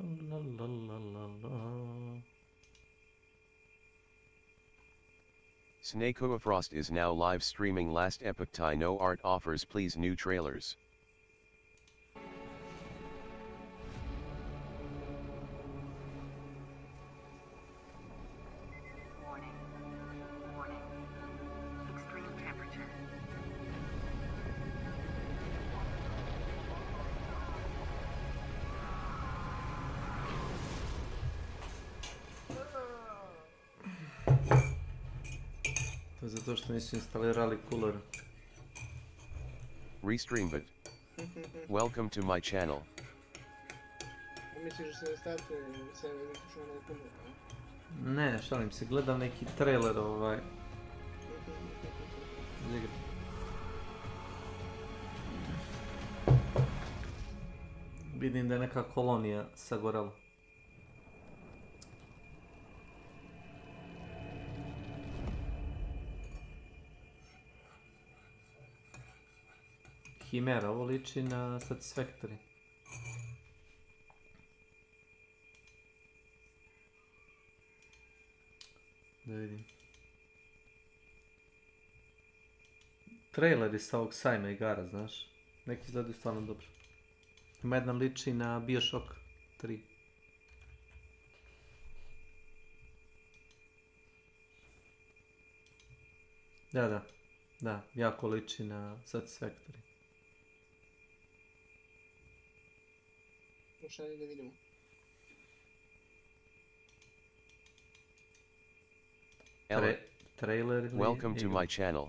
La, la, la, la, la. S.W.Frost is now live streaming last epoch Thai no art offers please new trailers. To je zato što nisu instalirali cooler. Restream bit. Welcome to my channel. Misliš da se statuje se što ne puno? Ne, šalim se, gledam neki trailer iz igre. Vidim da je neka kolonija sagorela. Himera, ovo liči na Satisfactory. Da vidim. Traileri sa ovog sajma igara, znaš. Neki izgledaju stvarno dobro. Ima jedan liči na Bioshock 3. Da, jako liči na Satisfactory. Pošalji da vidimo. Trailer. Welcome to my channel.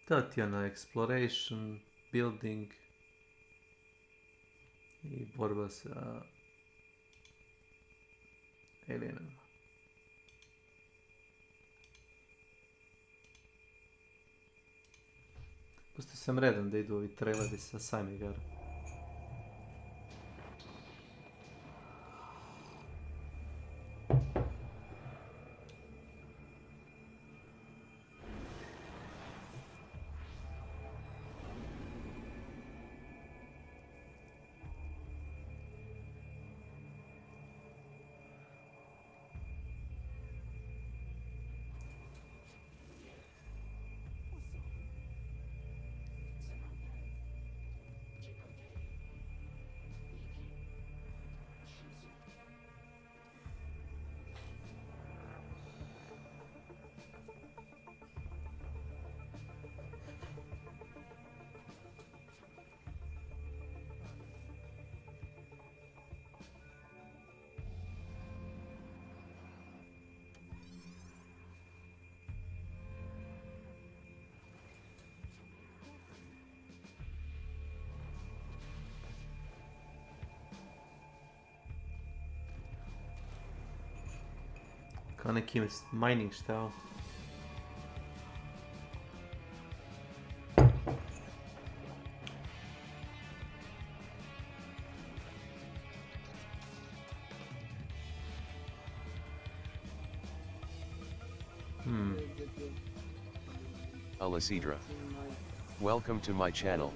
To ti je ono exploration, building i borba sa alienima. Pustio sam redom da idu ovi traileri sa sajma igara. Kao neki mining šta. Alicidra. Welcome to my channel.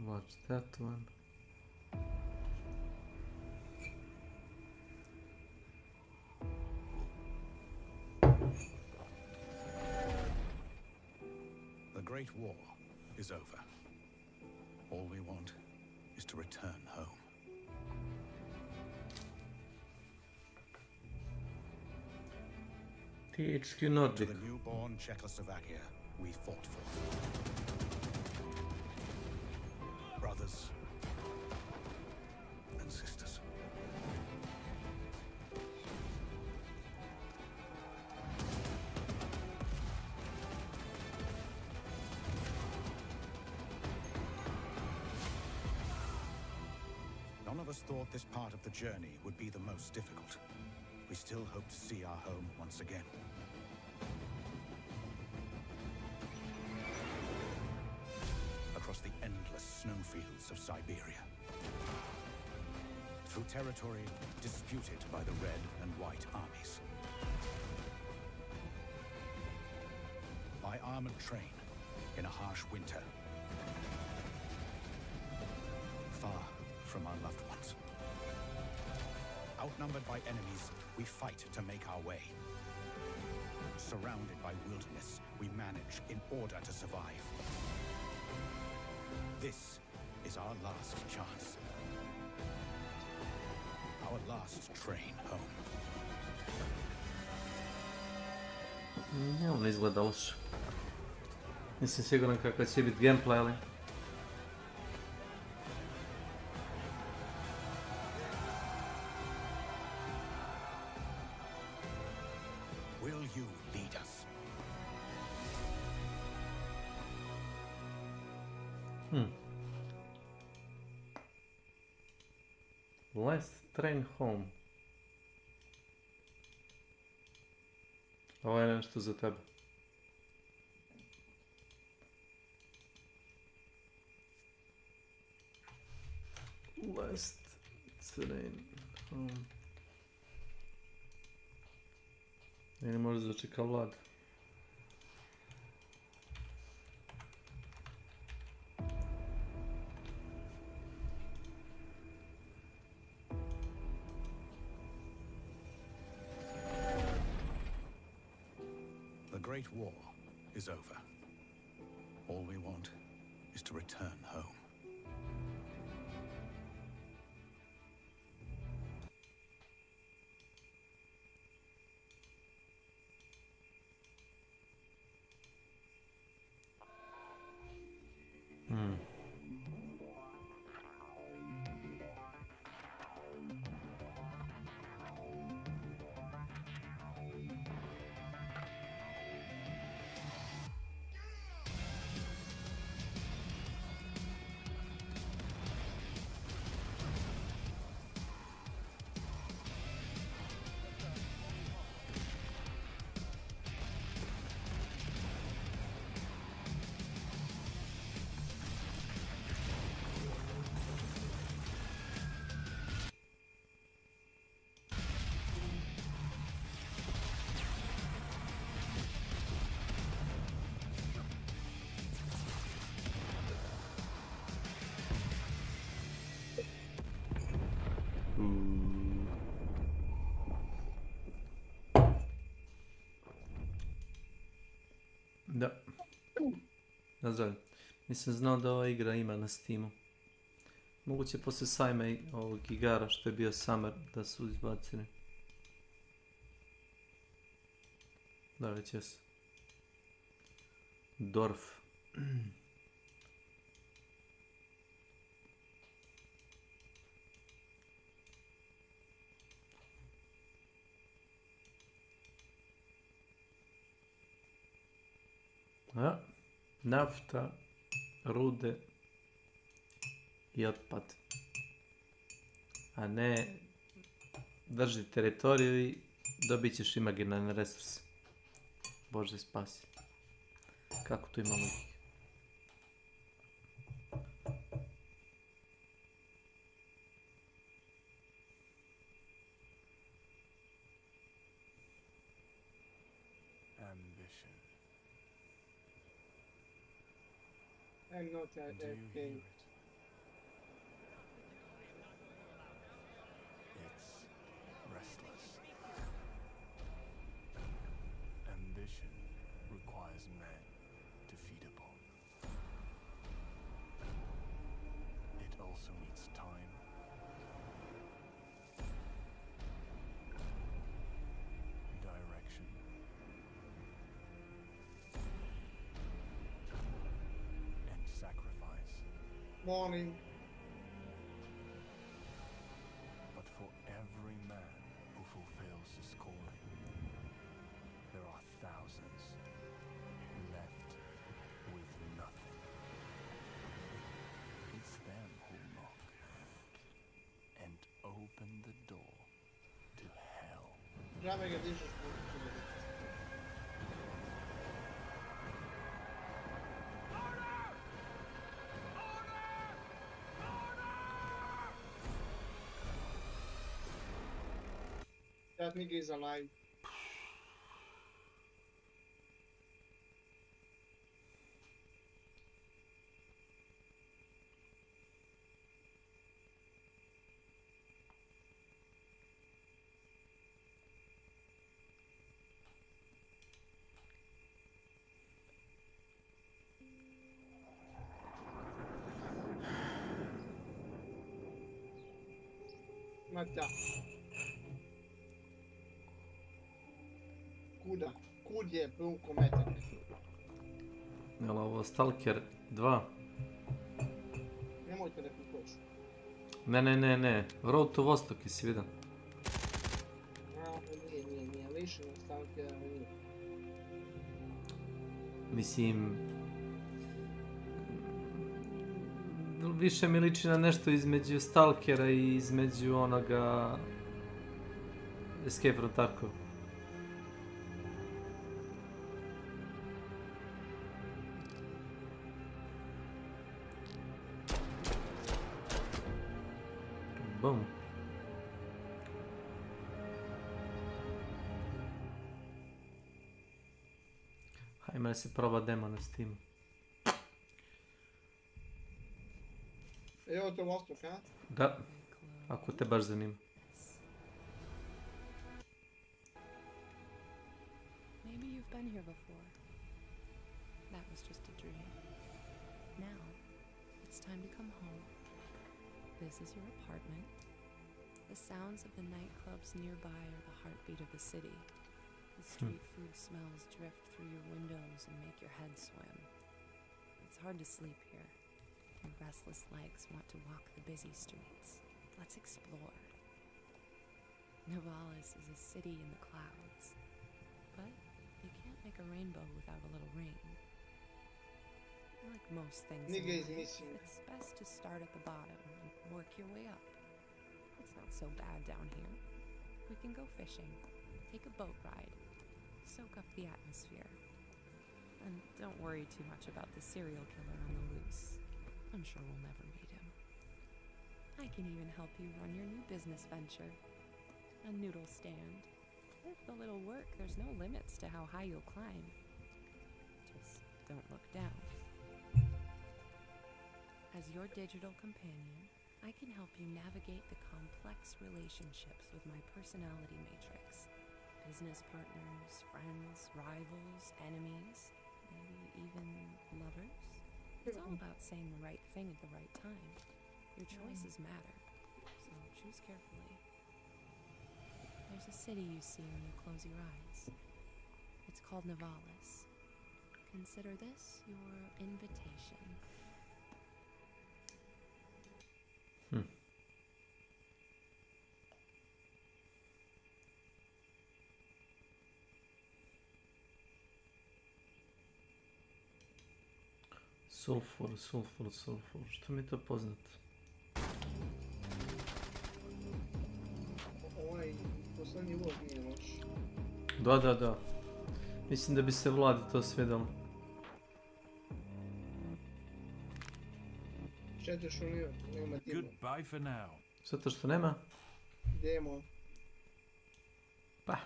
Watch that one. The Great War is over. All we want is to return home. THQ To Nordic. the newborn Czechoslovakia we fought for. Brothers and sisters. us thought this part of the journey would be the most difficult, we still hope to see our home once again. Across the endless snowfields of Siberia. Through territory disputed by the Red and White armies. By armored train in a harsh winter. Far from our loved ones. Outnumbered by enemies, we fight to make our way. Surrounded by wilderness, we manage in order to survive. This is our last chance. Our last train home. Nie, on izgleda loše. Nisam siguran kakav će biti gameplay, ali... Will you lead us? Last train home. Ovo je nešto za tebe. Last train home. Ili možda začeka Vlad. The Great War is over. All we want is to return home. Da. Nazdravim. Nisam znao da ova igra ima na Steamu. Moguće posle sajma ovog igara što je bio Summer da su izbacili. Da, već jesu. Dorf. A, nafta, rude i otpad. A ne drži teritoriju i dobit ćeš imaginarne resurse. Bože spasi. Kako tu ima logike? Ambition. I'm not Do you hear AFK. it? It's restless. Ambition requires men to feed upon. It also needs time. Direction. And sacrifice. Morning. But for every man who fulfills his calling, there are thousands left with nothing. It's them who mock and Džabe ga dižeš po That nigga is alive. Ma da. Kuda? Kud je bunko metak? Jel ovo Stalker 2? Nemojte da kupuješ. Ne. Road to Vostok, jesi vidio? Nije. Lišeno Stalkera nije. Mislim... Više mi liči na nešto između Stalkera i između onoga... Escape from Tarkov. Bum. Hajme da se proba demo na Steamu. Evo to Vostok, a? Da, ako te baš zanima. Maybe you've been here before. That was just a dream. Now, it's time to come home. This is your apartment. The sounds of the nightclubs nearby are the heartbeat of the city. The street food smells drift through your windows and make your head swim. It's hard to sleep here. Your restless legs want to walk the busy streets. Let's explore. Novalis is a city in the clouds. But you can't make a rainbow without a little rain. Like most things in Nigga is life, missing. it's best to start at the bottom and work your way up. It's not so bad down here. We can go fishing, take a boat ride, soak up the atmosphere. And don't worry too much about the serial killer on the loose. I'm sure we'll never meet him. I can even help you run your new business venture. A noodle stand. With a little work, there's no limits to how high you'll climb. Just don't look down. As your digital companion, I can help you navigate the complex relationships with my personality matrix. Business partners, friends, rivals, enemies, maybe even lovers. It's all about saying the right thing at the right time. Your choices matter, so choose carefully. There's a city you see when you close your eyes. It's called Novalis. Consider this your invitation. Sulfur. Što mi je to poznato? Ovaj poslednji voz nije loš. Da. Mislim da bi se Vladi to svidjelo. Štete što nema demo. Goodbye for now. Zato što nema? Demo. Pa,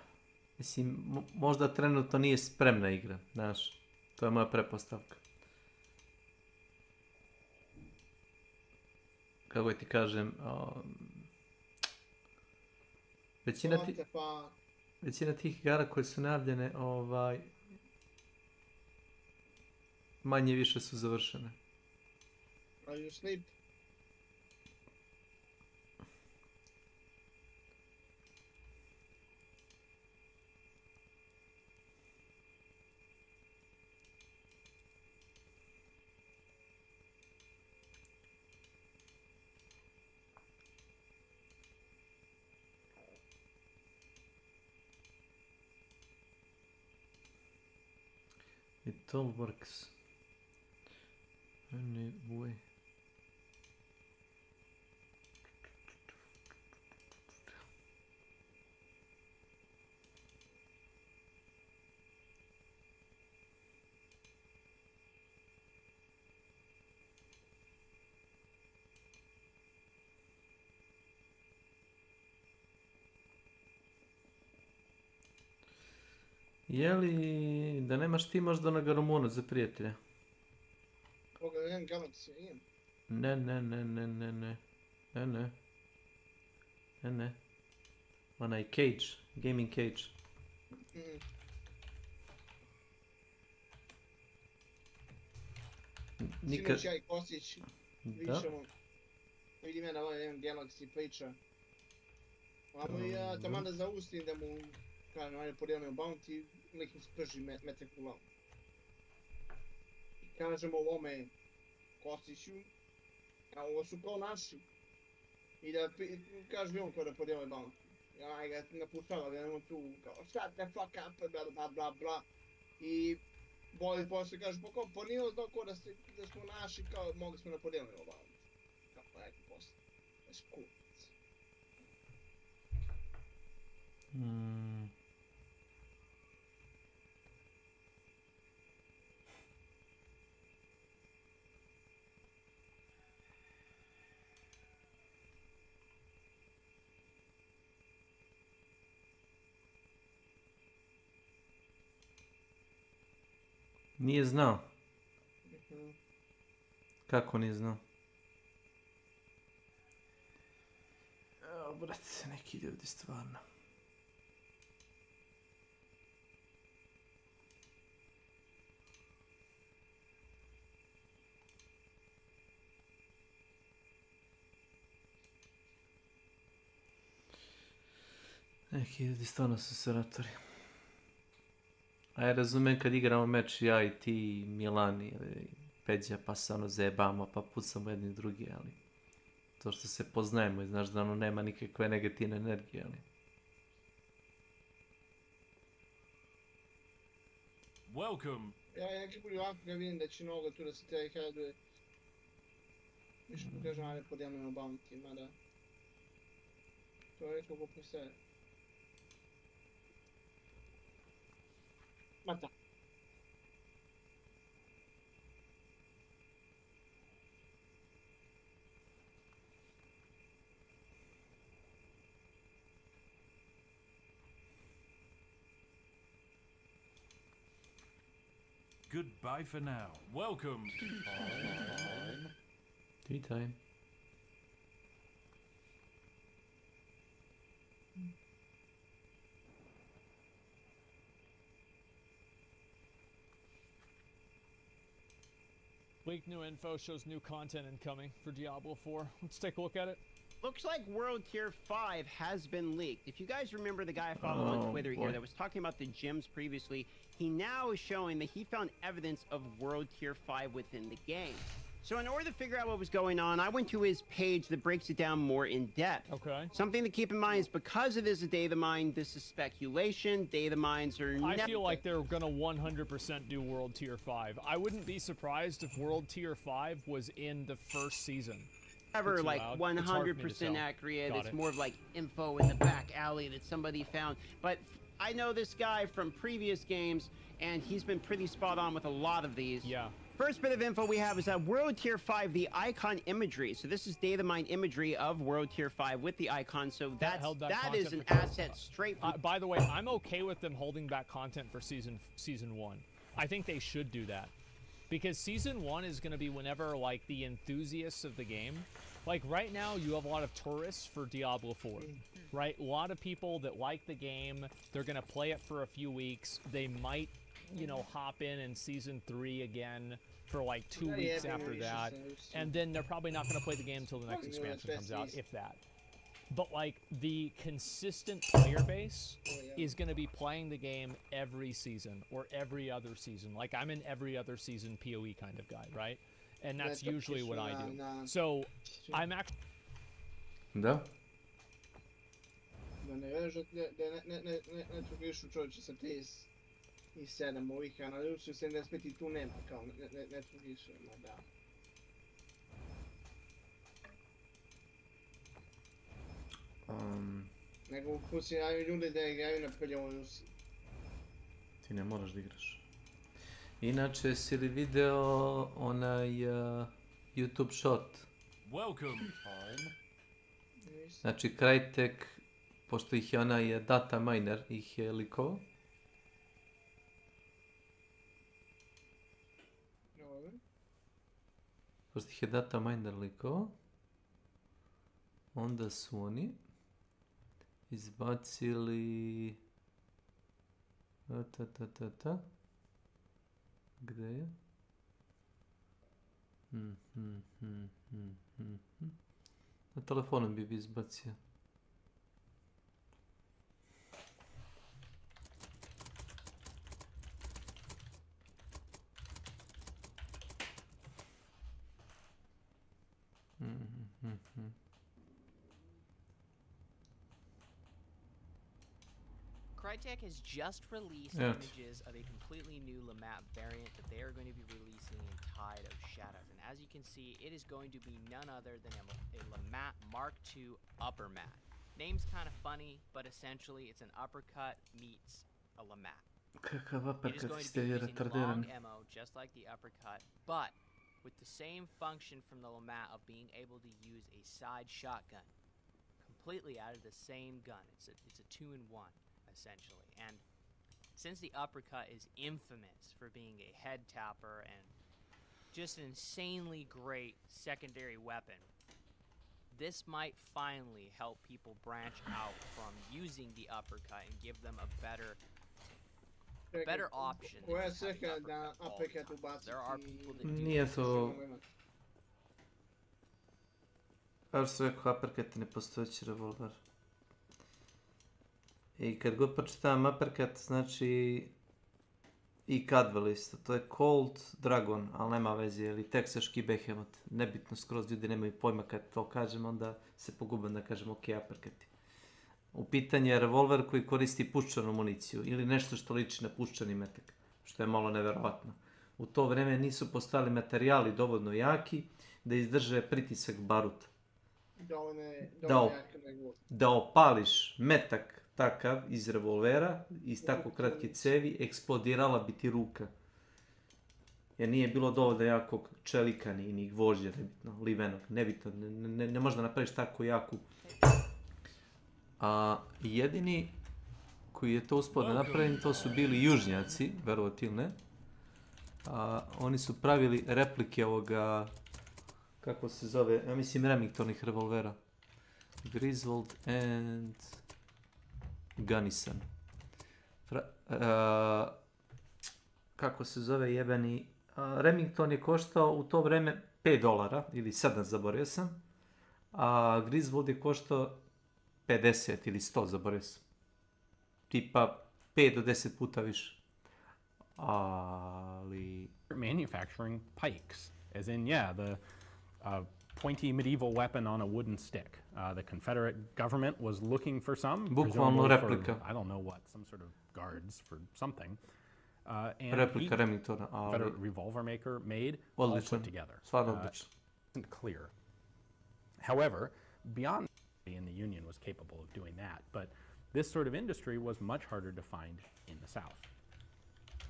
mislim, možda trenutno nije spremna igra, znaš. To je moja pretpostavka. Kako ti kažem, većina tih igara koje su najavljene, manje više su završene. Are you asleep? It all works. Anyway. Jeli da nemaš ti možda onoga Rumuna za prijatelja? Koga imam Galaxy, imam. Ne, ne, ne, ne, ne, ne. Ne, ne. Ne, ne. Onaj Cage, Gaming Cage. Mm. Nikad... Sinoć ja i Kostić Da? pričamo. Vidim ja da ovaj jedan Galaxy priča. Amo i ja tamo da zaustim da mu, kažem, ajde podijelimo bounty, nekim sprži metak u lavu. I kažemo ovome Kostiću, a ovo su kao naši. I da kaže on kao da podijelimo bounty. Ja ga napuštava da nemamo tu kao shut the fuck up, bla bla bla bla. I Boli poslije kaže, pa nije znao ko da smo naši, kao mogli smo da podijelimo bounty. Kao pa neki poslije. That's cool. Nije znao. Kako nije znao? Evo, brate, neki ljudi stvarno. Neki ljudi stvarno su seratori. A ja razumem kad igramo meč ja i ti, Milan ili Peđa, pa se ono zajebamo, pa pucamo jedni drugi, ali to što se poznajemo i znaš da ono nema nikakve negativne energije, ali... Welcome. Ja neki put ovako ga vidim da će mnogo tu da se te headuje. Više mu kažem, ajde podijelimo bounty, mada... To je već mogu postaje. Mata. Goodbye for now. Welcome. Tea time. Leaked new info shows new content incoming for Diablo 4. Let's take a look at it. Looks like World Tier 5 has been leaked. If you guys remember the guy I follow on Twitter here that was talking about the gyms previously, he now is showing that he found evidence of World Tier 5 within the game. So in order to figure out what was going on, I went to his page that breaks it down more in depth. Okay. Something to keep in mind is because it is a data mine, this is speculation. Data mines are I feel like they're going to 100% do World Tier 5. I wouldn't be surprised if World Tier 5 was in the first season. Never like 100% accurate. It's more of like info in the back alley that somebody found. But I know this guy from previous games, and he's been pretty spot on with a lot of these. Yeah. First bit of info we have is that World Tier 5, the icon imagery. So this is data mine imagery of World Tier 5 with the icon. So that is an asset straight from... By the way, I'm okay with them holding back content for season 1. I think they should do that. Because season 1 is going to be whenever, like, the enthusiasts of the game... Like, right now, you have a lot of tourists for Diablo 4, right? A lot of people that like the game, they're going to play it for a few weeks. They might, you know, hop in Season 3 again for, like, 2 weeks after that. And then they're probably not going to play the game until the next expansion comes out, if that. But, like, the consistent player base is going to be playing the game every season or every other season. Like, I'm an every other season PoE kind of guy, right? And that's usually what I do. So, I'm actually... Da? Da ne veš da ne trugišu čovječe sa 37 ovih analizu, 75 i tu nema, kao ne trugišu, ma da. Nego pusti ljudi da igraju na prljavoj Rusi. Ti ne moraš da igraš. Inače, si li video onaj YouTube short? Znači, Krajtek, pošto ih je onaj data miner, ih je likovao. pošto ih je data miner likova, onda su oni izbacili... Gde je? Na telefonom bi izbacio. Crytek has just released Evet. images of a completely new Lamap variant that they are going to be releasing in Tide of Shadows. And as you can see, it is going to be none other than a Lamap Mark II upper mat. Name's kind of funny, but essentially it's an uppercut meets a Lamap. Kakav It is uppercut going to ste be vi using long retardirani. ammo, just like the uppercut, but with the same function from the Lamap of being able to use a side shotgun. Completely out of the same gun. It's a 2-in-1. Essentially, and since the uppercut is infamous for being a head tapper and just an insanely great secondary weapon, this might finally help people branch out from using the uppercut and give them a better option than Koja je just having svrha da uppercut all the uppercut time. ubaciti? There are people that do Nije this. to... Kao što sam rekao, uppercut je nepostojeći revolver. I kad god pročitam uppercut, znači i Cadwell isto. To je Cold Dragon, ali nema veze, ili teksaški Behemoth. Nebitno, skroz ljudi nemaju pojma kad to kažem, onda se pogubim da kažem ok, uppercut. U pitanju je revolver koji koristi puščanu municiju ili nešto što liči na puščani metak, što je malo neverovatno. U to vreme nisu postali materijali dovoljno jaki da izdrže pritisak baruta. Da opališ metak takav iz revolvera, iz tako kratke cevi, eksplodirala bi ti ruka. Jer nije bilo dovoljno jakog čelika, ni gvožđa, nebitno, livenog, nebitno, ne možda napraviš tako jaku. A jedini koji je to uspio da napravim, to su bili južnjaci, verovati ili ne. Oni su pravili replike ovoga, kako se zove, ja mislim Remingtonih revolvera. Griswold and Gunnison. Kako se zove jebeni, Remington je koštao u to vreme $5, ili 7, zaboravio sam. A Griswold je koštao 50 ili 100, zaboravio sam. Tipa 5 do 10 puta više. Ali... Manufacturing pikes, as in, yeah, the pointy medieval weapon on a wooden stick. The Confederate government was looking for some. Bukvalno replika. I don't know what, some sort of guards for something. And replika Remingtona, ali... Confederate revolver maker made, odličan, all put together. Stvarno odličan. Isn't clear. However, beyond in the Union was capable of doing that, but this sort of industry was much harder to find in the South.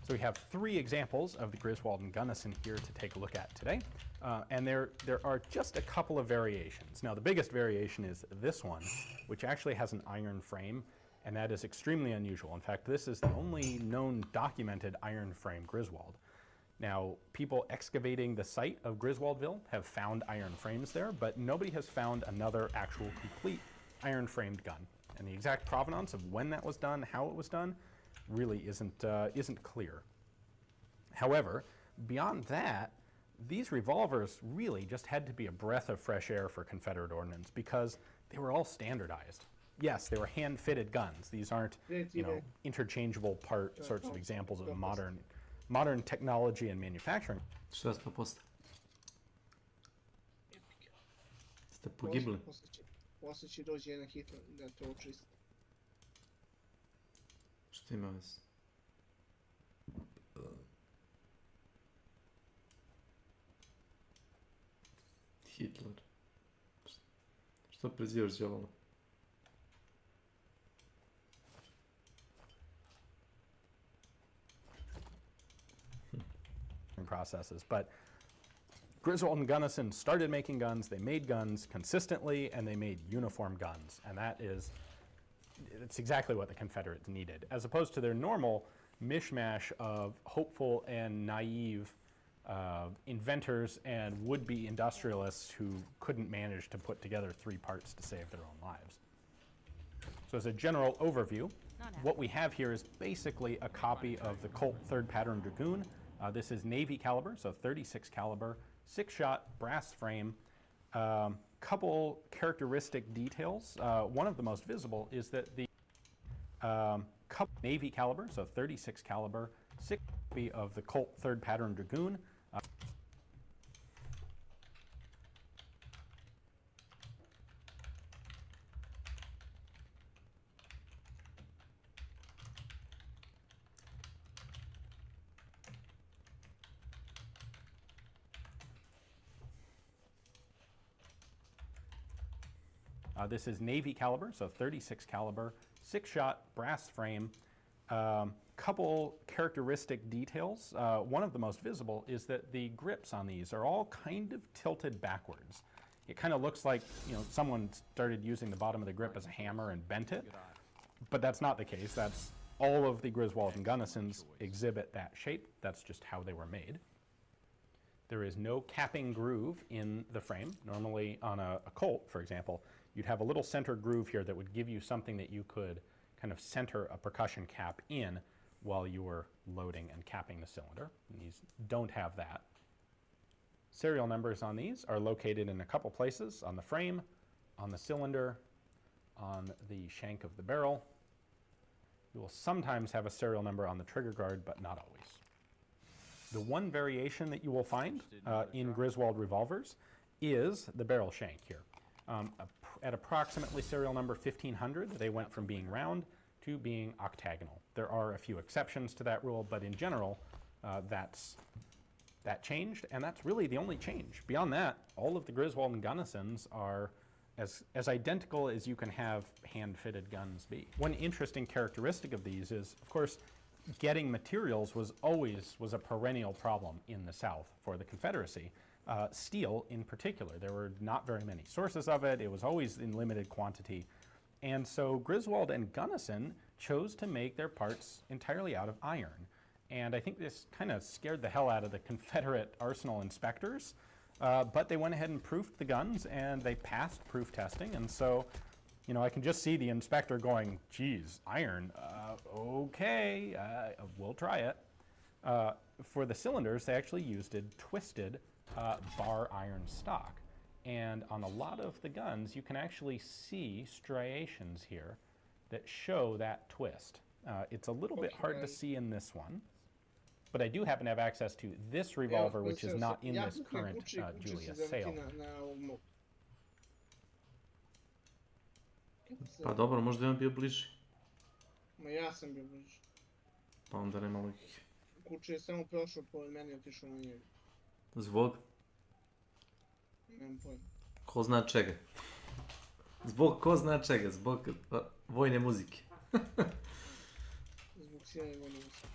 So we have 3 examples of the Griswold and Gunnison here to take a look at today. And there are just a couple of variations. Now, the biggest variation is this one, which actually has an iron frame, and that is extremely unusual. In fact, this is the only known documented iron frame Griswold. Now, people excavating the site of Griswoldville have found iron frames there, but nobody has found another actual complete iron-framed gun. And the exact provenance of when that was done, how it was done, really isn't clear. However, beyond that, these revolvers really just had to be a breath of fresh air for Confederate ordnance because they were all standardized. Yes, they were hand-fitted guns. These aren't, interchangeable part sorts of examples of modern technology and manufacturing. Šta smo posle? Ste pogibli? Posle će doći jedan Hitler da to očisti. Šta ima vas? Hitler. Što prezivaš djavolo? Processes, but Griswold and Gunnison started making guns, they made guns consistently, and they made uniform guns, and it's exactly what the Confederates needed, as opposed to their normal mishmash of hopeful and naive inventors and would-be industrialists who couldn't manage to put together 3 parts to save their own lives. So as a general overview, what we have here is basically a copy of the Colt 3rd Pattern Dragoon. This is Navy caliber, so 36 caliber, 6-shot, brass frame. Couple characteristic details. One of the most visible is that the Navy caliber, so 36 caliber, 6 copy of the Colt 3rd Pattern Dragoon. This is Navy caliber, so 36 caliber, 6-shot, brass frame. Couple characteristic details. One of the most visible is that the grips on these are all kind of tilted backwards. It kind of looks like, you know, someone started using the bottom of the grip as a hammer and bent it, but that's not the case. That's all of the Griswold and Gunnisons exhibit that shape. That's just how they were made. There is no capping groove in the frame. Normally on a Colt, for example, you'd have a little center groove here that would give you something that you could kind of center a percussion cap in while you were loading and capping the cylinder. And these don't have that. Serial numbers on these are located in a couple places: on the frame, on the cylinder, on the shank of the barrel. You will sometimes have a serial number on the trigger guard, but not always. The one variation that you will find in Griswold revolvers is the barrel shank here. At approximately serial number 1500, they went from being round to being octagonal. There are a few exceptions to that rule, but in general, that changed, and that's really the only change. Beyond that, all of the Griswold and Gunnisons are as identical as you can have hand-fitted guns be. One interesting characteristic of these is, of course, getting materials was a perennial problem in the South for the Confederacy. Steel in particular. There were not very many sources of it. It was always in limited quantity. And so Griswold and Gunnison chose to make their parts entirely out of iron. And I think this kind of scared the hell out of the Confederate arsenal inspectors. But they went ahead and proofed the guns, and they passed proof testing. And so, you know, I can just see the inspector going, geez, iron, okay, we'll try it. For the cylinders, they actually used twisted bar iron stock. And on a lot of the guns, you can actually see striations here that show that twist. It's a little bit hard to see in this one, but I do happen to have access to this revolver, which is not in this current Julius sale. Pa dobro, možda je on bio bliži. Ma ja sam bio bliži. Pa onda nema logike. Kući je samo prošao po meni, otišao na njega. Zbog? Nemam pojma. Ko zna čega? Zbog ko zna čega? Zbog vojne muzike. Zbog sjajne vojne muzike.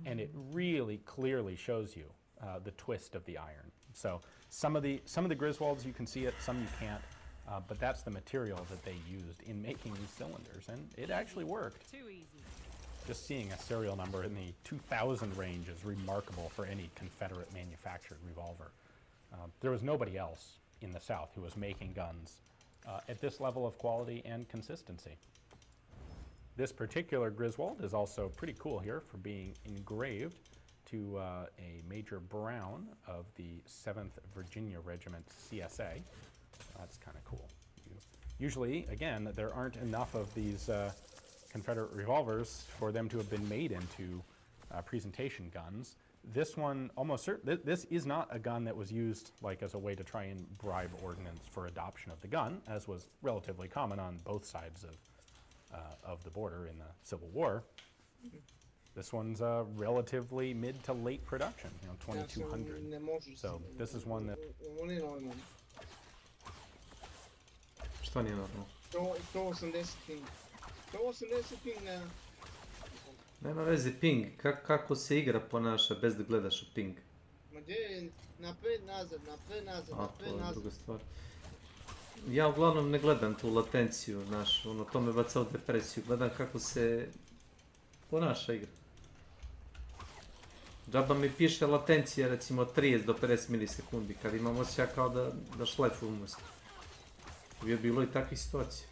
And it really clearly shows you the twist of the iron. So some of the Griswolds you can see it, some you can't, but that's the material that they used in making these cylinders, and it actually worked. Too easy. Just seeing a serial number in the 2000 range is remarkable for any Confederate manufactured revolver. There was nobody else in the South who was making guns at this level of quality and consistency. This particular Griswold is also pretty cool here for being engraved to a Major Brown of the 7th Virginia Regiment CSA. That's kind of cool. Usually, again, there aren't enough of these Confederate revolvers for them to have been made into presentation guns. this one almost this is not a gun that was used like as a way to try and bribe ordnance for adoption of the gun, as was relatively common on both sides of the border in the Civil War. This one's relatively mid to late production, 2200. So this is one that... Ovo nije normalno. Što nije normalno? 180 ping. 180 ping na... Nema veze ping, kako se igra ponaša bez da gledaš u ping. Ma gdje je napred, nazad, napred, nazad, napred, To je nazad. druga stvar. Ja uglavnom ne gledam tu latenciju, znaš, to me baca u depresiju. Gledam kako se ponaša igra. Džaba mi piše latencija recimo od 30 do 50 milisekundi, kad imam osjećaj kao da šlefu umesto. Je bilo i takvih situacija.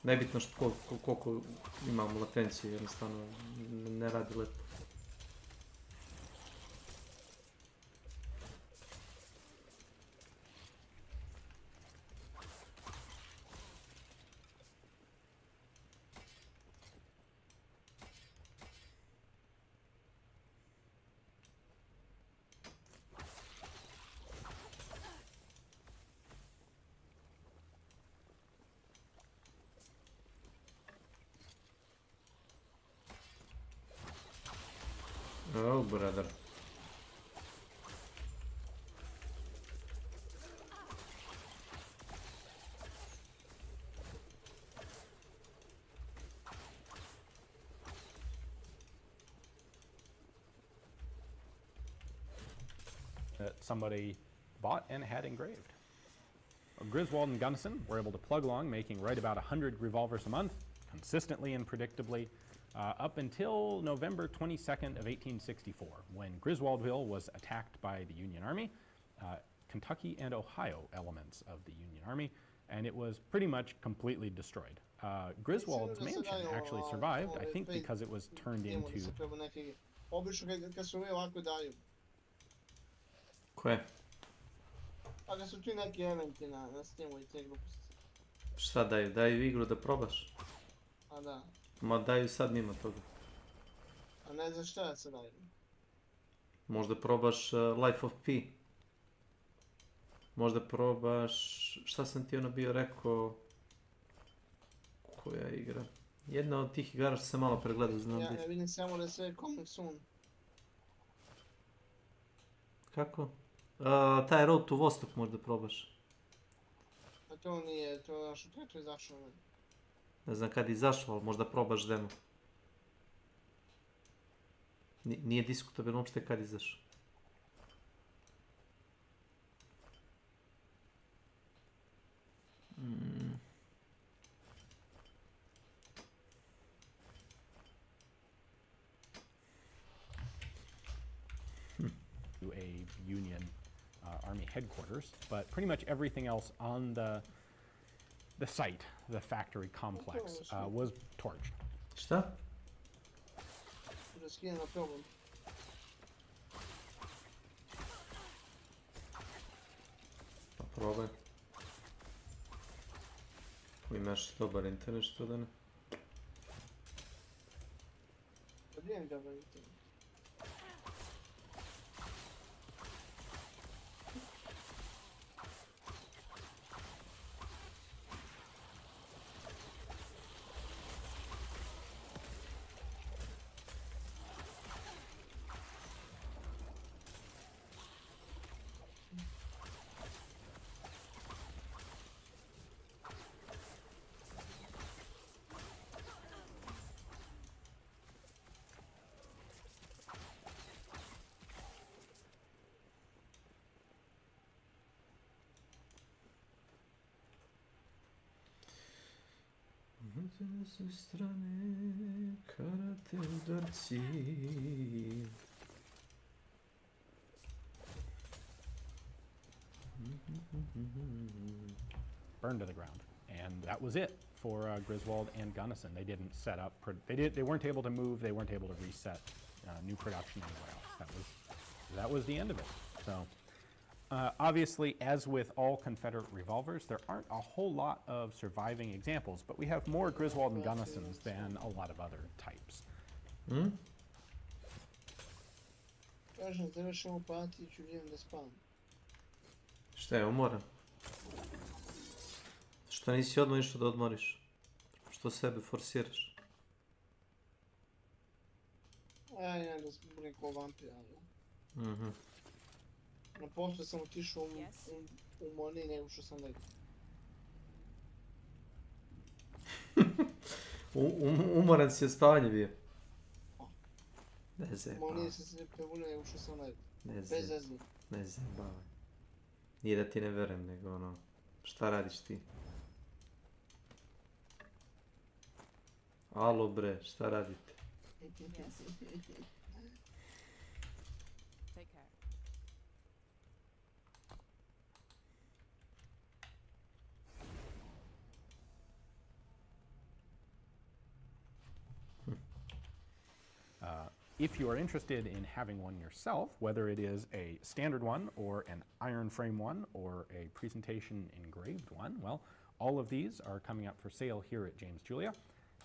Nebitno koliko imamo latenciju, jednostavno ne radi lepo. Oh, brother. That somebody bought and had engraved. Griswold and Gunnison were able to plug along, making right about 100 revolvers a month, consistently and predictably, up until November 22nd of 1864, when Griswoldville was attacked by the Union Army, Kentucky and Ohio elements of the Union Army, and it was pretty much completely destroyed. Griswold's mansion actually survived, I think because it was turned into... Obično kad su ove ovako daju. Koje? Pa kad su tu neki eventi na Steamu i te gluposti. Šta daju? Daju igru da probaš? A da. Ma daju sad mimo toga. A ne znaš šta se daju. Možda probaš Life of P. Možda probaš... Šta sam ti ono bio rekao... Koja igra? Jedna od tih igara što sam malo pregledao, znam Ja gdje. vidim samo da sve coming soon. Kako? Taj Road to Vostok možda probaš. A to nije, to je naš treće izašao. Ne znam kad je izašao, ali možda probaš demo. Nije diskutabilno uopšte kad je izašao. to a Union Army headquarters, but pretty much everything else on the site, the factory complex, was torched. Šta? Da skinem na problem. Pa probaj. Ako imaš dobar internet, što da ne? Pa gdje mi dobar internet? Sa strane karate udarci. Burned to the ground, and that was it for Griswold and Gunnison. They didn't set up. They weren't able to move. They weren't able to reset new production anywhere else. That was the end of it. So. Obviously, as with all Confederate revolvers, there aren't a whole lot of surviving examples, but we have more Griswold and Gunnisons than a lot of other types. Kažem, trebaš samo pati i ću idem da spavam. Šta je, umoran? Što nisi odmah išao da odmoriš? Što sebe forsiraš? A ja imam da budem ko vampir, ali... Na poslu sam otišao u Moni nego što sam legao. Umoran si od spavanja bio? Ne zajebava. Moni sam se prebunio nego što sam legao. Bez zezanja. Ne zajebava. Nije da ti ne verujem, nego ono... Šta radiš ti? Alo bre, šta radite? Take care. If you are interested in having one yourself, whether it is a standard one or an iron frame one or a presentation engraved one, well, all of these are coming up for sale here at James Julia.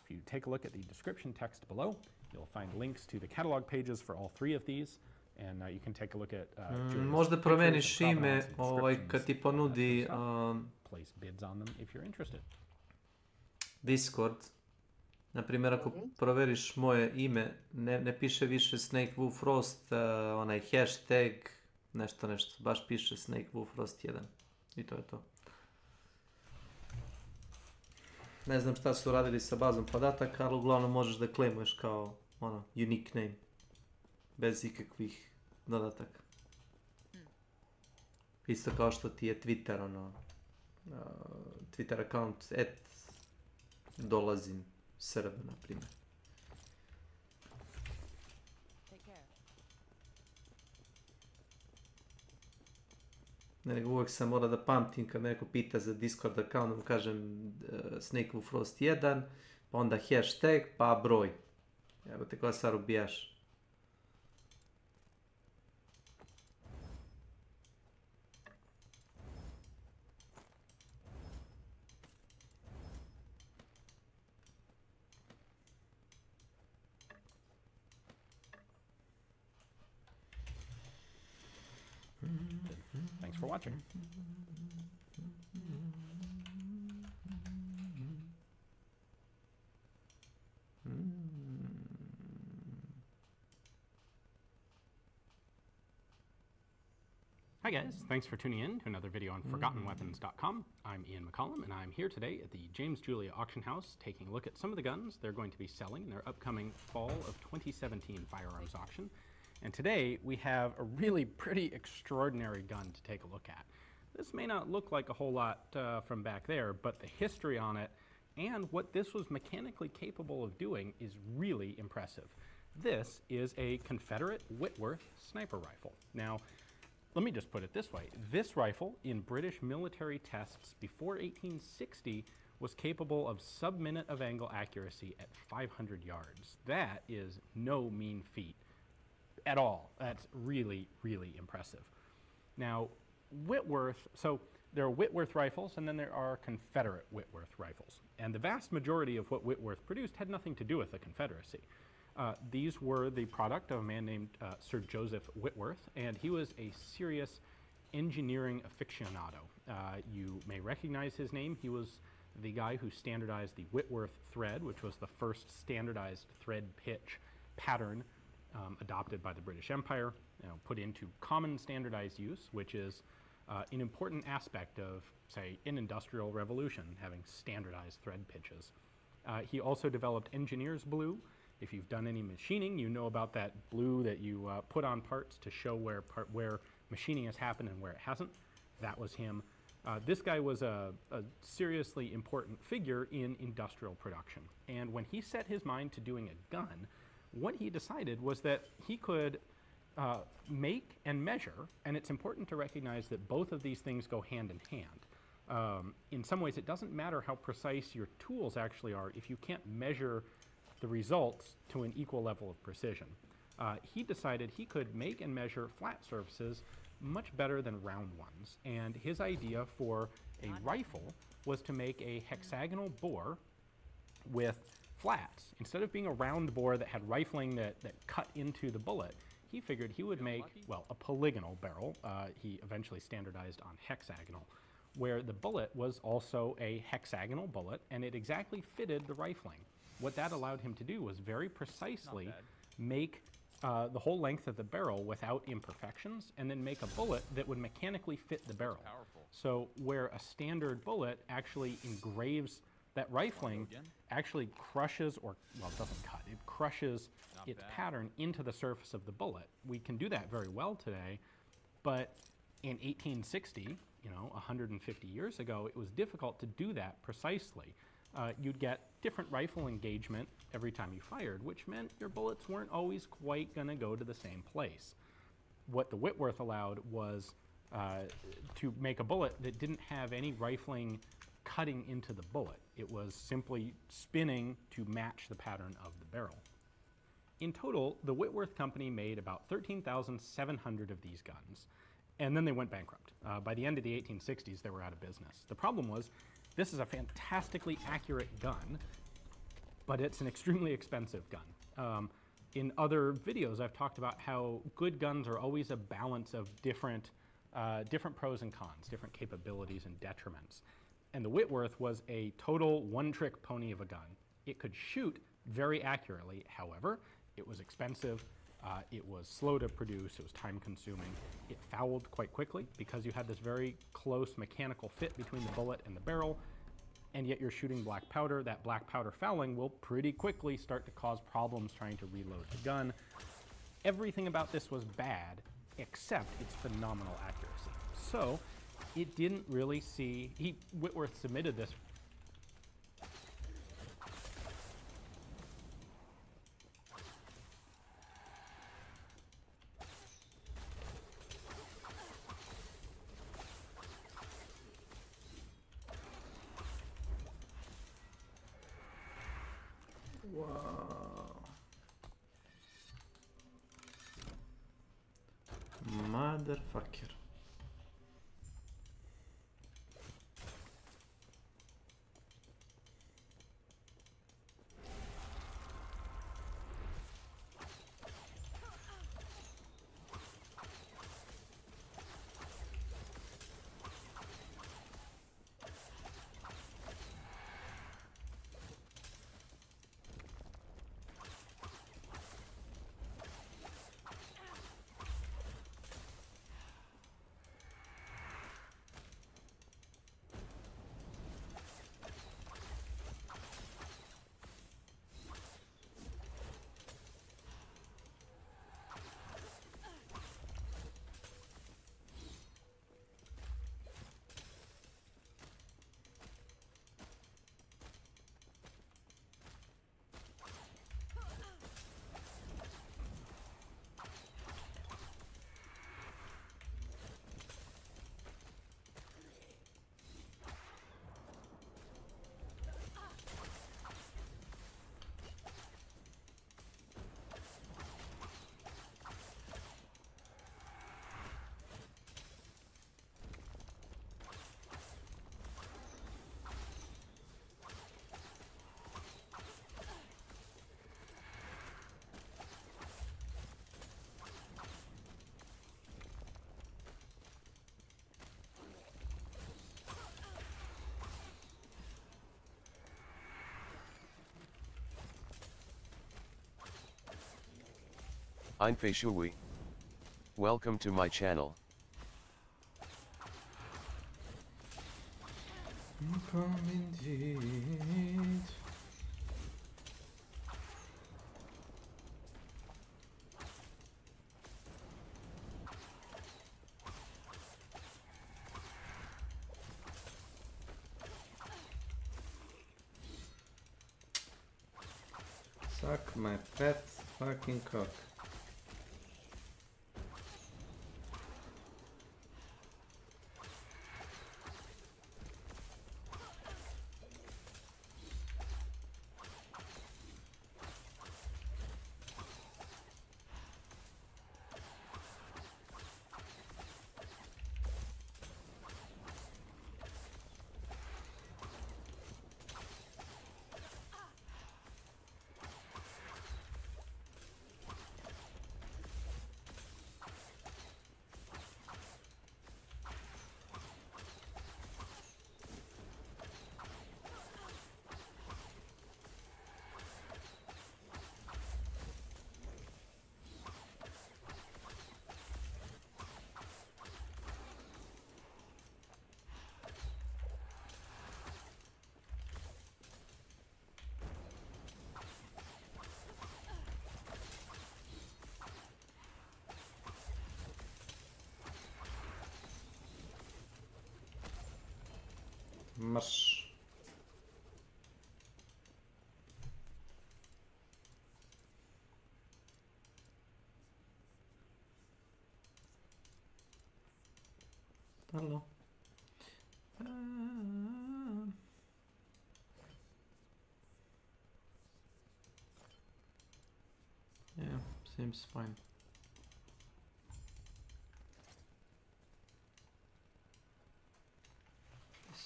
If you take a look at the description text below, you'll find links to the catalog pages for all three of these, and you can take a look at možda promeniš ime kad ti ponudi place bids on them if you're interested. Discord. Naprimjer, ako proveriš moje ime, ne piše više S.W.Frost, onaj hashtag, nešto, baš piše S.W.Frost 1. I to je to. Ne znam šta su radili sa bazom podataka, ali uglavnom možeš da claimuješ kao, ono, unique name. Bez ikakvih dodataka. Isto kao što ti je Twitter, ono, Twitter account, dolazim Srb, na primjer. Nego uvijek sam mora da pamtim kad me neko pita za Discord account, da mu kažem S.W.Frost 1, pa onda hashtag, pa broj. Evo te koja stvar ubijaš. Thanks for watching. Hi guys, thanks for tuning in to another video on ForgottenWeapons.com. I'm Ian McCollum, and I'm here today at the James Julia Auction House taking a look at some of the guns they're going to be selling in their upcoming Fall of 2017 firearms auction. And today we have a really pretty extraordinary gun to take a look at. This may not look like a whole lot from back there, but the history on it and what this was mechanically capable of doing is really impressive. This is a Confederate Whitworth sniper rifle. Now, let me just put it this way. This rifle, in British military tests before 1860, was capable of sub-minute of angle accuracy at 500 yards. That is no mean feat at all. That's really, really impressive. Now, Whitworth, so there are Whitworth rifles and then there are Confederate Whitworth rifles. And the vast majority of what Whitworth produced had nothing to do with the Confederacy. These were the product of a man named Sir Joseph Whitworth, and he was a serious engineering aficionado. You may recognize his name. He was the guy who standardized the Whitworth thread, which was the first standardized thread pitch pattern adopted by the British Empire, put into common standardized use, which is an important aspect of, say, an industrial revolution, having standardized thread pitches. He also developed engineer's blue. If you've done any machining, you know about that blue that you put on parts to show where machining has happened and where it hasn't. That was him. This guy was a seriously important figure in industrial production. And when he set his mind to doing a gun, what he decided was that he could make and measure, and it's important to recognize that both of these things go hand in hand. In some ways, it doesn't matter how precise your tools actually are if you can't measure the results to an equal level of precision. He decided he could make and measure flat surfaces much better than round ones, and his idea for a rifle was to make a hexagonal bore with flats. Instead of being a round bore that had rifling that cut into the bullet, he figured he would make, well, a polygonal barrel. He eventually standardized on hexagonal, where the bullet was also a hexagonal bullet, and it exactly fitted the rifling. What that allowed him to do was very precisely make the whole length of the barrel without imperfections, and then make a bullet that would mechanically fit the barrel. So where a standard bullet actually engraves, that rifling actually crushes, or, well, it doesn't cut, it crushes its pattern into the surface of the bullet. We can do that very well today, but in 1860, you know, 150 years ago, it was difficult to do that precisely. You'd get different rifle engagement every time you fired, which meant your bullets weren't always quite going to go to the same place. What the Whitworth allowed was to make a bullet that didn't have any rifling cutting into the bullet. It was simply spinning to match the pattern of the barrel. In total, the Whitworth Company made about 13,700 of these guns, and then they went bankrupt. By the end of the 1860s, they were out of business. The problem was, this is a fantastically accurate gun, but it's an extremely expensive gun. In other videos, I've talked about how good guns are always a balance of different pros and cons, different capabilities and detriments. And the Whitworth was a total one-trick pony of a gun. It could shoot very accurately, however, it was expensive, it was slow to produce, it was time-consuming, it fouled quite quickly because you had this very close mechanical fit between the bullet and the barrel, and yet you're shooting black powder. That black powder fouling will pretty quickly start to cause problems trying to reload the gun. Everything about this was bad, except its phenomenal accuracy. So, it didn't really see, Whitworth submitted this. Wow. Motherfucker. I'm Shui. Welcome to my channel. Come indeed. Suck my fat fucking cock. Marš. Hello. Yeah, seems fine.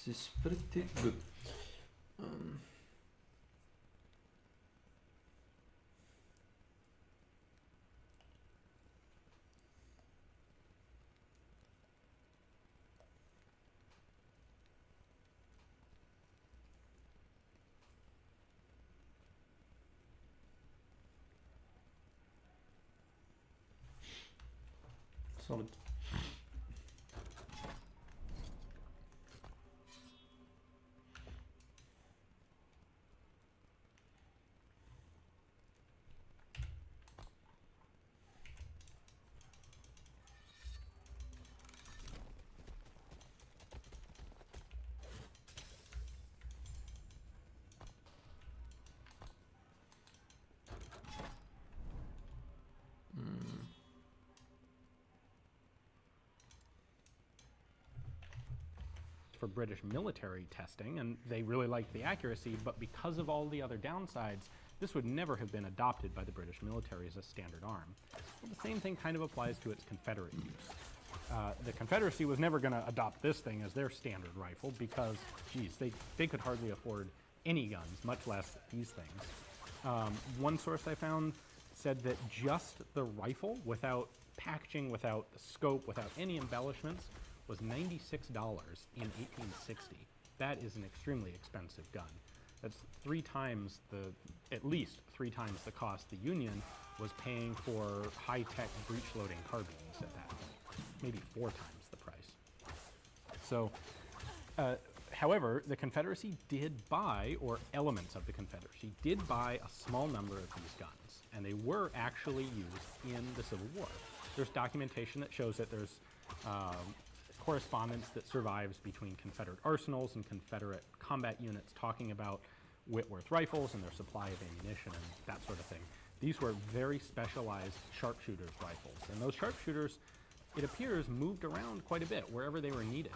This is pretty good. Solid. For British military testing, and they really liked the accuracy, but because of all the other downsides, this would never have been adopted by the British military as a standard arm. Well, the same thing kind of applies to its Confederate use. The Confederacy was never going to adopt this thing as their standard rifle because, geez, they could hardly afford any guns, much less these things. One source I found said that just the rifle, without packaging, without the scope, without any embellishments, was $96 in 1860. That is an extremely expensive gun. That's at least three times the cost the Union was paying for high-tech breech-loading carbines at that point. Maybe 4 times the price. So, however, the Confederacy did buy, or elements of the Confederacy did buy, a small number of these guns, and they were actually used in the Civil War. There's documentation that shows that there's correspondence that survives between Confederate arsenals and Confederate combat units talking about Whitworth rifles and their supply of ammunition and that sort of thing. These were very specialized sharpshooters rifles, and those sharpshooters, it appears, moved around quite a bit wherever they were needed.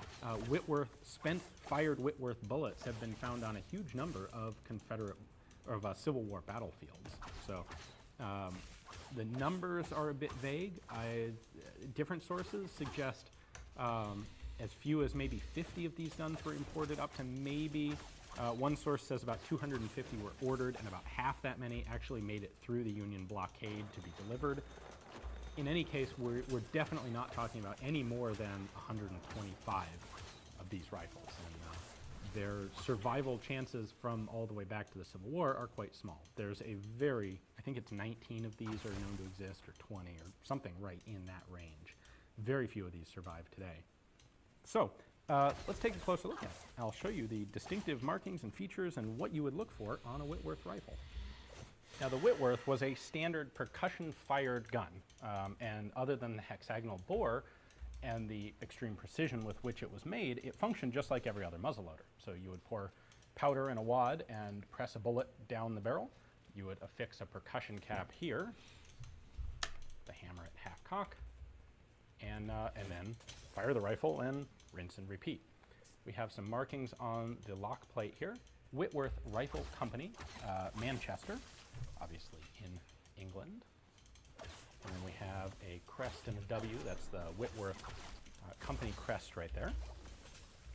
Fired Whitworth bullets have been found on a huge number of Civil War battlefields. So the numbers are a bit vague. Different sources suggest as few as maybe 50 of these guns were imported, up to maybe, one source says about 250 were ordered, and about half that many actually made it through the Union blockade to be delivered. In any case, we're definitely not talking about any more than 125 of these rifles, and their survival chances from all the way back to the Civil War are quite small. There's I think it's 19 of these are known to exist, or 20, or something right in that range. Very few of these survive today. So let's take a closer look at it. I'll show you the distinctive markings and features and what you would look for on a Whitworth rifle. Now, the Whitworth was a standard percussion-fired gun, and other than the hexagonal bore and the extreme precision with which it was made, it functioned just like every other muzzleloader. So you would pour powder in a wad and press a bullet down the barrel. You would affix a percussion cap here, the hammer at half cock, and then fire the rifle and rinse and repeat. We have some markings on the lock plate here. Whitworth Rifle Company, Manchester, obviously in England. And then we have a crest and a W. That's the Whitworth Company crest right there.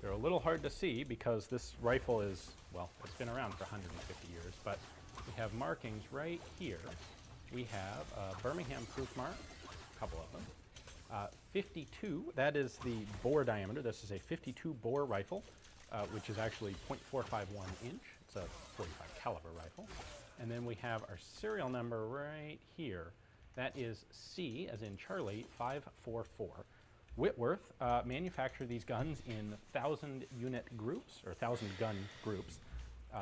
They're a little hard to see because this rifle is, well, it's been around for 150 years, but we have markings right here. We have a Birmingham proof mark, a couple of them. 52, that is the bore diameter. This is a 52 bore rifle, which is actually .451 inch. It's a 45 caliber rifle. And then we have our serial number right here. That is C, as in Charlie, 544. Whitworth manufactured these guns in 1,000 unit groups, or 1,000 gun groups.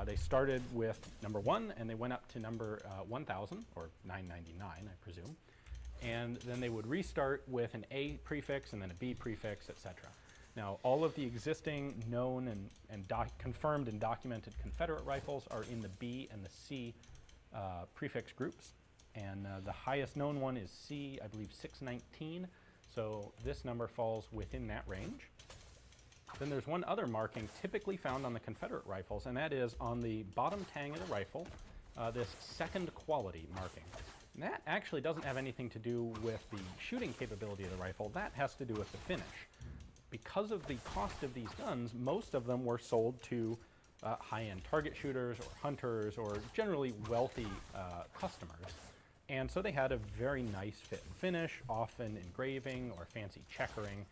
They started with number 1, and they went up to number 1,000, or 999, I presume. And then they would restart with an A prefix and then a B prefix, etc. Now, all of the existing known and confirmed and documented Confederate rifles are in the B and the C prefix groups. And the highest known one is C, I believe 619. So this number falls within that range. Then there's one other marking typically found on the Confederate rifles, and that is on the bottom tang of the rifle, this second quality marking. And that actually doesn't have anything to do with the shooting capability of the rifle. That has to do with the finish. Because of the cost of these guns, most of them were sold to high-end target shooters or hunters or generally wealthy customers. And so they had a very nice fit and finish, often engraving or fancy checkering.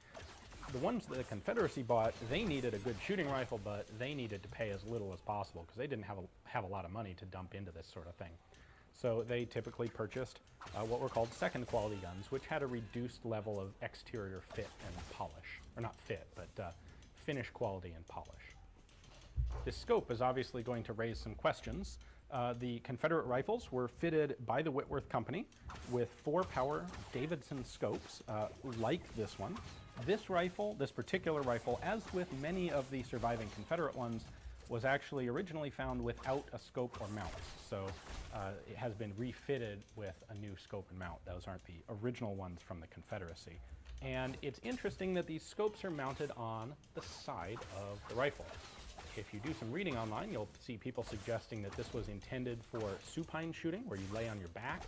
The ones that the Confederacy bought, they needed a good shooting rifle, but they needed to pay as little as possible because they didn't have a lot of money to dump into this sort of thing. So they typically purchased what were called second quality guns, which had a reduced level of exterior fit and polish. Or not fit, but finish quality and polish. This scope is obviously going to raise some questions. The Confederate rifles were fitted by the Whitworth Company with 4-power Davidson scopes like this one. This rifle, this particular rifle, as with many of the surviving Confederate ones, was actually originally found without a scope or mount. So it has been refitted with a new scope and mount. Those aren't the original ones from the Confederacy. And it's interesting that these scopes are mounted on the side of the rifle. If you do some reading online, you'll see people suggesting that this was intended for supine shooting, where you lay on your back.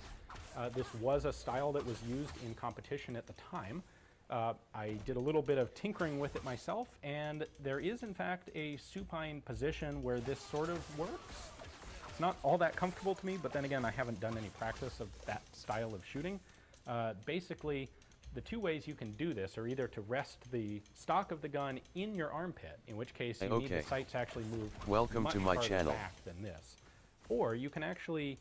This was a style that was used in competition at the time. I did a little bit of tinkering with it myself, and there is in fact a supine position where this sort of works. It's not all that comfortable to me, but then again, I haven't done any practice of that style of shooting. Basically, the two ways you can do this are either to rest the stock of the gun in your armpit, in which case you need the sights actually move much farther back than this. Or you can actually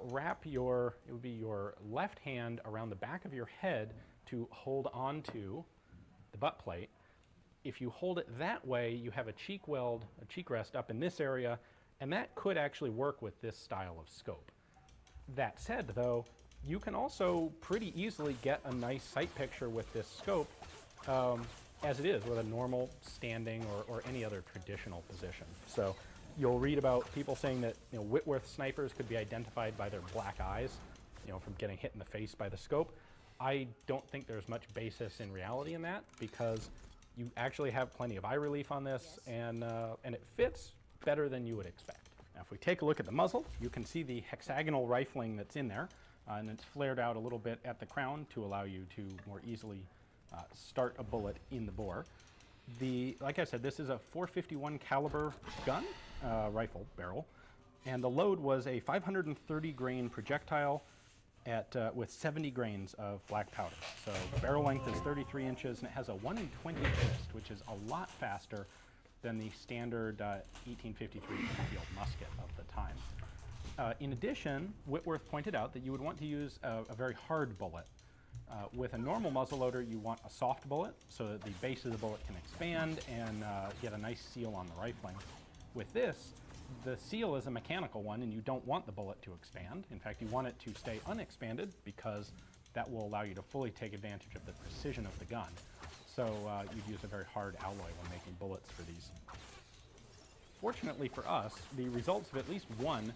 wrap it would be your left hand around the back of your head to hold onto the butt plate. If you hold it that way, you have a cheek weld, a cheek rest up in this area, and that could actually work with this style of scope. That said, though, you can also pretty easily get a nice sight picture with this scope as it is with a normal standing or any other traditional position. So you'll read about people saying that Whitworth snipers could be identified by their black eyes, from getting hit in the face by the scope. I don't think there's much basis in reality in that, because you actually have plenty of eye relief on this, and it fits better than you would expect. Now, if we take a look at the muzzle, you can see the hexagonal rifling that's in there. And it's flared out a little bit at the crown to allow you to more easily start a bullet in the bore. Like I said, this is a .451 caliber gun, rifle barrel, and the load was a 530 grain projectile with 70 grains of black powder. So the barrel length is 33 inches, and it has a 1 in 20 twist, which is a lot faster than the standard 1853 Enfield musket of the time. In addition, Whitworth pointed out that you would want to use a very hard bullet. With a normal muzzleloader, you want a soft bullet so that the base of the bullet can expand and get a nice seal on the rifling. With this, the seal is a mechanical one, and you don't want the bullet to expand. In fact, you want it to stay unexpanded, because that will allow you to fully take advantage of the precision of the gun. So you'd use a very hard alloy when making bullets for these. Fortunately for us, the results of at least one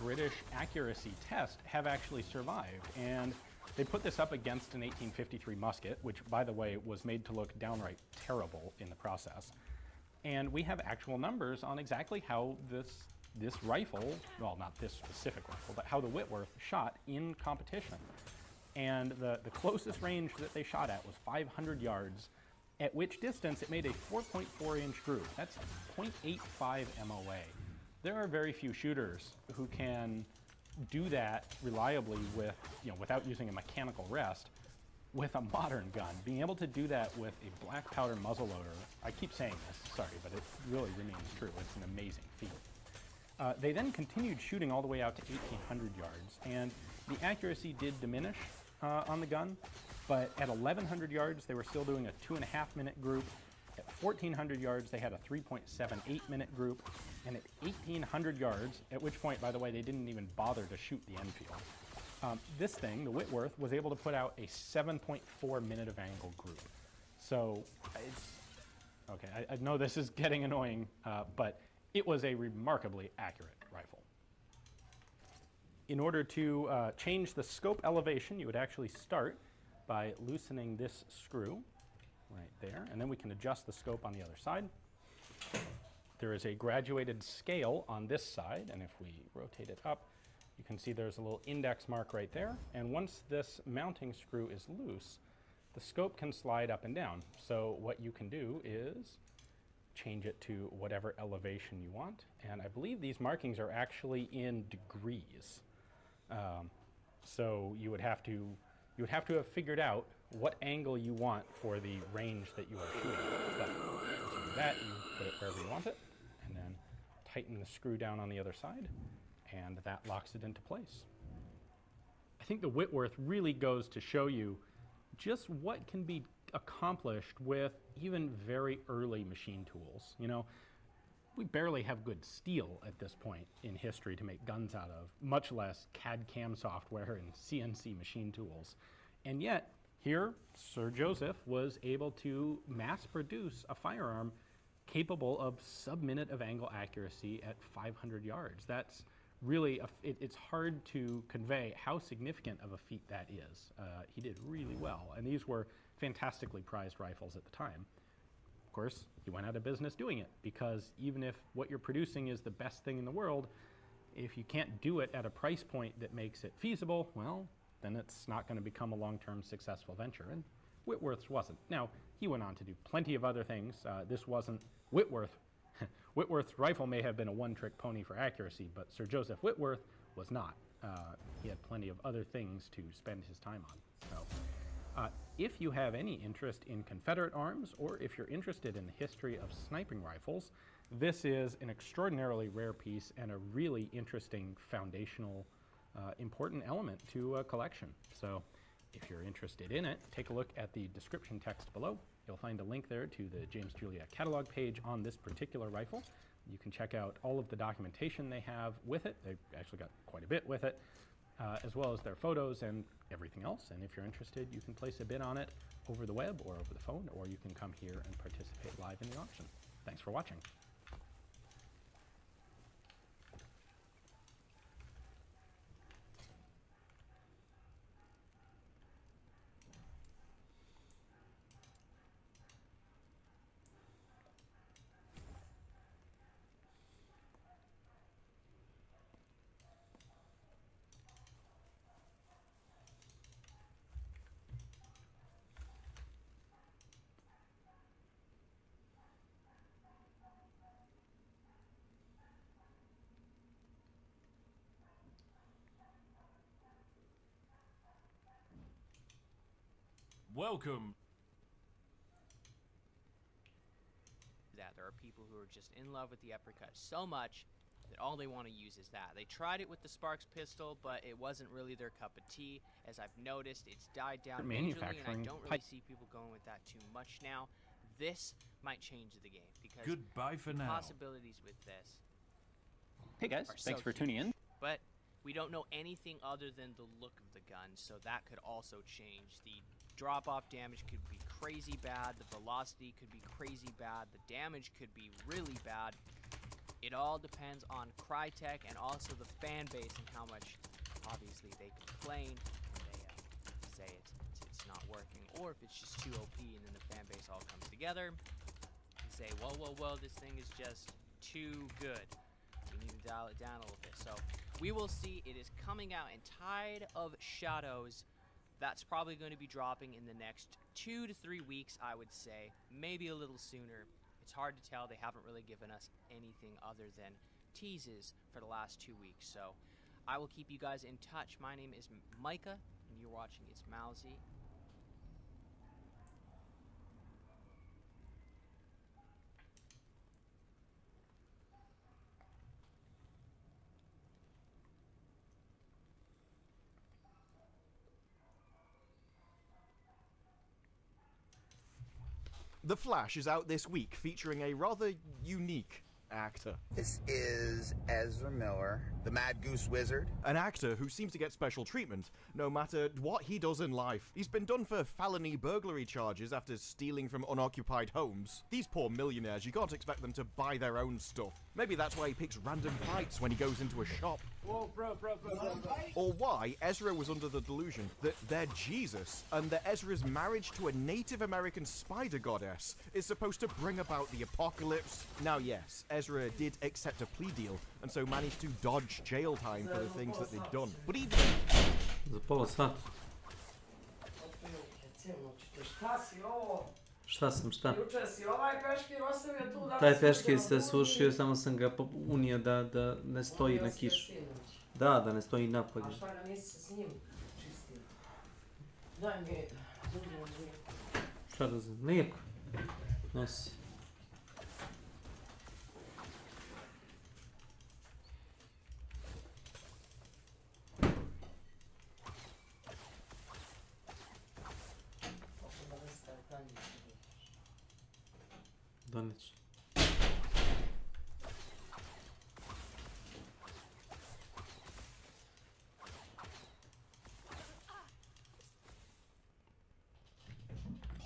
British accuracy test have actually survived, and they put this up against an 1853 musket, which, by the way, was made to look downright terrible in the process. And we have actual numbers on exactly how this rifle, well, not this specific rifle, but how the Whitworth shot in competition. And the closest range that they shot at was 500 yards, at which distance it made a 4.4 inch groove. That's 0.85 MOA. There are very few shooters who can do that reliably without using a mechanical rest with a modern gun. Being able to do that with a black powder muzzleloader, I keep saying this, sorry, but it really remains true. It's an amazing feat. They then continued shooting all the way out to 1,800 yards, and the accuracy did diminish on the gun, but at 1,100 yards, they were still doing a 2.5-minute group. At 1,400 yards, they had a 3.78-minute group, and at 1,800 yards, at which point, by the way, they didn't even bother to shoot the Enfield. This thing, the Whitworth, was able to put out a 7.4 minute of angle group. So Okay, I know this is getting annoying, but it was a remarkably accurate rifle. In order to change the scope elevation, you would actually start by loosening this screw right there, and then we can adjust the scope on the other side. There is a graduated scale on this side, and if we rotate it up, you can see there's a little index mark right there, and once this mounting screw is loose, the scope can slide up and down. So what you can do is change it to whatever elevation you want, and I believe these markings are actually in degrees. So you would have to have figured out what angle you want for the range that you are shooting. But once you do that, you put it wherever you want it, and then tighten the screw down on the other side, and that locks it into place. I think the Whitworth really goes to show you just what can be accomplished with even very early machine tools. You know, we barely have good steel at this point in history to make guns out of, much less CAD/CAM software and CNC machine tools. And yet, here, Sir Joseph was able to mass produce a firearm capable of sub-minute of angle accuracy at 500 yards. That's really, it's hard to convey how significant of a feat that is. He did really well, and these were fantastically prized rifles at the time. Of course, he went out of business doing it, because even if what you're producing is the best thing in the world, if you can't do it at a price point that makes it feasible, well, then it's not going to become a long-term successful venture, and Whitworth's wasn't. Now, he went on to do plenty of other things. This wasn't Whitworth. Whitworth's rifle may have been a one-trick pony for accuracy, but Sir Joseph Whitworth was not. He had plenty of other things to spend his time on. So, if you have any interest in Confederate arms, or if you're interested in the history of sniping rifles, this is an extraordinarily rare piece and a really interesting foundational, important element to a collection. So, if you're interested in it, take a look at the description text below. You'll find a link there to the James Julia catalog page on this particular rifle. You can check out all of the documentation they have with it. They've actually got quite a bit with it, as well as their photos and everything else. And if you're interested, you can place a bid on it over the web or over the phone, or you can come here and participate live in the auction. Thanks for watching. Welcome. That there are people who are just in love with the uppercut so much that all they want to use is that. They tried it with the Sparks pistol, but it wasn't really their cup of tea. As I've noticed, it's died down majorly, and I don't really see people going with that too much now. This might change the game, because goodbye for the now. Possibilities with this. Hey guys, thanks for tuning in. But we don't know anything other than the look of the gun, so that could also change. The drop-off damage could be crazy bad, the velocity could be crazy bad, the damage could be really bad. It all depends on Crytek and also the fan base and how much, obviously, they complain and they say it's not working, or if it's just too OP and then the fan base all comes together and say, well, this thing is just too good. We need to dial it down a little bit. So we will see. It is coming out in Tide of Shadows. That's probably going to be dropping in the next 2 to 3 weeks, I would say. Maybe a little sooner. It's hard to tell. They haven't really given us anything other than teases for the last 2 weeks. So I will keep you guys in touch. My name is Micah, and you're watching It's Mousy. The Flash is out this week, featuring a rather unique actor. This is Ezra Miller, the Mad Goose Wizard. An actor who seems to get special treatment, no matter what he does in life. He's been done for felony burglary charges after stealing from unoccupied homes. These poor millionaires, you can't expect them to buy their own stuff. Maybe that's why he picks random fights when he goes into a shop. Whoa, bro. Or why Ezra was under the delusion that they're Jesus, and that Ezra's marriage to a Native American spider goddess is supposed to bring about the apocalypse. Now yes, Ezra did accept a plea deal, and so managed to dodge jail time for the things that they'd done. But even... Za pola sata. Šta sam, šta? Taj peškir se sušio, samo sam ga unio da ne stoji na kišu. Da ne stoji napolje. A šta ga nisi s njim čistio? Daj mi, šta da znam, nijeko. Nosi. Doneć.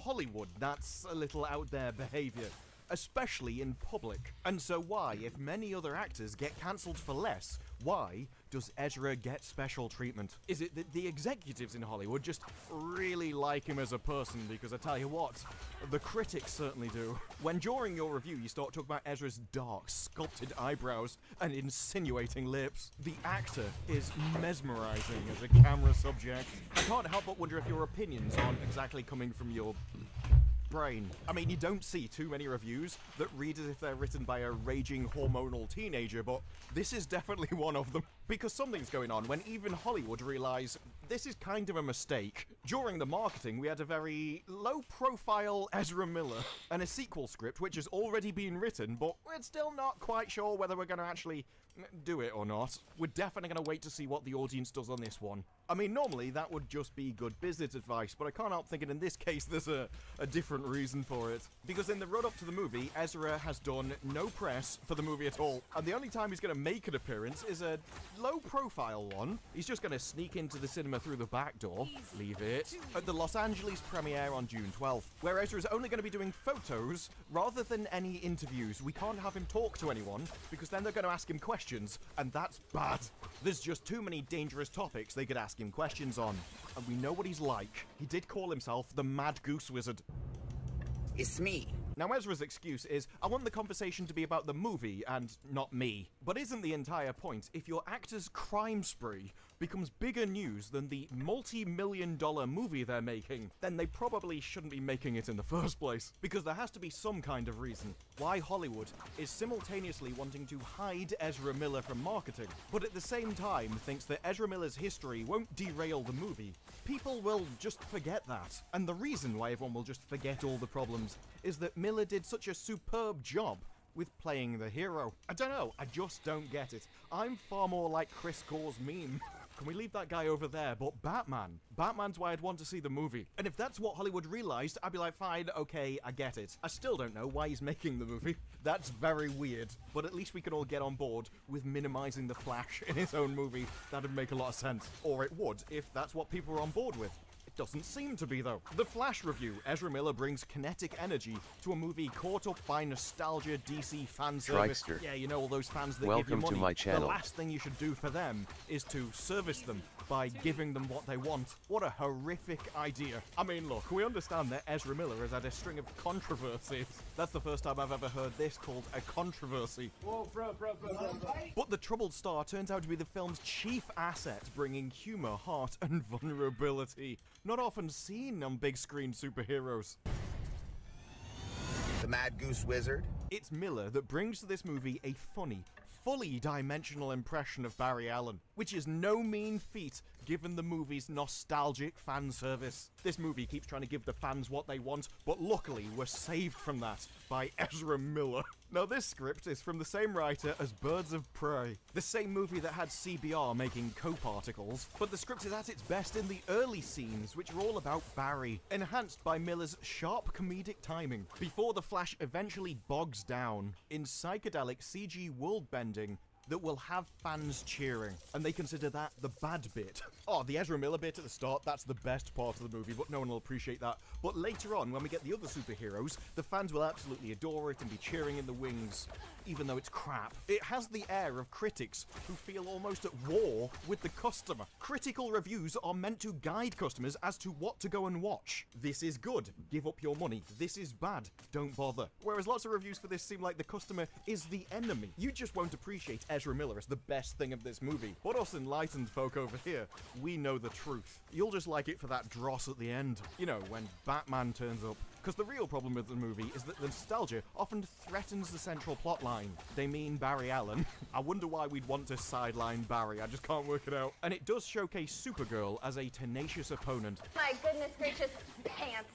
Hollywood, that's a little out there behavior, especially in public. And so why, if many other actors get cancelled for less, why does Ezra get special treatment? Is it that the executives in Hollywood just really like him as a person? Because I tell you what, the critics certainly do. When during your review you start talking about Ezra's dark, sculpted eyebrows and insinuating lips, the actor is mesmerizing as a camera subject. I can't help but wonder if your opinions aren't exactly coming from your brain. I mean, you don't see too many reviews that read as if they're written by a raging hormonal teenager, but this is definitely one of them. Because something's going on when even Hollywood realise this is kind of a mistake. During the marketing, we had a very low-profile Ezra Miller and a sequel script which has already been written, but we're still not quite sure whether we're going to actually do it or not. We're definitely going to wait to see what the audience does on this one. I mean, normally that would just be good business advice, but I can't help thinking in this case there's a different reason for it. Because in the run-up to the movie, Ezra has done no press for the movie at all, and the only time he's going to make an appearance is a low-profile one. He's just going to sneak into the cinema through the back door, leave it, at the Los Angeles premiere on June 12th, where Ezra's only going to be doing photos rather than any interviews. We can't have him talk to anyone, because then they're going to ask him questions, and that's bad. There's just too many dangerous topics they could ask him questions on, and we know what he's like. He did call himself the Mad Goose Wizard. It's me. Now Ezra's excuse is, I want the conversation to be about the movie and not me. But isn't the entire point, if your actor's crime spree becomes bigger news than the multi-million-dollar movie they're making, then they probably shouldn't be making it in the first place. Because there has to be some kind of reason why Hollywood is simultaneously wanting to hide Ezra Miller from marketing, but at the same time thinks that Ezra Miller's history won't derail the movie. People will just forget that. And the reason why everyone will just forget all the problems is that Miller did such a superb job with playing the hero. I don't know, I just don't get it. I'm far more like Chris Core's meme. Can we leave that guy over there? But Batman's why I'd want to see the movie. And if that's what Hollywood realized, I'd be like, fine, okay, I get it. I still don't know why he's making the movie. That's very weird. But at least we can all get on board with minimizing the Flash in his own movie. That'd make a lot of sense. Or it would, if that's what people are on board with. It doesn't seem to be, though. The Flash review. Ezra Miller brings kinetic energy to a movie caught up by nostalgia DC fan service. Trikester. Yeah, you know, all those fans that Welcome give you money. to my channel. The last thing you should do for them is to service them by giving them what they want. What a horrific idea. I mean, look, we understand that Ezra Miller has had a string of controversies. That's the first time I've ever heard this called a controversy. Whoa, bro. But the troubled star turns out to be the film's chief asset, bringing humor, heart, and vulnerability. Not often seen on big screen superheroes. The Mad Goose Wizard. It's Miller that brings to this movie a funny, fully dimensional impression of Barry Allen, which is no mean feat given the movie's nostalgic fan service. This movie keeps trying to give the fans what they want, but luckily we're saved from that by Ezra Miller. Now this script is from the same writer as Birds of Prey, the same movie that had CBR making co-particles, but the script is at its best in the early scenes, which are all about Barry, enhanced by Miller's sharp comedic timing, before the Flash eventually bogs down in psychedelic CG world bending that will have fans cheering, and they consider that the bad bit. Oh, the Ezra Miller bit at the start, that's the best part of the movie, but no one will appreciate that. But later on, when we get the other superheroes, the fans will absolutely adore it and be cheering in the wings, even though it's crap. It has the air of critics who feel almost at war with the customer. Critical reviews are meant to guide customers as to what to go and watch. This is good, give up your money. This is bad, don't bother. Whereas lots of reviews for this seem like the customer is the enemy. You just won't appreciate Ezra Miller as the best thing of this movie. But us enlightened folk over here, we know the truth. You'll just like it for that dross at the end. You know, when Batman turns up. Because the real problem with the movie is that the nostalgia often threatens the central plot line. They mean Barry Allen. I wonder why we'd want to sideline Barry, I just can't work it out. And it does showcase Supergirl as a tenacious opponent. My goodness gracious, pants.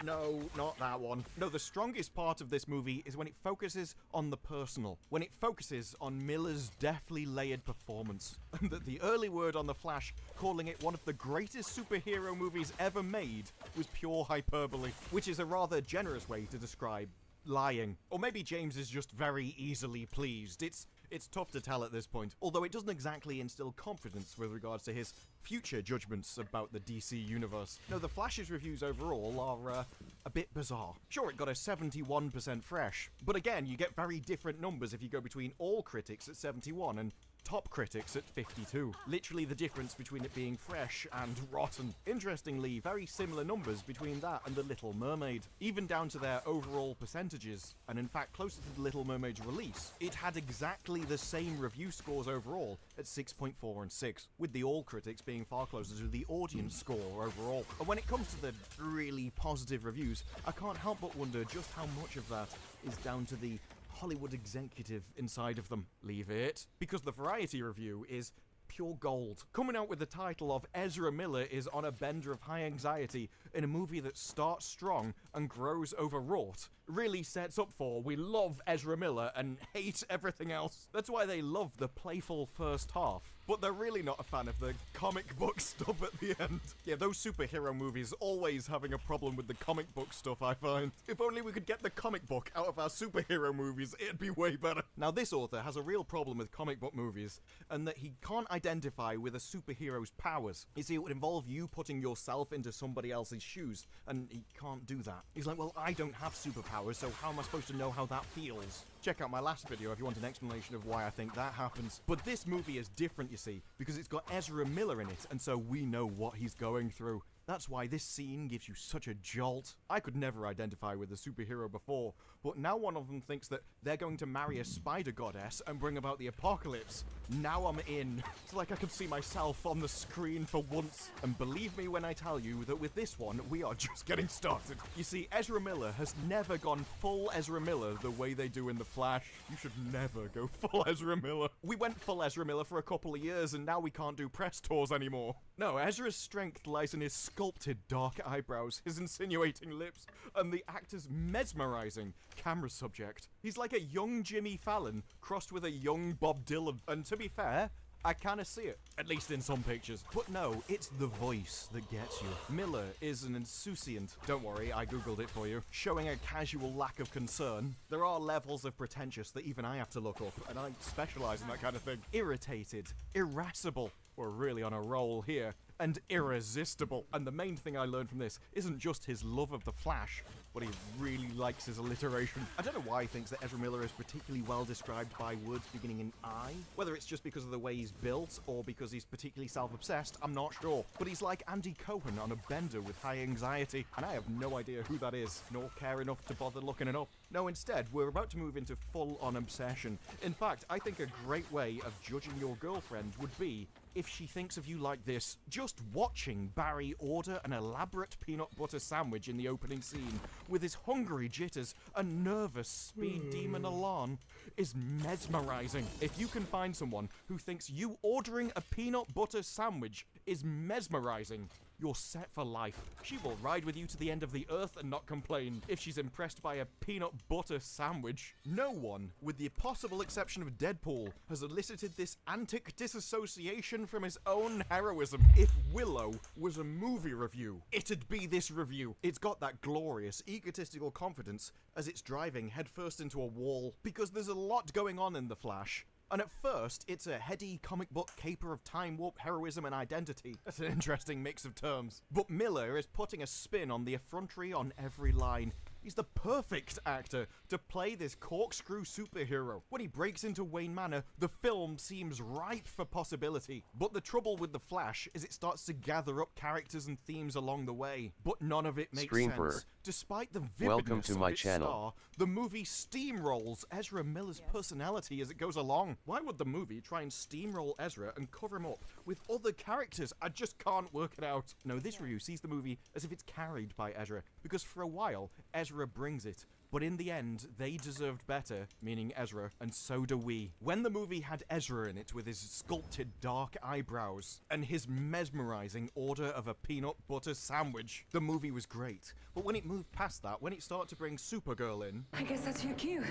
No, not that one. No, the strongest part of this movie is when it focuses on the personal. When it focuses on Miller's deftly layered performance. And that the early word on The Flash, calling it one of the greatest superhero movies ever made, was pure hyperbole. Which is a rather generous way to describe lying. Or maybe James is just very easily pleased. It's tough to tell at this point, although it doesn't exactly instill confidence with regards to his future judgments about the DC universe. No, The Flash's reviews overall are a bit bizarre. Sure, it got a 71% fresh, but again, you get very different numbers if you go between all critics at 71 and top critics at 52. Literally the difference between it being fresh and rotten. Interestingly, very similar numbers between that and The Little Mermaid, even down to their overall percentages, and in fact closer to The Little Mermaid's release. It had exactly the same review scores overall at 6.4 and 6, with the all critics being far closer to the audience score overall. And when it comes to the really positive reviews, I can't help but wonder just how much of that is down to the Hollywood executive inside of them. Leave it. Because the Variety review is pure gold. Coming out with the title of Ezra Miller is on a bender of high anxiety in a movie that starts strong and grows overwrought. Really sets up for we love Ezra Miller and hate everything else. That's why they love the playful first half. But they're really not a fan of the comic book stuff at the end. Yeah, those superhero movies always having a problem with the comic book stuff, I find. If only we could get the comic book out of our superhero movies, it'd be way better. Now, this author has a real problem with comic book movies, and that he can't identify with a superhero's powers. You see, it would involve you putting yourself into somebody else's shoes, and he can't do that. He's like, well, I don't have superpowers, so how am I supposed to know how that feels? Check out my last video if you want an explanation of why I think that happens. But this movie is different, you see, because it's got Ezra Miller in it, and so we know what he's going through. That's why this scene gives you such a jolt. I could never identify with a superhero before, but now one of them thinks that they're going to marry a spider goddess and bring about the apocalypse. Now I'm in. It's like I can see myself on the screen for once. And believe me when I tell you that with this one, we are just getting started. You see, Ezra Miller has never gone full Ezra Miller the way they do in The Flash. You should never go full Ezra Miller. We went full Ezra Miller for a couple of years and now we can't do press tours anymore. No, Ezra's strength lies in his sculpted dark eyebrows, his insinuating lips, and the actor's mesmerizing camera subject. He's like a young Jimmy Fallon crossed with a young Bob Dylan. And to be fair, I kind of see it, at least in some pictures. But no, it's the voice that gets you. Miller is an insouciant, don't worry, I googled it for you, showing a casual lack of concern. There are levels of pretentious that even I have to look up, and I specialize in that kind of thing. Irritated, irascible, we're really on a roll here, and irresistible. And the main thing I learned from this isn't just his love of the Flash, but he really likes his alliteration. I don't know why he thinks that Ezra Miller is particularly well described by words beginning in I. Whether it's just because of the way he's built, or because he's particularly self-obsessed, I'm not sure. But he's like Andy Cohen on a bender with high anxiety, and I have no idea who that is, nor care enough to bother looking it up. No, instead, we're about to move into full-on obsession. In fact, I think a great way of judging your girlfriend would be if she thinks of you like this. Just watching Barry order an elaborate peanut butter sandwich in the opening scene with his hungry jitters and nervous speed demon alarm is mesmerizing. If you can find someone who thinks you ordering a peanut butter sandwich is mesmerizing, you're set for life. She will ride with you to the end of the earth and not complain if she's impressed by a peanut butter sandwich. No one, with the possible exception of Deadpool, has elicited this antic disassociation from his own heroism. If Willow was a movie review, it'd be this review. It's got that glorious, egotistical confidence as it's driving headfirst into a wall, because there's a lot going on in The Flash. And at first, it's a heady comic book caper of time warp, heroism, and identity. That's an interesting mix of terms. But Miller is putting a spin on the effrontery on every line. He's the perfect actor to play this corkscrew superhero. When he breaks into Wayne Manor, the film seems ripe for possibility. But the trouble with The Flash is it starts to gather up characters and themes along the way. But none of it makes sense. Despite the vividness of its star, the movie steamrolls Ezra Miller's personality as it goes along. Why would the movie try and steamroll Ezra and cover him up with other characters? I just can't work it out. No, this review sees the movie as if it's carried by Ezra, because for a while, Ezra brings it. But in the end, they deserved better, meaning Ezra, and so do we. When the movie had Ezra in it with his sculpted dark eyebrows and his mesmerizing order of a peanut butter sandwich, the movie was great. But when it moved past that, when it started to bring Supergirl in... I guess that's your cue,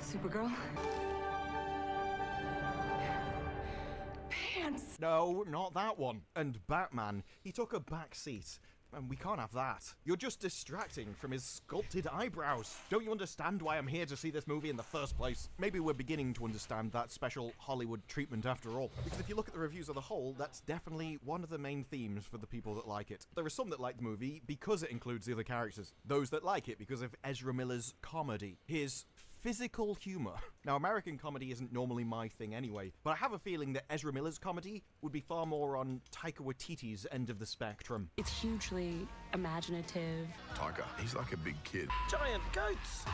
Supergirl. Pants! No, not that one. And Batman, he took a back seat. And we can't have that. You're just distracting from his sculpted eyebrows. Don't you understand why I'm here to see this movie in the first place? Maybe we're beginning to understand that special Hollywood treatment after all. Because if you look at the reviews as a whole, that's definitely one of the main themes for the people that like it. There are some that like the movie because it includes the other characters. Those that like it because of Ezra Miller's comedy. His physical humor. Now, American comedy isn't normally my thing anyway, but I have a feeling that Ezra Miller's comedy would be far more on Taika Waititi's end of the spectrum. It's hugely imaginative. Taika, he's like a big kid. Giant goats!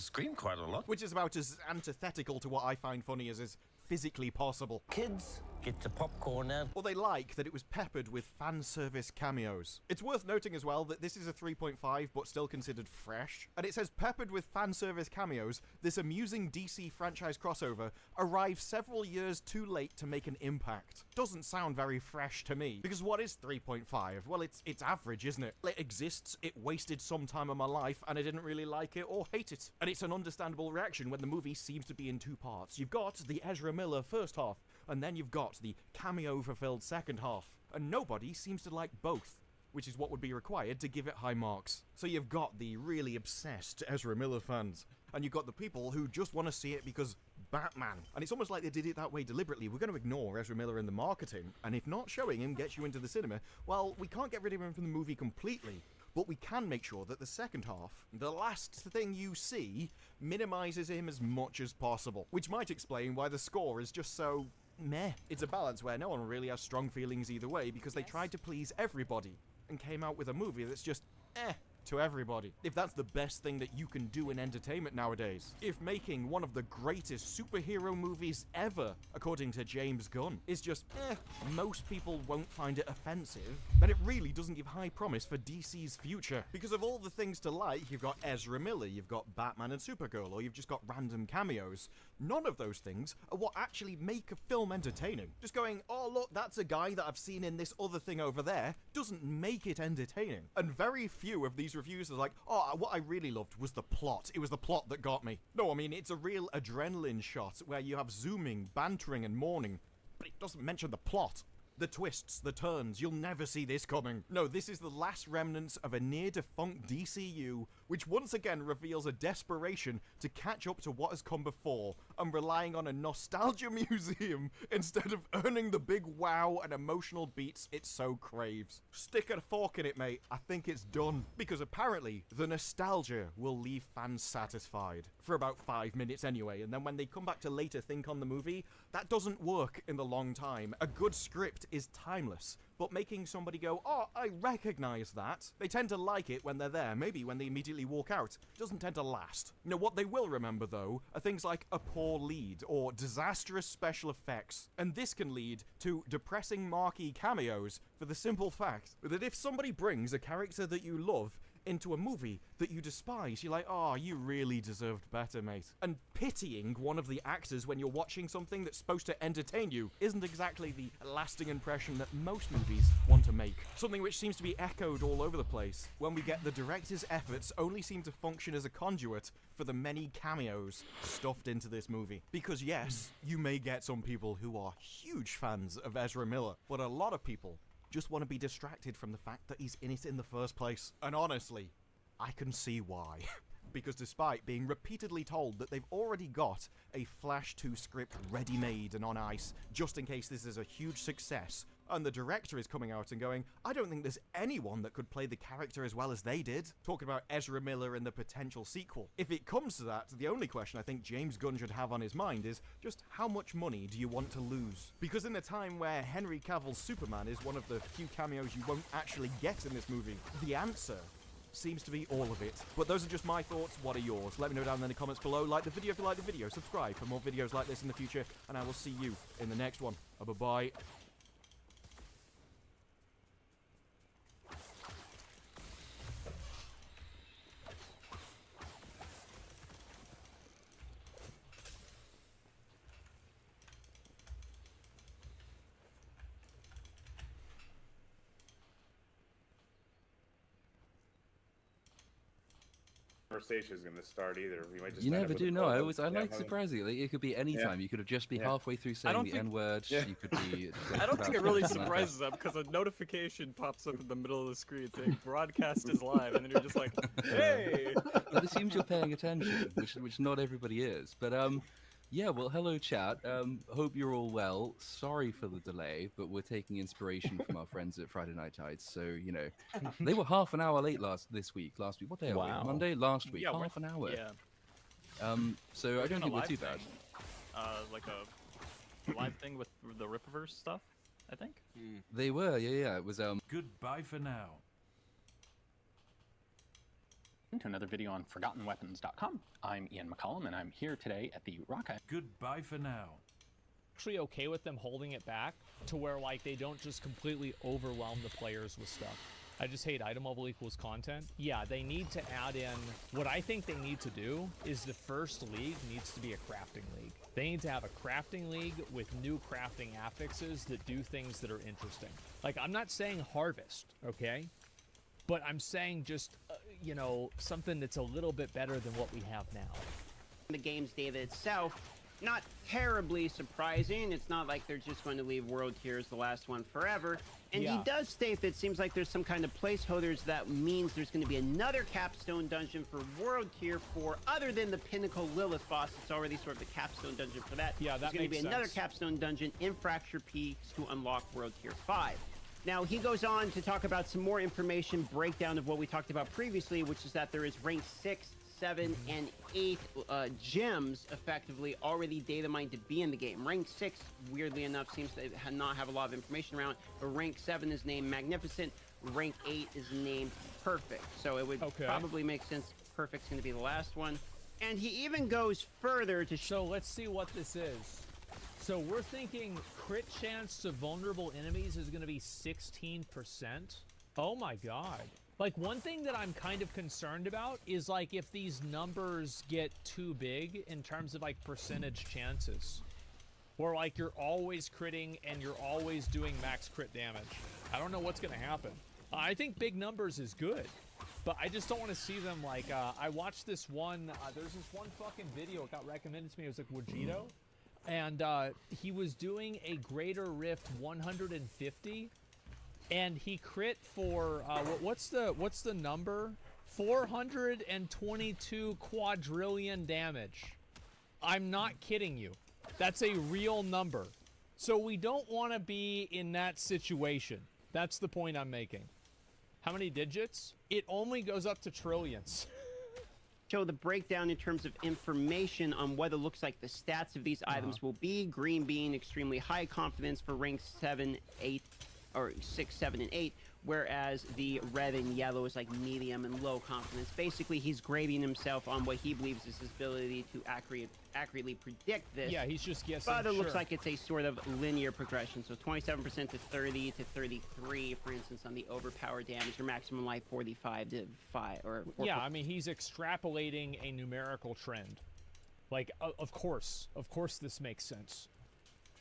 Scream quite a lot. Which is about as antithetical to what I find funny as is physically possible. Kids, get the popcorn out. Or they like that it was peppered with fan service cameos. It's worth noting as well that this is a 3.5 but still considered fresh. And it says peppered with fan service cameos, this amusing DC franchise crossover arrived several years too late to make an impact. Doesn't sound very fresh to me. Because what is 3.5? Well, it's average, isn't it? It exists, it wasted some time of my life, and I didn't really like it or hate it. And it's an understandable reaction when the movie seems to be in two parts. You've got the Ezra Miller first half, and then you've got the cameo-fulfilled second half. And nobody seems to like both, which is what would be required to give it high marks. So you've got the really obsessed Ezra Miller fans, and you've got the people who just want to see it because Batman. And it's almost like they did it that way deliberately. We're going to ignore Ezra Miller in the marketing, and if not showing him gets you into the cinema, well, we can't get rid of him from the movie completely. But we can make sure that the second half, the last thing you see, minimizes him as much as possible. Which might explain why the score is just so meh. It's a balance where no one really has strong feelings either way because they tried to please everybody and came out with a movie that's just to everybody. If that's the best thing that you can do in entertainment nowadays. If making one of the greatest superhero movies ever, according to James Gunn, is just most people won't find it offensive, then it really doesn't give high promise for DC's future. Because of all the things to like, you've got Ezra Miller, you've got Batman and Supergirl, or you've just got random cameos. None of those things are what actually make a film entertaining. Just going, oh look, that's a guy that I've seen in this other thing over there, doesn't make it entertaining. And very few of these reviews are like, oh, what I really loved was the plot. It was the plot that got me. No, I mean, it's a real adrenaline shot where you have zooming, bantering, and mourning, but it doesn't mention the plot. The twists, the turns, you'll never see this coming. No, this is the last remnants of a near-defunct DCU, which once again reveals a desperation to catch up to what has come before, and relying on a nostalgia museum instead of earning the big wow and emotional beats it so craves. Stick a fork in it, mate. I think it's done. Because apparently, the nostalgia will leave fans satisfied. For about 5 minutes anyway, and then when they come back to later think on the movie, that doesn't work in the long time. A good script is timeless, but making somebody go, oh, I recognize that, they tend to like it when they're there, maybe when they immediately walk out. It doesn't tend to last. You know, what they will remember, though, are things like a poor lead or disastrous special effects, and this can lead to depressing marquee cameos for the simple fact that if somebody brings a character that you love into a movie that you despise. You're like, oh, you really deserved better, mate. And pitying one of the actors when you're watching something that's supposed to entertain you isn't exactly the lasting impression that most movies want to make. Something which seems to be echoed all over the place when we get the director's efforts only seem to function as a conduit for the many cameos stuffed into this movie. Because yes, you may get some people who are huge fans of Ezra Miller, but a lot of people just want to be distracted from the fact that he's in it in the first place. And honestly, I can see why. Because despite being repeatedly told that they've already got a Flash 2 script ready-made and on ice, just in case this is a huge success, and the director is coming out and going, I don't think there's anyone that could play the character as well as they did. Talking about Ezra Miller and the potential sequel. If it comes to that, the only question I think James Gunn should have on his mind is just how much money do you want to lose? Because in a time where Henry Cavill's Superman is one of the few cameos you won't actually get in this movie, the answer seems to be all of it. But those are just my thoughts. What are yours? Let me know down in the comments below. Like the video if you like the video. Subscribe for more videos like this in the future. And I will see you in the next one. Bye-bye. Conversation is going to start either. We might just you never do know. I like having... surprising. Like, it could be any time. You could have just be halfway through saying the N-word. Yeah. You could be. I don't think it really surprises them because a notification pops up in the middle of the screen saying "broadcast is live," and then you're just like, "Hey!" Well, it seems you're paying attention, which not everybody is. But yeah. Well, hello, chat. Hope you're all well. Sorry for the delay, but we're taking inspiration from our friends at Friday Night Tides. So you know, they were half an hour late this week. What day are we? Monday last week. Yeah, half an hour. Yeah. So I don't think we're too bad. Like a live thing with the Rippaverse stuff, I think. They were, yeah. It was Goodbye for now. To another video on ForgottenWeapons.com. I'm Ian McCollum, and I'm here today at the Rockeye. Goodbye for now. Actually okay with them holding it back to where like they don't just completely overwhelm the players with stuff. I just hate item level equals content. Yeah, they need to add in, what I think they need to do is the first league needs to be a crafting league. They need to have a crafting league with new crafting affixes that do things that are interesting. Like, I'm not saying harvest, okay? But I'm saying just, you know, something that's a little bit better than what we have now. The game's data itself, not terribly surprising. It's not like they're just going to leave World Tier as the last one forever. And he does state that it seems like there's some kind of placeholders that means there's going to be another capstone dungeon for World Tier 4 other than the Pinnacle Lilith boss. It's already sort of the capstone dungeon for that. Yeah, that There's going to be makes another sense. capstone dungeon in Fracture Peaks to unlock World Tier 5. Now, he goes on to talk about some more information, breakdown of what we talked about previously, which is that there is rank 6, 7, and 8 gems, effectively, already data mined to be in the game. Rank 6, weirdly enough, seems to not have a lot of information around, but rank 7 is named Magnificent, rank 8 is named Perfect. So it would probably make sense Perfect's going to be the last one. And he even goes further to So let's see what this is. So we're thinking crit chance to vulnerable enemies is going to be 16%. Oh my god. Like, one thing that I'm kind of concerned about is, like, if these numbers get too big in terms of, like, percentage chances. Where, like, you're always critting and you're always doing max crit damage. I don't know what's going to happen. I think big numbers is good. But I just don't want to see them, like, I watched this one, there's this one fucking video it got recommended to me. It was, like, Wojito. And he was doing a Greater Rift 150, and he crit for what's the number? 422 quadrillion damage. I'm not kidding you. That's a real number. So we don't want to be in that situation. That's the point I'm making. How many digits? It only goes up to trillions. Show the breakdown in terms of information on what it looks like the stats of these items will be. Green being extremely high confidence for rank 7, 8, or 6, 7, and 8. whereas the red and yellow is like medium and low confidence. Basically, he's grading himself on what he believes is his ability to accurately predict this. Yeah, he's just guessing. But it looks sure. like it's a sort of linear progression. So 27% to 30 to 33, for instance, on the overpower damage, or maximum life 45 to 5. Or yeah, I mean, he's extrapolating a numerical trend. Like, of course this makes sense.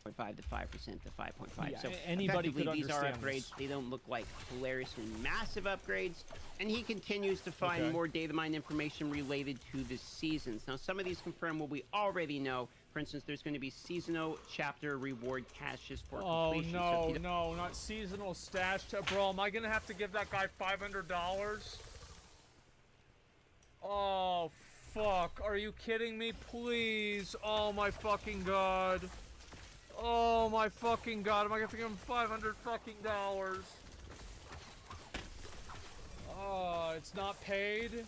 0.5 to 5% to 5.5. Yeah, so anybody could these are understand upgrades. this. They don't look like hilariously massive upgrades. And he continues to find more data mine information related to the seasons. Now, some of these confirm what we already know. For instance, there's going to be seasonal chapter reward caches for completion. Oh, no, not seasonal stash. Bro, am I going to have to give that guy $500? Oh, fuck. Are you kidding me? Please. Oh, my fucking God. Oh my fucking God, am I gonna have to give him $500 fucking dollars? Oh, it's not paid?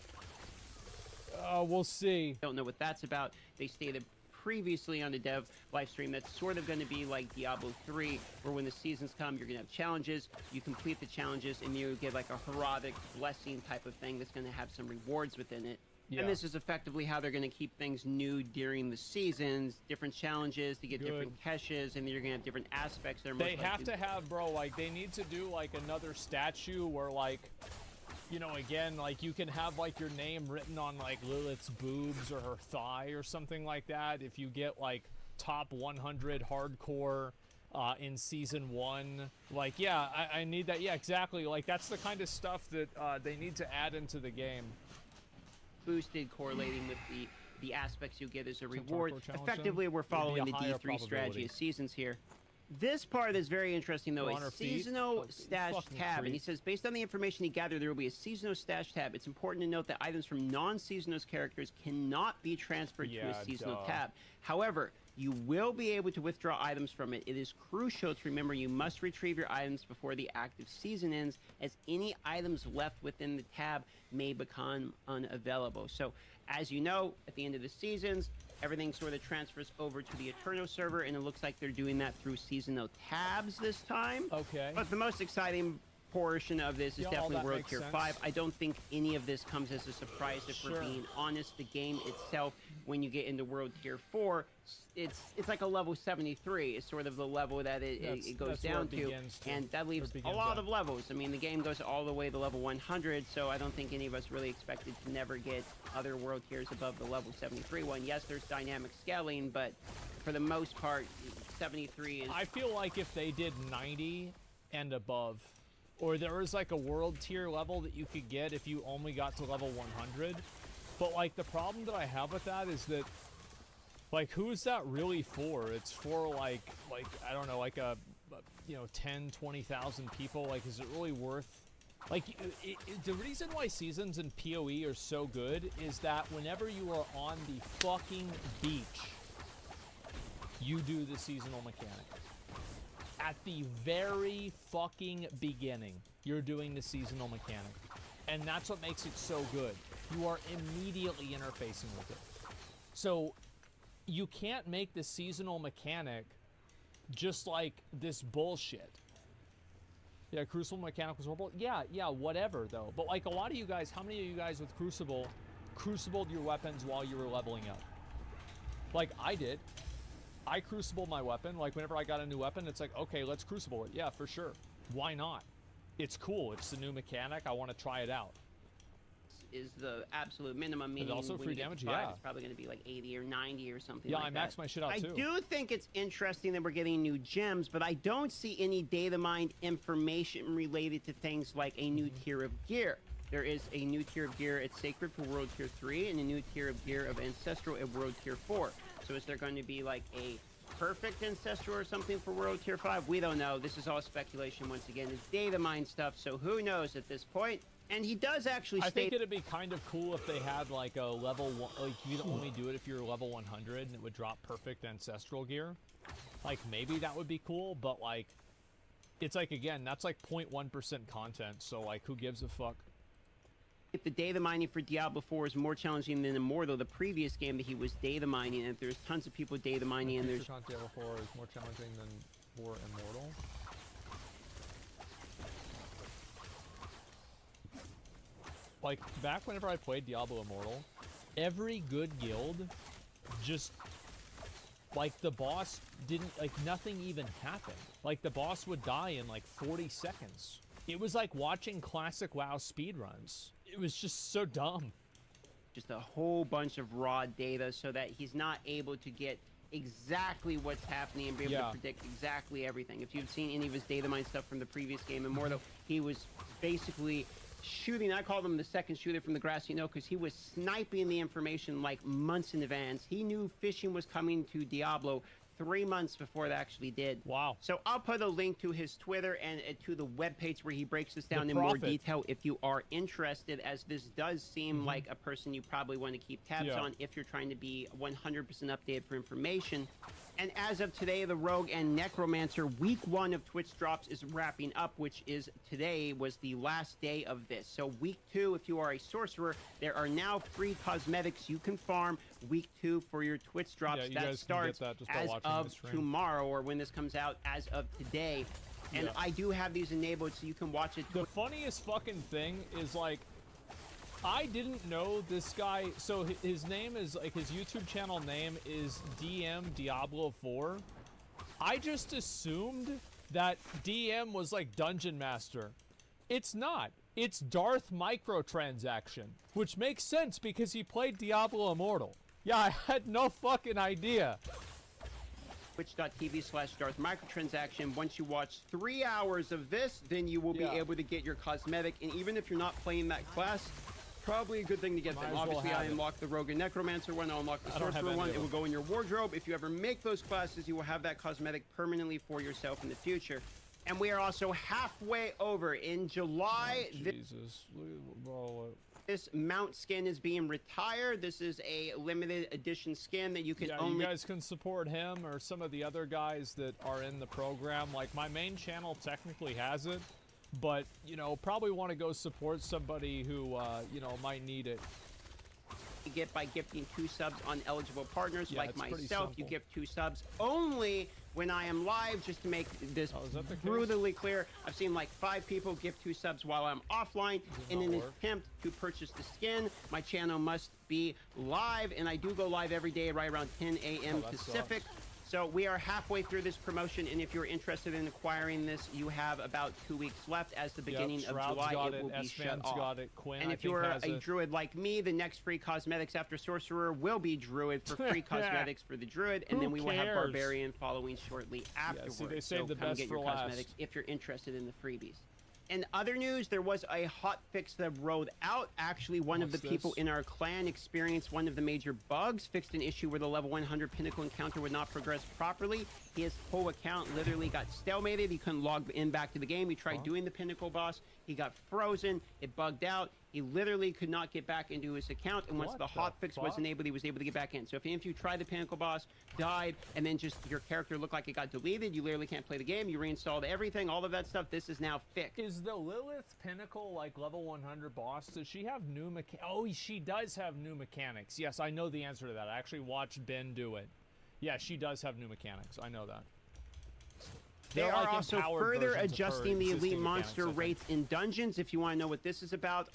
We'll see. Don't know what that's about. They stated previously on the dev live stream that's sort of going to be like Diablo 3, where when the seasons come, you're going to have challenges. You complete the challenges, and you get like a heroic blessing type of thing that's going to have some rewards within it. Yeah. And this is effectively how they're going to keep things new during the seasons. Different challenges to get different caches, and you're going to have different aspects. They have to have, bro, like, they need to do, like, another statue where, like, you know, again, like, you can have, like, your name written on, like, Lilith's boobs or her thigh or something like that. If you get, like, top 100 hardcore in Season 1. Like, yeah, I need that. Yeah, exactly. Like, that's the kind of stuff that they need to add into the game. Boosted, correlating with the aspects you get as a reward. Effectively, we're following the D3 strategy of seasons here. This part is very interesting, though. A seasonal stash tab. And he says, based on the information he gathered, there will be a seasonal stash tab. It's important to note that items from non-seasonal characters cannot be transferred to a seasonal tab. However, you will be able to withdraw items from it. It is crucial to remember you must retrieve your items before the active season ends, as any items left within the tab may become unavailable. So, as you know, at the end of the seasons, everything sort of transfers over to the Eternal server, and it looks like they're doing that through seasonal tabs this time. Okay. But the most exciting portion of this is definitely World Tier 5. I don't think any of this comes as a surprise if we're being honest. The game itself, when you get into World Tier 4, it's like a level 73. It's sort of the level that it goes down to, and that leaves a lot of levels. I mean, the game goes all the way to level 100, so I don't think any of us really expected to never get other World Tiers above the level 73 one. Yes, there's dynamic scaling, but for the most part, 73 is... I feel like if they did 90 and above, or there was like a World Tier level that you could get if you only got to level 100, but like the problem that I have with that is that, like, who is that really for? It's for like I don't know, like a you know, 10, 20,000 people. Like, is it really worth? Like, the reason why seasons in PoE are so good is that whenever you are on the fucking beach, you do the seasonal mechanic. At the very fucking beginning, you're doing the seasonal mechanic. And that's what makes it so good. You are immediately interfacing with it. So, you can't make the seasonal mechanic just like this bullshit. Yeah, Crucible mechanic was horrible. Yeah, whatever, though. But, like, a lot of you guys, how many of you guys with Crucible crucibled your weapons while you were leveling up? Like, I did. I crucibled my weapon. Like, whenever I got a new weapon, it's like, okay, let's crucible it. Yeah, for sure. Why not? It's cool. It's the new mechanic. I want to try it out. Is the absolute minimum, meaning also when free you get damage, to 5, yeah. it's probably going to be like 80 or 90 or something Yeah, like that. I maxed my shit out too. I do think it's interesting that we're getting new gems, but I don't see any data mined information related to things like a new tier of gear. There is a new tier of gear at Sacred for World Tier 3 and a new tier of gear of Ancestral at World Tier 4. So is there going to be like a perfect Ancestral or something for World Tier 5? We don't know. This is all speculation once again. It's data mine stuff, so who knows at this point? And he does actually I think it'd be kind of cool if they had like a level one, like you could only do it if you're level 100 and it would drop perfect ancestral gear. Like, maybe that would be cool, but like, it's like, again, that's like 0.1% content, so like, who gives a fuck? If the data mining for Diablo 4 is more challenging than Immortal, the previous game that he was data mining, and there's tons of people data mining, and there's... Diablo 4 is more challenging than for Immortal. like back whenever I played Diablo Immortal, every good guild just like the boss didn't like nothing even happened. Like the boss would die in like 40 seconds. It was like watching classic WoW speedruns. It was just so dumb. Just a whole bunch of raw data so that he's not able to get exactly what's happening and be able to predict exactly everything. If you've seen any of his data mine stuff from the previous game, Immortal, he was basically shooting. I called him the second shooter from the grassy knoll because he was sniping the information like months in advance. He knew phishing was coming to Diablo 3 months before it actually did. Wow. So I'll put a link to his Twitter and to the webpage where he breaks this down in more detail if you are interested, as this does seem like a person you probably want to keep tabs on if you're trying to be 100% updated for information. And as of today, the Rogue and Necromancer week 1 of Twitch drops is wrapping up, which is today was the last day of this. So week 2, if you are a sorcerer, there are now free cosmetics you can farm week 2 for your Twitch drops. That starts as of tomorrow, or when this comes out, as of today. And I do have these enabled so you can watch it. The funniest fucking thing is like, I didn't know this guy. So his name is like, his YouTube channel name is DM Diablo 4. I just assumed that DM was like Dungeon Master. It's not. It's Darth Microtransaction, which makes sense because he played Diablo Immortal. Yeah, I had no fucking idea. Twitch.tv/Darth Microtransaction. Once you watch 3 hours of this, then you will be able to get your cosmetic. And even if you're not playing that class, probably a good thing to get them. Obviously, I unlocked the Rogue and Necromancer one. I'll unlock the Sorcerer one. It will go in your wardrobe. If you ever make those classes, you will have that cosmetic permanently for yourself in the future. And we are also halfway over in July. Jesus. This mount skin is being retired. This is a limited edition skin that you can only... You guys can support him or some of the other guys that are in the program. Like, my main channel technically has it, but, you know, probably want to go support somebody who, you know, might need it. You get by gifting 2 subs on eligible partners like myself. You gift 2 subs only when I am live, just to make this brutally clear. I've seen like 5 people give 2 subs while I'm offline in an attempt to purchase the skin. My channel must be live, and I do go live every day right around 10 a.m. Pacific. So we are halfway through this promotion, and if you're interested in acquiring this, you have about 2 weeks left. As the beginning of July, it will be shut off. And if you're a druid like me, the next free cosmetics after Sorcerer will be Druid for free cosmetics for the Druid, and then we will have Barbarian following shortly afterwards. See, they saved the come best get for your last. cosmetics if you're interested in the freebies. In other news, there was a hot fix that rolled out. Actually, one of the people in our clan experienced one of the major bugs, fixed an issue where the level 100 pinnacle encounter would not progress properly. His whole account literally got stalemated. He couldn't log in back to the game. He tried doing the pinnacle boss. He got frozen. It bugged out. He literally could not get back into his account, and once the hot fix was enabled, he was able to get back in. So if you tried the pinnacle boss, died, and then just your character looked like it got deleted, you literally can't play the game, you reinstalled everything, all of that stuff, this is now fixed. Is the Lilith Pinnacle like level 100 boss? Does she have new mechanics? Oh, she does have new mechanics. Yes, I know the answer to that. I actually watched Ben do it. Yeah, she does have new mechanics. I know that. They are also further adjusting the elite monster rates in dungeons. If you want to know what this is about,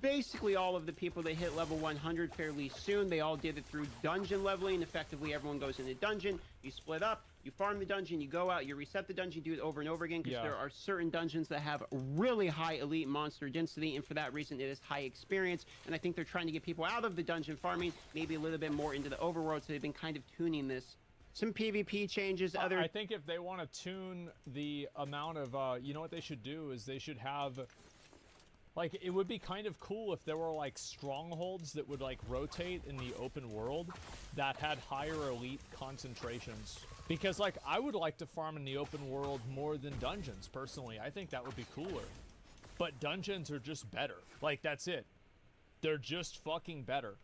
basically all of the people that hit level 100 fairly soon, they all did it through dungeon leveling. Effectively, everyone goes in a dungeon, you split up, you farm the dungeon, you go out, you reset the dungeon, do it over and over again, because there are certain dungeons that have really high elite monster density, and for that reason it is high experience. And I think they're trying to get people out of the dungeon farming, maybe a little bit more into the overworld, so they've been kind of tuning this. Some PvP changes, I think if they want to tune the amount of, you know what they should do is they should have, like, it would be kind of cool if there were, like, strongholds that would, like, rotate in the open world that had higher elite concentrations. Because, like, I would like to farm in the open world more than dungeons, personally. I think that would be cooler. But dungeons are just better. Like, that's it. They're just fucking better.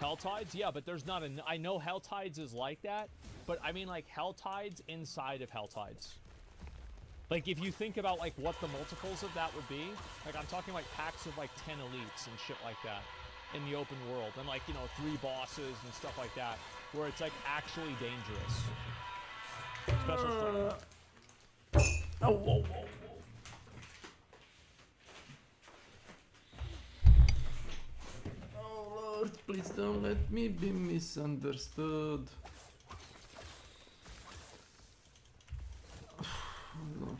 Helltides? Yeah, but there's not a... I know Helltides is like that, but I mean, like, Helltides inside of Helltides. Like, if you think about, like, what the multiples of that would be, like, I'm talking, like, packs of, like, 10 elites and shit like that in the open world. And, like, you know, 3 bosses and stuff like that, where it's, like, actually dangerous. Special threat. Oh, whoa, whoa, whoa. Lord, please don't let me be misunderstood. Lord.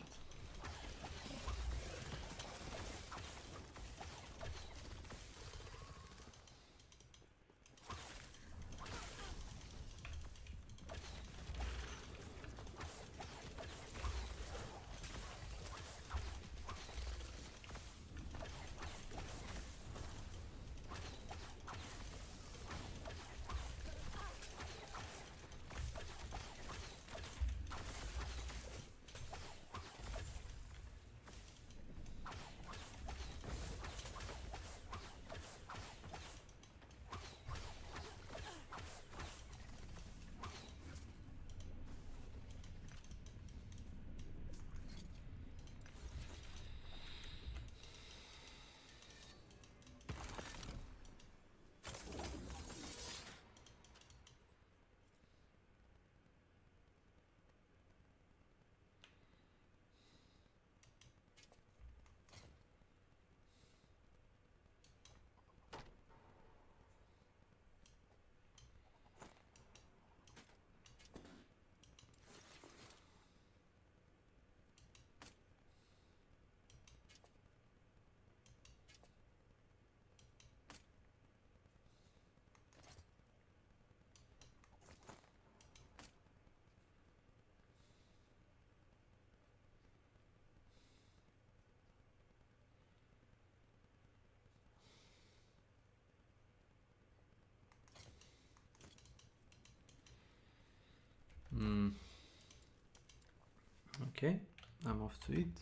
Okay, I'm off to eat.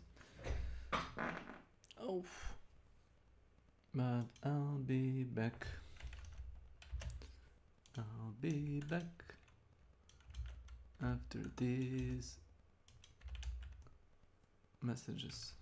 Oh, but I'll be back. I'll be back after these messages.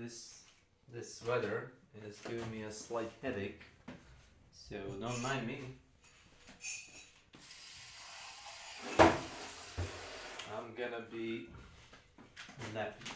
this weather is giving me a slight headache, so don't mind me. I'm gonna be napping.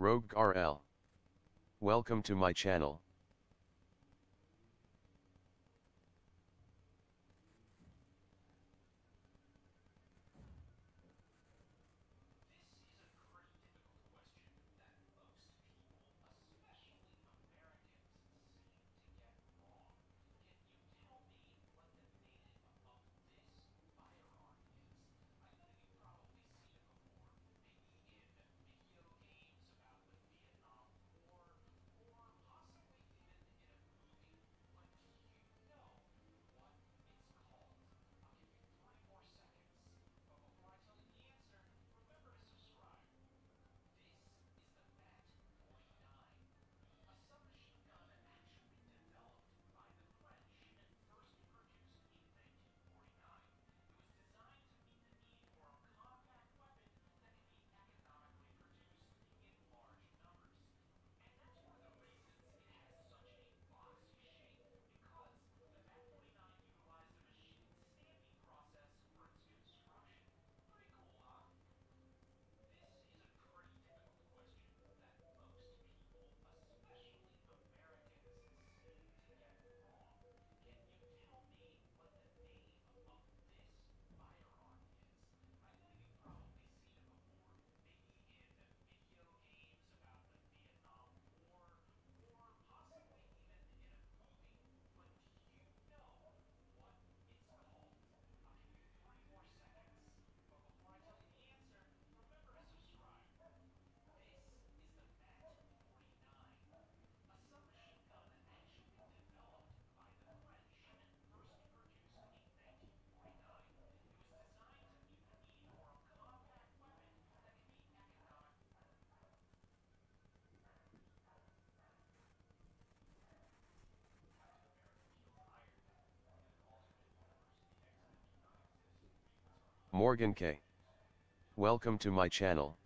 Rogue RL. Welcome to my channel. Morgan K. Welcome to my channel.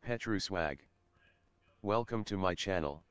Petruswag. Welcome to my channel.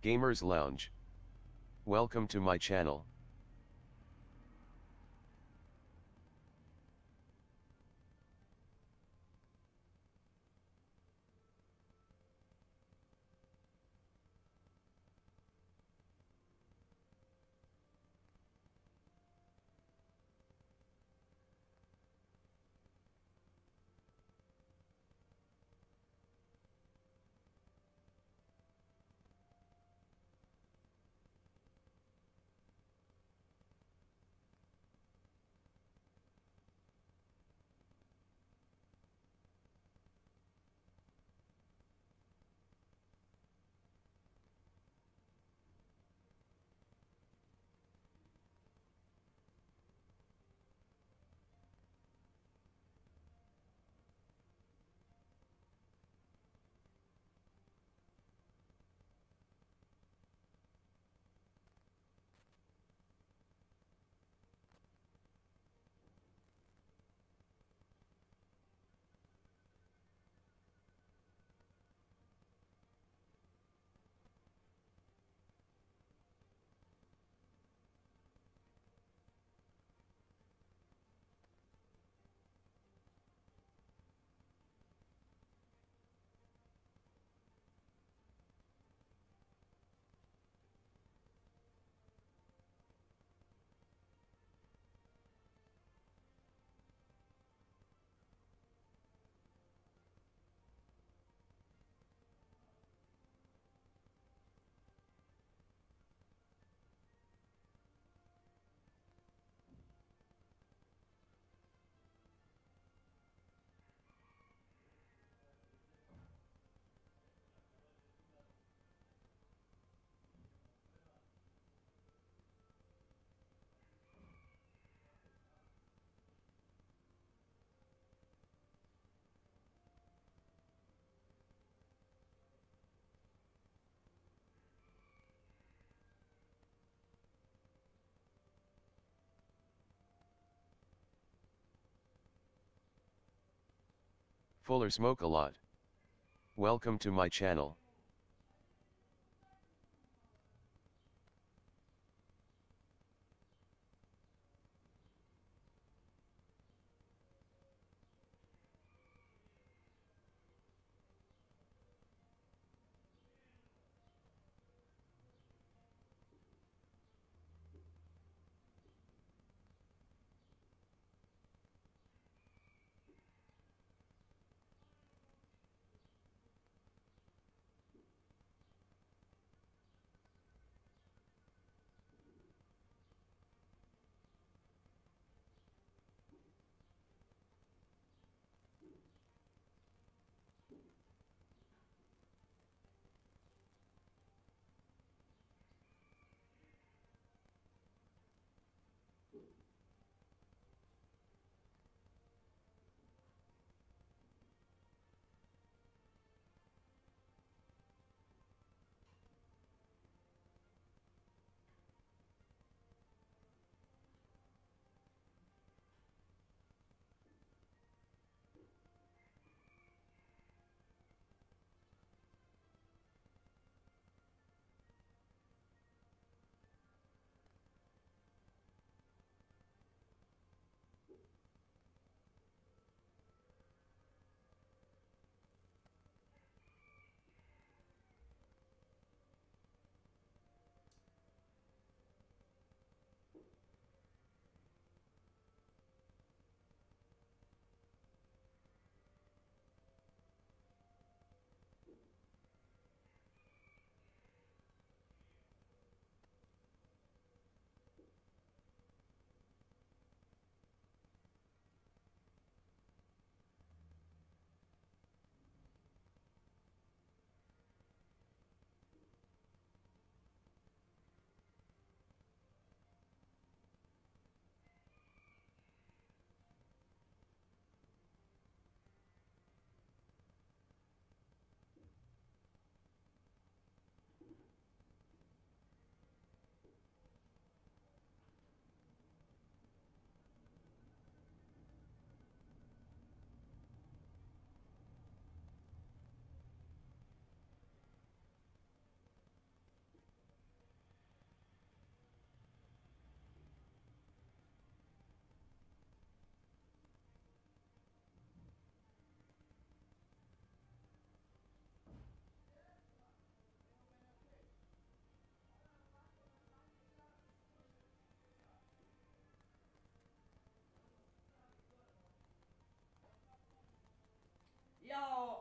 Gamers Lounge. Welcome to my channel. Fuller Smoke a Lot. Welcome to my channel.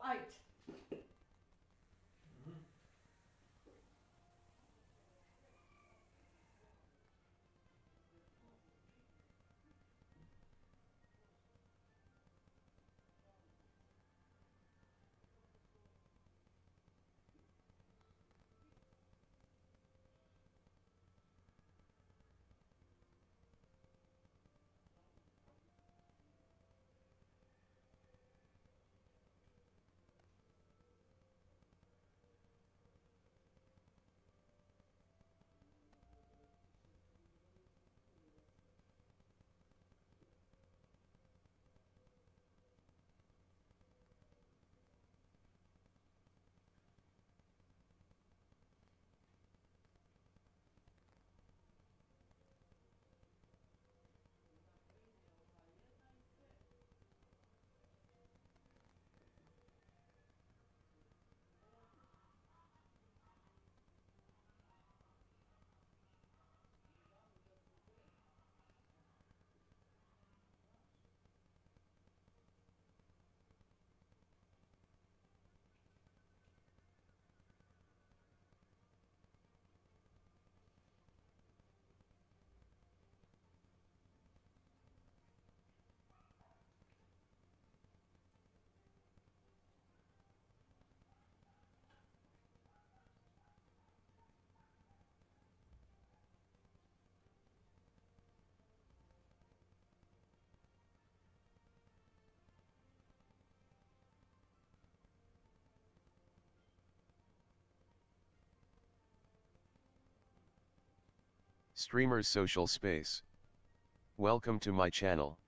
out. Streamers Social Space. Welcome to my channel.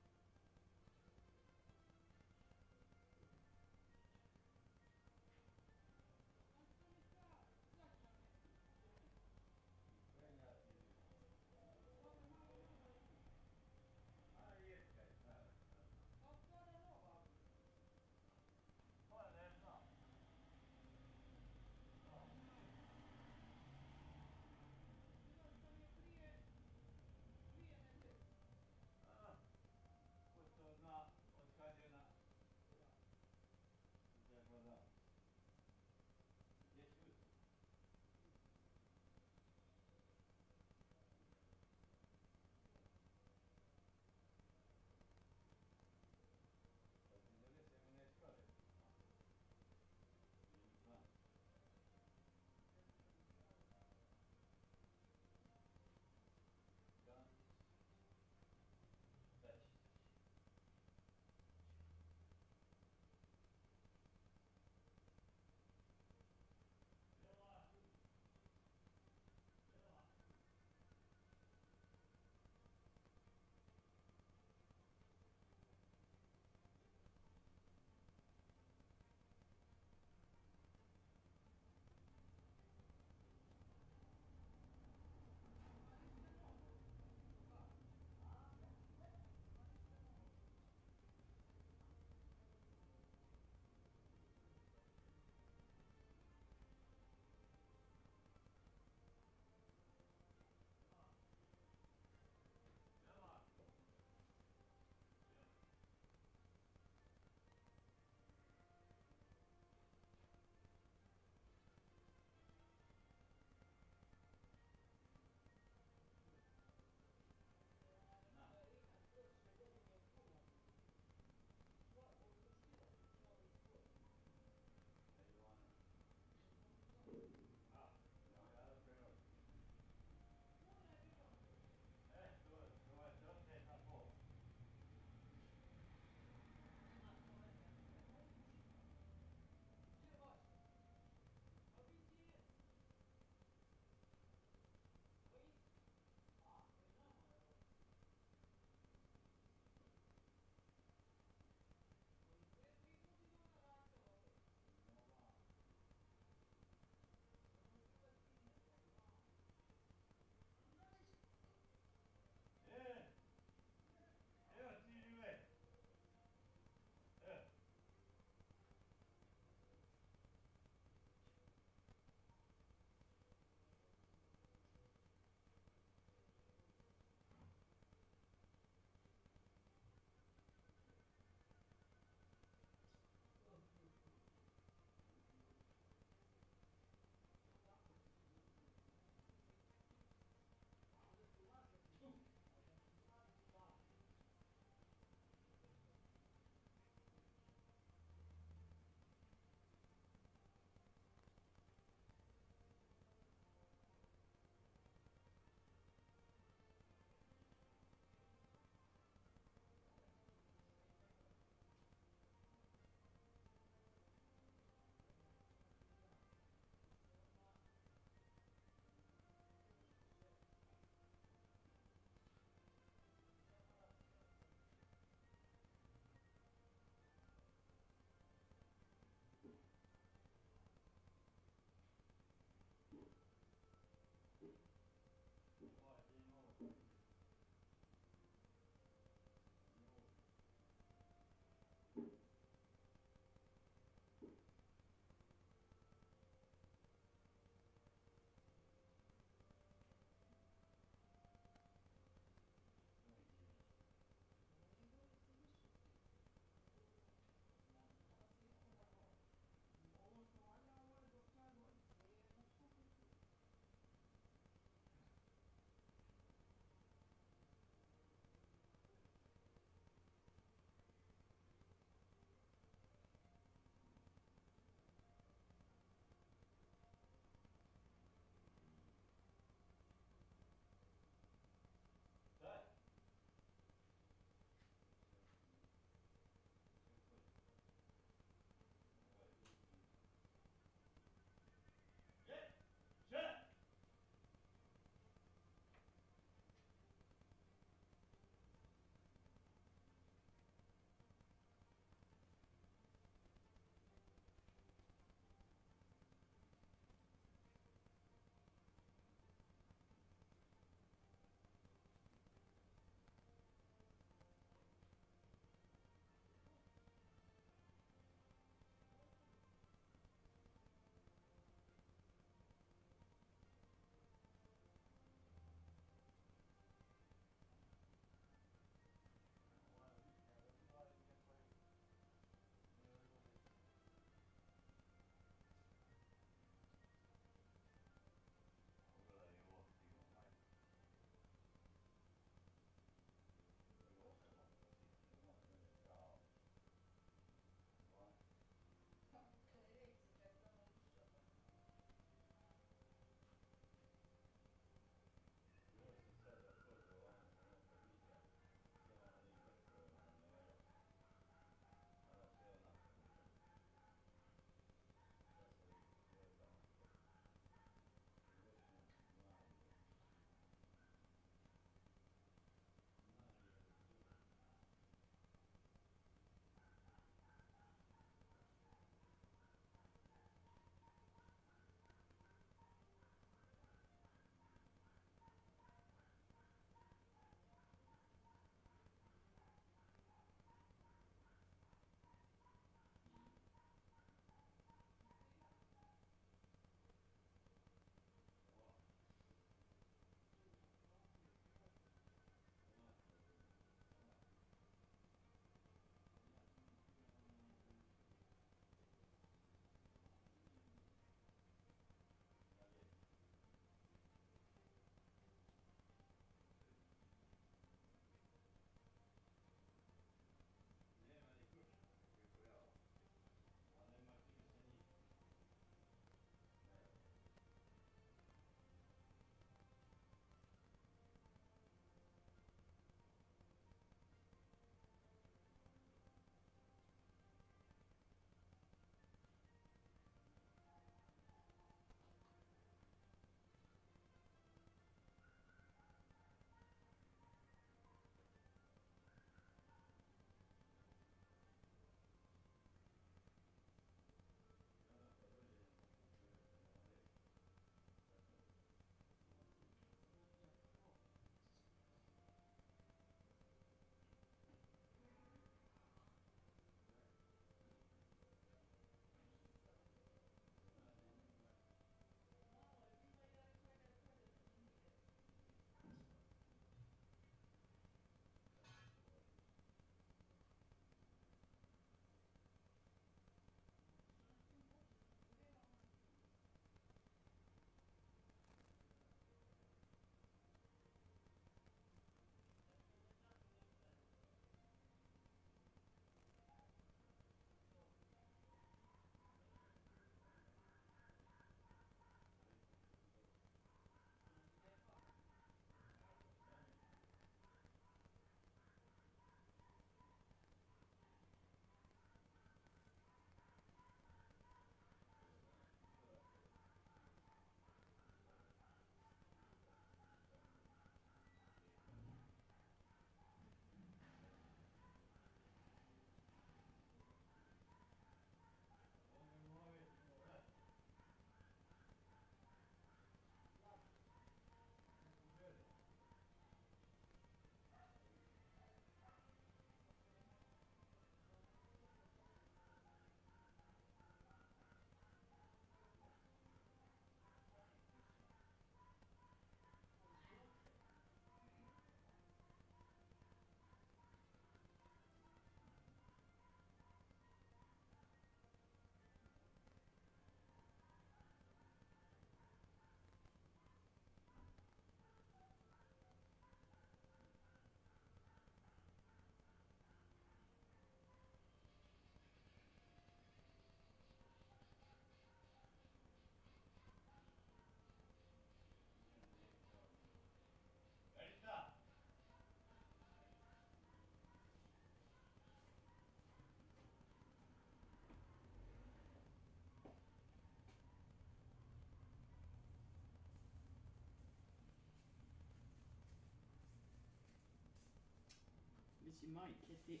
Mislim, majke ti.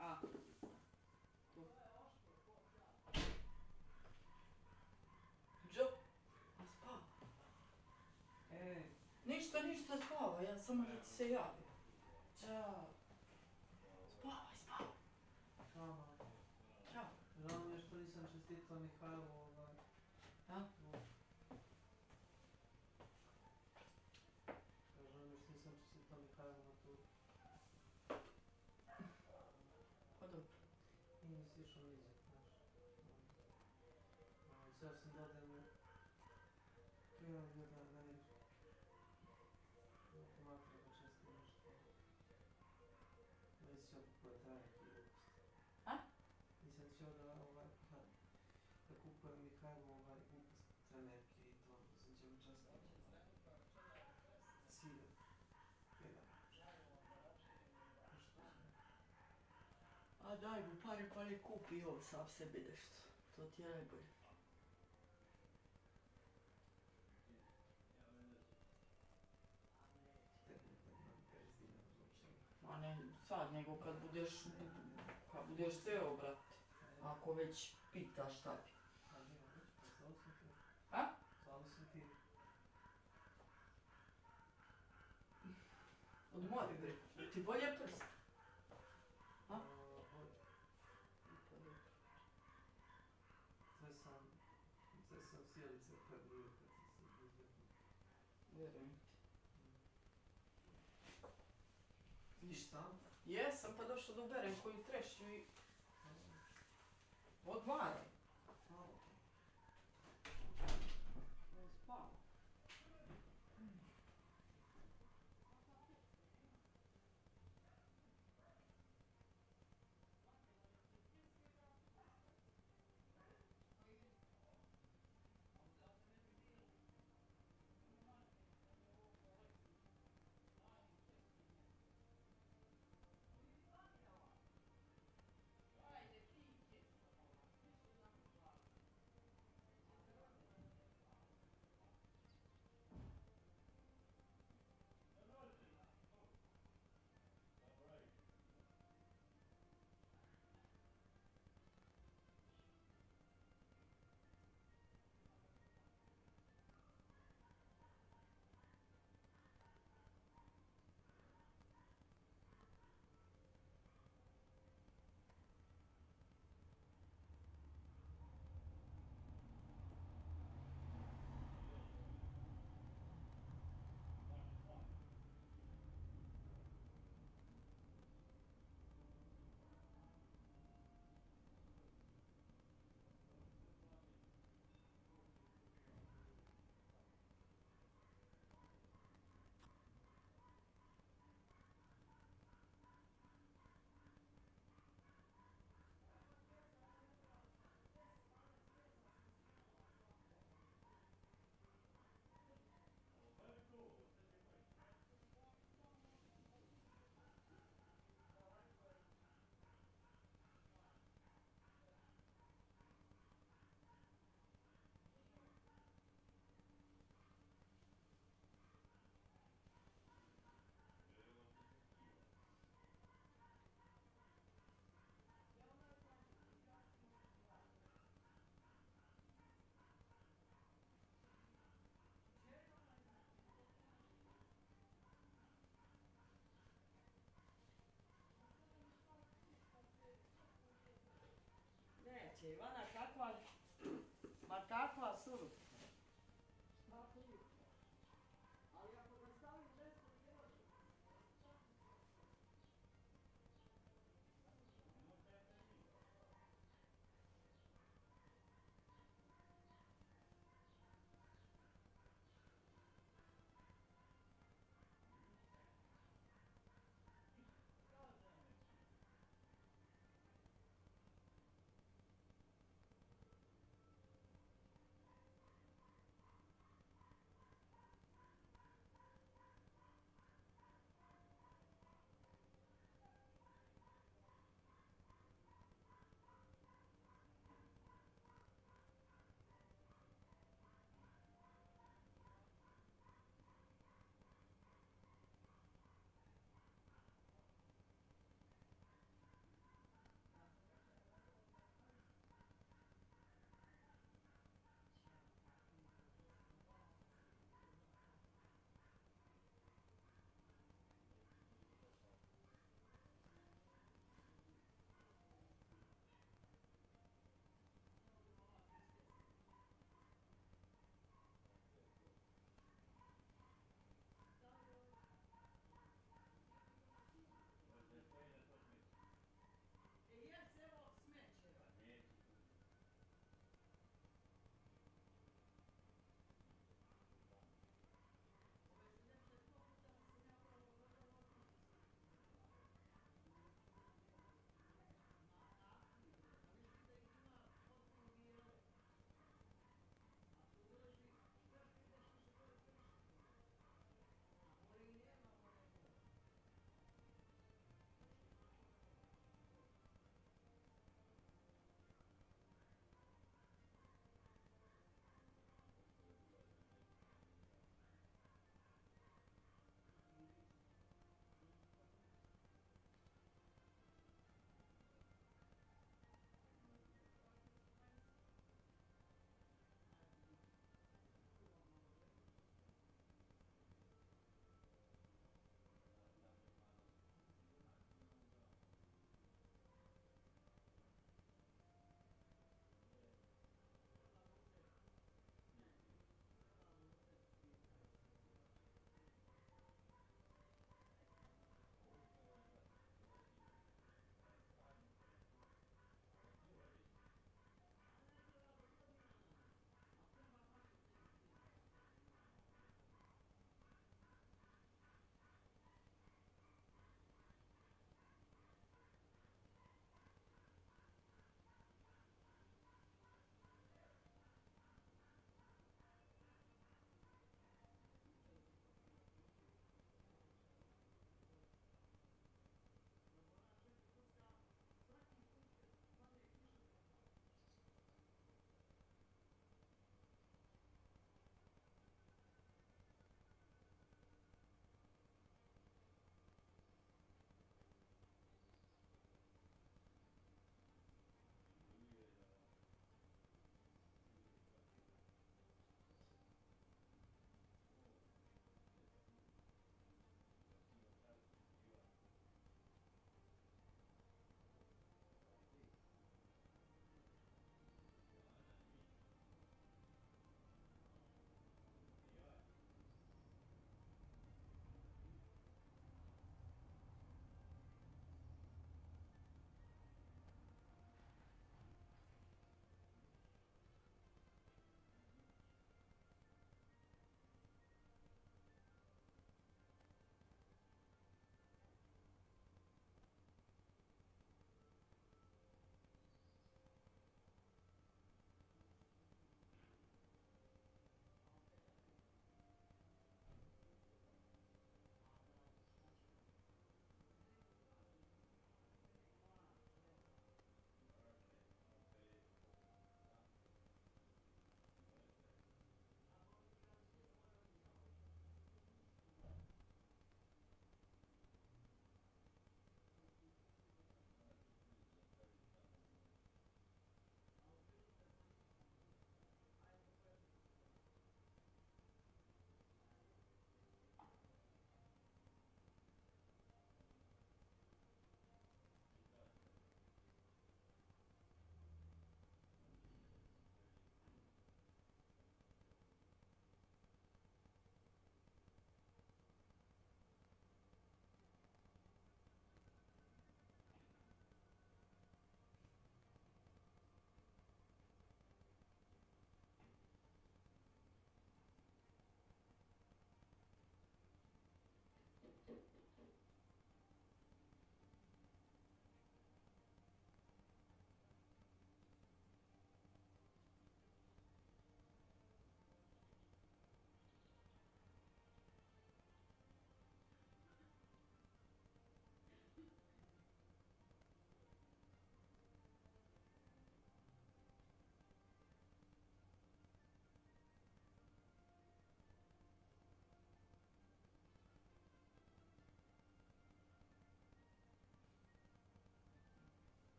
A. Tu. Džo. A spava. Ništa, spava. Ja samo da ti se javim. Ćao. Spavaj, spavaj. Ćao. Žao mi je što nisam čestitao Mihajlu A? Žao mi je što nisam čestitao Mihajlu na turu. Pa dobro. Nije mi se išao nizak, znaš. Cijel sam dodajem prijavio da ne vidim. Makro da čestim nešto. Nisam ćeo kupuje trajek i gluposti. A? Nisam ćeo da kupujem Mihajlu glupost trenerke i to. Sam ćeo ga čestim. Cilje. Jedan. Nešto znam. A daj mu pare pa ne kupi on sam sebi nešto. To ti je najbolje. Ma ne sad, nego kad budeš teo, brate. Ako već pitaš šta bi. A? Zavisi ti. Odmori, bre. Ti bolje prst. A? Sve sam sjelice kad bio kad sam se vidio. Vjerujem ti. Ništa? Jesam pa došla da uberem koju trešnju i... Odmaraj. Spava. Neće, Ivana, kakva... Ma kakva surut. Ali ako ga stavim nešto ti može.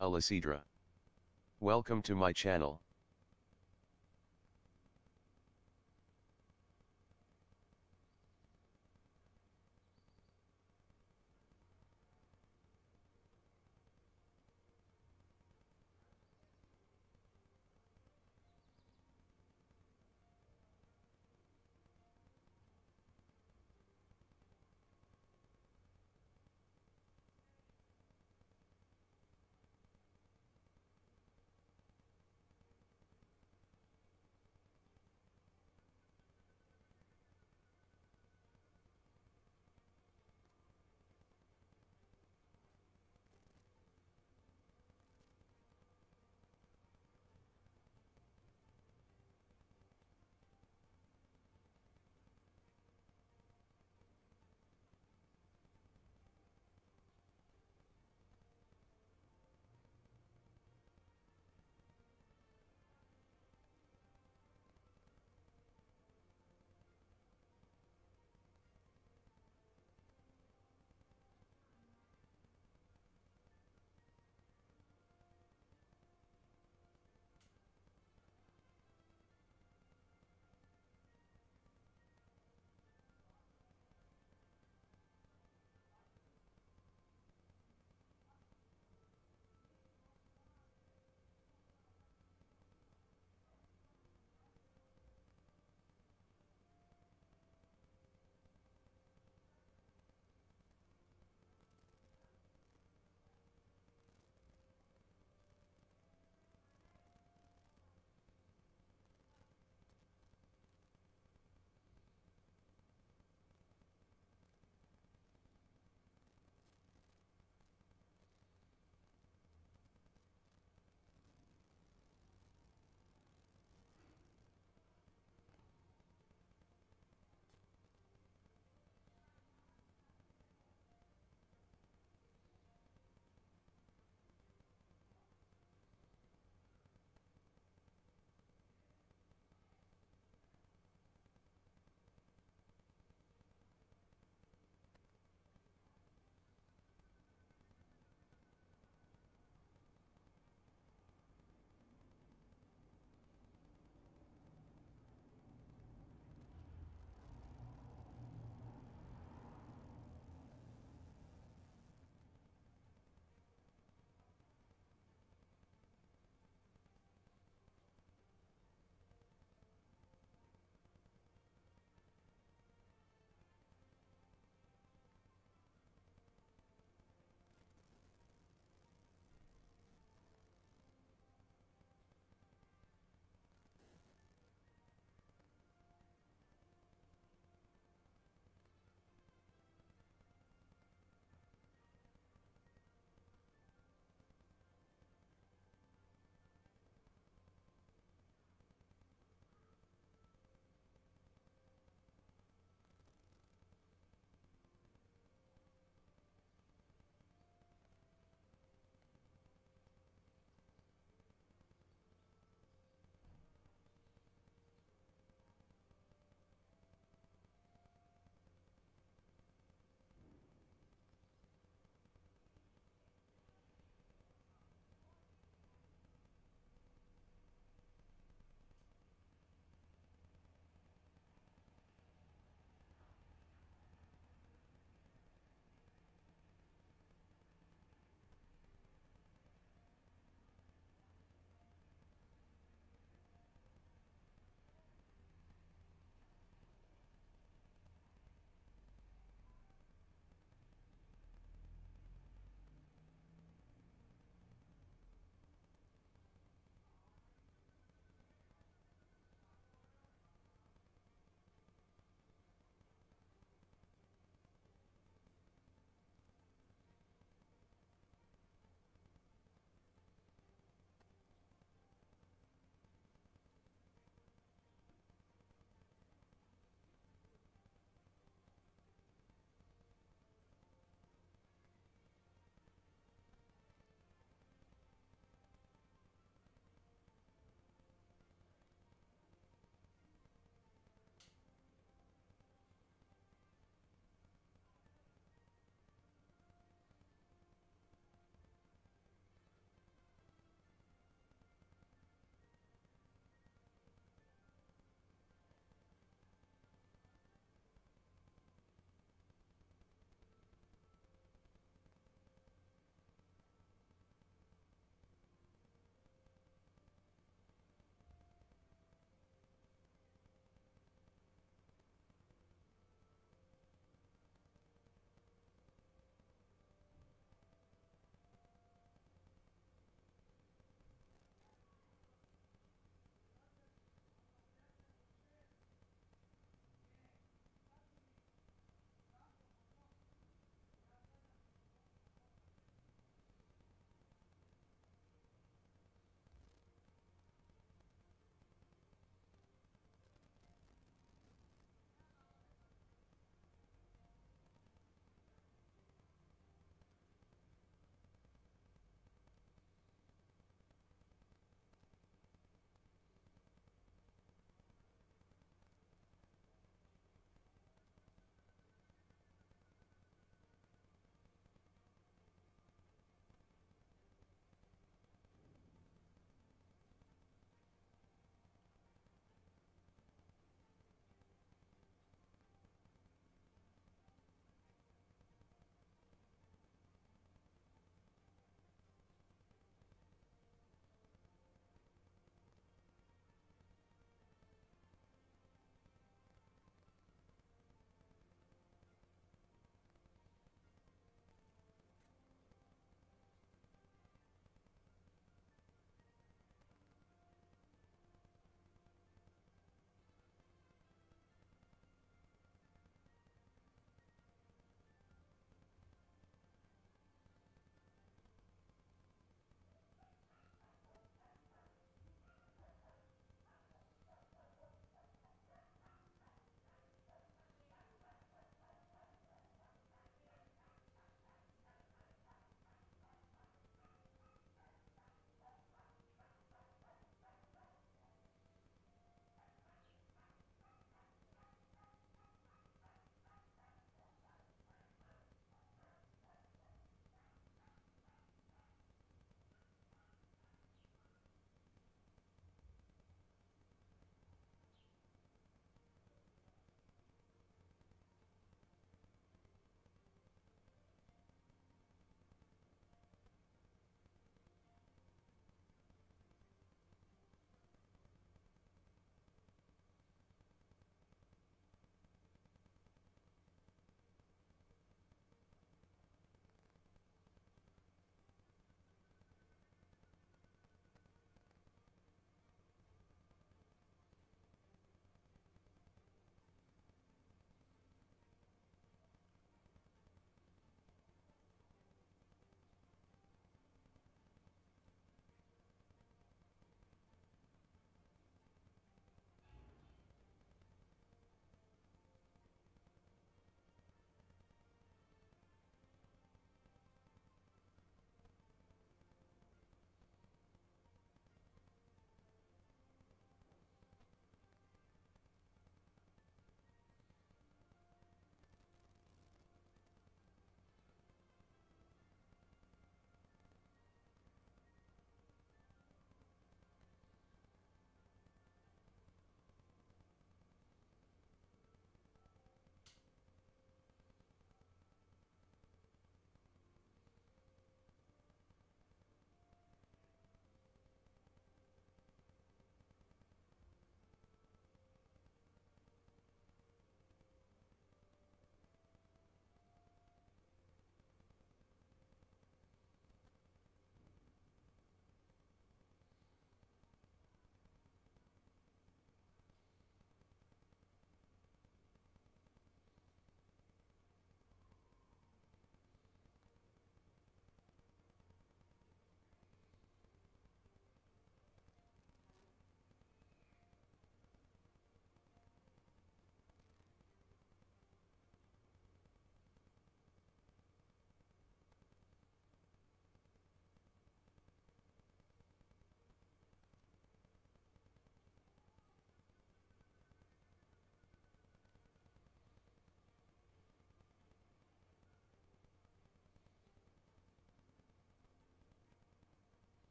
Alicidra. Welcome to my channel.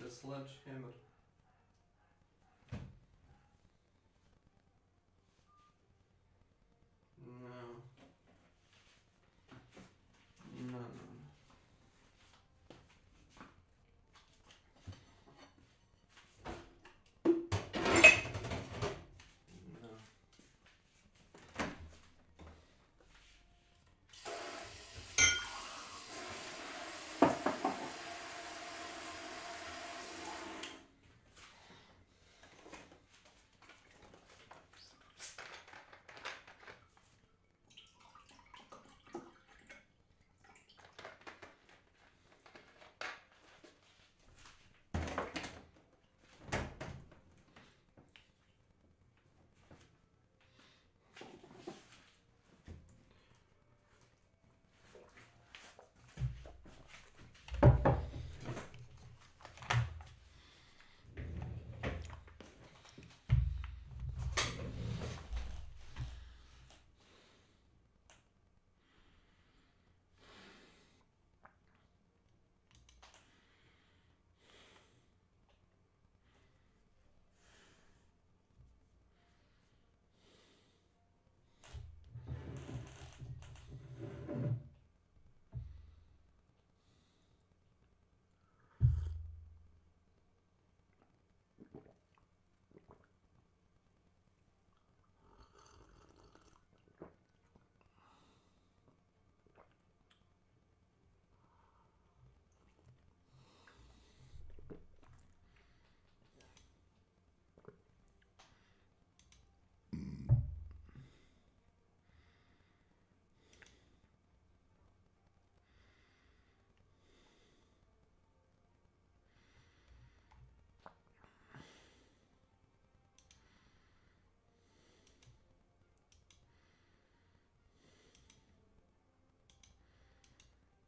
a sledgehammer. No. No, no, no.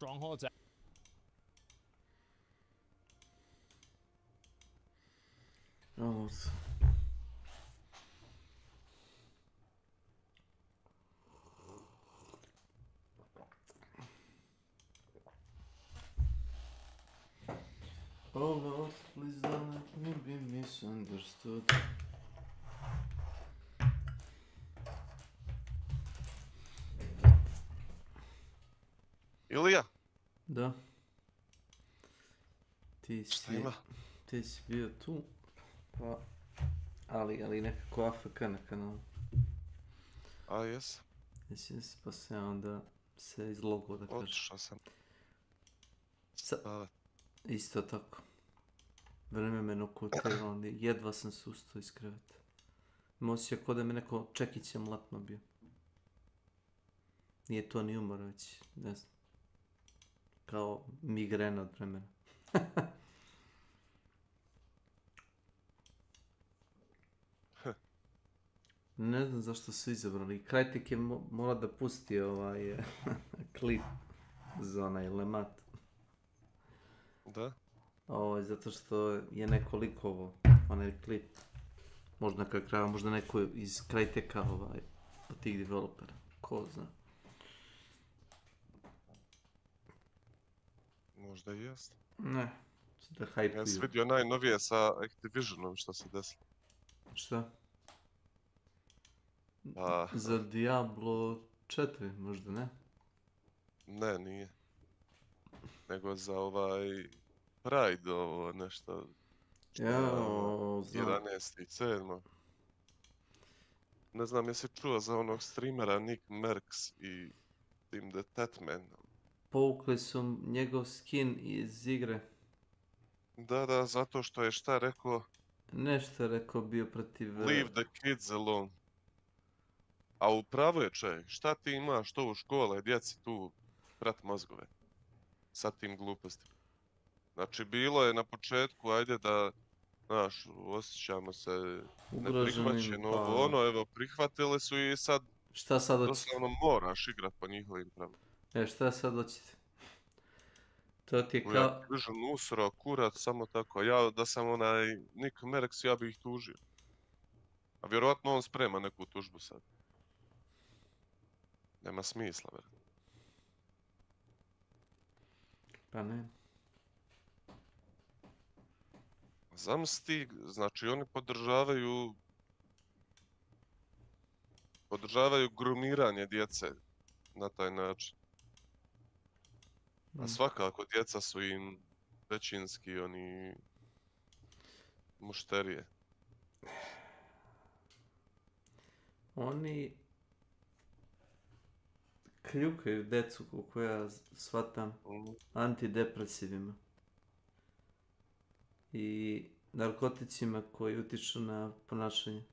Strongholds. Almost. Oh Lord, please don't let me be misunderstood. Ilija? Da. Ti Šta ima? si bio tu, pa, ali nekako AFK na kanalu. A, jes? Jes, pa se onda se izlogao da kažem. Otišao sam. Isto tako. Vreme me nokautiralo, onda jedva sam se ustao iz kreveta. Imao si kao da me neko čekićem latno bio. Nije to ni umor, već, ne znam. Kao migrena od vremena. Ne znam zašto su izabrali. Krajtek je mora da pusti klip za onaj lemat. Da? Zato što je neko likovo onaj klip. Možda na kraju, možda neko iz Krajteka od tih developera. Ko zna. Možda i jest. Ne, da hajpuju. Ja sam vidio najnovije sa Activisionom što se desilo. Šta? Pa... Za Diablo 4 možda, ne? Ne, nije. Nego za Pride ovo nešto. Jao, znam. 11.7. Ne znam, jesi čuo za onog streamera Nick Merckx i Tim the Tatman? Povukli su njegov skin iz igre. Da, zato što je šta rekao? Nešto je rekao bio protiv... Leave the kids alone. A upravo je čaj, šta ti imaš to u škole, djeci tu prat mozgove sa tim glupostima. Znači, bilo je na početku, ajde da, znaš, osjećamo se neprihvaćeno, ovo, evo, prihvatili su i sad, šta sad doslovno moraš igrat po njihovim pravima. Šta sad hoćete? To ti je kao... Ja Activision usro, kurat, samo tako. Ja da sam Nick Merckx, ja bih ih tužio. A vjerojatno on sprema neku tužbu sad. Nema smisla, ver. Pa ne. Zamisli, znači oni podržavaju grumiranje djece na taj način. A svakako djeca su im većinski oni mušterije. Oni kljukaju decu, koliko ja shvatam, antidepresivima i narkoticima koji utiču na ponašanje.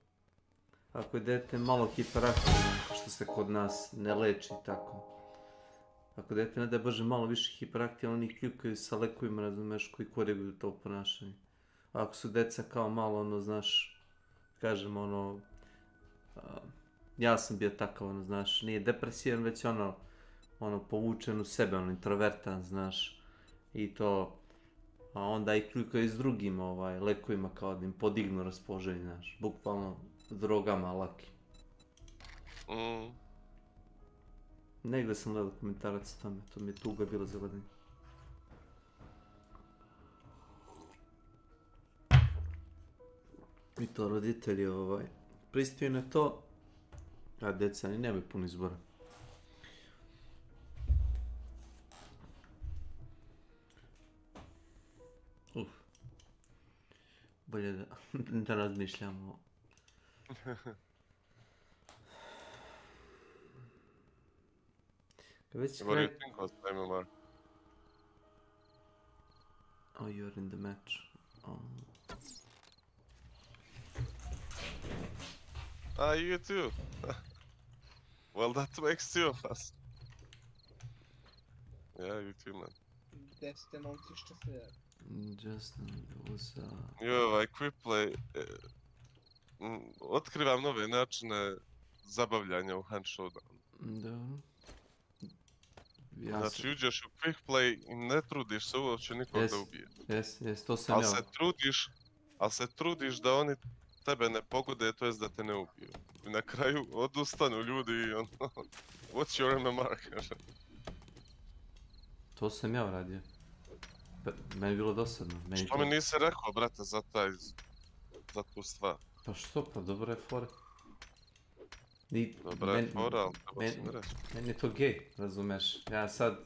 Ako je dete malo hiperaktivno, što se kod nas ne leči tako. Ako dete ne da Bože malo više hiperaktivno, oni kljukaju sa lekovima, razumeš, koji koriguju to ponašanje. A ako su deca kao malo, ono, znaš, kažem, ono, ja sam bio takav, ono, znaš, nije depresivan, već ono, povučen u sebe, ono, introvertan, znaš, i to, a onda i kljukaju s drugim, lekovima, kao da im podignu raspoloženje, znaš, bukvalno drogama laki. Negdje sam gledao komentarac o tome, to mi je tuga bilo za gledanje. I to roditelji pristaju na to, a djeca ni nemaju puno izbora. Bolje da razmišljamo. What do you think was MMR? Oh, you're in the match. Oh. You too. Well, that makes two of us. Yeah, you too, man. Desite momci što se... Justin, what's up? Quick play. Otkrivam nove načine zabavljanja u Hand Showdownu. Da. Znači, uđeš u quick play i ne trudiš se uopće nikog da ubije. Jes, to sam ja. Ali se trudiš da oni tebe ne pogode, to jest da te ne ubiju. I na kraju odustanu ljudi i ono... What's your MMR, kaže. To sam ja uradio. Meni je bilo dosadno. Što mi nisi rekao, brate, za tu stvar? Pa što, pa dobra je fora. Dobra je fora, ali treba se ne reći. Meni je to gej, razumeš. Ja sad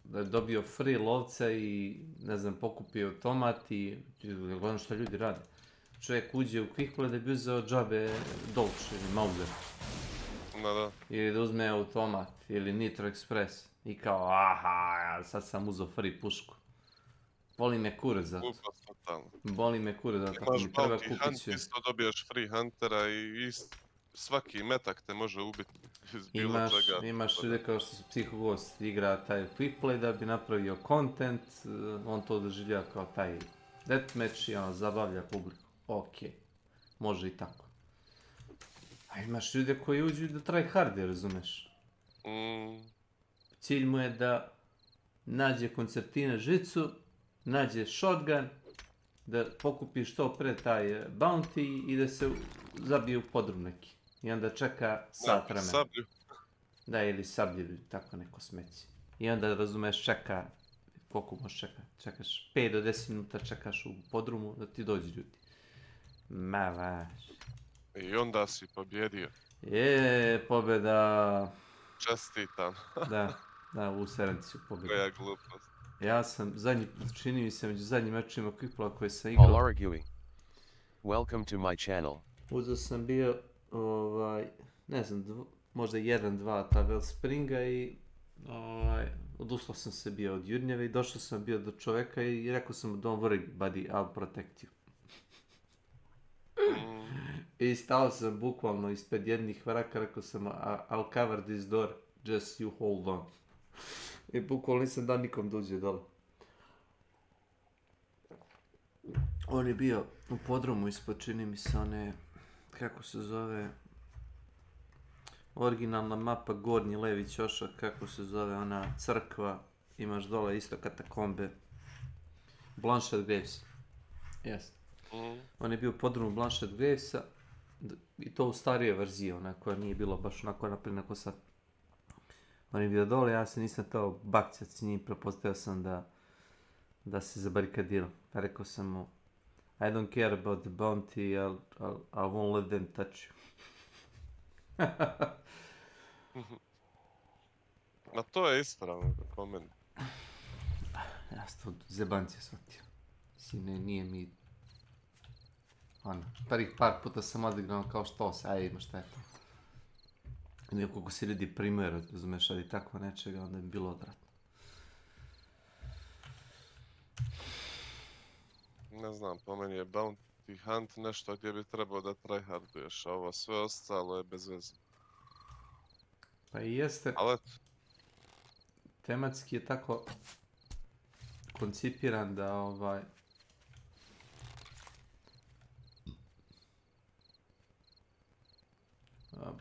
dobio free lovca i, ne znam, pokupio tomat i gledam što ljudi rade. Čovjek uđe u quick play da bi uzeo džabe Dolce ili Mauser. Da. Ili da uzme automat ili Nitro Express. I kao, aha, sad sam uzeo free pušku. Boli me kurac za to. Boli me kurac za to. Imaš bounty hunt, isto dobiješ free huntera i svaki metak te može ubiti iz bilo čega. Imaš ljude kao što su Psihogost igra taj quick play da bi napravio content, on to doživlja kao taj deathmatch i ono zabavlja publiku. Ok, može i tako. A imaš ljude koji uđu da try harder, razumeš? Cilj mu je da nađe koncertina žicu, nađe shotgun, da pokupi što pre taj bounty i da se zabije u podrum neki. I onda čeka sat vremena. Sablju. Da, ili sablju, ili tako neko smeći. I onda, razumeš, čeka, koliko možeš čekati? Čekaš 5 do 10 minuta, čekaš u podrumu da ti dođu ljudi. Ma vaš. I onda si pobjedio. Pobjeda. Čestitam. Da, u Serenciju pobjedio. Koja glupost. Ja sam čini mi se među zadnjim mečima Quickpla koje sam igrao. All arguing. Welcome to my channel. Uzeo sam bio, ne znam, možda 1-2 Tavel Springa i odustao sam se bio od Jurnjeve i došao sam bio do čoveka i rekao sam mu don't worry buddy, I'll protect you. I stao sam bukvalno ispred jednih vraka, rekao sam I'll cover this door, just you hold on. I bukvalno nisam dao nikom da uđe dole. On je bio u podrumu ispod, čini mi se one, kako se zove, originalna mapa, gornji levi ćošak, kako se zove ona crkva, imaš dole isto katakombe, Blanchard Graves, jes. On je bio u podrumu Blanchard Gravesa i to u starijoj verziji, ona koja nije bila baš onako napravljena kao sad. On je bio dole, ja se nisam tao bakćat s njim, prepostavio sam da se zabarikadirao. Pa rekao sam mu, I don't care about the bounty, I won't let them touch you. Ma to je ispravno po meni. Ja sam to zebanci shvatio. Mislim, nije mi... Ono, prvih par puta sam odigrao kao što se, ajde ima šta je to. Nekako se ljudi primjer, razumeš, ali tako nečega, onda je bilo odvratno. Ne znam, po meni je Bounty Hunt nešto gdje bi trebao da tryharduješ, a ovo sve ostalo je bez veze. Pa i jeste... Ali eto. Tematski je tako koncipiran da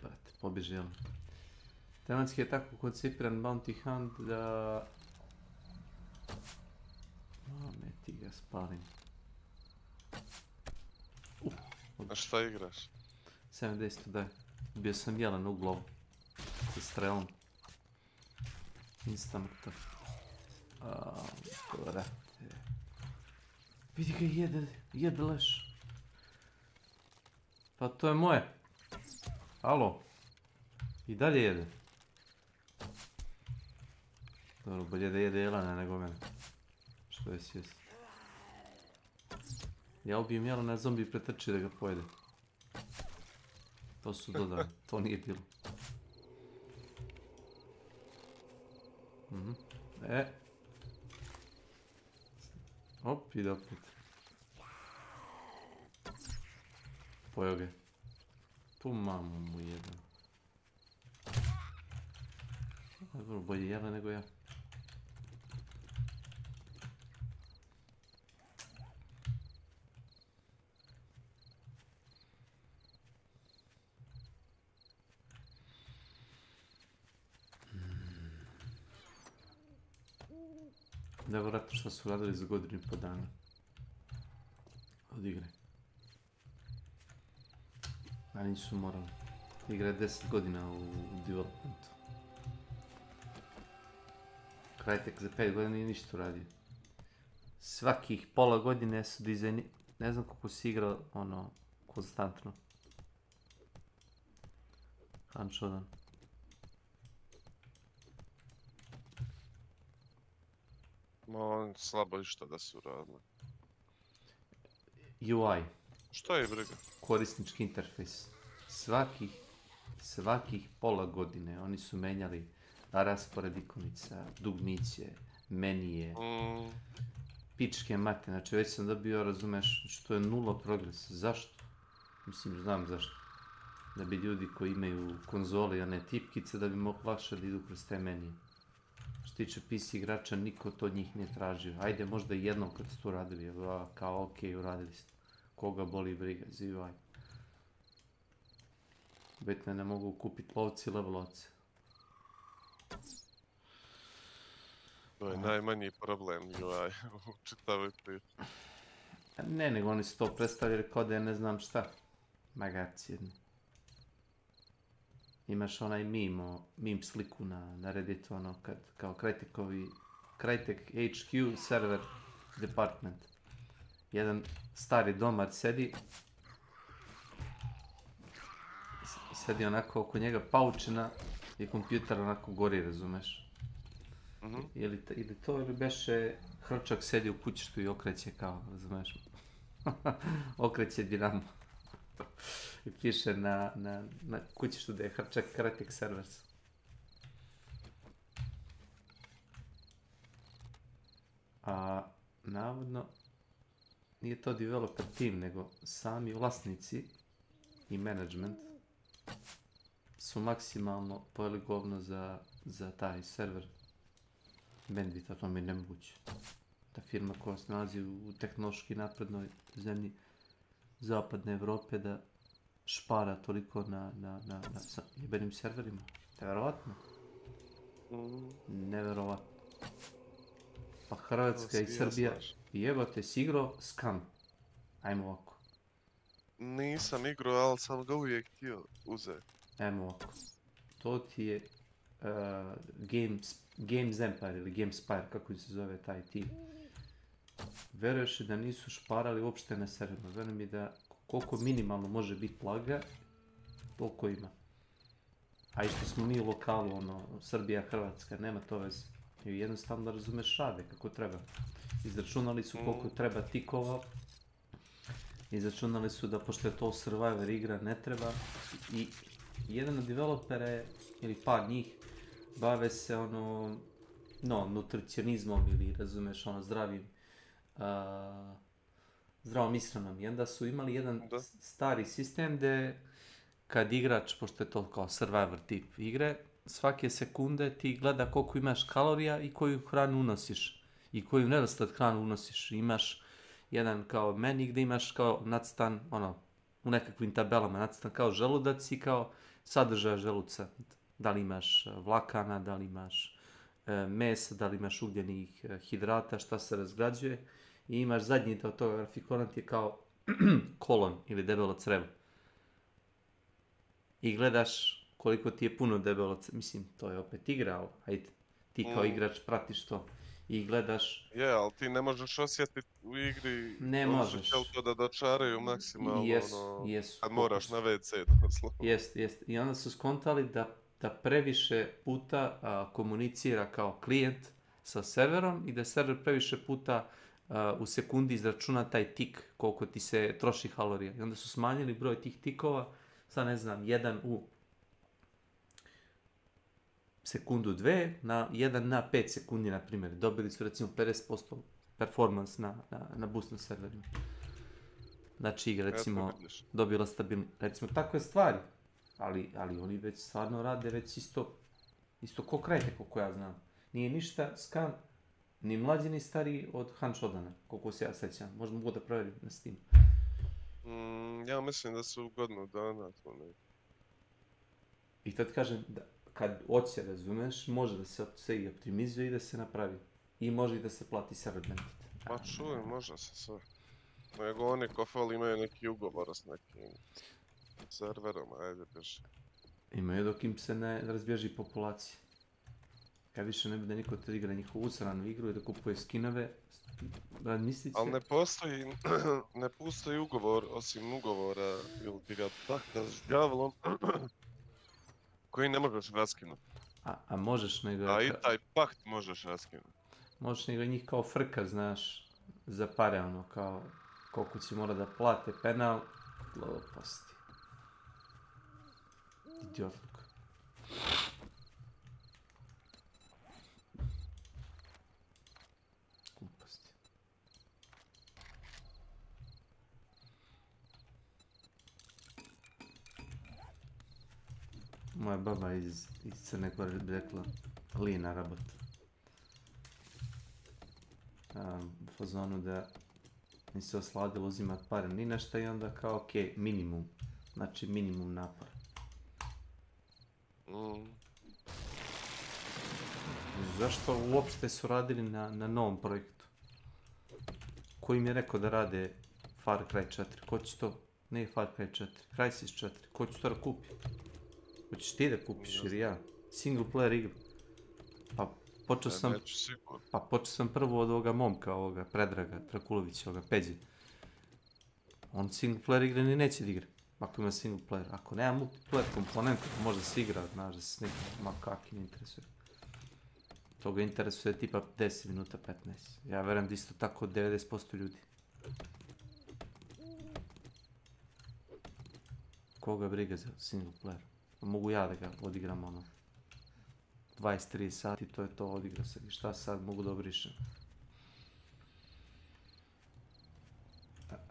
brate, pobježi jel? Tematski je tako koncipiran Bounty Hunt da... Ne ti ga spalim. A šta igraš? 70 daj. Bio sam jelan u glavu. Sa strelom. Instant. Brate. Vidi ga jede leš. Pa to je moje. Alo. I dalje jede. Dobro, bolje da jede jelana nego mene. Što je svijest. Ja ubijem jelana, zombi pretrči da ga pojede. To su dodali, to nije bilo. Op, ide opet. Pojeo ga. Tu mamu mu jedan. Dobro, bolje jela nego ja. Nevjerojatno što su radili za godinu i po dana. Od igre. A nisu morali. Igra je 10 godina u developmentu. Crytek za 5 godina nije ništa uradio. Svakih pola godine su dizajni... Ne znam koliko si igrao, konstantno. Hančodan. Ma, slabo išta da su radili. UI. Šta je briga? Korisnički interfejs. Svakih pola godine oni su menjali raspored ikonica, dugmiće, menije, pičke mate. Znači već sam dobio, razumeš, što je nula progres. Zašto? Mislim, znam zašto. Da bi ljudi koji imaju konzole, a ne tipkice, da bi mogli lakše da idu kroz te menije. Što tiče PC igrača, niko to od njih nije tražio. Ajde, možda jednom kad ste to radili, kao okej, uradili ste. Koga boli briga za UI. Bitno je ne mogu kupiti lovci i levelovce. To je najmanji problem UI u čitavoj priči. Ne, nego oni su to predstavljali kao da je ne znam šta. Magarci jedni. Imaš onaj meme sliku na Redditu, kad kao Crytek HQ server department. Jedan stari domar sedi onako oko njega paučina i kompjuter onako gori, razumeš? Ili to ili beše Hrčak sedi u kućištu i okreće kao, razumeš? Okreće dinamo. I piše na kućištu da je Hrčak Crytek servers. A navodno nije to developer team, nego sami vlasnici i management su maksimalno pojeli govno za taj server bandwidth, a to mi je nemoguće. Ta firma koja se nalazi u tehnološki naprednoj zemlji zapadne Evrope da špara toliko na jebenim serverima. Neverovatno. Neverovatno. Pa Hrvatska i Srbija, jebote, si igrao Scam. Ajmo ovako. Nisam igrao, ali sam ga uvijek htio uzeti. Ajmo ovako. To ti je Games Empire ili Gamespire, kako se zove taj tim. veruješ da nisu šparali uopšte na serverima. Verujem mi da koliko minimalno može biti laga, toliko ima. A i što smo mi u lokalu, ono, Srbija, Hrvatska, nema to veze. I jednostavno da razumeš rade kako treba. Izračunali su koliko treba tikova. Izračunali su da pošto je to Survivor igra ne treba. I jedan od developera je, ili par njih, bave se ono, no, nutricionizmom ili razumeš ono zdravom ishranom. I onda su imali jedan stari sistem gdje kad igrač, pošto je to kao Survivor tip igre, svake sekunde ti gleda koliko imaš kalorija i koju hranu unosiš. I koju nedostatak hranu unosiš. Imaš jedan kao meni gdje imaš kao nacrtan, ono, u nekakvim tabelama nacrtan kao želudac i kao sadržaj želuca. Da li imaš vlakana, da li imaš mesa, da li imaš ugljenih hidrata, šta se razgrađuje. I imaš zadnji od toga grafikona ti je kao kolon ili debelo crevo. I gledaš koliko ti je puno debelo crevo. Mislim, to je opet igra, ali ajde, ti kao igrač pratiš to. I gledaš... Je, ali ti ne možeš osjetiti u igri... Ne možeš. Oni su to da dočaraju maksimalno, jesu, kad moraš na WC doslovno. Jest. I onda su skontali da previše puta komunicira kao klijent sa serverom i da server previše puta u sekundi izračuna taj tik, koliko ti se troši kalorija. I onda su smanjili broj tih tikova, sad ne znam, 1 u sekundu 2, na 1 na 5 sekundi, na primjer. Dobili su recimo 50% performance na boost na serverima. Znači igra recimo dobila stabilni, recimo takve stvari. Ali oni već stvarno rade već isto ko krajte, koliko ja znam. Nije ništa skan, ni mlađi ni stariji od Hanšodana, koliko se ja sećam. Možda mogu da provjerim na Steam. Ja mislim da su godinu dana to ne. I tad kažem, da, kad hoće, razumeš, može da se sve i optimizuje i da se napravi. I može i da se plati server benefit. Pa čujem, može se sve. Nego oni ko fali imaju neki ugovor s nekim serverom, ajde beži. Imaju dok im se ne razbježi populacija. Kad više ne bude niko da igra njihovu usranu igru i da kupuje skinove, razmislit će... Ali ne postoji ugovor, osim ugovora, ili ti ga pakta s đavolom, koji ne možeš raskinuti. A možeš nego... A i taj pakt možeš raskinuti. Možeš nego njih kao frka, znaš, za pare, ono, kao koliko će mora da plate penal, gluposti. Idiotluk. Gluposti. Moja baba iz Crne Gore bi rekla lina rabot. U fazonu da mi se osladilo uzimat pare ni nešto i onda kao ok, minimum. Znači minimum napora. Zašto uopšte su radili na novom projektu? Ko im je rekao da rade Far Cry 4? Ko će to? Ne Far Cry 4, Crysis 4. Ko će to da kupi? Hoćeš ti da kupiš ili ja? Single player igru. Počeo sam prvo od ovoga momka, ovoga Predraga Trakulovića, ovoga Peđe. On single player igre ni neće da igra. Ako ima single player. Ako nema multiplayer komponentu, možda se igra, znaš, da se s nekim makaki ne interesuje. Toga interesuje tipa 10 minuta, 15. Ja verujem da isto tako 90% ljudi. Koga briga za single player? Mogu ja da ga odigram ono 23 sati, to je to, odigra se. I šta sad mogu da obrišem?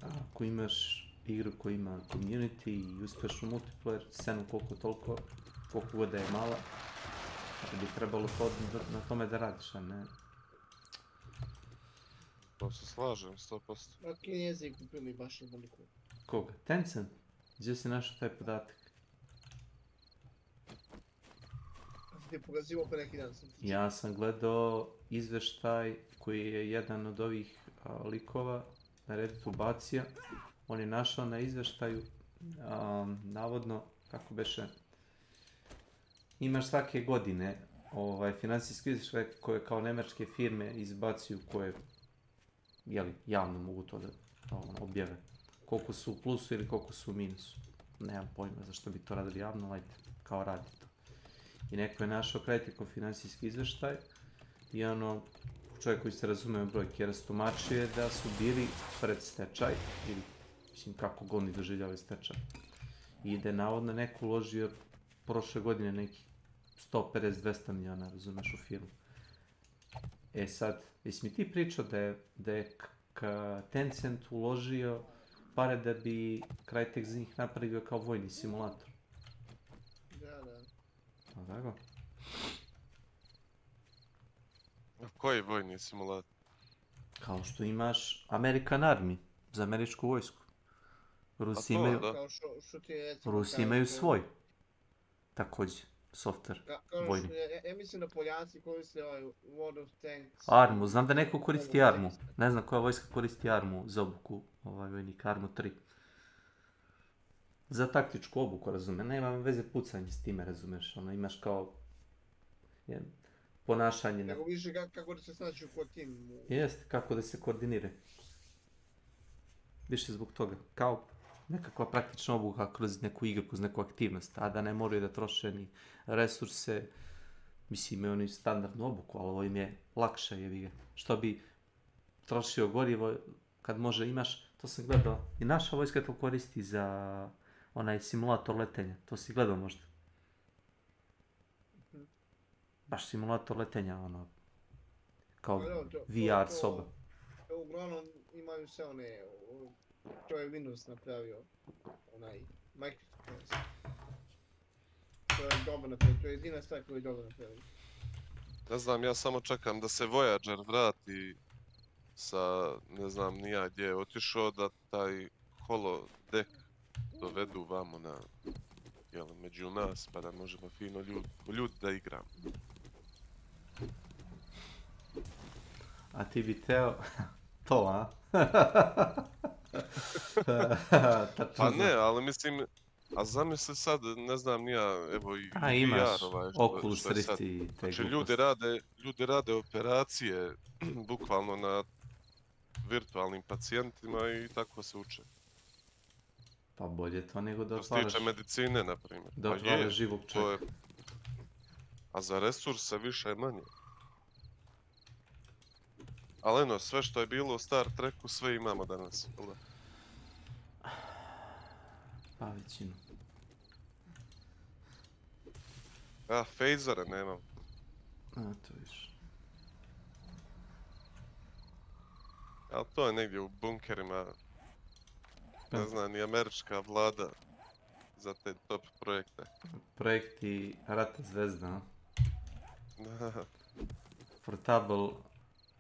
Ako imaš igru koja ima community i uspešnu multiplayer, scenu koliko toliko, koliko god da je mala, bi trebalo na tome da radiš, a ne... To se slažem, 100%. A Kinezi kupili baš veliko. Koga? Tencent? Gdje si našao taj podatak? Ti je pokazivo pre neki dan. Ja sam gledao izveštaj koji je jedan od ovih likova na Redditu bacio. On je našao na izveštaju, navodno, kako beše, imaš svake godine finansijski izveštaj koje kao nemačke firme izbacuju, koje jeli, javno mogu to da objave. Koliko su u plusu ili koliko su u minusu. Nemam pojma zašto bi to radili javno, ajte, kao radi to. I neko je našao kritikom financijski izveštaj i ono, čovjek koji se razume brojke rastumačio je da su bili pred stečaj, ili mislim kako god oni doživljavaju stečaj. I da je navodno neko uložio prošle godine nekih 150-200 milijuna, razumeš, u firmu. E sad, jesi mi ti pričao da je Tencent uložio pare da bi Crytek za njih napravio kao vojni simulator? Da. A tako? Koji vojni simulator? Kao što imaš American Army za američku vojsku. Rusi imaju svoj. Također, software vojni. Ja mislim da Poljaci koriste ovaj World of Tanks. Armu, znam da neko koristi Armu. Ne znam koja vojska koristi Armu za obuku vojnika, Armu 3. Za taktičku obuku, razumem. Nema veze pucanje s time, razumeš. Ono, imaš kao ponašanje. Nego više kako da se snaći u timu. Jeste, kako da se koordinire. Više zbog toga. Kao nekakva praktična obuka kroz neku igru, kroz neku aktivnost, a da ne moraju da troše ni resurse. Mislim, imaju oni standardnu obuku, ali ovo im je lakše, jebi ga. Što bi trošio gorivo kad može imaš, to sam gledao, i naša vojska to koristi za onaj simulator letenja, to si gledao možda. Baš simulator letenja, ono, kao VR soba. Uglavnom imaju sve one, to je Windows napravio, onaj Microsoft. To je dobro napravio, to je jedina stvar koju je dobro napravio. Ne znam, ja samo čekam da se Voyager vrati sa, ne znam, nija gdje je otišao, da taj holodeck dovedu vamo na, među nas, pa da možemo fino ljudi da igram. A ti bi teo to, a? Pa ne, ali mislim, a zamisli sad, ne znam nija, evo i imaš VR ovaj Oculus što je sad. Rift i te Znači gluposti. ljudi rade operacije bukvalno na virtualnim pacijentima i tako se uče. Pa bolje to nego da otvaraš... Što se tiče medicine, na primjer. Da otvaraš živog čovjeka. A za resurse više je manje. Ali eno, sve što je bilo u Star Treku, sve imamo danas. Pa većinu. A, fejzore nemam. A, to viš. Ali to je negdje u bunkerima. Ne znam, ni američka vlada za te top projekte. Projekti Rata zvezda. Portable...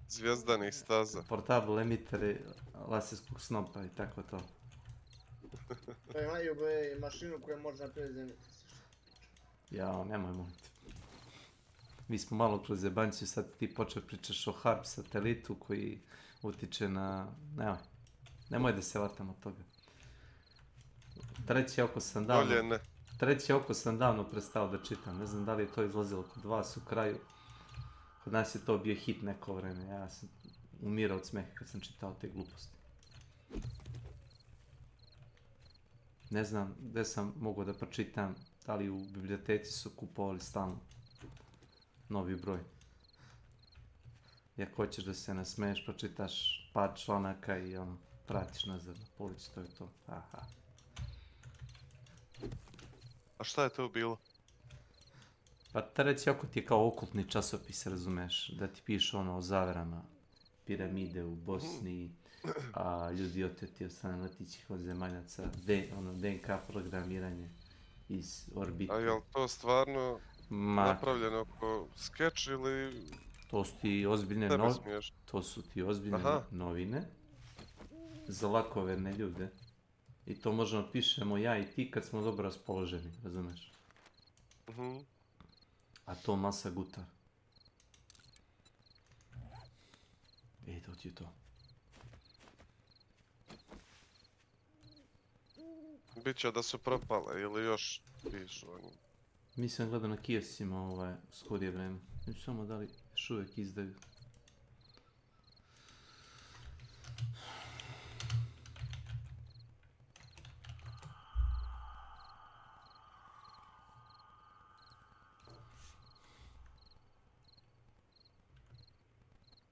Zvjezdanih staza. Portable emiteri laserskog snopa i tako to. Imaju mašinu koja može napraviti zemljice. Jao, nemoj moliti. Mi smo malo kroz jebančiju, sad ti počeo pričaš o HARP satelitu koji utiče na... Nemoj da se vatam od toga. Treći oko sam davno prestao da čitam. Ne znam da li je to izlazilo kod vas u kraju. Kod nas je to bio hit neko vreme. Ja sam umirao od smeha kad sam čitao te gluposti. Ne znam gdje sam mogao da pročitam, da li u biblioteci su kupovali stalno novi broj. I ako hoćeš da se nasmeješ, pročitaš par članaka i pratiš nazad na polici, to je to. Aha. A šta je to bilo? Pa treći oko ti je kao okultni časopis, razumeš, da ti piše o zaverama piramide u Bosni, a ljudi oteti od strane letićih ozemaljaca, DNK programiranje iz orbite. A je li to stvarno napravljeno ko skeč ili... To su ti ozbiljne novine za lakoverne ljude. I to možemo pišemo ja i ti kad smo dobro raspoloženi, razumeš? A to masa guta. To ti je to. Biće da su propale ili još pišu oni. Mislim gledao na kioscima skorije vreme. Neću samo da li još uvijek izdaju.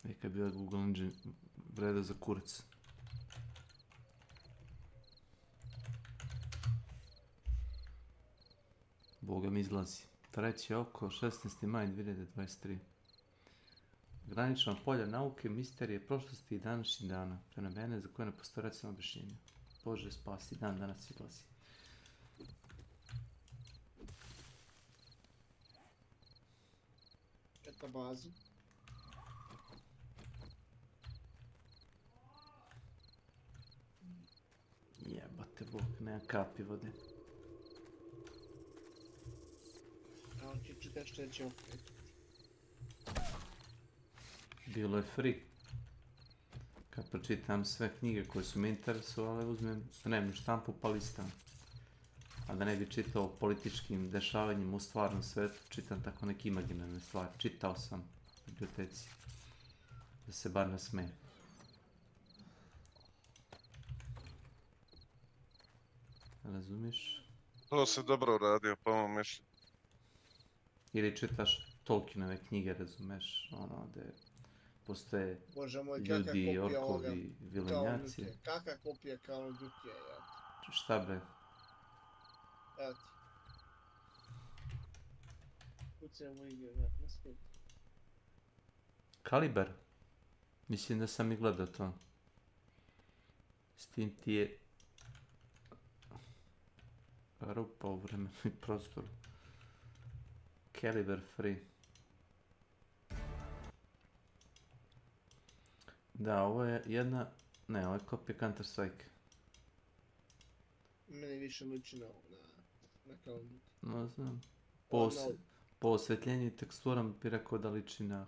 Kad je bio Google Engine vreda za kurac. Boga mi izlazi. Treće oko, 16. maj 2023. Granična polja nauke, misterije prošlosti i današnjih dana. Fenomene za koje ne postoje racionalno objašnjenje. Bože spasi, dan danas izlazi. Eto bazu. Jebate Bog, nema kapi vode. A on će čitati što će opet. Bilo je free. Kad pročitam sve knjige koje su me interesovale, uzmem dnevnu štampu pa listam. A da ne bi čitao o političkim dešavanjima u stvarnom svetu, čitam tako neke imaginarne stvari. Čitao sam u biblioteci. Da se bar nasmejem. Razumiješ? To se dobro radio, po mom mišljenju. Ili čitaš Tolkienove knjige, razumeš? Ono, gde postoje Bože moj, ljudi, orkovi, vilenjaci. Kakva kopija Call of Duty-a, ja. Šta bre? Evo ti. Kucajmo igre, na spet. Kaliber? Mislim da sam i gledao to. S tim ti je rupa u vremenu i prostoru. Caliber free. Da, ovo je jedna... Ne, ovo je kopija Counter Strike. Meni više liči na ovo, na Call of Duty. No, znam. Po osvetljenju i teksturam bi rekao da liči na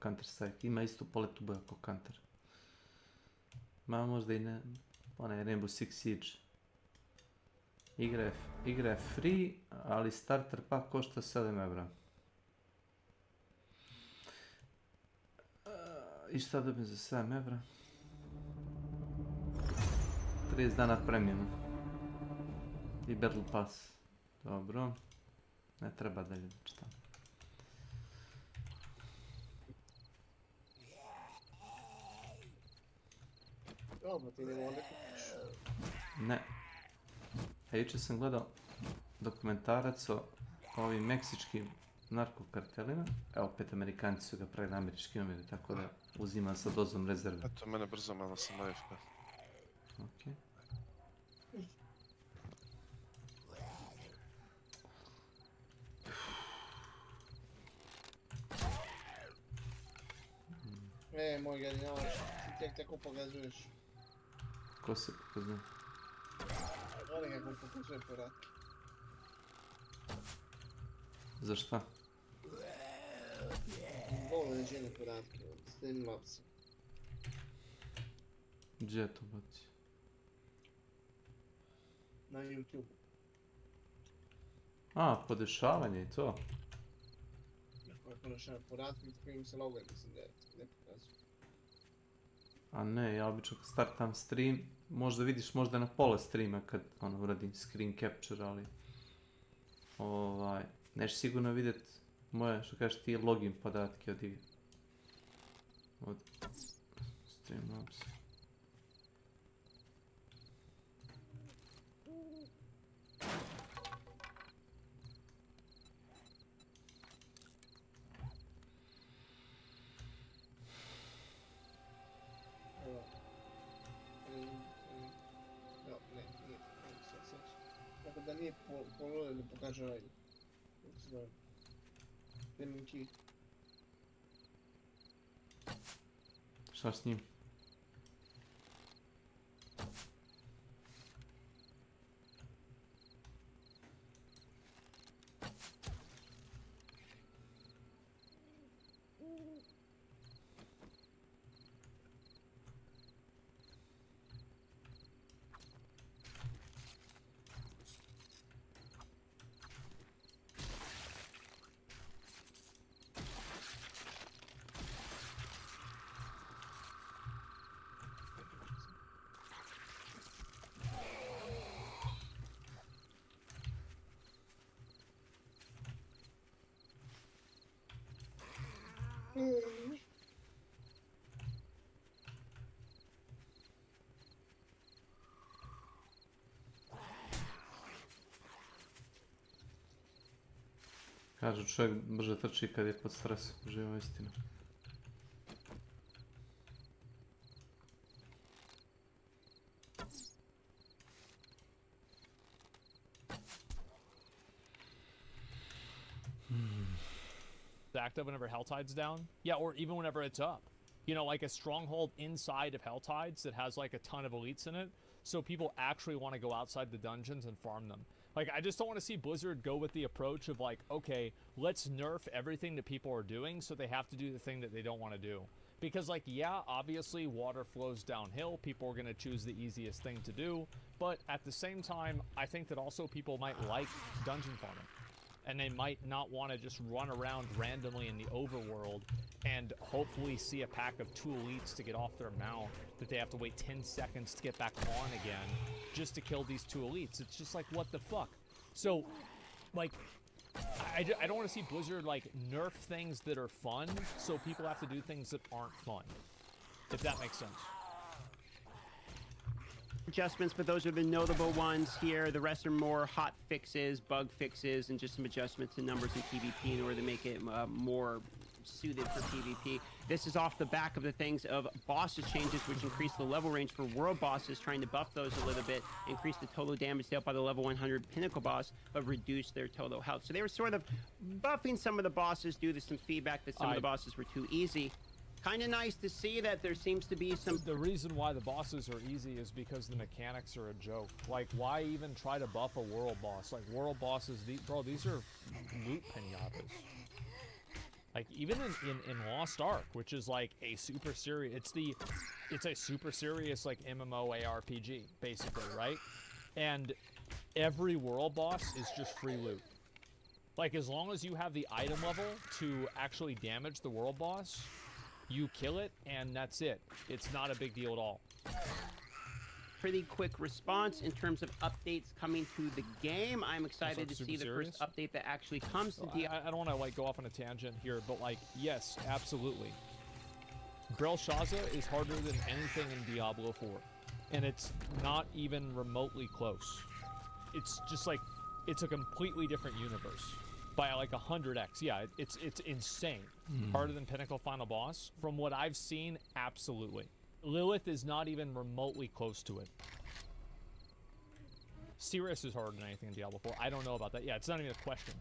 Counter Strike. Ima istu paletu boja kao Counter. Ma možda i ne... Onaj Rainbow Six Siege. Igra je free, ali starter pak košta 7 evra. I šta dobijem za 7 evra? 30 dana premium. I Battle Pass. Dobro. Ne treba dalje da čitam. Dobro, ti idemo onda kupiš. Ne. A jučer sam gledao dokumentarac o ovim meksičkim narkokartelima. Evo, opet Amerikanci su ga pravili na američki numeri, tako da uzimam sa dozom rezerve. Eto, mene brzo malo sam AFK. Okej. Moj gadinjavač, ti tek tako pokazuješ. Ko se pokazuje? Gledaj kako pokazuje podatke. Za šta? Volno neđene podatke od Streamlabsa. Gdje je to baci? Na YouTube. A, podešavanje i to. Ako našao podatke s kojim se loguje, mislim da ne pokazuje. A ne, ja obično kad startam stream, možda vidiš možda na pola streama kad ono uradim screen capture, ali neš sigurno vidjet moje, što kažeš ti, login podatke od igre. Od Streamlabsa. Tako da nije položaj da pokaže ovaj. Demon key. Šta s njim? Kažu čovjek brže trči kad je pod stresom, živa istina. Active whenever Helltide's down. Yeah, or even whenever it's up. You know, like a stronghold inside of Helltides that has like a ton of elites in it, so people actually want to go outside the dungeons and farm them. Like, I just don't want to see Blizzard go with the approach of like, okay, let's nerf everything that people are doing so they have to do the thing that they don't want to do. Because, like, yeah, obviously water flows downhill. People are going to choose the easiest thing to do. But at the same time, I think that also people might like dungeon farming. And they might not want to just run around randomly in the overworld and hopefully see a pack of 2 elites to get off their mount that they have to wait 10 seconds to get back on again just to kill these 2 elites. It's just like, what the fuck? So, like, I don't want to see Blizzard, like, nerf things that are fun so people have to do things that aren't fun. If that makes sense. Adjustments, but those are the notable ones here. The rest are more hot fixes, bug fixes, and just some adjustments in numbers in PvP in order to make it more suited for PvP. This is off the back of the things of bosses changes, which increase the level range for world bosses, trying to buff those a little bit, increase the total damage dealt by the level 100 pinnacle boss, but reduce their total health. So they were sort of buffing some of the bosses due to some feedback that some of the bosses were too easy. Kind of nice to see that there seems to be some... The reason why the bosses are easy is because the mechanics are a joke. Like, why even try to buff a world boss? Like, world bosses, bro, these are loot pinatas. Like, even in Lost Ark, which is like a super serious... It's a super serious, like, MMO ARPG, basically, right? And every world boss is just free loot. Like, as long as you have the item level to actually damage the world boss... You kill it, and that's it. It's not a big deal at all. Pretty quick response in terms of updates coming to the game. I'm excited to see the first update that actually comes to I don't want to like go off on a tangent here, but like, yes, absolutely. Belshazzar is harder than anything in Diablo 4, and it's not even remotely close. It's just like, it's a completely different universe. By like 100x. Yeah, it's insane. Harder than Pinnacle Final Boss. From what I've seen, absolutely. Lilith is not even remotely close to it. Sirius is harder than anything in Diablo 4. I don't know about that. Yeah, it's not even a question.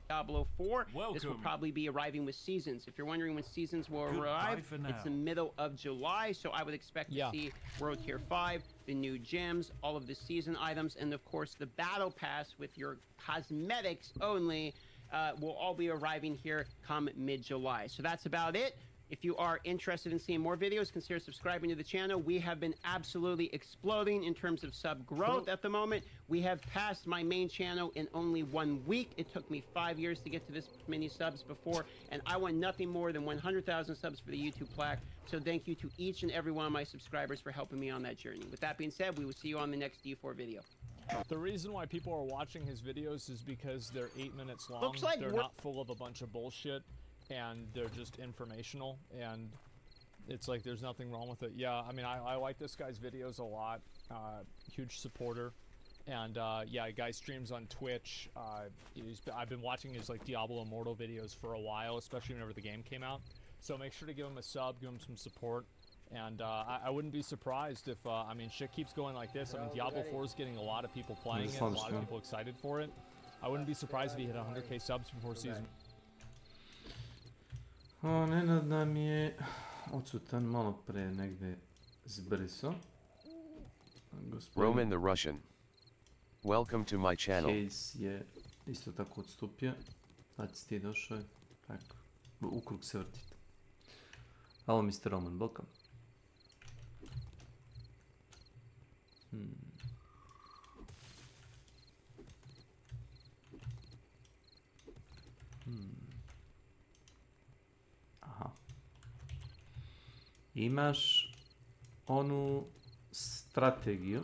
Diablo 4. This will probably be arriving with Seasons. If you're wondering when Seasons will arrive, it's the middle of July, so I would expect to see World Tier 5, the new gems, all of the season items, and of course the Battle Pass with your cosmetics only will all be arriving here come mid-July. So that's about it. If you are interested in seeing more videos, consider subscribing to the channel. We have been absolutely exploding in terms of sub growth at the moment. We have passed my main channel in only 1 week. It took me 5 years to get to this many subs before, and I want nothing more than 100,000 subs for the YouTube plaque. So thank you to each and every one of my subscribers for helping me on that journey. With that being said, we will see you on the next D4 video. The reason why people are watching his videos is because they're 8 minutes long. Looks like they're not full of a bunch of bullshit. And they're just informational, and it's like there's nothing wrong with it. Yeah, I mean, I like this guy's videos a lot. Huge supporter, and yeah, guy streams on Twitch. I've been watching his like Diablo Immortal videos for a while, especially whenever the game came out. So make sure to give him a sub, give him some support, and I wouldn't be surprised if I mean shit keeps going like this. I mean, Diablo 4 is getting a lot of people playing it, a lot of people excited for it. I wouldn't be surprised if he hit 100k subs before season. Nenad nam je odsutan malo pre negde zbriso. Roman the Russian. Welcome to my channel. Case je isto tako odstupio. Sad si ti došao. Tako. U krug se vrtite. Halo Mr. Roman, welcome. Aha. Imaš onu strategiju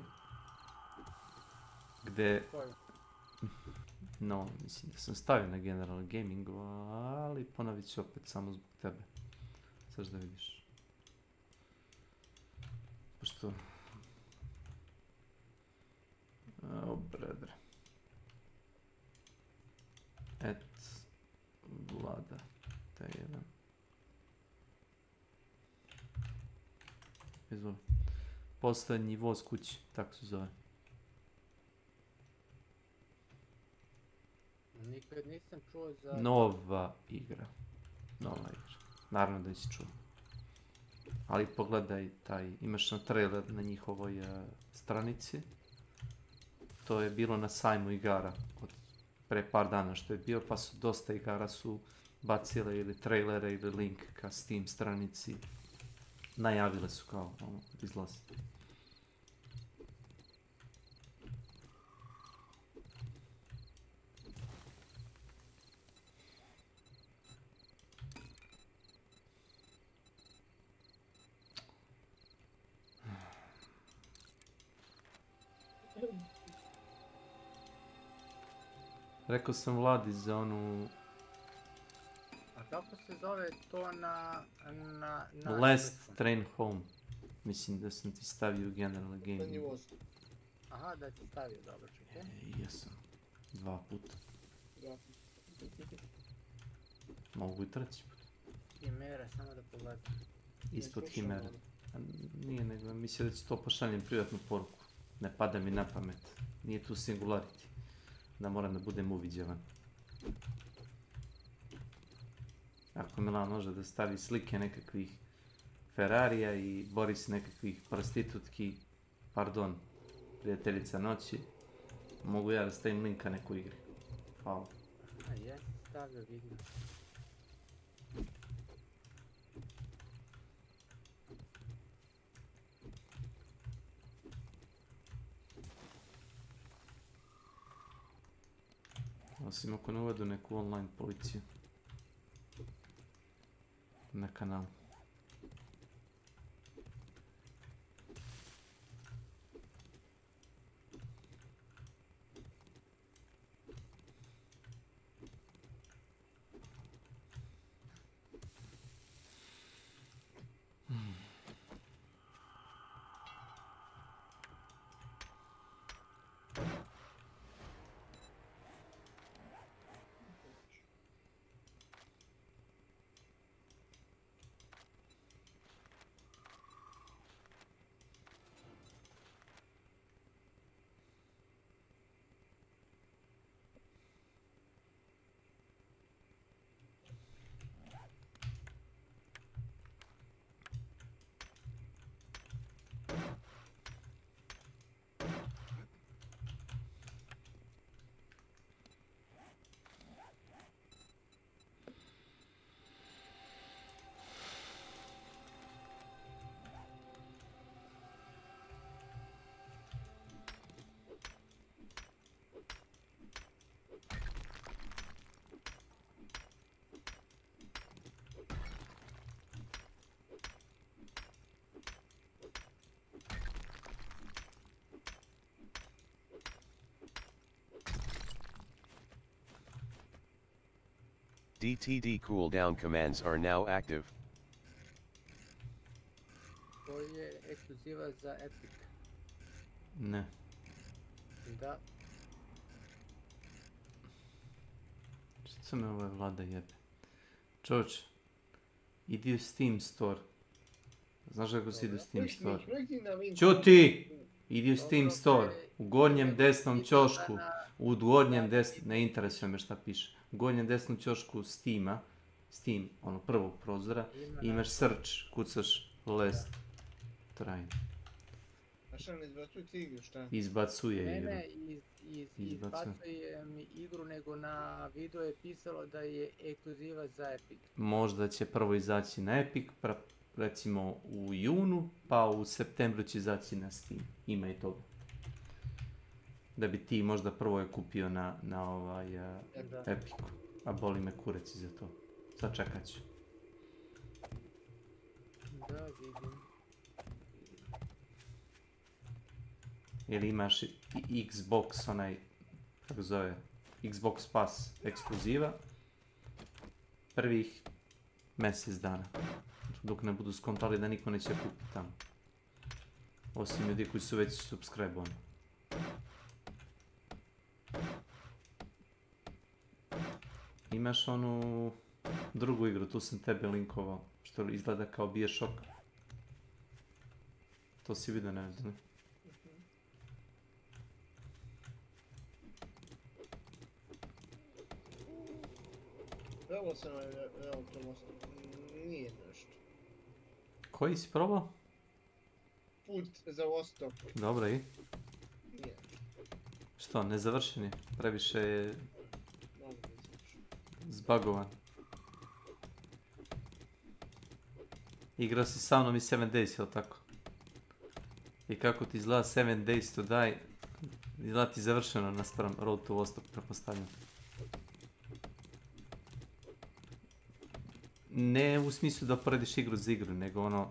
gdje... No, mislim da sam stavio na General Gamingu, ali ponovit ću opet samo zbog tebe. Sad da vidiš. Pošto... O, bredre. Vlada. Taj jedan. Izvoli. Poslednji voz kući, tako se zove. Nikad nisam čuo za... Nova igra. Naravno da nisi čuo. Ali pogledaj taj, imaš na trailer na njihovoj stranici. To je bilo na sajmu igara od pre par dana što je bio, pa su dosta igara su bacile ili trailere ili link ka Steam stranici. Najavile su kao izlaz. Rekao sam Vladi za onu... A kako se zove to na Last Train Home. Mislim da sam ti stavio General Game. Aha, da ti stavio, dobro, čekaj. Jesam. 2 puta. Mogu i treći put. Himera, samo da pogledam. Ispod Himera. Nije nego, mislim da će to pošaljem privatnu poruku. Ne pada mi na pamet. Nije tu singularity. Da moram da budem uviđavan. Ako Milan može da stavi slike nekakvih Ferrarija i Boris nekakvih prostitutki, pardon, prijateljica noći, mogu ja da stavim linka nekoj igri. Hvala. A ja sam stavio, vidim. Osim ako ne uvedu neku online policiju. Na kanalu. DTD cooldown commands are now active. To je ekskluziva za Epic. Ne. Da. Što me ova Vlada jebe? Čovječ, idi u Steam Store. Znaš kako si ide u Steam Store? Ćuti! Idi u Steam Store. U gornjem desnom ćošku. U gornjem desnom... Ne interesuje me šta piše. U gornjem desnom ćošku Steama. Steam, ono prvog prozora. Imaš search, kucaš Last Train. A šta ne izbacuje ti igru, šta? Izbacuje igru. Ne, izbacuje mi igru, nego na video je pisalo da je ekskluziva za Epic. Možda će prvo izaći na Epic, recimo u junu, pa u septembru će izaći na Steam. Ima i toga. Da bi ti možda prvo je kupio na Epicu. A boli me kurec za to. Sačekat ću. Da, vidim. Ili imaš i Xbox, onaj, kako zove, Xbox Pass ekskluziva. Prvih mjesec dana. Dok ne budu skontali da niko neće kupiti tamo. Osim ljudi koji su već subscribe-oni. imaš onu drugu igru, tu sam tebe linkovao, što izgleda kao Bioshock. To si vidio, ne vidim. Evo sam, evo to most. Nije nešto. Koji si probao? Put za Vostok. Dobro, i? Nije. Što, nezavršen je? Previše je zbagovan. Igrao si sa mnom i 7 Days, jel tako? I kako ti izgleda 7 Days to Die? Izgleda ti završeno naspram Road to Vostok, prepostavljam. Ne u smislu da porediš igru za igru, nego ono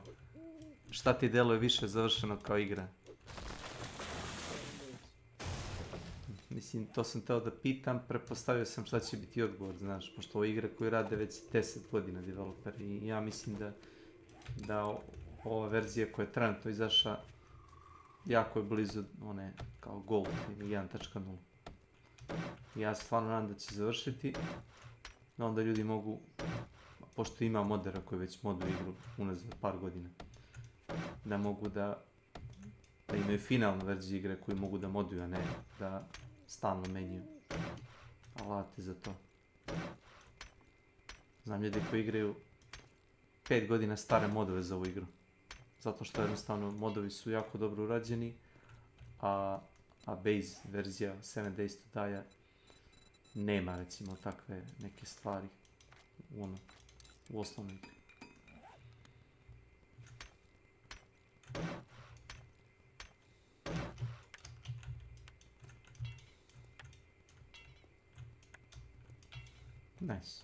šta ti deluje više završeno kao igra. Mislim, to sam teo da pitam, prepostavio sam šta će biti odgovor, znaš, pošto ovo je igra koju rade već 10 godina developer i ja mislim da ova verzija koja je trenutno izašla jako je blizu one kao Gold ili 1.0. Ja se stvarno nadam da će završiti, da onda ljudi mogu, pošto ima modera koji već modu igru unazad par godina, da mogu da imaju finalnu verziju igre koju mogu da moduju, a ne da stalno menjaju alate za to. Znam ljudi koji igraju 5 godina stare modove za ovu igru. Zato što jednostavno modovi su jako dobro urađeni, a base verzija 7 Days to Die nema recimo takve neke stvari u osnovnoj igri. Nice.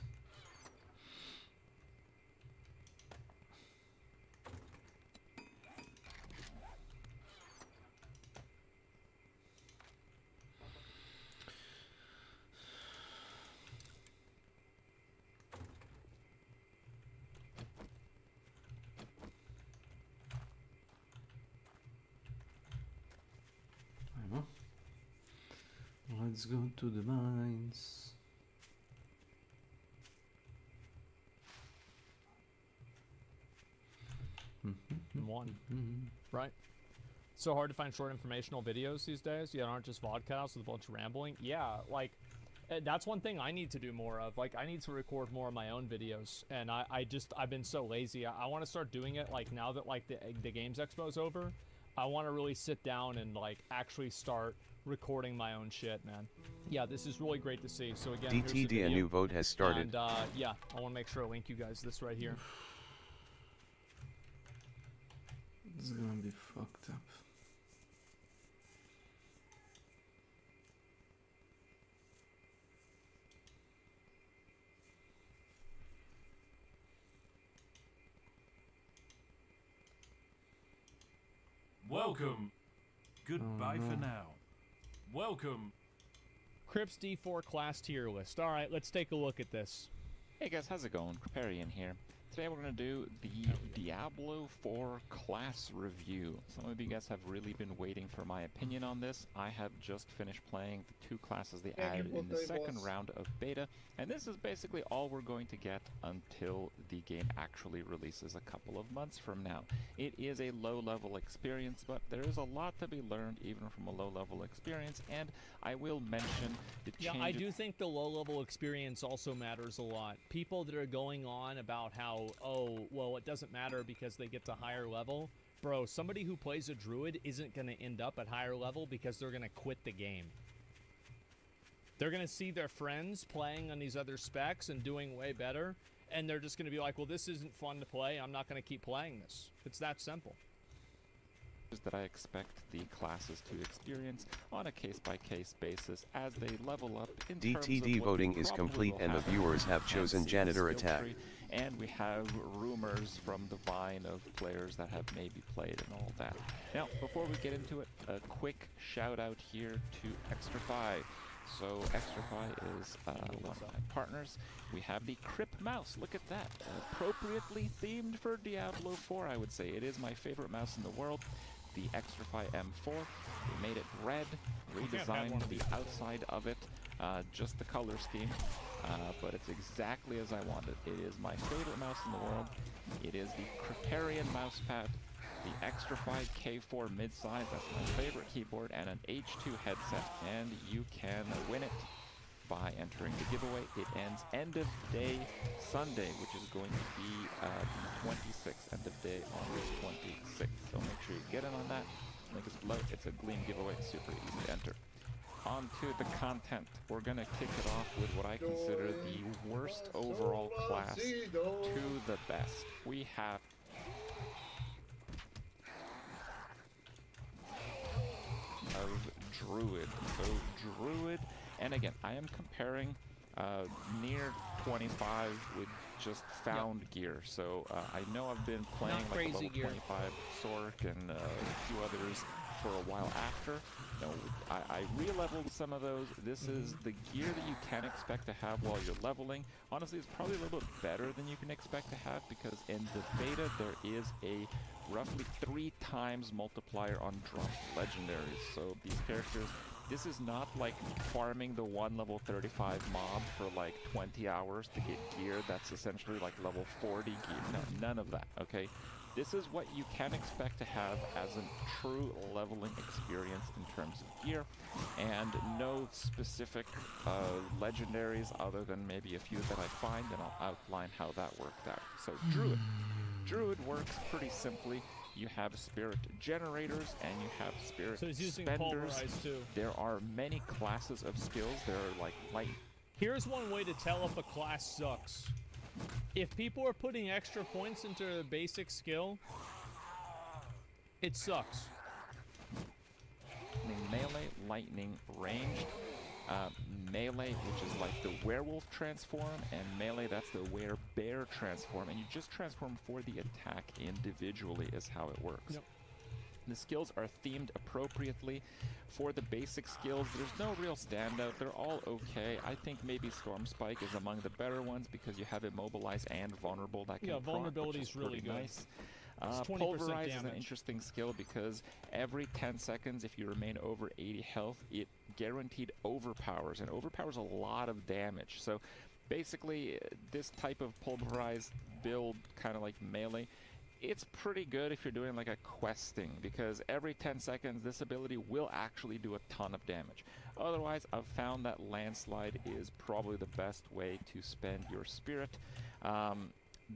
Let's go to the mines. One. Right? So hard to find short informational videos these days. Yeah, aren't just vodcasts with a bunch of rambling. Yeah, like that's one thing I need to do more of. Like I need to record more of my own videos, and I've been so lazy. I want to start doing it like now that like the Games Expo's over. I want to really sit down and like actually start recording my own shit, man. Yeah, this is really great to see. So again, here's the video. DTD, a new vote has started. And yeah, I want to make sure I link you guys this right here. This is gonna be fucked up. Welcome. Goodbye for now. Welcome. Crips D4 class tier list. All right, let's take a look at this. Hey guys, how's it going? Creparian here. Today we're going to do the Diablo 4 class review. Some of you guys have really been waiting for my opinion on this. I have just finished playing the 2 classes they added in the second round of beta, and this is basically all we're going to get until the game actually releases a couple of months from now. It is a low-level experience, but there is a lot to be learned even from a low-level experience, and I will mention the changes. Yeah, I do think the low-level experience also matters a lot. People that are going on about how, oh, well, it doesn't matter because they get to higher level. Bro, somebody who plays a druid isn't going to end up at higher level because they're going to quit the game. They're going to see their friends playing on these other specs and doing way better, and they're just going to be like, well, this isn't fun to play. I'm not going to keep playing this. It's that simple. That I expect the classes to experience on a case-by-case basis as they level up in DTD voting is complete and the viewers have chosen Janitor Attack. And we have rumors from the Vine of players that have maybe played and all that. Now, before we get into it, a quick shout out here to Extrafy. So Extrafy is one of my partners. We have the Crip mouse. Look at that. Appropriately themed for Diablo 4, I would say. It is my favorite mouse in the world. The Extrafy M4. We made it red, redesigned the outside of it, just the color scheme. but it's exactly as I wanted. It is my favorite mouse in the world. It is the Kriparian mousepad, the Extrafy K4 midsize, that's my favorite keyboard, and an H2 headset, and you can win it by entering the giveaway. It ends end of day Sunday, which is going to be the 26th, end of day on the 26th. So make sure you get in on that. Link is below. It's a Gleam giveaway, super easy to enter. On to the content. We're gonna kick it off with what I consider the worst overall class to the best. We have Druid. So Druid, and again, I am comparing near 25 with just found gear. So I know I've been playing Not like crazy level 25 Sork and a few others for a while after. No, I re-leveled some of those. This is the gear that you can expect to have while you're leveling. Honestly, it's probably a little bit better than you can expect to have, because in the beta there is a roughly 3 times multiplier on dropped legendaries. So these characters, this is not like farming the one level 35 mob for like 20 hours to get gear that's essentially like level 40 gear. No, none of that, okay? This is what you can expect to have as a true leveling experience in terms of gear, and no specific legendaries other than maybe a few that I find, and I'll outline how that worked out. So Druid. Druid works pretty simply. You have spirit generators and you have spirit So he's using spenders. pulverize too. There are many classes of skills. There are like light. Here's one way to tell if a class sucks. If people are putting extra points into a basic skill, it sucks. Melee, lightning, ranged. Melee, which is like the werewolf transform, and melee, that's the werebear transform, and you just transform for the attack individually is how it works. Yep. The skills are themed appropriately. For the basic skills, there's no real standout. They're all okay. I think maybe Storm Spike is among the better ones because you have Immobilize and Vulnerable that can proc, vulnerability which is really pretty good. nice. It's 20% Pulverize is an damage. interesting skill because every 10 seconds, if you remain over 80 health, it guaranteed overpowers, and overpowers a lot of damage. So basically, this type of pulverized build, kind of like melee, it's pretty good if you're doing like a questing, because every 10 seconds this ability will actually do a ton of damage. Otherwise, I've found that Landslide is probably the best way to spend your spirit.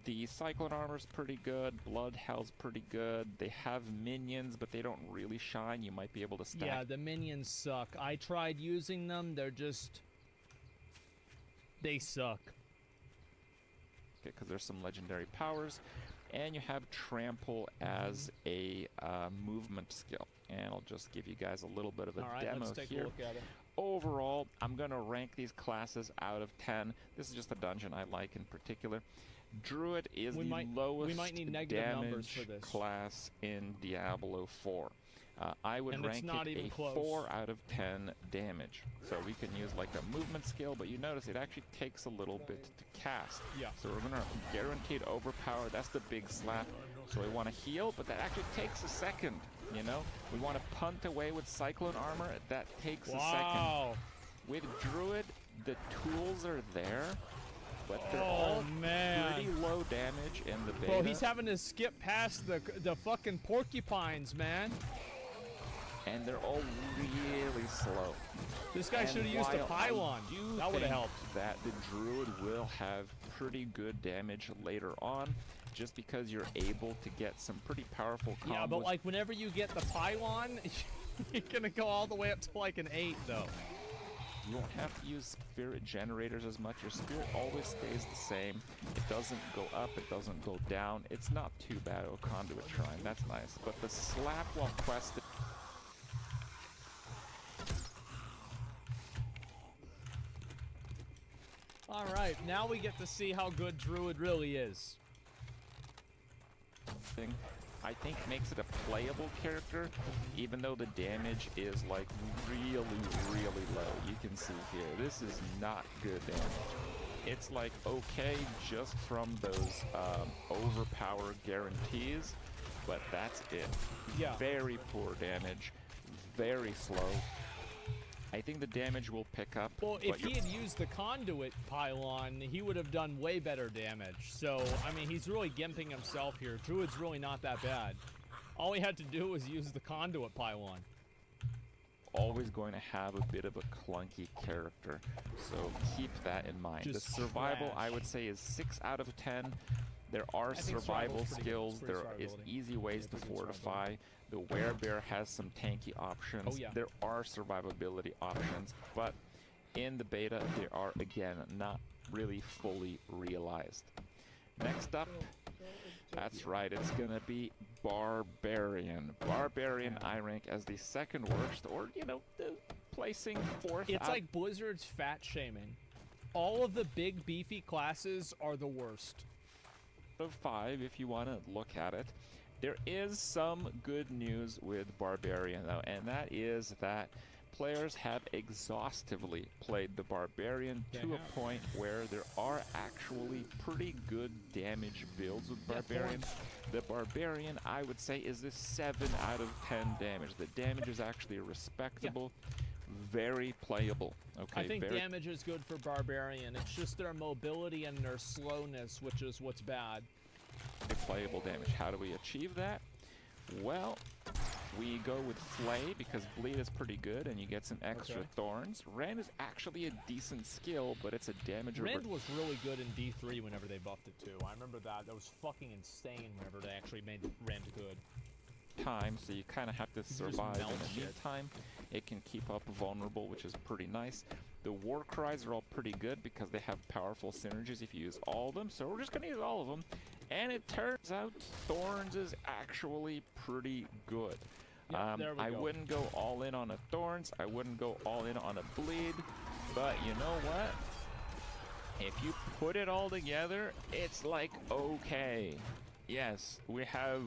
The Cyclone Armor's pretty good, Blood Hell's pretty good. They have minions, but they don't really shine. You might be able to stack. Yeah, the minions suck. I tried using them, they're just... they suck. Okay, because there's some legendary powers. And you have Trample as a movement skill. And I'll just give you guys a little bit of a demo let's take here. a look at it. Overall, I'm going to rank these classes out of 10. This is just a dungeon I like in particular. Druid is the lowest damage class in Diablo 4. I would rank it a 4 out of 10 damage. So we can use like a movement skill, but you notice it actually takes a little bit to cast. Yeah. So we're going to guaranteed overpower. That's the big slap. So we want to heal, but that actually takes a second, you know? We want to punt away with Cyclone Armor. That takes a second. With Druid, the tools are there, but they're all pretty low damage in the beta. Bro, he's having to skip past the fucking porcupines, man. And they're all really slow. This guy should have used a pylon. That would have helped. That the Druid will have pretty good damage later on, just because you're able to get some pretty powerful combos. Yeah, but like whenever you get the pylon, you're gonna go all the way up to like an 8 though. You don't have to use spirit generators as much. Your spirit always stays the same. It doesn't go up, it doesn't go down. It's not too bad. Oh, Conduit Shrine, that's nice. But the slap while quested. Alright, now we get to see how good Druid really is. I think makes it a playable character, even though the damage is like really, really low. You can see here, this is not good damage. It's like okay just from those overpower guarantees, but that's it. Yeah. Very poor damage, very slow. I think the damage will pick up. Well, if he had used the conduit pylon, he would have done way better damage. So, I mean, he's really gimping himself here. Druid's really not that bad. All he had to do was use the conduit pylon. Always going to have a bit of a clunky character, so keep that in mind. The survival, I would say, is 6 out of 10. There are survival skills. There is easy ways to fortify. The werebear has some tanky options. There are survivability options, but in the beta, they are, again, not really fully realized. Next up, that's right, it's gonna be Barbarian. Barbarian I rank as the second worst, or, you know, placing fourth. It's like Blizzard's fat shaming. All of the big beefy classes are the worst. Of 5, if you want to look at it. There is some good news with Barbarian, though, and that is that players have exhaustively played the Barbarian to a point where there are actually pretty good damage builds with Barbarian. The Barbarian, I would say, is a 7 out of 10 damage. The damage is actually respectable, very playable. Okay, I think damage is good for Barbarian. It's just their mobility and their slowness, which is what's bad. Playable damage. How do we achieve that? Well, we go with Flay because bleed is pretty good and you get some extra thorns. Rend is actually a decent skill, but it's a damage. Rend was really good in D3 whenever they buffed it too. I remember that. That was fucking insane whenever they actually made Rend good. Time, so you kind of have to survive in the meantime. It can keep up vulnerable, which is pretty nice. The war cries are all pretty good because they have powerful synergies if you use all of them, so we're just going to use all of them. And it turns out Thorns is actually pretty good. I wouldn't go all in on a Thorns, I wouldn't go all in on a Bleed, but you know what? If you put it all together, it's like okay. Yes, we have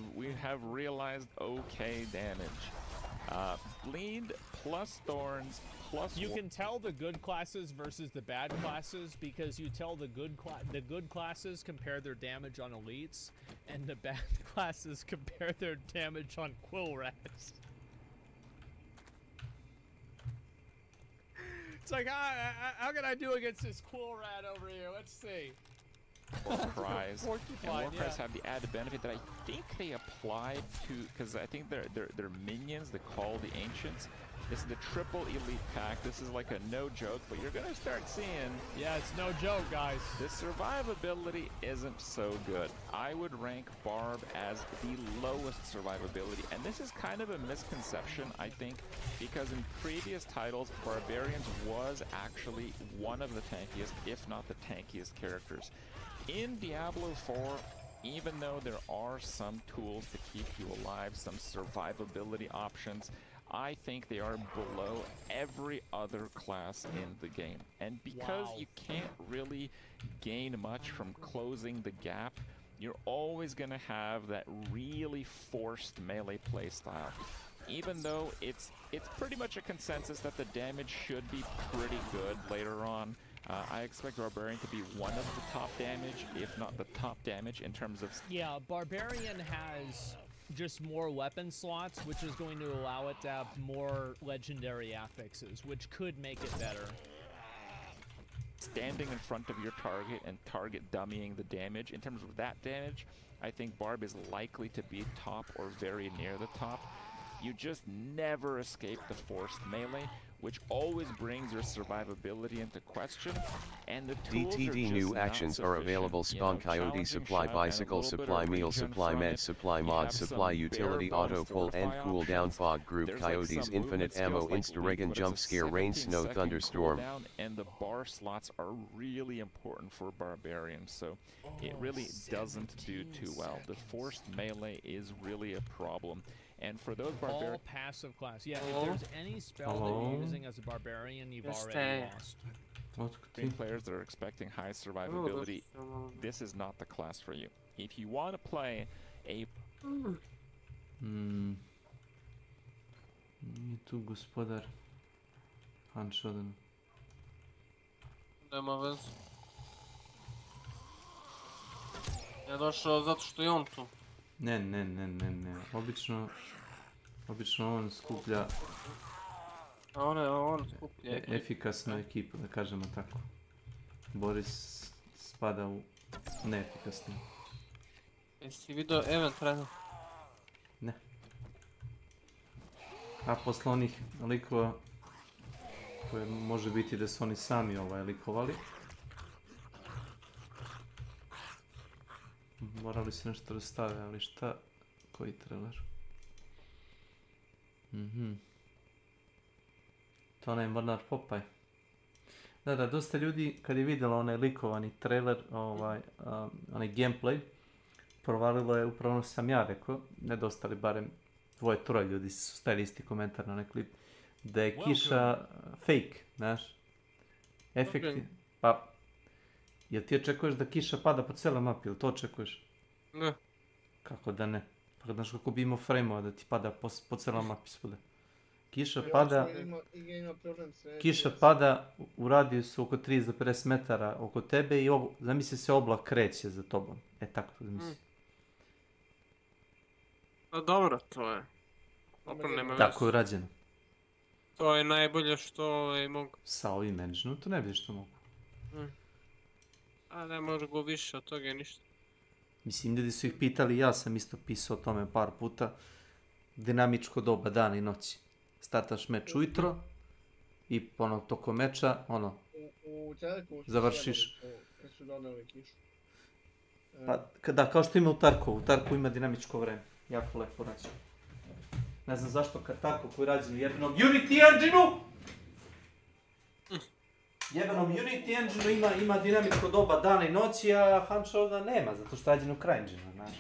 realized okay damage. Bleed plus Thorns plus. You can tell the good classes versus the bad classes because you tell the good classes compare their damage on elites, and the bad classes compare their damage on quill rats. It's like, how can I do against this quill rat over here? Let's see. War cries. And war cries have the added benefit that I think they apply to, because I think they're minions that call the ancients. This is the triple elite pack. This is like a no joke, but you're gonna start seeing. Yeah, it's no joke, guys. The survivability isn't so good. I would rank Barb as the lowest survivability, and this is kind of a misconception, I think, because in previous titles, Barbarians was actually one of the tankiest, if not the tankiest characters. In Diablo 4, even though there are some tools to keep you alive, some survivability options, I think they are below every other class in the game. And because you can't really gain much from closing the gap, you're always going to have that really forced melee playstyle. Even though it's pretty much a consensus that the damage should be pretty good later on. I expect Barbarian to be one of the top damage, if not the top damage in terms of... Yeah, Barbarian has just more weapon slots, which is going to allow it to have more legendary affixes, which could make it better. Standing in front of your target and target dummying the damage, in terms of that damage, I think Barb is likely to be top or very near the top. You just never escape the forced melee, which always brings your survivability into question, and the tools DTD new actions are available: spawn coyote, supply bicycle, supply meal, supply med, supply mod, supply utility, auto pull and cool down, fog group, coyotes, infinite ammo, insta-regan, jump scare, rain, snow, thunderstorm. And the bar slots are really important for Barbarians, so it really doesn't do too well. The forced melee is really a problem. And for those Barbarians... All passive class. Yeah, if there's any spell that you're using as a Barbarian, you've already lost. Players that are expecting high survivability, this is not the class for you. If you want to play a... Nije tu gospodar Hanšoden. Nema veze. Ja došao zato što je on tu. Ne. Obično on skuplja A on skuplja ekipa. Efikasna ekipa, da kažemo tako. Boris spada u neefikasnu. Jesi vidio event radno? Ne. A posle onih likova koje može biti da su oni sami likovali. Morali su nešto da stave, ali šta? Koji trailer? To onaj Mornar Popaj. Da, dosta ljudi kad je vidjela onaj likovani trailer, onaj gameplay, provalilo je upravo ono sam ja rekao, nedostali barem 2-3 ljudi su stavili isti komentar na onaj klip, da je kiša fake, znaš, efekti, pa, jel ti očekuješ da kiša pada po cijeloj mapi, jel to očekuješ? Ne. Kako da ne? Pa znaš kako bi imao frame-ova da ti pada po cijeloj mapi svuda. Kiša pada u radijusu oko 30 do 50 metara oko tebe i zamisli se oblak kreće za tobom. Tako to zamisli. A dobro, to je. Tako je urađeno. To je najbolje što mogu. Sa ovim engineom to ne vidiš što mogu. A ne može go više od toga ništa. Mislim, ljudi su ih pitali, ja sam isto pisao o tome par puta. Dinamičko doba dana i noći. Startaš meč ujutro i tokom meča, završiš. Pa, da, kao što ima u Tarkovu. U Tarkovu ima dinamičko vreme. Jako lepo rađeno. Ne znam zašto kad Tarkov koji rađen u jebenom Unity engine-u! Jebenom Unity engine-u ima dinamičko doba dana i noći, a Hančovda nema, zato što rađen u CryEngine-u, znaš.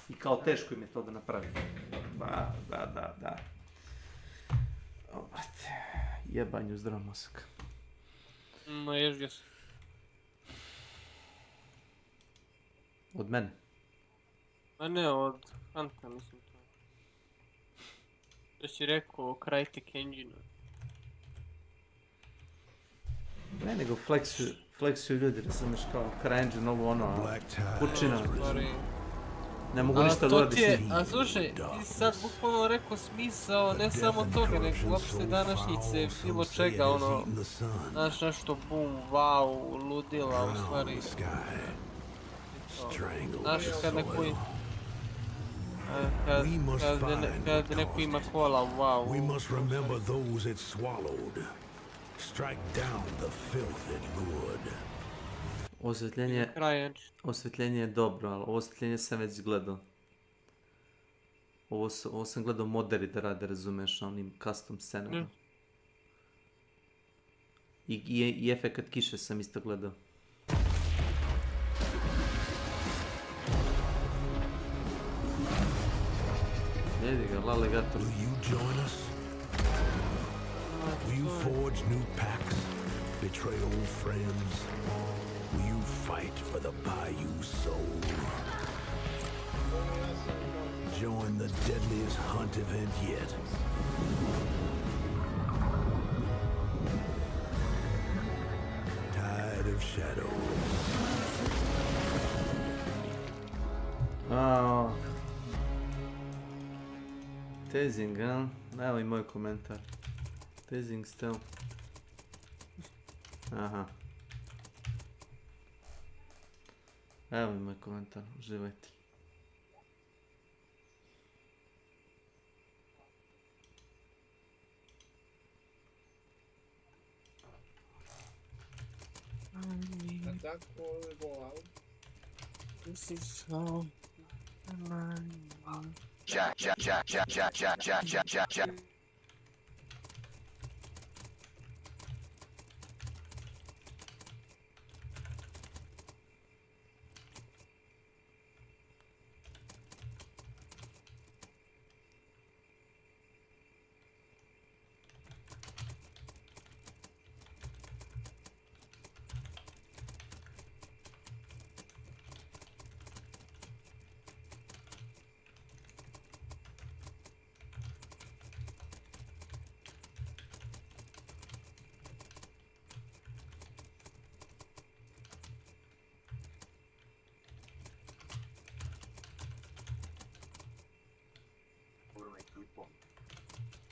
I kao teško im je to da napravi. Da. Jebanju zdrav mozak. Ma ježio se. Od mene? A ne, od Hanta mislim to. Da si rekao o Crytek engine-u. Ne, nego flexuju ljudi, razumiješ kao CryEngine, ovo ono, pučina. Ne mogu ništa da uradi s njim. A slušaj, ti sad bukvalno rekao smisao ne samo toga, nego uopšte današnjice, bilo čega, ono, znaš nešto boom, wow, ludila, u stvari. Znaš kad neko ima kola, wow. We must remember those it swallowed. Strike down the filth it lured. Osvetljenje je dobro, ali osvetljenje sam već gledao. Ovo sam gledao moderi da rade, razumeš, onim custom scenama. I efekat kiše sam isto gledao. Jedi ga, lalegator. Will you join us? Will you forge new packs? Betray old friends? Will you fight for the Bayou soul? Join the deadliest hunt event yet. Tide of Shadows. Tezing, a? Evo i moj komentar. Tezing still. Aha. Evo i moj komentar, uživajte. This is so... Jack.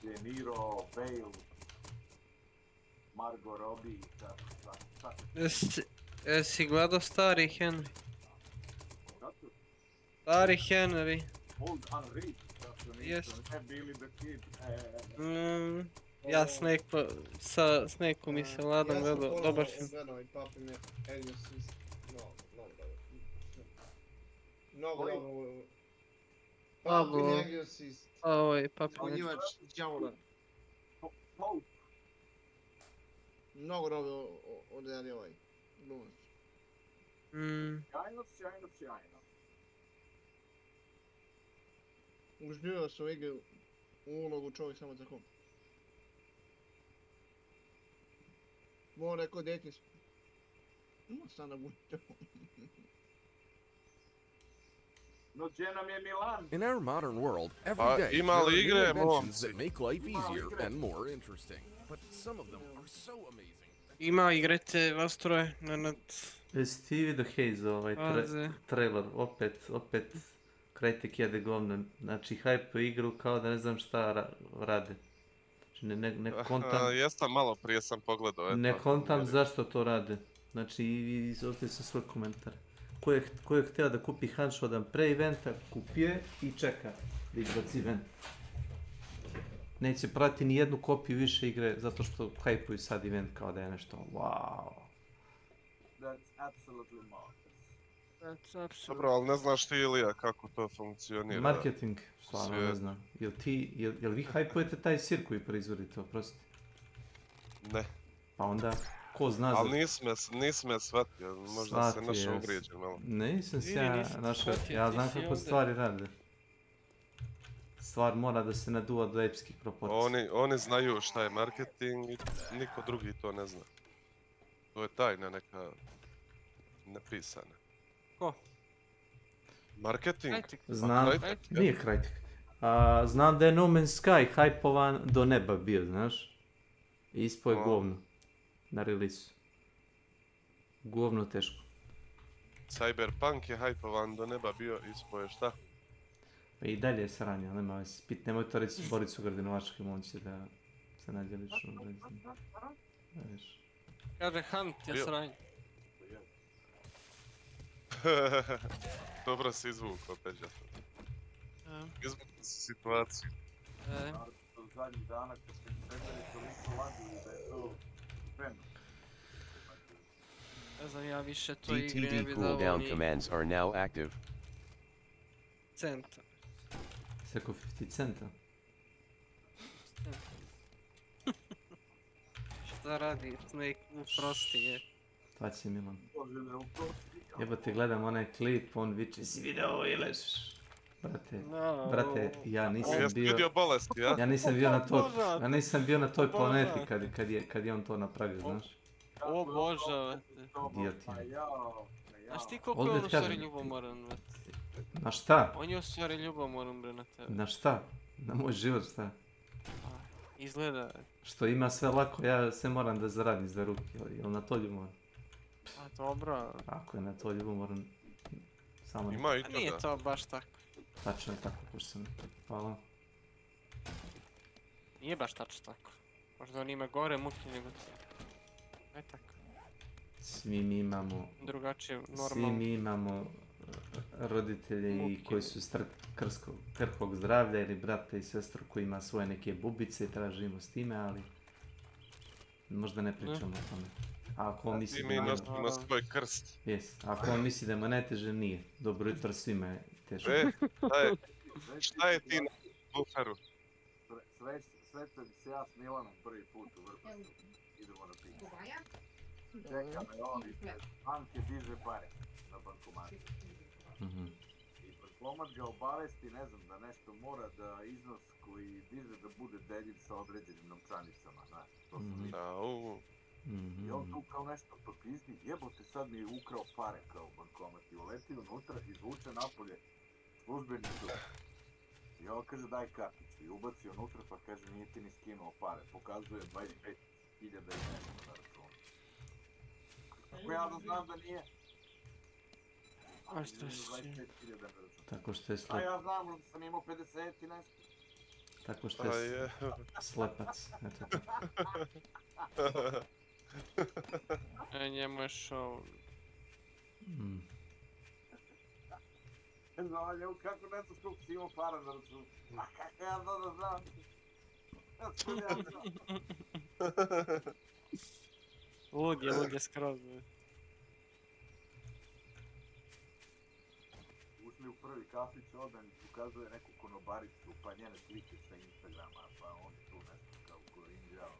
De Niro, Bale, Margot Robbie, tako. Jesi gledao stari Henry? Kako? Stari Henry. Old Henry, kako nisam, ne Billy the Kid. Ja sa Snakeom i sa Vladom gledao, dobar film. Ja sam gledao i Papin Exorcist. Mnogo dobro. Papin Exorcist. Onjivač djavola. Mnogo dobro odradio ovaj glumac. Sjajno. Uživao sam igru u ulogu čovjek samo tako. Moram rekao deti sada bude. No gdje nam je Milan? In our modern world, every day there are new inventions that make life easier and more interesting. But some of them are so amazing. Ima igrajte vas troje na net. Jesi ti vidio Haze ovaj trailer, opet Crytek jede govno, znači hype igru kao da ne znam šta rade. Znači ne kontam... Jesam, malo prije sam pogledao. Ne kontam zašto to rade. Znači ovdje su svoj komentar. Ko je htio da kupi Hanšodan pre eventa, kupije i čeka da izbaci event. Neće prati ni jednu kopiju više igre zato što hype-uju sad event kao da je nešto wow. That's absolutely marvelous. Dobro, ali ne znaš ti Ilija kako to funkcionira. Marketing, stvarno ne znam. Jel vi hype-ujete taj sir koji proizvodite, oprosti? Ne. Pa onda, ko zna za... Ali nisi me shvatio, možda se našao uvrijeđen malo. Nisam se ja našao, ja znam kako stvari rade. Stvar mora da se naduva do epskih proporcija. Oni znaju šta je marketing i niko drugi to ne zna. To je tajna neka nepisana. Ko? Marketing? Znam, nije Crytek. Znam da je No Man's Sky hypovan do neba bio, znaš? Ispo je govno. Na release-u. Govno teško. Cyberpunk je hypovan do neba bio, ispo je šta? Pa i dalje je sranje, ali nema vas pit. Nemoj to reći Boricu Grdinovačkim, on će da se nađe lično. Kaže Hunt je sranje. Dobro si izvukao, Peđa. Izvukao si situaciju. Zadnjih dana kad se čekali toliko lagili da je to spremno. Ne znam, ja više to igre ne bi dao cooldown commands are now active. Centa. Seko 50 centa. Šta radi S.W.Frost je? Pa će Milan. Jebote, gledam onaj klip, on viče, si video ovo i ležiš. Brate, ja nisam bio na toj planeti kad je on to napravio, znaš. O Bože, Idiotin. Znaš ti koliko je on u stvari ljubomoran, brate? Na šta? On je u stvari ljubomoran, bre, na tebe. Na šta? Na moj život, šta? Izgleda. Što ima sve lako, ja sve moram da zaradim za ruke, jel na to ljubomoran? A dobro. Ako je na to ljubomoran, samo ima i to da. Nije to baš tako. Tačno je tako, ko sam rekao. Hvala. Nije baš tačno tako. Možda on ima gore muke nego ti. Ne tako. Svi mi imamo... Drugačije, normalno. Svi mi imamo roditelje i koji su krhkog zdravlja ili brata i sestru koji ima svoje neke bubice i tražimo s time, ali možda ne pričamo o tome. Ako on misli da ima svoj krst. Ako on misli da ima najteže, nije. Dobro jutro, svima je teško. Šta je ti na buferu? Srećam se ja s Milanom prvi put u Vrbasu. Idemo na piće. Čeka me on ispred. Anke diže pare na bankomatu. I bankomat ga obavesti, ne znam, da nešto mora da iznos koji diže da bude deljiv sa određenim novčanicama, znaš, to sam vidio. I on tu kao nešto popizdi, jebote sad mi je ukrao pare kao bankomat i uleti unutra, izvuče napolje službenicu. I on kaže daj karticu i ubaci unutra pa kaže nije ti ni skinuo pare, pokazuje 25.000 i nešto na računu. Kako ja da znam da nije? Tako što je A ja znam da sam imao 50 i nešto. Tako što je slepac, eto to. Njemu je show. Znao, kako ne znaš koliko si imao para na računu? A kako ja da znam? Lud je skroz. Ušli u prvi kafić, odan ukazuje neku konobaricu, pa njene slike sa Instagrama, pa on tu nešto kao korinđao.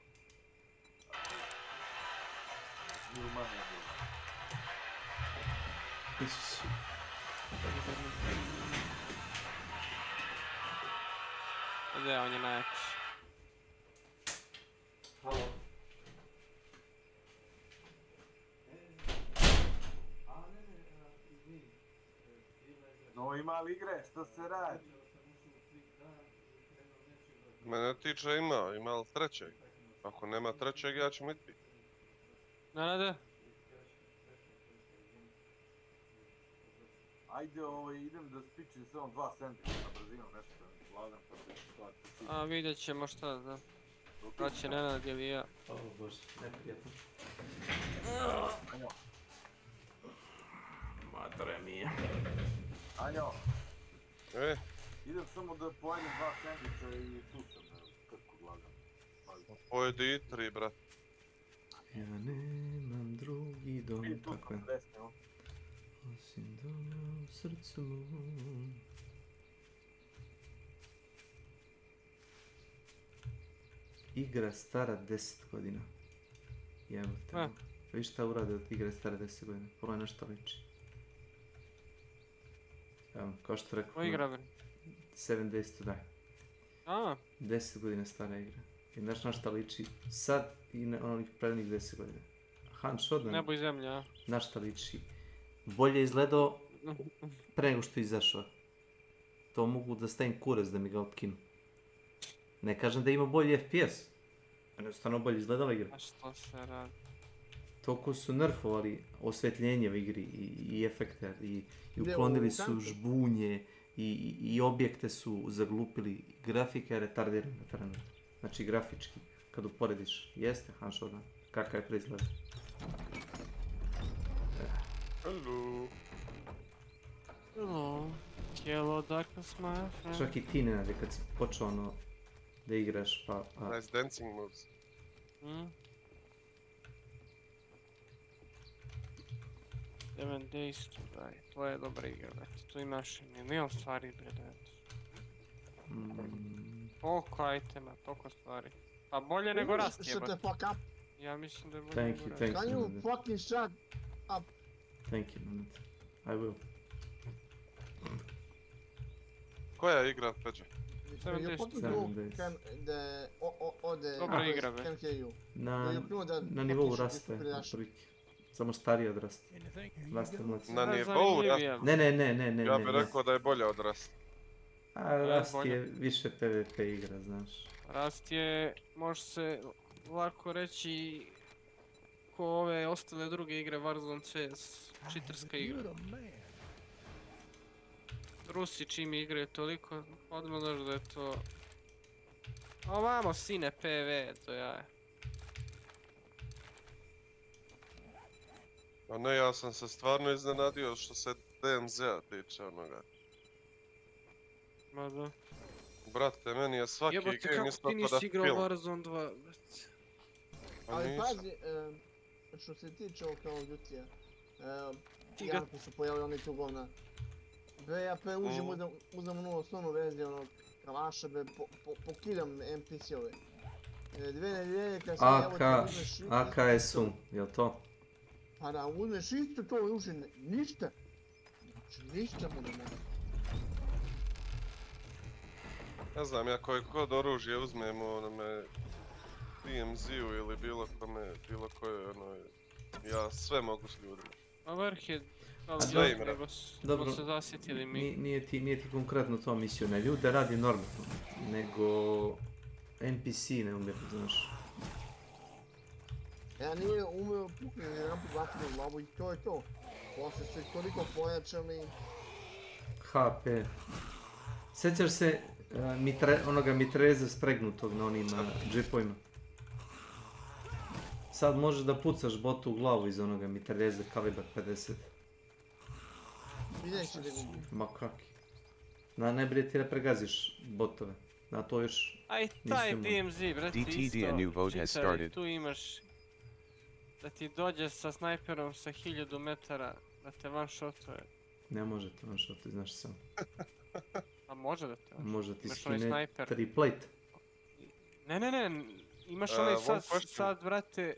Milman je bilo. Isus. Gdje on je najjači? Halo. No ima li igre, što se radi? Mene tiče ima li trećeg? Ako nema trećeg, ja ću biti. Nade? Ajde, idem da spičim samo 2 sandviča na brzinu, nešto lagam pa se stvari. A vidjet ćemo šta, da. Da će Nenad ili ja. O bože, neprijetno. Matore mi je. Anjo! Idem samo da pojedem 2 sandviča i tu sam, kako lagam. Pojedi 3, brat. Ja nemam drugi dom, tako je. Osim doma u srcu mom. Igra stara 10 godina. Jebote. Vi šta urade od igre stare 10 godina? Polo je nešto liči. Evo, kao što rekao... Ko igra, bre? 7 Days to Die. 10 godina stara igra. I znaš na šta liči sad i na onih prednih 10 godina. Han Shodan... Nebo i zemlja, a? Na šta liči. Bolje izgledao pre nego što je izašao. To mogu da stavim kurac da mi ga otkinu. Ne kažem da ima bolji FPS. Jednostavno bolje izgledala igra. A što se radi? Toliko su nerfovali osvetljenje u igri i efekte i uklonili su žbunje i objekte su zaglupili. Grafika je retardirana trenutno. Znači grafički, kad uporediš, jeste Han Shodan. Kakav je preizgled. Hello. Hello. Hello, darkness, my friend. Čak i ti, Nenade, kad si počeo ono da igraš, pa... Nice dancing moves. 7 Days to Die, to je dobra igra, brate. Tu imaš milion stvari, brate. Toliko itema, toliko stvari. Pa bolje nego Rust je, brate. Ja mislim da je bolje nego Rust. Thank you, Can you fucking shut up? Thank you, Nenad. I will. Koja je igra, Peđa? 7 Days. Dobra igra, be. Na nivou Rusta je, otprilike. Samo stariji od Rusta. Rust je mlađi. Na nivou Rusta? Ne. Ja bih rekao da je bolja od Rusta. A Rust je više PvP igra, znaš. Rust je, može se lako reći, ko ove ostale druge igre, Warzone, CS, čitarska igra. Rusi čim igraju toliko, odmah znaš da je to... Ovamo sine PV, to ja. A ne, ja sam se stvarno iznenadio što se DMZ-a tiče onoga. Ma da. Brate, meni je svaki game isto kako ti nisi igrao Warzone 2, brate. Ali pazi, što se tiče ovog Call of Duty-a, jako se pojavili oni tu govna. BAP uđem, uzem onu osnovnu verziju onog kalaša, pokidam NPC-ove. 2 nedelje kad sam evo ti uzmeš isto... AKS-u, jel to? Pa da uzmeš isto to i uši, ništa. Znači ništa mu ne mogu. Ne znam, ja koji kod oružje uzmemo onome DMZ-u ili bilo koje ono... Ja sve mogu s ljudima. A vrh je... Dobro, se zasjetili mi. Nije ti konkretno to mislio na ljude, radi normalno, nego NPC ne umjeti, znaš. Ja nije umeo puknuti jedan put vatru u glavu i to je to. Poslije su toliko pojačali. HP. Sjećaš se Onoga mitreza spregnutog na onim džipovima. Sad možeš da pucaš botu u glavu iz onoga mitreze kalibar 50. Vidjet ću da vidim. Ma kaki. Najbolje ti da pregaziš botove. Na to još A i taj DMZ, brate, isto. Tu imaš da ti dođe sa snajperom sa 1000 metara, da te one-shotuje. Ne može te one-shotuje, znaš sam. A može da te one-shotuje. Može ti skine 3 plate. Ne, imaš onaj sad, brate,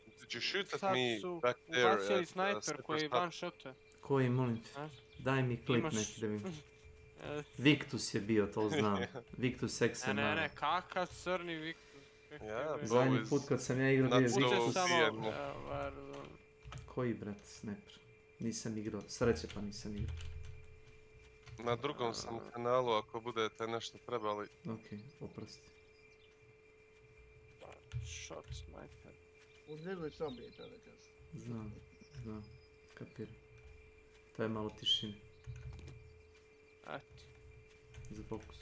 sad su ubacili snajper koji one-shotuje. Koji, molim te? Daj mi klip neki da vidim. Victus je bio, to znam. Victus XMR. Ne, kakav crni Victus. Zadnji put kad sam ja igrao bio Victus. Koji, brat, sniper? Nisam igrao, sreće pa nisam igrao. Na drugom sam kanalu, ako budete nešto trebali. Okej, oprosti. Shot sniper. U drugoj sobi je to da kažem. Znam, kapiram. To je malo tišine. Ati. Za fokus.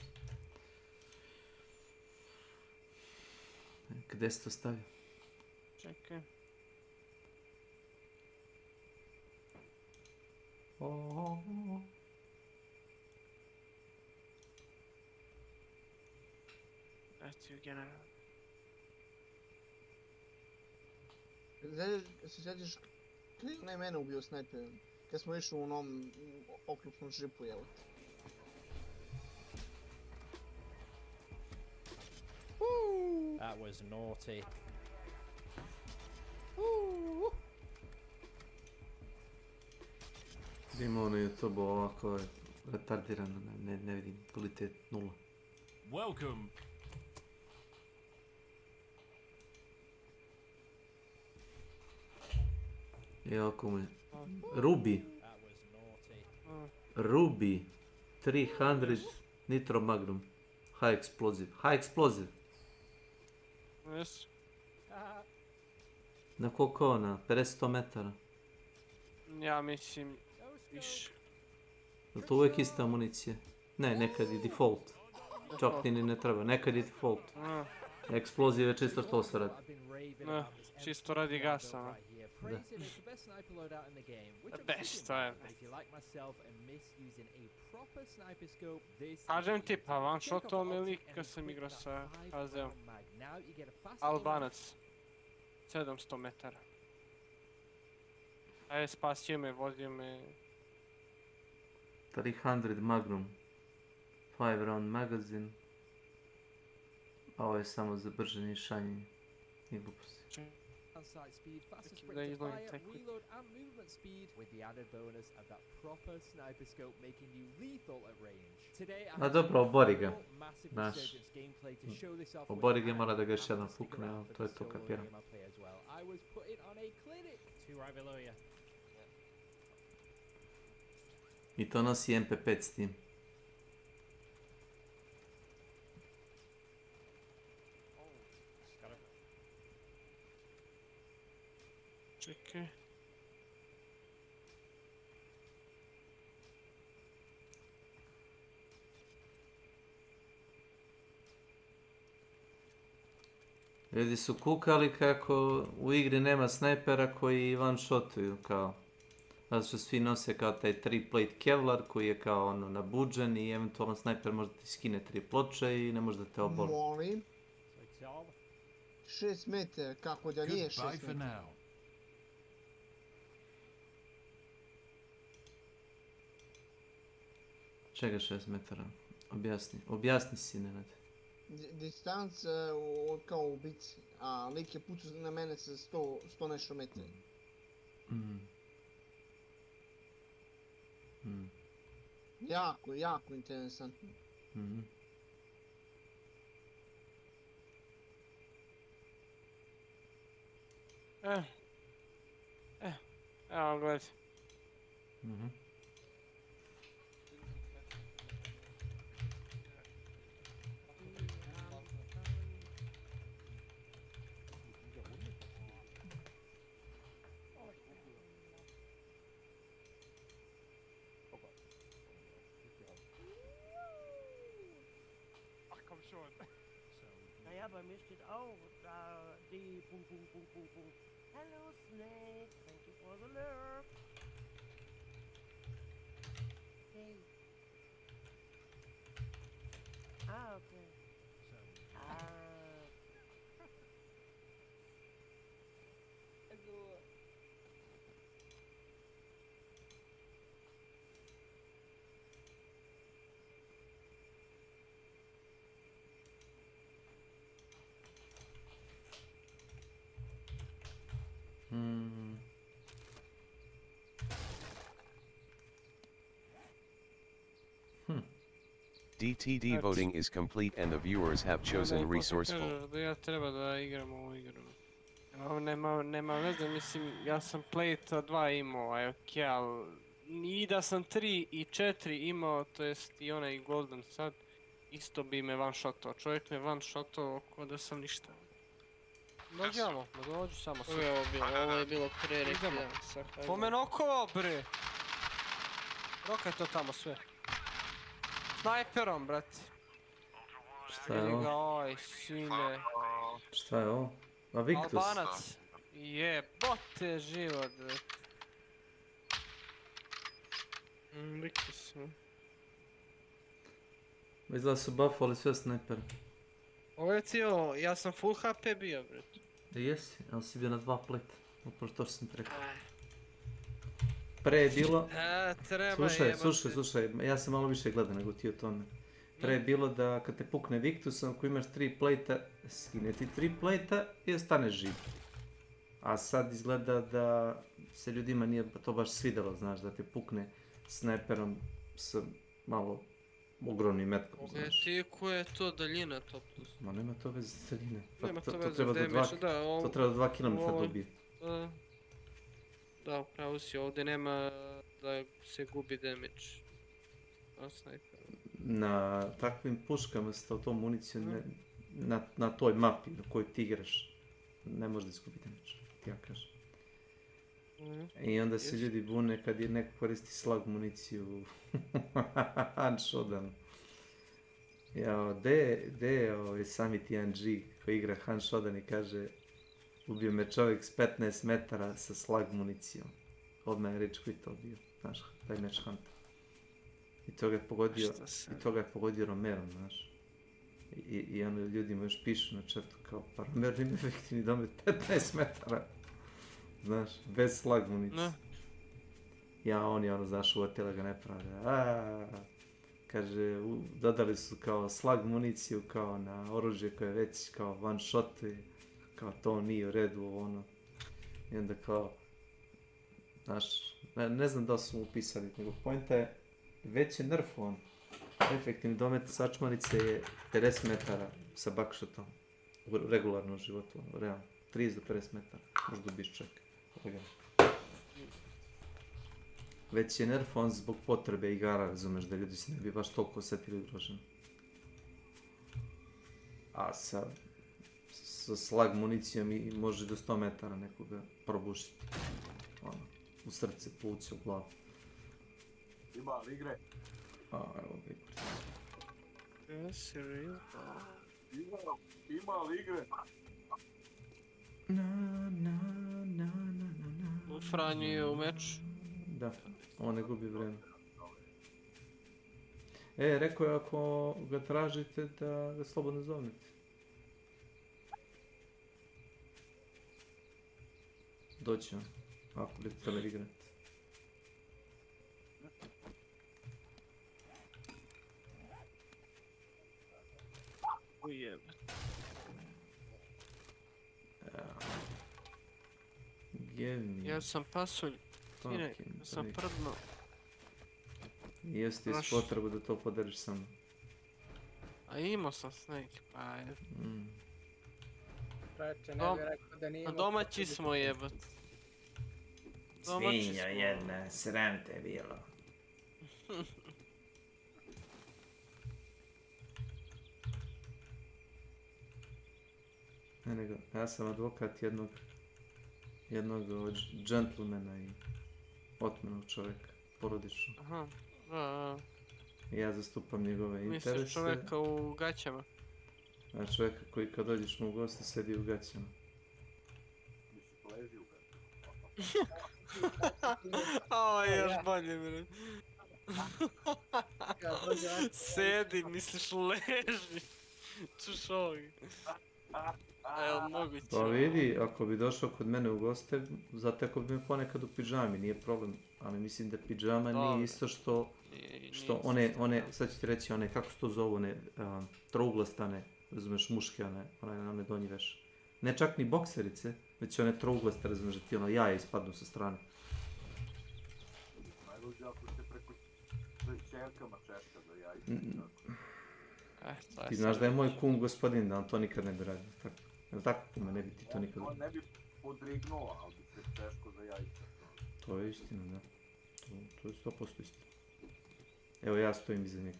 Gde si to stavio? Čekaj. Eto, general. Se sjetiš kada je onaj mene ubio snajperom? Kad smo išli u onom oklopnom žipu, jel te? That was naughty. Vidimo ono YouTube ovako je retardirano, ne vidim, kvalitet 0. Welcome. Evo mu je. Ruby 300 Nitro Magnum. High explosive. Yes. Na koliko ona? 500 metara? Ja mislim više. Je to uvijek ista amunicija? Ne, nekad je default. Čak ti ni ne treba, nekad je default. Eksploziv je čisto to se radi. Čisto radi gasa. Da. Best, to je. Kažem ti, pa one-shotom je lik kad sam igrao sa HZ-om. Albanac. 700 metara. Ajde, spasio me, vozio me. 300 Magnum. 5 round magazine. A ovo je samo za brže nišanjenje. I gluposti. Sight speed, faster sprint to fire, reload and movement speed with the added bonus of that proper sniper scope making you lethal at range. Today I A dobro, obori ga. Znaš. Obori ga, mora da ga još jedan fukne, ali to je to, kapiram. I was putting on a clinic. Two right below you. I to nosi MP5 s tim. Čekaj. Ljudi su kukali kako u igri nema snajpera koji one-shotuju kao. Zato što svi nose kao taj 3-plate Kevlar koji je kao ono nabuđen i eventualno snajper može ti skine 3 ploče i ne može da te oboli. Molim. 6 metara, kako da nije 6 metara? Čega 6 metara? Objasni si, Nenad. Distanca kao u bici, a lik je pucao na mene sa 100 nešto metara. Jako interesantno. Evo gledaj. have I missed it? Oh, the boom, boom, boom, boom, boom. Hello, Snake. Thank you for the lurk. Hey. Ah, okay. DTD voting is complete and the viewers have chosen resourceful. Da ja treba da igram ovu igru. Nema veze, mislim, ja sam playta 2 imao, aj okej, ali i da sam 3 i 4 imao, to jest i onaj golden sad, isto bi me one-shotao. Čovjek me one-shotao ko da sam ništa. Dođemo, dođu samo sve. Ovo je bilo pre rekli da. Po me nokovao, bre! Roka je to tamo sve. Snajperom, brate. Šta je ovo? Oj, sine. Šta je ovo? A Victus? Albanac. Jebote život, brate. Victus, Izgleda su buffali sve snajpere. Ovo je cijelo, ja sam full HP bio, brate. Jesi, ali si bio na 2 pleta. Upravo to što sam ti rekao. Pre je bilo... Slušaj, ja sam malo više gledao nego ti o tome. Pre je bilo da kad te pukne Victus, ako imaš 3 plejta, skine ti 3 plejta i ostaneš živ. A sad izgleda da se ljudima nije to baš svidjelo, znaš, da te pukne snajperom s malo ogromnim metkom, znaš. Ti koja je to daljina to plus? Ma nema to veze s daljine. Nema to To veze treba s damage, da. To treba do 2 km da ubije. Da, upravo si, ovdje nema da se gubi damage na snajperu. Na takvim puškama s tom municijom, na toj mapi na kojoj ti igraš, ne može da izgubi damage, ti ja kažem. I onda se ljudi bune kad je neko koristi slag municiju Hanshodan. Jao, gde je sami ti NG koji igra Hanshodan i kaže ubio me čovjek s 15 metara sa slag municijom. Odmah je reč koji to bio, znaš, taj match hunter. I to ga je pogodio Romerom, znaš. I ono ljudima još pišu na chatu kao pa Romero ima efektivni domet 15 metara. Znaš, bez slag municije. Ja, oni ono, znaš, uvotila ga nepravda. Kaže, dodali su kao slag municiju kao na oružje koje već kao one shot, kao to nije u redu, ono. I onda kao, znaš, ne znam da su mu upisali, nego pojenta je, već je nerfovan. Efektivni domet sačmanice je 50 metara sa buckshotom u regularnom životu, realno. 30 do 50 metara, možda ubiš čovjek. Već je nerfovan zbog potrebe igara, razumeš, da ljudi se ne bi baš toliko osjetili ugroženi. A sa slag municijom i može do 100 metara nekoga probušiti. Ono, u srce, pluće, u glavu. Ima li igre? Evo ga igre. Ima li igre? Franju je u meču. Da, on ne gubi vreme. Rekao je ako ga tražite da ga slobodno zovnete. Doći on, ako budete tamo igrati. Ujebe. Ja sam pasulj, Tine, ja sam prdno. Jesi ti s potrebu da to podariš samo? A imao sam Snake, pa je. Prače, ne bi rekao da nije imao... Domaći smo jebat. Svinja jedna, sram te bilo. Ne nego, ja sam advokat jednog džentlmena i otmenog čovjeka, porodično. Aha, da. Ja zastupam njegove interese. Misliš čovjeka u gaćama? Znači čovjek koji kad dođeš mu u goste sedi u gaćama. Ovo je još bolje, bre. Sedi, misliš leži. Čuš ovi. Evo, moguće. Pa vidi, ako bi došao kod mene u goste, zatekao bi me ponekad u pidžami, nije problem. Ali mislim da pidžama nije isto što one, sad ću ti reći, one, kako se to zovu, one trouglastane, razumeš, muške, one donji veš. Ne čak ni bokserice, već one trouglaste, razumeš, da ti ono jaje ispadnu sa strane. Najluđe ako ste preko čerkama češka za jajce. Ti znaš da je moj kum gospodin, da on to nikad ne bi radio, tako? Jel' tako kume, ne bi ti to nikad radio? On ne bi podrignuo, ali bi se češko za jajce. To je istina, da. To je 100% istina. Evo ja stojim iza njega.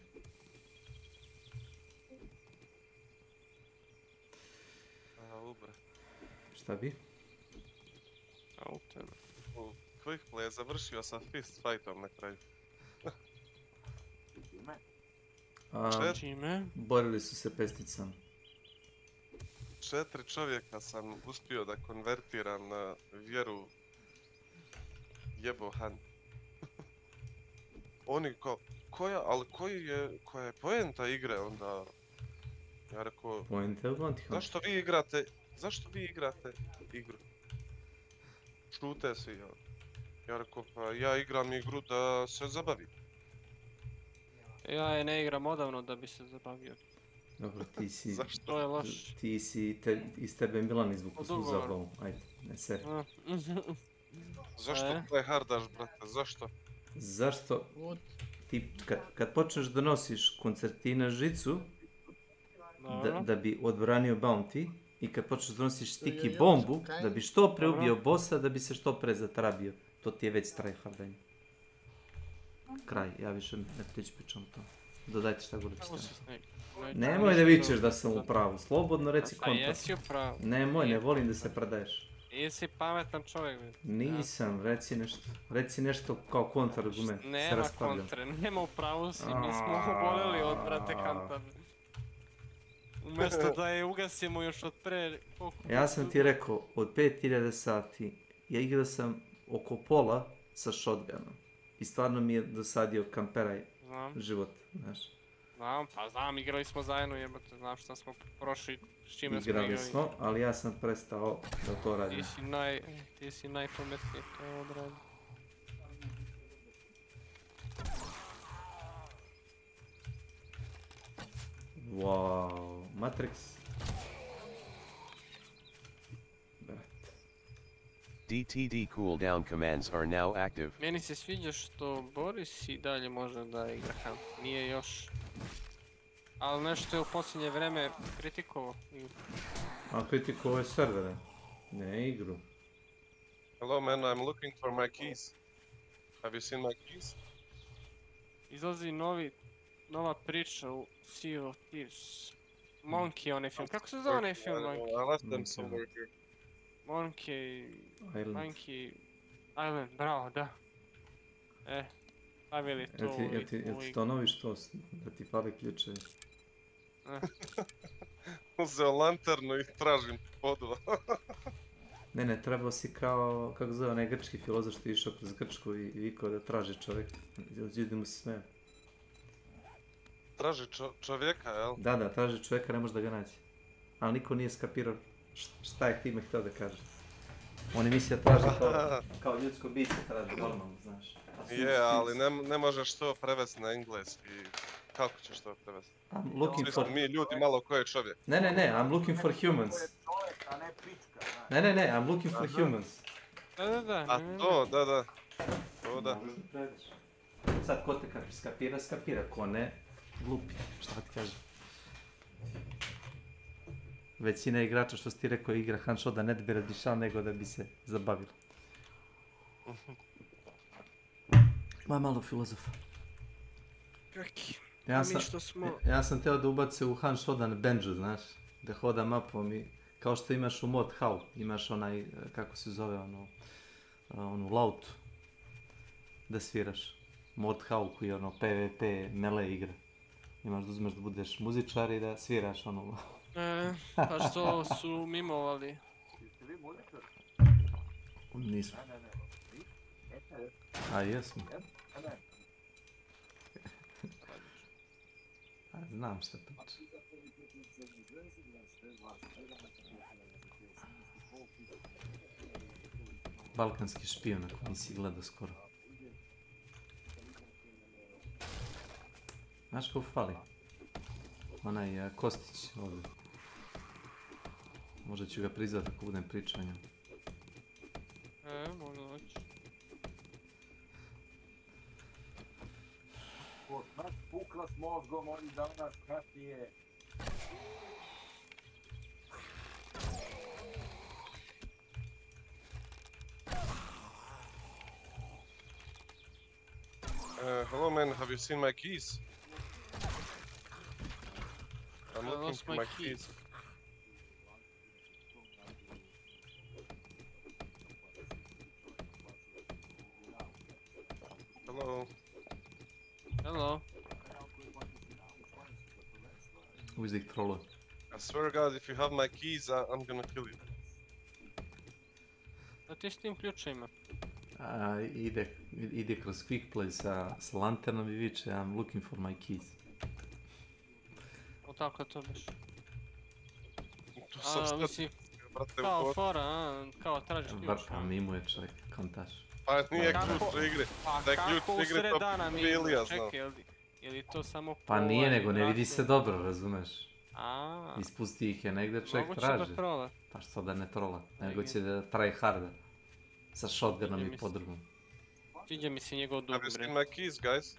Šta bi? U Quick Play završio sa fist fightom na kraju. Čime? Borili su se pesticama. 4 čovjeka sam uspio da konvertiram na vjeru jebohan. Oni kao, koja je poenta igre onda? Ja rekao, Poenta je u Bounty Hunter. Zašto vi igrate igru? Šute svi, ja rekao, pa ja igram igru da se zabavim. Ja je ne igram odavno da bi se zabavio. Dobro, ti si... Zašto? To je loš. Ti si, iz tebe Milan izvuku svu zabavu, ajde, ne seri. Zašto tryhardaš, brate, zašto? Zašto? Ti, kad počneš da nosiš koncertina žicu, da bi odbranio bounty, i kad počneš da nosiš sticky bombu, da bi što pre ubio bossa, da bi se što pre zatrabio. To ti je već tryhardanje. Kraj, ja više neću pričam o tom. Dodajte šta god ćete. Nemoj da vičeš da sam u pravu, slobodno reci kontra. A jesi u pravu. Nemoj, ne volim da se predaješ. Jesi pametan čovjek. Nisam, reci nešto. Reci nešto kao kontra-argument. Nema kontre, nema u pravu si, mi smo oboleli od brate Hunter. Umjesto da je ugasimo još od pre... Ja sam ti rekao, od 5000 sati, ja igrao sam oko pola sa shotgunom. I stvarno mi je dosadio kamperaj život, znaš. Znam, igrali smo zajedno, jebate, znam šta smo prošli, s čime smo igrali. Igrali smo, ali ja sam prestao da to radim. Ti si najpametniji to odradi. Wow, Matrix. DTD cooldown commands are now active. Meni se sviđa što Boris i dalje može da igra Hunt. Nije još... Ali nešto je u posljednje vreme kritikovao. A kritikovao je servere, ne igru. Hello man, I'm looking for my keys. Have you seen my keys? Izlazi nova priča u Sea of Thieves. Monkey, onaj film. Kako se zove onaj film, Monkey? I left them somewhere here. Monkey Island, bravo, da. Stavili to u... Jel ti to novi štos, da ti fali ključevi? Uzeo lanternu i tražim vodu. Ne, trebao si kao, kako zove onaj grčki filozof što je išao kroz Grčku i vikao da traži čovjek. Ljudi mu se smeju. Traži čovjeka, jel? Da, traži čovjeka, ne može da ga naći. Ali niko nije skapirao šta je time htio da kaže. On je mislio da traži kao ljudsko biće, traži normalno, znaš. Je, ali ne možeš to prevesti na engleski. Kako ćeš to prevesti? Svi smo mi ljudi malo ko je čovjek. Ne, I'm looking for humans. Ne, I'm looking for humans. Da. To, da. To da. Sad ko te skapira, ko ne, glupi, šta ti kažem. Većina igrača što si ti rekao igra Hanšo da ne bi radi šal nego da bi se zabavilo. Ma malo filozofa. Kaki? Ja sam teo da ubace u Han Shodan Benju, znaš, da hoda mapom i kao što imaš u mod How, imaš onaj, kako se zove, onu lautu da sviraš. Mod How koji je PvP melee igra. Imaš da uzmeš da budeš muzičar i da sviraš onu Pa što su mimovali? Jeste vi muzičar? Nismo. Ne. A jesmo. Ne. A znam šta priča. Balkanski špijun, ako nisi gledao skoro. Znaš ko fali? Onaj Kostić ovdje. Možda ću ga prizvati ako budem pričanjem. Možda hoćeš. Ko smrt pukla s mozgom ovih dana, šta ti je? Hello man, have you seen my keys? I'm looking for my keys. Hello. Hello. Who's the troller? I swear to God, if you have my keys, I'm gonna kill you. A ti s tim ključima? Ide kroz quick play sa lanternom i viče I'm looking for my keys. O tako to biš. Mislim, kao fora, kao tražiš ključ. A mimo je čovjek, kontaš. Pa nije ključ u igri. Da je ključ u igri to Bilija znao. Čekaj, je li to samo Pa nije, nego ne vidi se dobro, razumeš? Aaaa. Ispusti ih je negdje, čovjek traži. Moguće da trola. Pa što da ne trola, nego će da try harda. Sa shotgunom i podrugom. Sviđa mi se njegov dug, bre. Have you seen my keys, guys?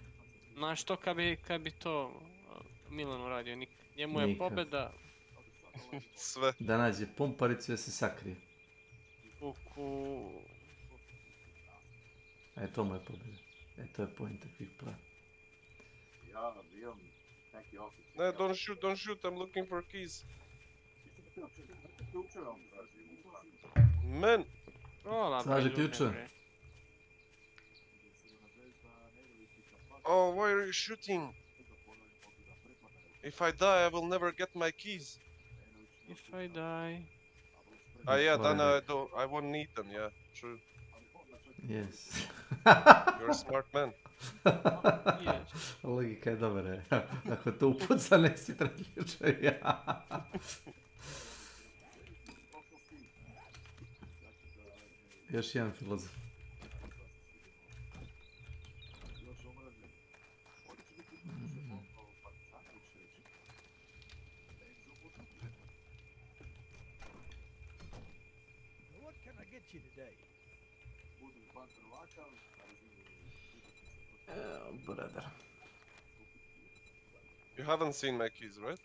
Znaš to kad bi to Milan uradio, njemu je pobjeda. Sve. Da nađe pumparicu i da se sakrije. To mu je pobjeda. To je point quick play. Ja imam neki osjećaj. Ne, don't shoot, I'm looking for keys. Man! Traži ključe. Oh, why are you shooting? If I die, I will never get my keys. If I die... Yeah, then I won't need them, yeah, true. Yes. You're a smart man. Yes. Logika je dobra, ako to upuca, nesi traži ključe. Još jedan filozof. What can I get you today? Brother. You haven't seen my keys, right?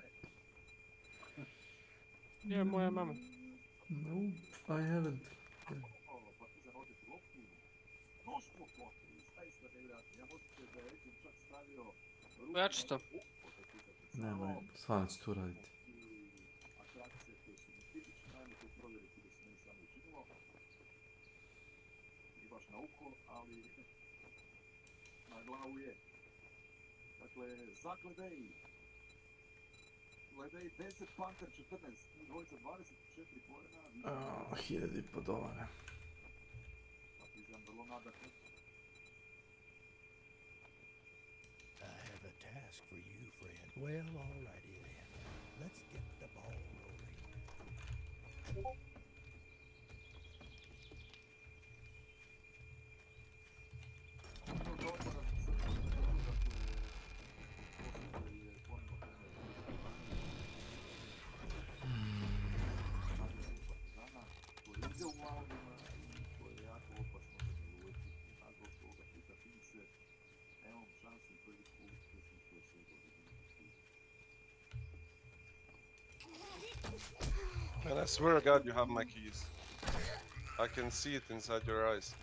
Yeah, moja mama. No, I haven't. Ja ću to. Nemoj, stvarno ću to raditi. Na glavu je. Dakle, zakladaj. Gledaj 10, Panter 14, dvojica 24 poena. $1,500. Partizan vrlo nadahnuti. I have a task for you, friend. Well, alrighty then. Let's get the ball rolling. And I swear to God, you have my keys. I can see it inside your eyes.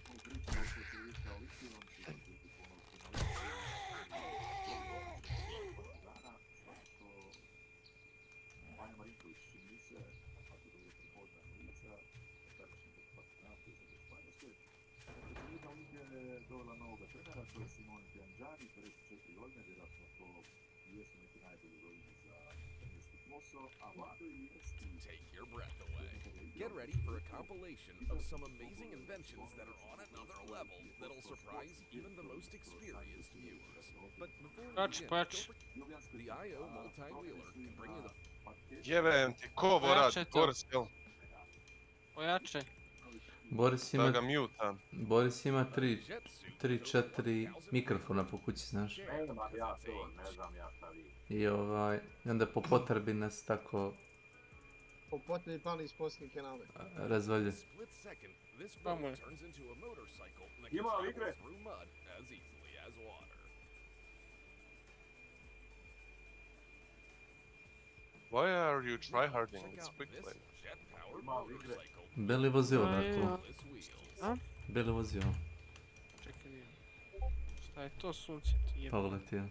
Take your breath away. Get ready for a compilation of some amazing inventions that are on another level that'll surprise even the most experienced viewers. But before we begin, the IO multi-wheeler can bring you the... Jebem ti, ko ovo radi? Boris, jel? Ojače. Boris Da ga mutam. Boris ima 3-4 mikrofona po kući, znaš. Nemam ja to, ne znam ja šta vi. I onda po potrebi nas tako... Po potrebi pali iz posljednje kanale. Razvalje. Ima li igre? Why are you tryharding? It's quick play. Beli vozio, dakle. Beli vozio. Čekaj, šta je to sunce ti jebe? Pogledaj ti, ja.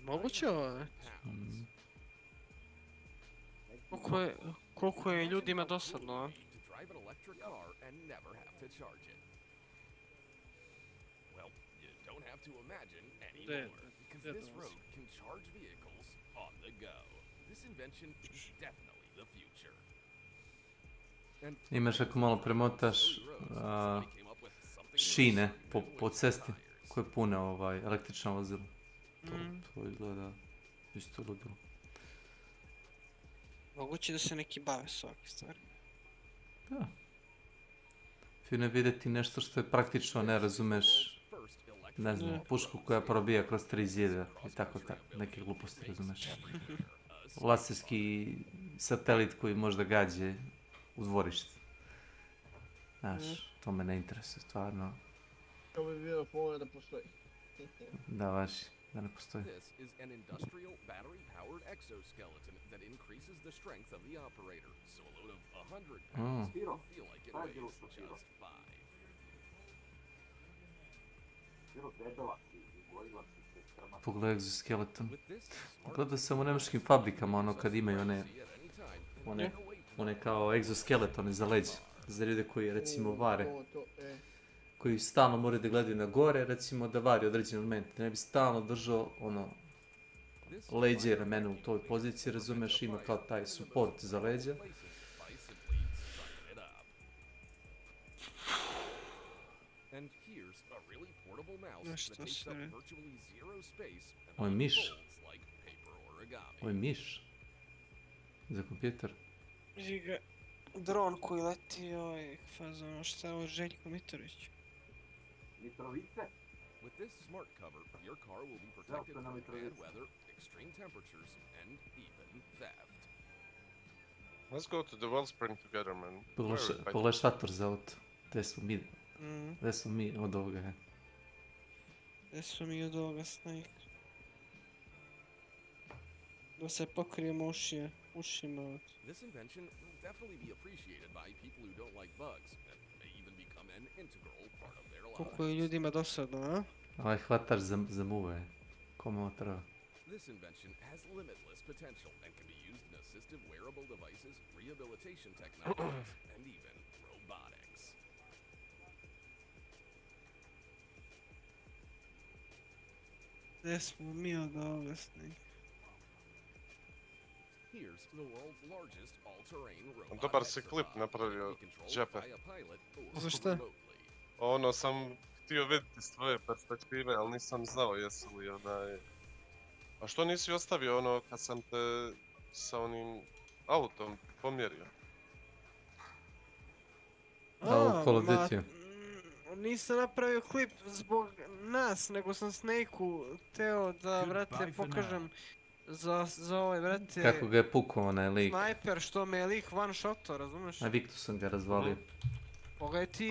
Moguće ovo, ne? Koliko je ljudima dosadno, a? Imaš ako malo premotaš šine po cesti koje pune električno vozilo. To izgleda isto ludilo. Moguće da se neki bave s ovakve stvari. Da. Fino je vidjeti nešto što je praktično, ne razumeš, ne znam, pušku koja probija kroz 3 zida i tako, neke gluposti, razumeš. Laserski satelit koji možda gađe u dvorište. Znaš, to me ne interesuje, stvarno. To bi bilo povoljno da postoji. Da, vaši, da ne postoji. This is an industrial battery-powered exoskeleton that increases the strength of the operator, so a load of 100 pounds will feel like it weighs just 5. Pogledaj egzoskeleton. Gledao sam u nemačkim fabrikama, ono kad imaju one kao egzoskeletone za leđe. Za ljude koji recimo vare. Koji stalno moraju da gledaju na gore, recimo da vari određen element. Da ne bi stalno držao leđe i ramena u toj poziciji, razumeš, ima kao taj support za leđa. Nešto se... Ovo je miš. Ovo je miš. Za kompjuter. Vidi ga, dron koji leti, fazano, šta je ovo Željko Mitrović? Mitrovice? With this smart cover, your car will be protected from bad weather, extreme temperatures, and even theft. Let's go to the wellspring together, man. Pogledaj šator za auto. Gdje smo mi od ovoga, he? Gdje smo mi od ovoga, Snake? Da se pokrijemo ušima. This invention will definitely be appreciated by people who don't like bugs, and may even become an integral part of their lives. Koliko je ljudima dosadno, a? Ovaj hvatač za muve. Kome ovo treba? This invention has limitless potential and can be used in assistive wearable devices, rehabilitation technologies, and even robotics. Gdje smo mi od ovoga, Snake? Here's the world's largest all-terrain robot. Dobar si klip napravio, Džepe. Za šta? Ono sam htio vidjeti s tvoje perspektive, ali nisam znao jesu li A što nisi ostavio ono kad sam te sa onim autom pomjerio? Nisam napravio klip zbog nas, nego sam Snake-u teo da, brate, pokažem za ovaj, brate... Kako ga je pukao onaj lik. Snajper, što me je lik one-shotao, razumeš? A Viktu sam ga razvalio. Pogledaj ti,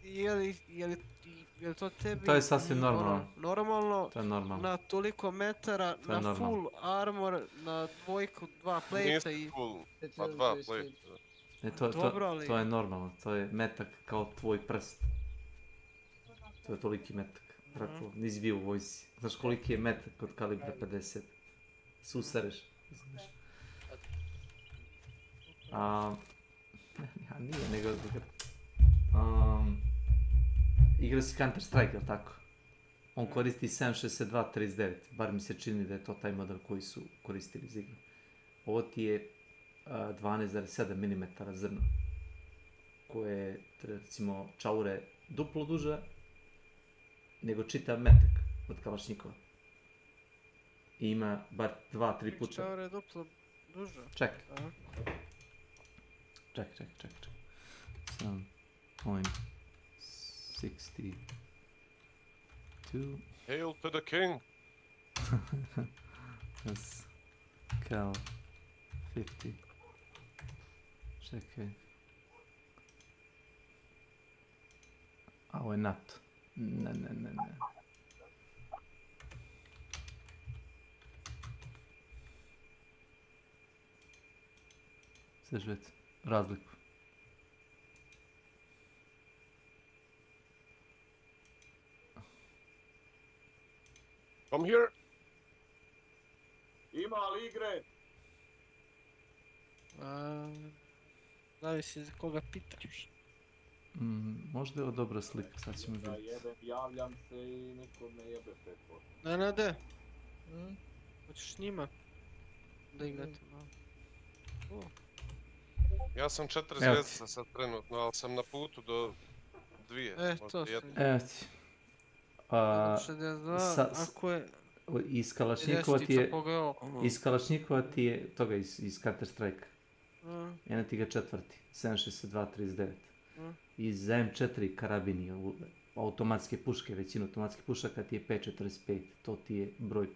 je li to tebi... To je sasvim normalno. Normalno, to je normalno. Na toliko metara, na full armor, na dvojku, 2 plate i... Nisi full, pa 2 plate. To je normalno, to je metak kao tvoj prst. To je toliki metak. Tako, nisi bio u vojsci. Znaš koliki je metak od kalibra 50? Susereš. Nije, nego... Igrao si Counter Strike, jel' tako? On koristi 76239, bar mi se čini da je to taj model koji su koristili za igru. Ovo ti je 12,7 mm zrno, koje je, recimo, čaure duplo duže nego čitav metak od kalašnjikova. I ima bar 2-3 puta. Čaure duplo duže? Čekaj. Čekaj. 7.62. Hail to the king! That's Cal 50. Čekaj. A ovo je NATO. Ne. Sve živjeti. Razliku. Come here! Ima li igre? Zavisi za koga pitaš. Možda je ovo dobra slika, sad ćemo Da vidjeti. jebem, javljam se i nikom ne jebe 5%. Nenade, hoćeš s njima da igrate malo? Ja sam 4 zvijezdica sad trenutno, ali sam na putu do 2. To sam. Evo ti. 62, ako je... Iz Kalašnjikova ti je, toga iz Counter Strike. Jedna ti ga četvrti, 7.62.39. Iz M4 karabini, automatske puške, većinu automatskih pušaka ti je 5.45, to ti je broj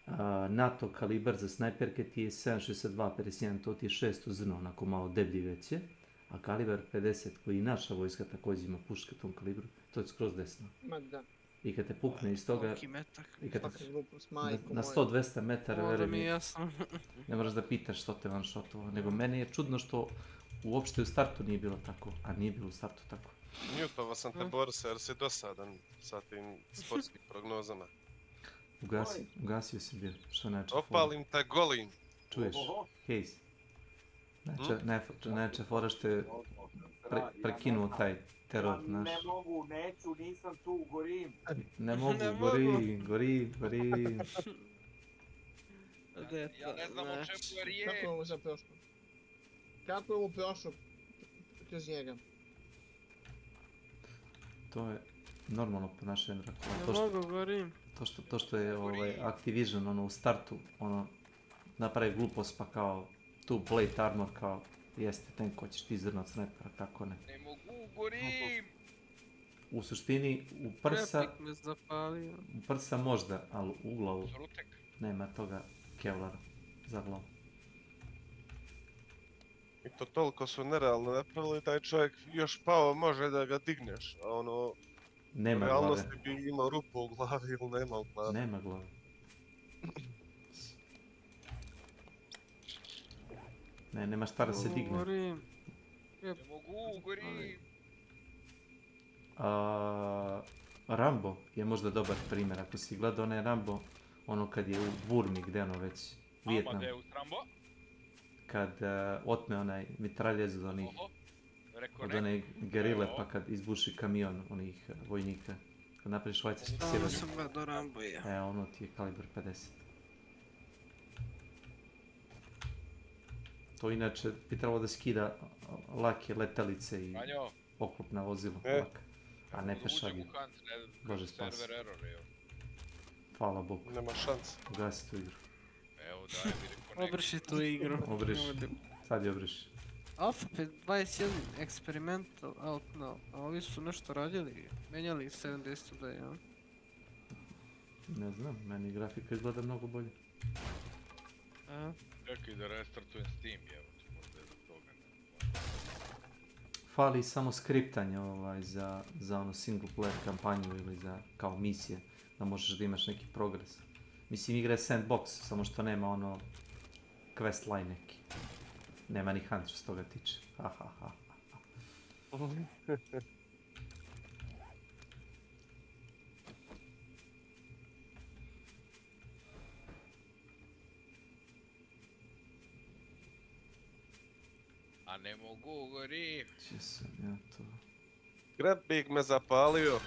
5. NATO kalibar za snajperke ti je 7.62.51, to ti je 6 u zrno, onako malo deblji već je. A kalibar 50 koji naša vojska također ima puške u tom kalibru, to je skroz desno. I kad te pukne iz toga, i kad te, na 100-200 metara, veruj mi, ne moraš da pitaš što te one-shotovao, nego meni je čudno što uopšte u startu nije bilo tako, a nije bilo u startu tako. Mutova sam te, Borisa, jer si dosadan sa tim sportskim prognozama. Ugasio si bio, što najče Opalim te golim. Čuješ, Hejs. Najče fora što je prekinuo taj teror naš. Ne mogu, neću, nisam tu, gorim. Ne mogu, gorim. Ja ne znam o čemu je riječ. Kako je ovo sad prošlo? Kako je ovo prošlo kroz njega? To je normalno ponašanje Drakula. Ne mogu, gorim. To što je Activision u startu napravi glupost pa kao tu plate armor kao jeste tank, hoćeš ti zrno od snajpera, kako ne. Ne mogu, gorim! U suštini u prsa možda, ali u glavu nema toga kevlara za glavu. I to toliko su nerealno napravili, taj čovjek još pao može da ga digneš, a ono... Nema u realnosti glave. bi imao rupu u glavi ili nema u glavi. Nema glave. Nema šta da se digne. Ne mogu, gorim! Rambo je možda dobar primjer, ako si gledao onaj Rambo, ono kad je u Burmi, gdje ono već, Vijetnam. Amadeus Rambo? Kad otme onaj mitraljez od onih, od one gerile, pa kad izbuši kamion onih vojnika. Kad napravi švajcarski sjever. Sam gledao Rambo, ja. Ono ti je kalibar 50. To inače bi trebalo da skida lake letelice i oklopna vozila. A ne pešadije. Bože spasi. Hvala Bogu. Nema šanse. Ugasi tu igru. Evo daj mi rekonekciju. Obriši tu igru. Obriši. Sad je obriši. Alphabet 21 Experimental Out Now. A ovi su nešto radili, menjali 70 today, ja? Ne znam, meni grafika izgleda mnogo bolje. Čekaj da restartujem Steam, evo ti možda je do toga. Fali samo skriptanje za ono single player kampanju ili za kao misije, da možeš da imaš neki progres. Mislim, igra je sandbox, samo što nema ono quest line neki. Nema ni hunt što s toga tiče. A ne mogu, gorim! Če sam ja to... Grabik me zapalio.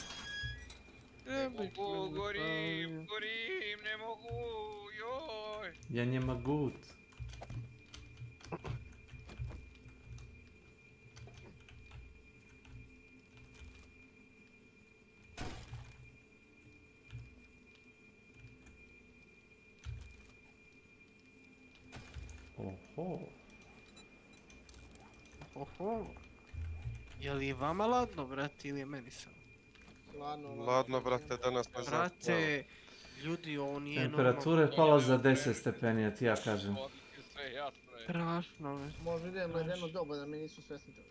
Ne mogu, gorim, ne mogu, joj. Ja nie могу. Oho. Oho. Je li vama ladno, brate, ili je meni samo? Ladno, brate, danas me zapalio. Brate, ljudi, ovo nije Temperatura je pala za 10 stepeni, ti ja kažem. Strašno me. Može da je ledeno doba da mi nisu svesni toga.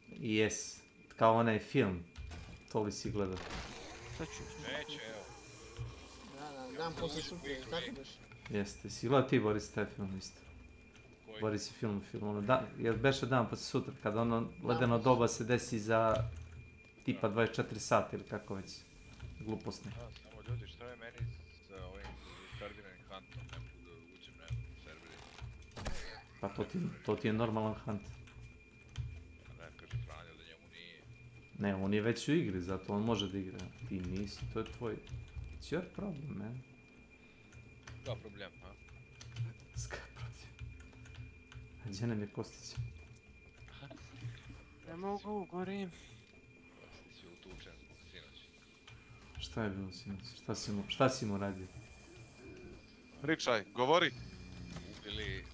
Jes. Kao onaj film. To li si gledao? Neće, evo. Da, dan posle sutra, tako daš? Jeste. Si gledao ti, Boris, taj film isto? Boris je film, ono, jer beše dan posle sutra, kada ono ledeno doba se desi za tipa 24 sata ili kako već. Glupostne. Samo ljudi, šta je meni sa ovim Ferdinand Huntom, ne mogu da uđem na serverima. Pa to ti je normalan hunt. Ne, kaže Franjo da njemu nije. Ne, on je već u igri, zato on može da igra. Ti nisi, to je tvoj... It's your problem, man. Da, problem, a? Skaj problem. A gdje nam je Kostić? Ne mogu, gorim. Si utučen sinoć. Šta je bilo sinoć? Šta si mu radio? Pričaj, govori. Ubili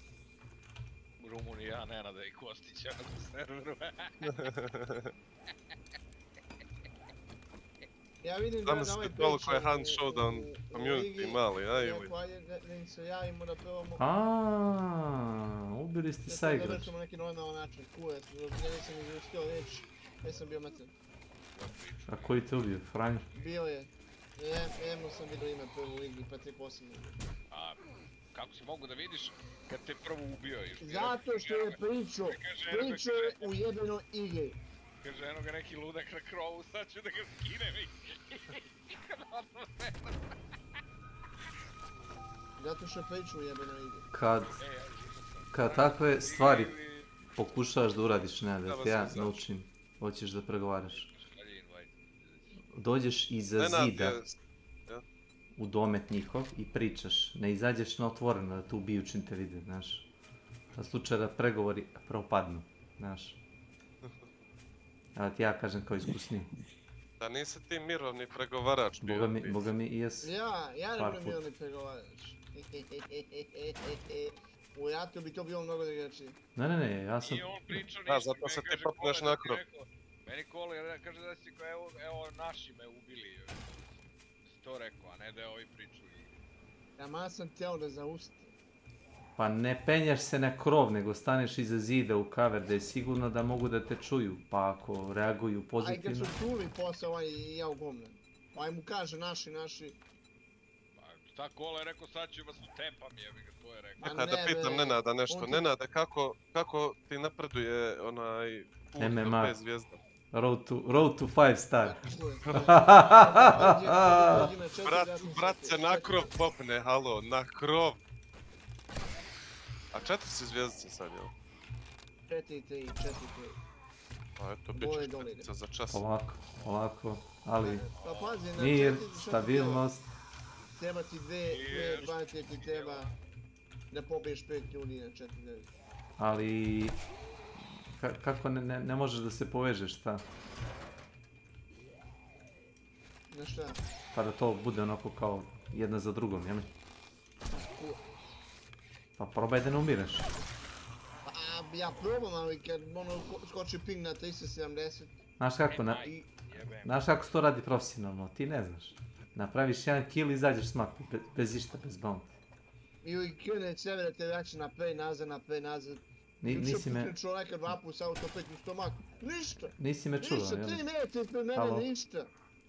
Rumunija, Nenada i Kostića na serveru. Ja vidim da ovaj priča... Koliko je Hunt Showdown community mali, a ili? Da se javimo da probamo... Ubili ste sa igrač. Da ćemo neki normalan način, kurac, ja nisam uspio reći, nisam bio meten. A koji te ubio, Franjo? Bio je. Jedno sam vidio ime prvo u igri, pa tek 8. A kako si mogu da vidiš kad te prvo ubio? Zato što je pričao u jebenoj igri. Kaže, eno ga neki ludak na krovu, sad ću da ga skinem i... Zato što je pričao u jebenoj igri. Kad takve stvari pokušavaš da uradiš, ne, da te ja naučim, hoćeš da pregovaraš. Dođeš iza zida u domet njihov i pričaš, ne izađeš na otvoreno da te ubiju čim te vide, znaš. Na slučaju da pregovori propadnu, znaš. Ali ti ja kažem kao iskusniji. Da nisi ti mirovni pregovarač bio. Boga mi i jes. Ja ne budem mirovni pregovarač. U ratu bi to bilo mnogo drugačije. Ne, ja sam... I on pričao ništa, zato se ti popneš na krov. Meni Kole kaže da si kao evo naši me ubili. Si to rekao, a ne da je ovi pričali. Ja sam htjeo da zaustavim. Pa ne penjaš se na krov, nego staneš iza zida u kaver, da je sigurno da mogu da te čuju, pa ako reaguju pozitivno... Aj kad su čuli posle ovaj ja ugomljen. Aj mu kaže naši... Pa ta Kola je rekao sad ću vas utepam, jebi ga, to je rekao. Čekaj da pitam Nenada nešto. Nenade, kako ti napreduje onaj put do 5 zvijezda? Road to 5 star. Brat se na krov popne, halo, na krov. A 4 si zvijezdice sad, jel? 4-3. Pa eto, bit će četirica za čas. Polako, ali... Pa pazi, na mir, 4 stabilnost. Treba ti dve banke, ti treba da pobiješ 5 ljudi na 4-9. Ali... Kako ne možeš da se povežeš, šta? Na šta? Pa da to bude onako kao jedna za drugom, jel? Pa probaj da ne umiraš. Pa ja probam, ali kad skoči ping na 370... Znaš kako se to radi profesionalno, ti ne znaš. Napraviš jedan kill i izađeš s mapu, bez išta, bez bounty. Ili krene sebe da te vraća napred, nazad. Nisi me... Juče čovjeka 2 puta sa auto 5 u stomak, ništa! Nisi me čuo, ništa, 3 metri ispred mene, ništa!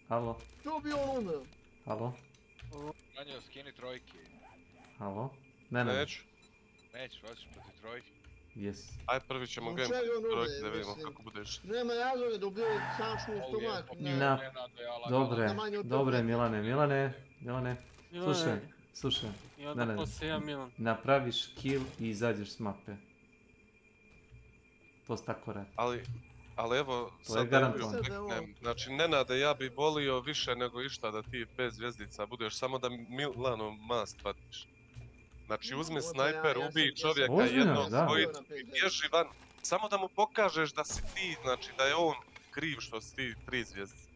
Halo? To bi on umeo. Halo? Ranjo, skini trojke. Halo? Ne. Neću, hoćeš protiv trojke. Jes. Aj prvi ćemo game trojke da vidimo kako budeš. Nema razloga da ubije sačnu u stomak. Dobre, Milane. Slušaj. I onda poslije ja Milan. Napraviš kill i izađeš s mape. To se tako radi. Ali, Ali evo, To je sad da garantovano. uteknem, znači Nenade, ja bi volio više nego išta da ti 5 zvjezdica budeš, samo da Milano mast vatiš. Znači uzmi snajper, ubij čovjeka Ozbiljno, jednog, da. dvojicu i bježi van. Samo da mu pokažeš da si ti, znači da je on kriv što si ti 3 zvjezdice.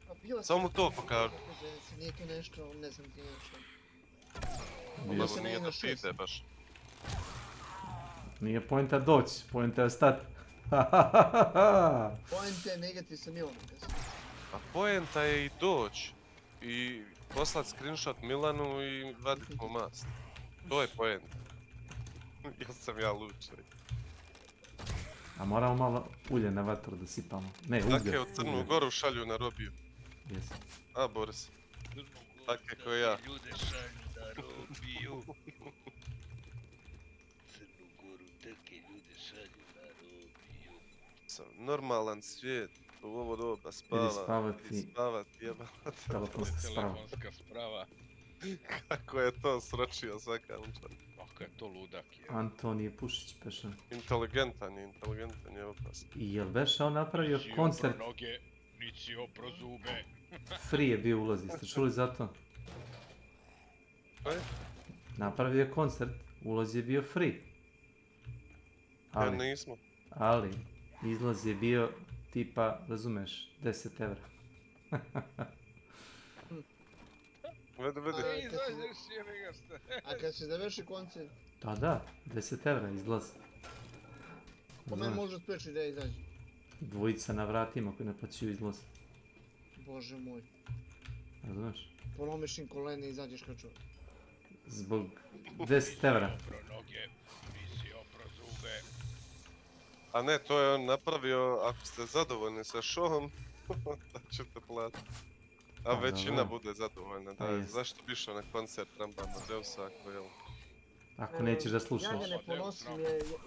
Samo mu to pokaži. Nije to nešto, ne znam ti nešto. Ovo nije da ti ide baš. Nije poenta doći, poenta je stati. Poenta je negati sa Milanom. A poenta je i doći i poslat screenshot Milanu i vadit mu mast. To je poenta. Jel sam ja lučaj. A moramo malo ulje na vatru da sipamo. Ne, uglje. Take u Crnu Goru šalju na robiju. Jesi. A, Boris. Take ko ja. Ljude šalju na robiju. Crnu Goru, take ljude šalju na robiju. Normalan svijet. U ovo doba spava. Idi spavati. Idi spavati, jebate. Telefonska sprava. Kako je to sročio svaka učar. Kako je to ludak je. Antonije Pušić pešan. Inteligentan je opasan. I jel beše on napravio koncert? Nisi opro noge, nisi opro zube. Free je bio ulaz, jeste čuli za to? Napravio je koncert, ulaz je bio free. Ja nismo. Ali, izlaz je bio tipa, razumeš, 10 evra. Vidi. A kad se završi koncert? Da, 10 evra izlaz. Po meni može spreći da izađe. Dvojica na vratima koji naplaćuju izlaz. Bože moj. Razumeš? Polomiš im kolene i izađeš kao čovjek. Zbog 10 evra. A ne, to je on napravio, ako ste zadovoljni sa šovom, da ćete platiti. A većina bude zadovoljna, da, zašto bi išao na koncert Rambama Zeusa ako je... Ako nećeš da slušaš. Ja ga ne ponosim,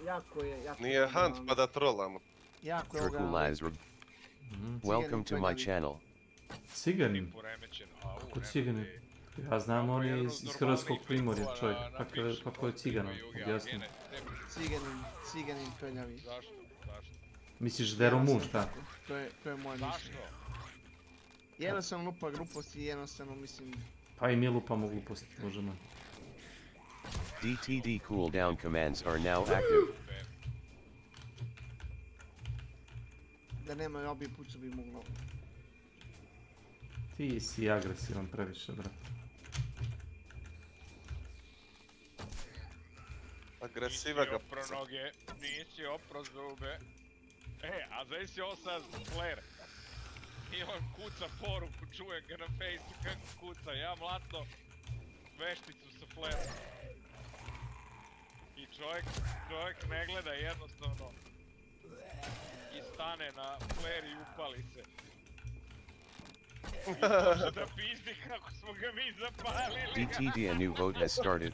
jako je... Nije hunt pa da trolamo. Jako je Welcome to my channel. Ciganin? Kako ciganin? Ja znam, on je iz Hrvatskog Primorja, čovjek. Kako je ciganom? Objasnim. Ciganin prljavi. Zašto? Misliš da je Rumun, šta? To je moje mišljenje. Jednostavno lupa gluposti i jednostavno mislim... Pa i mi lupamo gluposti, možemo. DTD cooldown commands are now active. Da nema obi pucu bi moglo. Ti si agresivan previše, brate. Agresiva ga... Nisi opro noge, nisi opro zube. A znaš si ovo sad flare. I on kuca poruku, čujem ga na fejsu kako kuca, ja mlatno vešticu sa flareom. I čovjek ne gleda jednostavno i stane na flare i upali se. I može da pizdi kako smo ga mi zapalili. DTD, a new vote has started.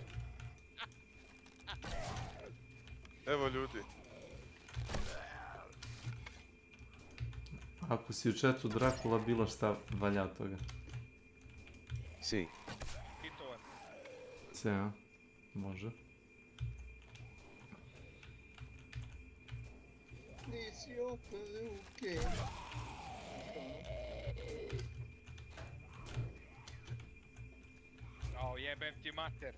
Evo ljudi. Ako si u chatu Dracula, bilo šta valja od toga. Si. C, a? Može. Nisi opro ruke. O, jebem ti mater.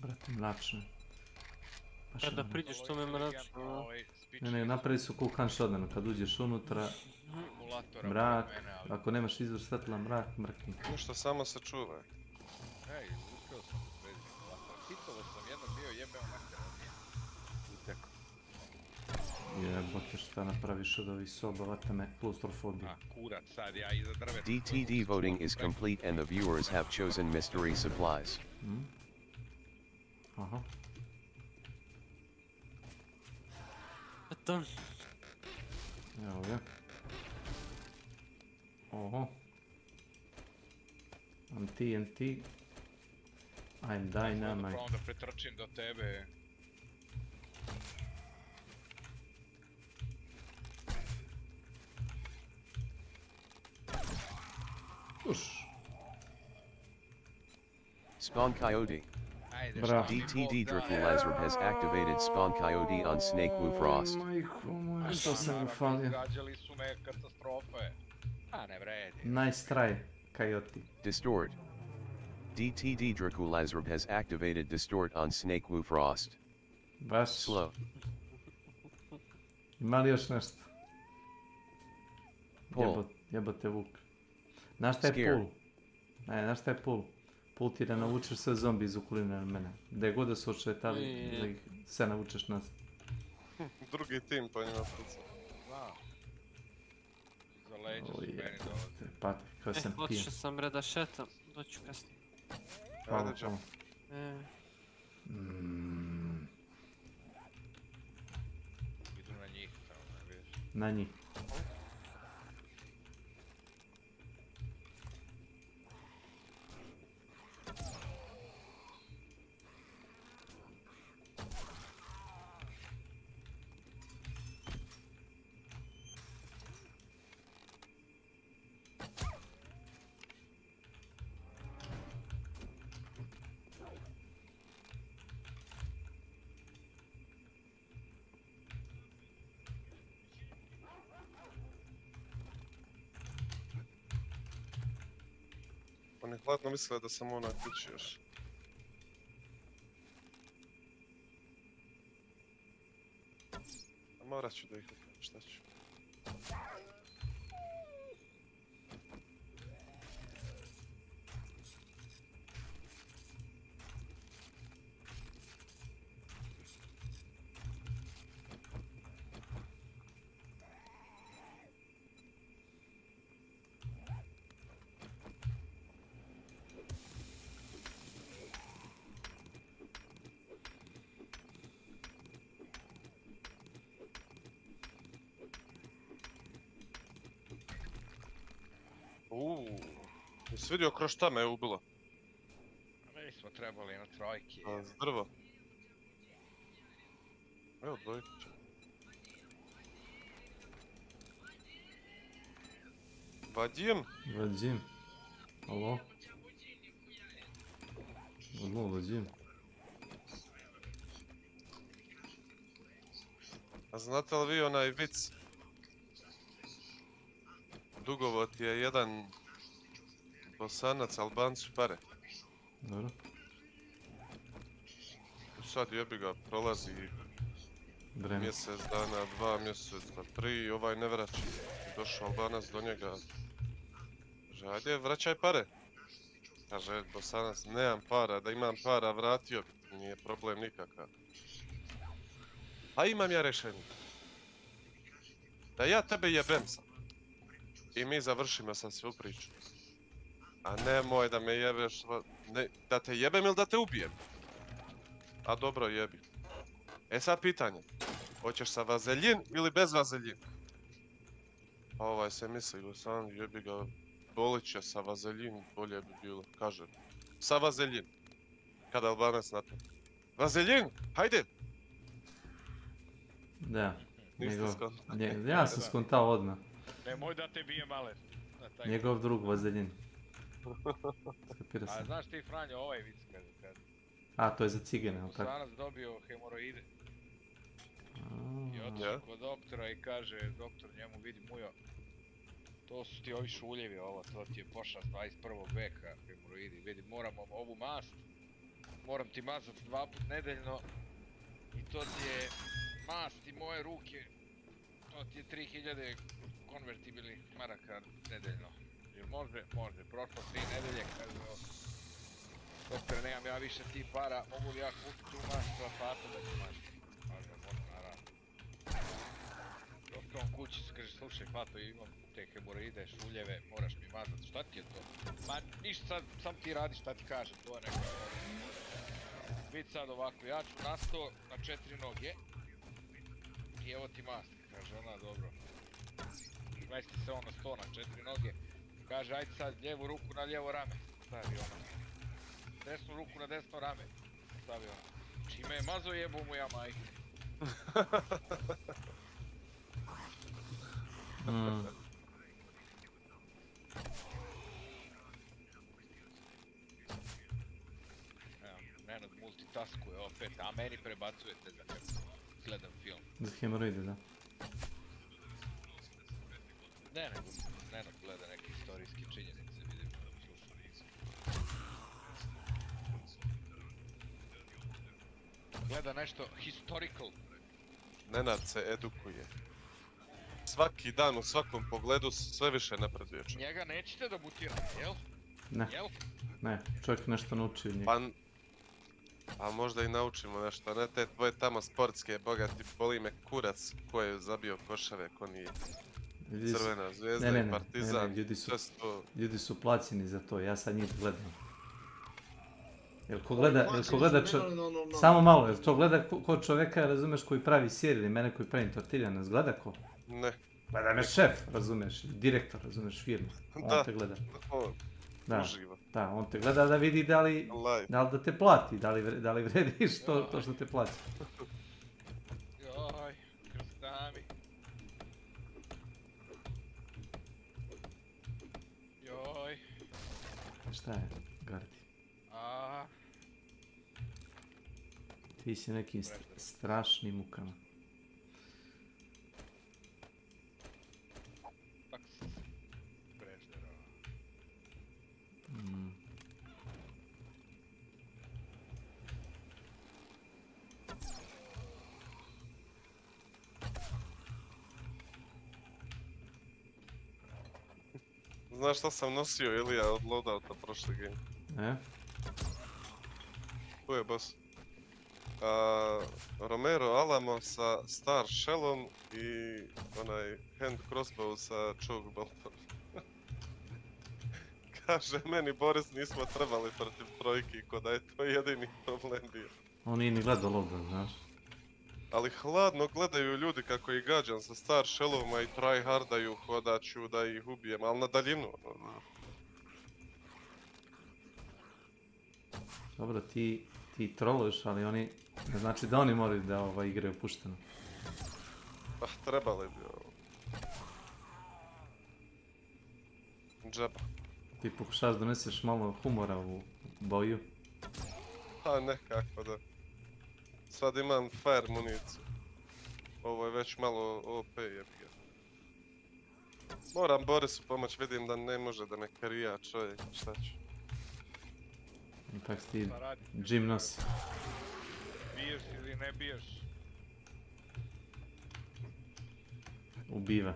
Brate, mračno. Kada priđeš to me mračno. Ne, napravi su cool hand shotgun, kad uđeš unutra, mrak, ako nemaš izvor svetla, mrkni. Ništa, samo se čuvaj. Ej, uspio sam bez simulatora. Hitovo sam jednom bio jebeo mater, uteko. Jebote, šta napraviš od ovih soba, vata me klaustrofobija. Kurac, sad ja iza drveta. DTD voting is complete and the viewers have chosen mystery supplies. Aha. Eto. Evo ga. Oho. I'm TNT. I'm dynamite. Onda pretrčim do tebe. Uš. Spawn Coyote. Bravo. DTD Draculazarb has activated Spawn Coyote on S.W.Frost. Majko moja, što sam ga falio. Gađali su me katastrofe. A ne vredi. Nice try, Coyote. Distort. DTD Draculazarb has activated Distort on S.W.Frost. Baš. Slow. Ima li još nešto? Pull. Jebote Vuk. Znaš šta je pull? Ne, znaš šta je pull? Pull ti da navučeš sve zombi iz okoline na mene. Gde god da su odšetali, da ih sve navučeš nas. Drugi tim pa njima puca. Znam. Za leđa su meni dolaze. Pati, kao sam pijen. Otišao sam bre da šetam, doću kasnije. Ajde, čao. Idu na njih, tamo ne vidiš. Na njih. Oni hladno misle da sam onak kući još. A morat ću da ih ukram, šta ću? Jesi vidio kroz šta me je ubilo? Mi smo trebali na trojki. S drva. Evo dvojka će. Vadim? Vadim. Alo? Alo, Vadim. A znate li vi onaj vic? Dugovot je jedan Bosanac, Albancu pare. Dobro. Sad jebi ga, prolazi mjesec dana, 2 mjeseca, 3, ovaj ne vraća. Došao Albanac do njega. Kaže, ajde, vraćaj pare. Kaže, Bosanac, nemam para, da imam para, vratio bi, nije problem nikakav. A imam ja rješenje. Da ja tebe jebem sam. I mi završimo sad svu priču. A nemoj da me jebeš, da te jebem ili da te ubijem? A dobro, jebi. E sad pitanje. Hoćeš sa vazeljin ili bez vazeljin? Pa ovaj se misli, sam jebi ga, bolit će sa vazeljin, bolje bi bilo. Kaže, sa vazeljin. Kada Albanac na to. Vazeljin, hajde! Da. Niste skontali. Ja sam skontao odmah. Nemoj da te bije male. Njegov drug vazeljin. A znaš ti, Franjo, ovaj vic kad... A, to je za cigane, ali tako? Bosanac dobio hemoroide. I otišao kod doktora i kaže, doktor njemu, vidi mujo, to su ti ovi šuljevi ovo, to ti je pošast 21. veka, hemoroidi, vidi, moram ovu mast, moram ti mazat 2 put nedeljno i to ti je mast i moje ruke, to ti je 3000 konvertibilnih maraka nedeljno. Jel može? Može. Prošlo 3 nedelje, kaže, doktore, nemam ja više ti para, mogu li ja kupiti tu mast za fata da ću mašiti? Kaže, može, naravno. Dok on kući se kaže, slušaj Fato, imam te hemoroide, šuljeve, moraš mi mazati, šta ti je to? Ma ništa sad, sam ti radi šta ti kažem, to je neko. Vidi sad ovako, ja ću na 100 na 4 noge i evo ti mask, kaže ona, dobro. Mesti se on na 100 na 4 noge, kaže ajde sad lijevu ruku na lijevo rame, stavi ona. Desnu ruku na desno rame, stavi ona. Čime je mazo jebo mu ja majke. taskuje opet, a meni prebacujete za kad gledam film. Za hemoroide, da. Ne, nego Nenad gleda neke istorijske činjenice, vidim, gleda nešto historical. Nenad se edukuje. Svaki dan u svakom pogledu sve više napreduje. Njega nećete da mutirate, jel? Ne. Jel? Ne, čovjek nešto nauči od njega. Pa možda i naučimo nešto, ne te tvoje tamo sportske, bogati, boli me kurac ko je zabio košave, ko nije. Crvena zvezda i Partizan, ljudi su plaćeni za to, ja sad njih gledam. Jel ko gleda samo malo, jel to gleda ko čoveka, razumeš, koji pravi sir ili mene koji pravim tortilja, nas gleda ko? Ne. Gleda me šef, razumeš, direktor, razumeš, firma, on te gleda. Uživa. Da, on te gleda da vidi da li da te plati, da li vrediš to što te plati. Joj, krstami. Joj. Šta je, Gardi? Ti si nekim strašnim mukama. Znaš šta sam nosio Ilija od loadouta prošle game? Ne? Tu je boss. Romero Alamo sa Star Shellom i onaj hand crossbow sa choke boltom. Kaže meni Boris nismo trebali protiv trojki, ko da je to jedini problem bio. On nije ni gledao loadout, znaš. Ali hladno gledaju ljudi kako ih gađam sa Star Shellovima i tryhardaju hodaću da ih ubijem, ali na daljinu. Dobro, ti trolluješ, ali oni, ne znači da oni moraju da igraju pušteno. Pa trebali bi ovo. Džaba. Ti pokušavaš da doneseš malo humora u boju. Pa nekako da. Sad imam fire municiju. Ovo je već malo OP jebiga. Moram Borisu pomoć, vidim da ne može da me karija čovjek, šta ću. Ipak ti Jim nosi. Biješ ili ne biješ? Ubiva.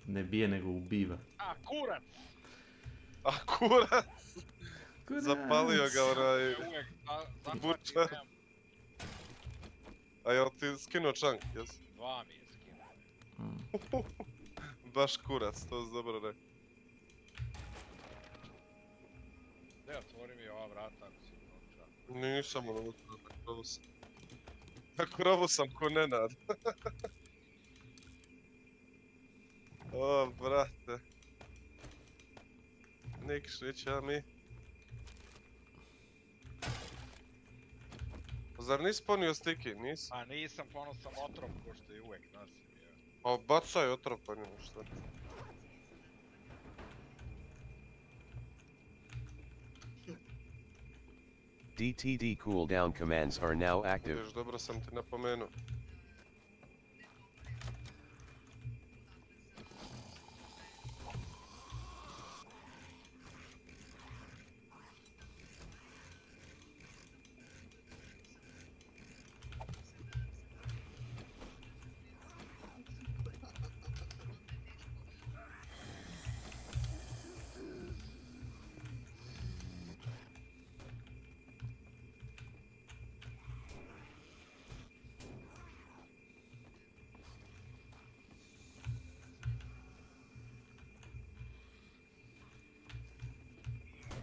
Ne bije, nego ubiva. A, kurac! A, kurac! Zapalio ga onaj... bučar. A jel ti skinuo čank, jes? 2 mi je skinuo. Baš kurac, to si dobro rekao. Ne, otvori mi ova vrata ako si unutra. Nisam unutra, na krovu sam. Na krovu sam ko Nenad. O, brate. Nikšića mi. Zar nisi ponio stiki, nisi? A nisam, ponio sam otrov ko što je uvek nosim. Pa bacaj otrov pa njemu šta. DTD cooldown commands are now active. Još dobro sam ti napomenuo.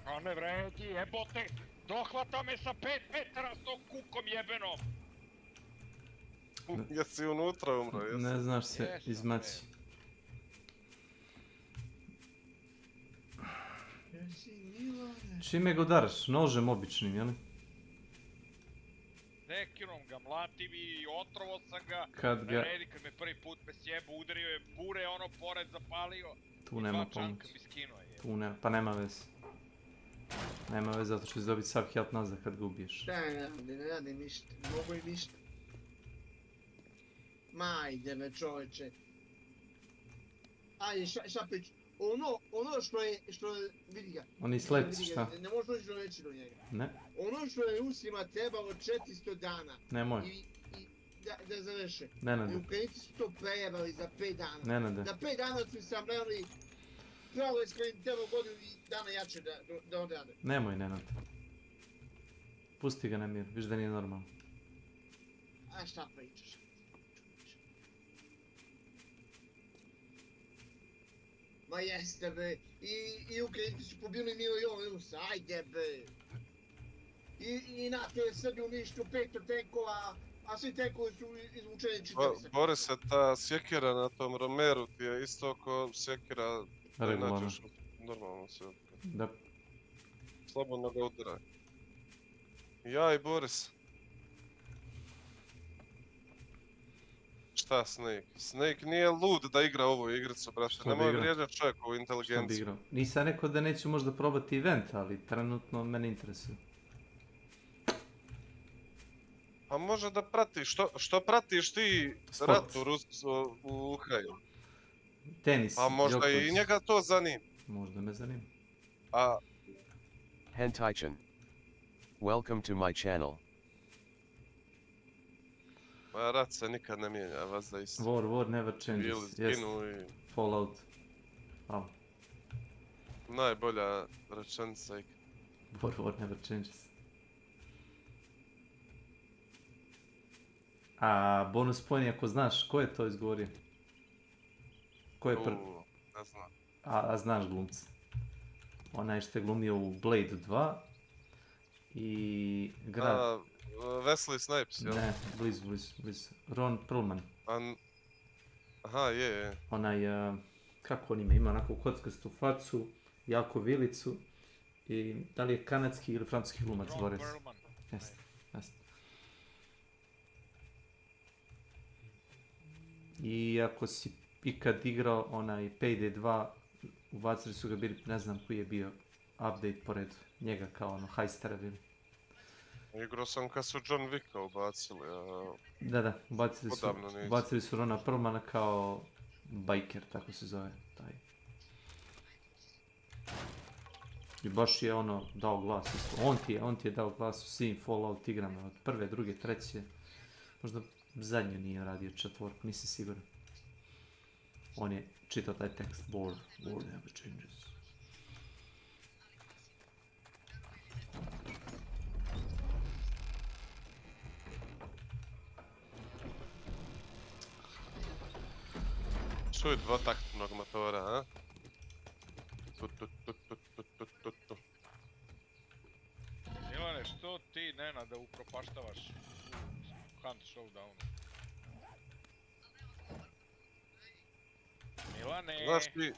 A ne vredi, jebote! Dohvata me sa 5 metara s tom kukom jebenom! Jesi unutra umro, jesi? Ne znaš se izmaći. Čime ga udaraš? Nožem običnim, jel? Nekinom ga mlatim i otrovo sam ga. Kad me prvi put me sjebo, udario je bure, ono pored zapalio. Tu nema pomoć. Pa nema veze. Nema veze, zato što će dobiti sav health nazad kad ga ubiješ. Šta ne radim ništa, ne mogu i ništa. Ma ide me čovječe. Ajde, šta priču? Ono što je, vidi ga. Oni sled, šta? Ne možeš doći reći do njega. Ne. Ono što je Rusima trebalo 400 dana. Nemoj. I da završe. Nenade. I Ukrajinci su to prejebali za 5 dana. Nenade. Za 5 dana su sam branili pravo iskreni trebalo godinu dana jače da odrade. Nemoj, Nenade. Pusti ga na mir, viš da nije normalno. A šta pričaš? Ma jeste be, i Ukrajinci su pobili milion Rusa, ajde be. I NATO je Srbiju uništio 500 tenkova, a svi tenkovi su izvučeni 40 sekundi. Borise, ta sjekira na tom Romeru ti je isto ko sjekira da je nađeš normalno sve. Da. Slobodno ga udaraj. Ja i Boris. Šta Snake? Snake nije lud da igra ovu igricu, brate. Nemoj vrijeđati čovjekovu inteligenciju. Što bi igrao? Nisam rekao da neću možda probati event, ali trenutno mene interesuje. A može da pratiš, što pratiš ti rat u Ukrajinu? Tenis, a možda i njega to zanima. Možda me zanima. A... Hentaichen. Welcome to my channel. Pa rat se nikad ne mijenja, vas da isto. War never changes, yes. Fallout. Hvala. Najbolja rečenica ikad. War never changes. A bonus point ako znaš, ko je to izgovorio? Ko je prvi? Ne znam. A znaš glumca. Onaj što je glumio u Blade 2 i grad... Wesley Snipes, jel? Ne, blizu. Ron Perlman. Aha, je. Onaj, kako on ima onako kockastu facu, jako vilicu i da li je kanadski ili francuski glumac, Ron Perlman. Jeste. I ako si ikad igrao onaj Payday 2, ubacili su ga bili, ne znam koji je bio update pored njega kao ono heistera bili. Igrao sam kad su John Wicka ubacili, Da, ubacili su Rona Perlmana kao biker, tako se zove taj. I baš je ono dao glas isto. On ti je dao glas u svim Fallout igrama, od prve, druge, treće. Možda zadnju nije radio četvorku, nisam siguran. On je čitao taj tekst, War never changes. Čuj dvotaktnog motora, a? Milane, što ti Nenada upropaštavaš u Hunt Showdownu? Milane! Znaš ti...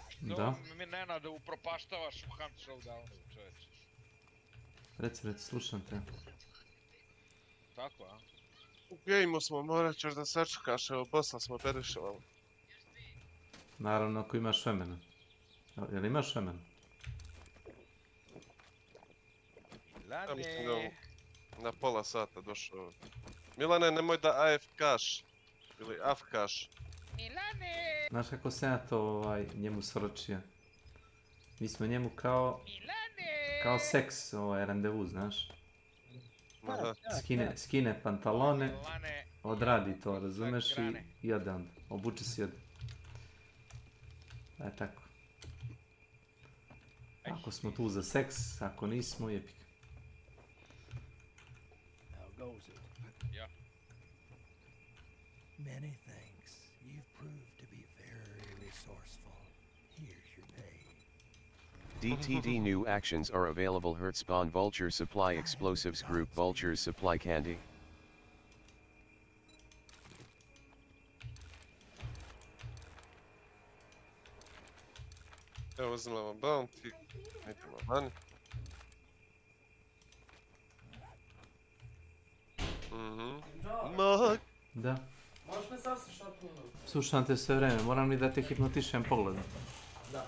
Što mi Nenada upropaštavaš u Hunt Showdownu, čoveče? Reci, slušam te. Tako, a? U gameu smo, morat ćeš da sačekaš, evo bossa smo perišavali. Naravno ako imaš vremena. Jel imaš vremena? Ja mislim da na pola sata došao. Milane, nemoj da AFK-š. Ili AFK-š. Milane! Znaš kako sam ja to njemu sročio? Mi smo njemu kao seks, randevu, znaš? Skine pantalone, odradi to, razumeš, i ode onda. Obuče se i ode. Tako. Ako smo tu za seks, ako nismo, jebik. Ja. Many thanks. You've proved to be very resourceful. Here's your pay. DTD new actions are available. Hurt spawn vulture supply explosives group vultures supply candy. Evo uzimamo bounty, idemo van. Da. Možeš me saslušati? Slušam te sve vreme, moram li da te hipnotišem pogledom? Da.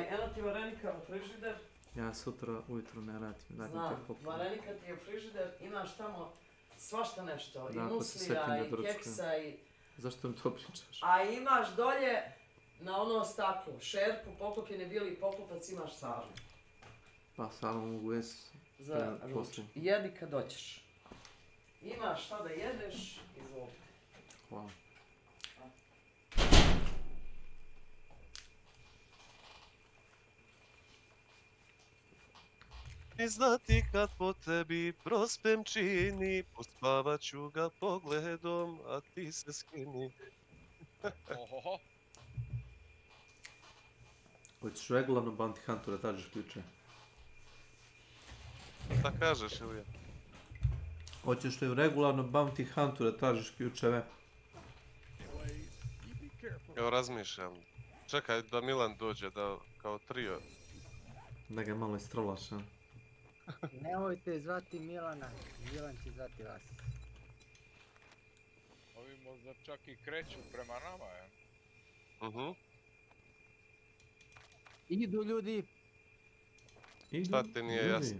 Eno ti varenika u frižider. Ja sutra ujutru ne radim, Znam, varenika ti je u frižider, imaš tamo svašta nešto, i muslija, i keksa, i... Zašto mi to pričaš? A imaš dolje, na ono staklo, šerpu, poklopljeni bijeli poklopac, imaš sarmu. Pa samo mogu jesti. Za ručak. Jedi kad doćeš. Imaš šta da jedeš, izvolite. Hvala. I znati kad po tebi prospem čini, pospavat ću ga pogledom, a ti se skini. Ohoho. Hoćeš regularno Bounty Hunter da tražiš ključe? Šta kažeš, Ilija? Hoćeš li u regularno Bounty Hunter da tražiš ključeve? Evo razmišljam. Čekaj da Milan dođe da kao trio. Da ga malo istrolaš, a? Nemojte zvati Milana, Milan će zvati vas. Ovi možda čak i kreću prema nama, je? Idu ljudi. Šta ti nije jasno?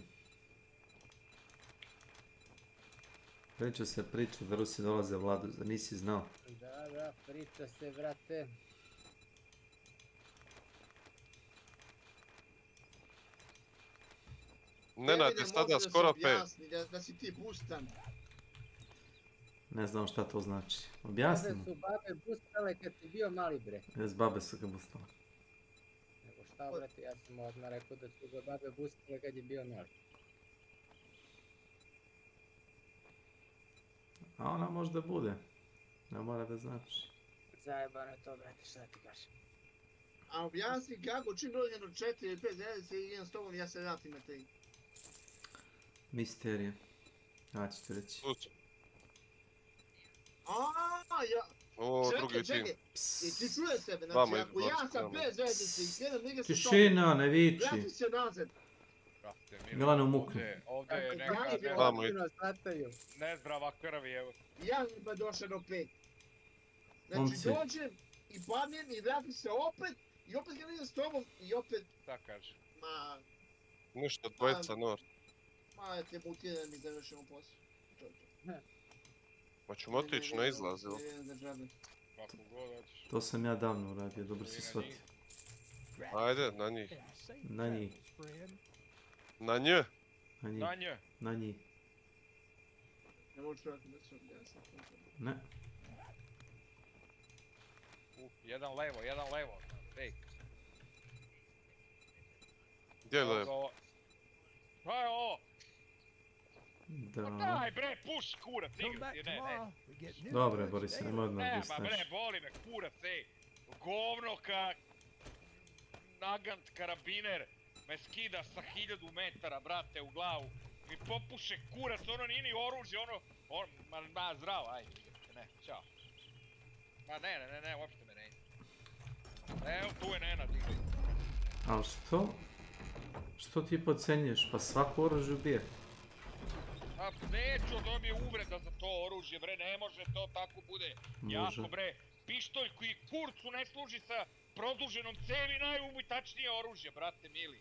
Priča se da Rusi dolaze u Vladu, da nisi znao. Da, priča se, brate. Nenad je sada skoro 5. Da si ti bustan. Ne znam šta to znači. Objasni mu. Babe su babe bustale kad si bio mali, bre. Jes, babe su ga bustale. Nego šta, brate, ja sam odmah rekao da su ga babe bustale kad je bio mali. A ona možda bude. Ne mora da znači. Zajebano to, brate, šta ti kažem. A objasni kako čim dođe do 4 ili 5 zajedno se idem s tobom, ja se vratim na 3. Misterije. Ja ću ti reći. Drugi tim. Čekaj, i ti čuje sebe, znači ako ja sam bez zajednice i sjedem nigdje sa tobom, Tišina, ne viči. vrati se nazad. Milane u muku. Ovdje je neka nezdrava krv, evo. Ja bi došao do 5. Znači dođem i padnem i vratim se opet i opet ga idem s tobom i opet... Šta kaže? Ma... Ništa, dvojica Nord. Ma te muti da mi završimo posao. Pa ćemo otići na izlaz, evo. Kako god hoćeš. To sam ja davno uradio, dobro si shvatio. Ajde, na njih. Na njih. Na nje? Na nje. Na njih. Ne možeš raditi da se objasni. Ne. Jedan levo. Ej. Gdje je levo? Šta je ovo? Da. Daj bre, puš kurac, igra ti, ne. Dobre, Boris, nemoj odmah da Ma bre, boli me kurac, ej. Govno ka... Nagant karabiner me skida sa 1000 metara, brate, u glavu. Mi popuše kurac, ono nije ni oružje, ono... Ma zdravo, ajde, ne, čao. Ma ne, uopšte me ne ide. Evo, tu je Nenad, igra. Ali što? Što ti podcenjuješ? Pa svako oružje ubije. A neću dobije uvreda za to oružje, bre, ne može to tako bude. Jako, bre, pištolj koji kurcu ne služi sa produženom cevi, najubitačnije oružje, brate mili.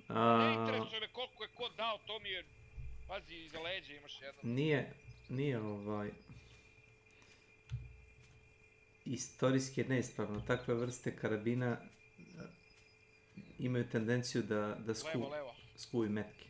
Ne interesuje me koliko je ko dao, to mi je... Pazi, iza leđa imaš jedno. Nije istorijski je neispravno. Takve vrste karabina imaju tendenciju da skuju metke.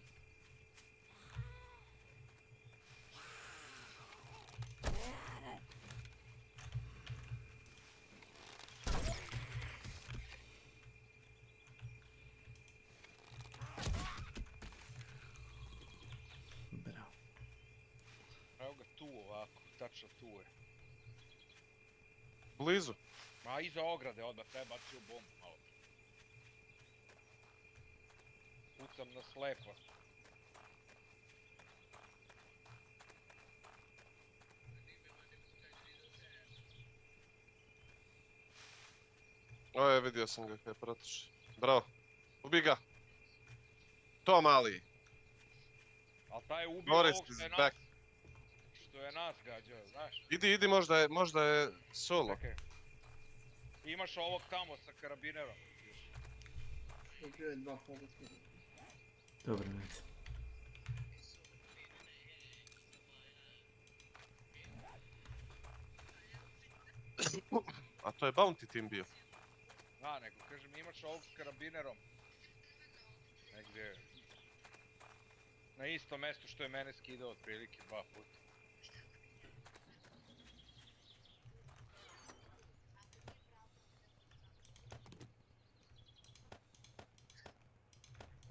Evo ga tu ovako, tačno tu je. Blizu? Ma iza ograde odmah, taj bacio bombu malo. Pucam na slepo. O, je, vidio sam ga kaj pratiš. Bravo. Ubi ga. To mali. Al taj je ubio ovog što je nas gađao, znaš? Idi, možda je solo. Čekaj. Imaš ovog tamo sa karabinerom. Dobio je 2 pogotka. Dobro, neće. A to je Bounty Team bio. Da, nego kažem imaš ovog s karabinerom. Negdje... Na isto mjesto što je mene skidao otprilike 2 puta.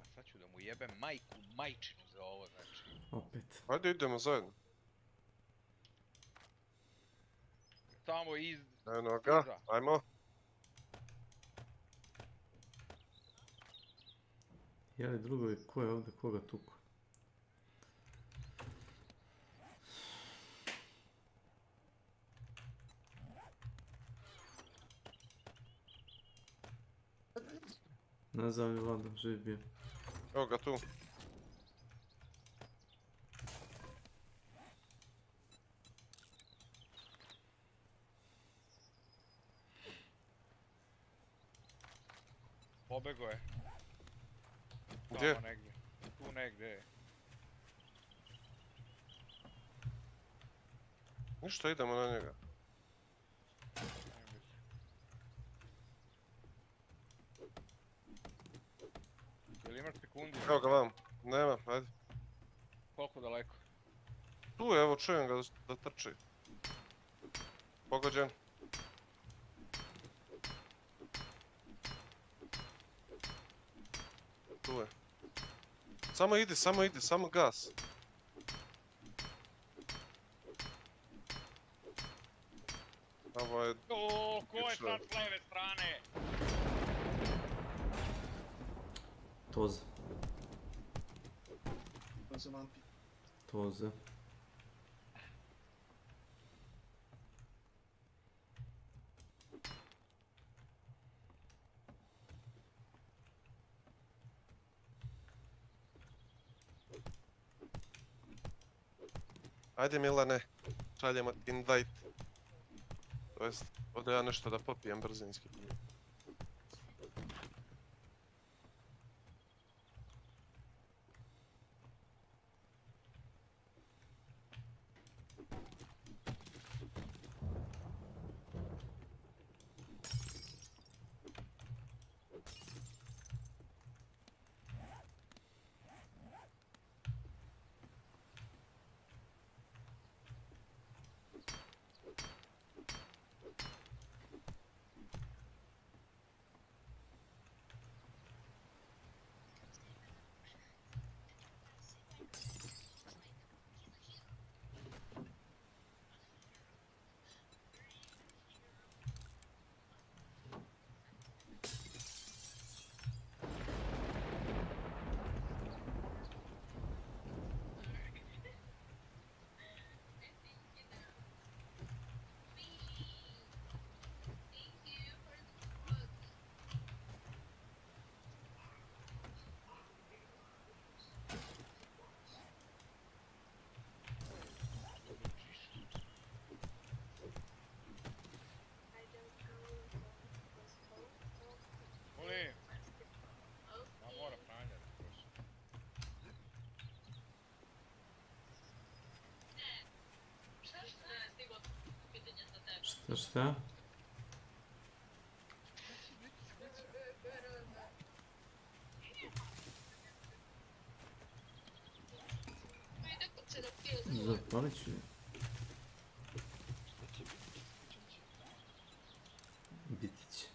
A sad ću da mu jebem majčinu za ovo, znači. Opet. Ajde idemo zajedno. Tamo iza. Eno ga, ajmo. Jeli drugovi, ko je ovdje koga tuku? Ne znam je Vlado, živ bio. Evo ga tu. Pobego je. Gdje? Tamo negdje. Tu negdje je. Ništa, idemo na njega. Jel imaš sekundi? Evo ga vam. Nema, ajde. Koliko daleko? Tu je, evo čujem ga da trči. Pogođen. Tu je. Samo ide, samo gas. Ovo je... Oooo, ko je sad s leve strane? Toze. To se vampi. Toze. Ajde Milane, šaljemo invite. To jest, ovdje ja nešto da popijem brzinski. Šta? Zapalit ću. Biti će.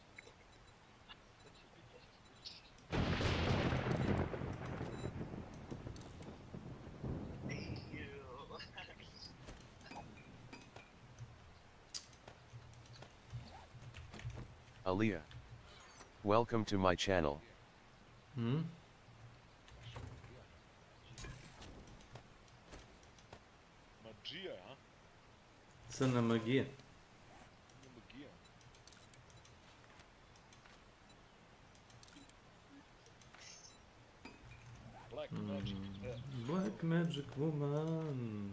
Aliyah. Welcome to my channel. Magija, a? Crna magija. Magija. Black Magic. Black Magic Woman.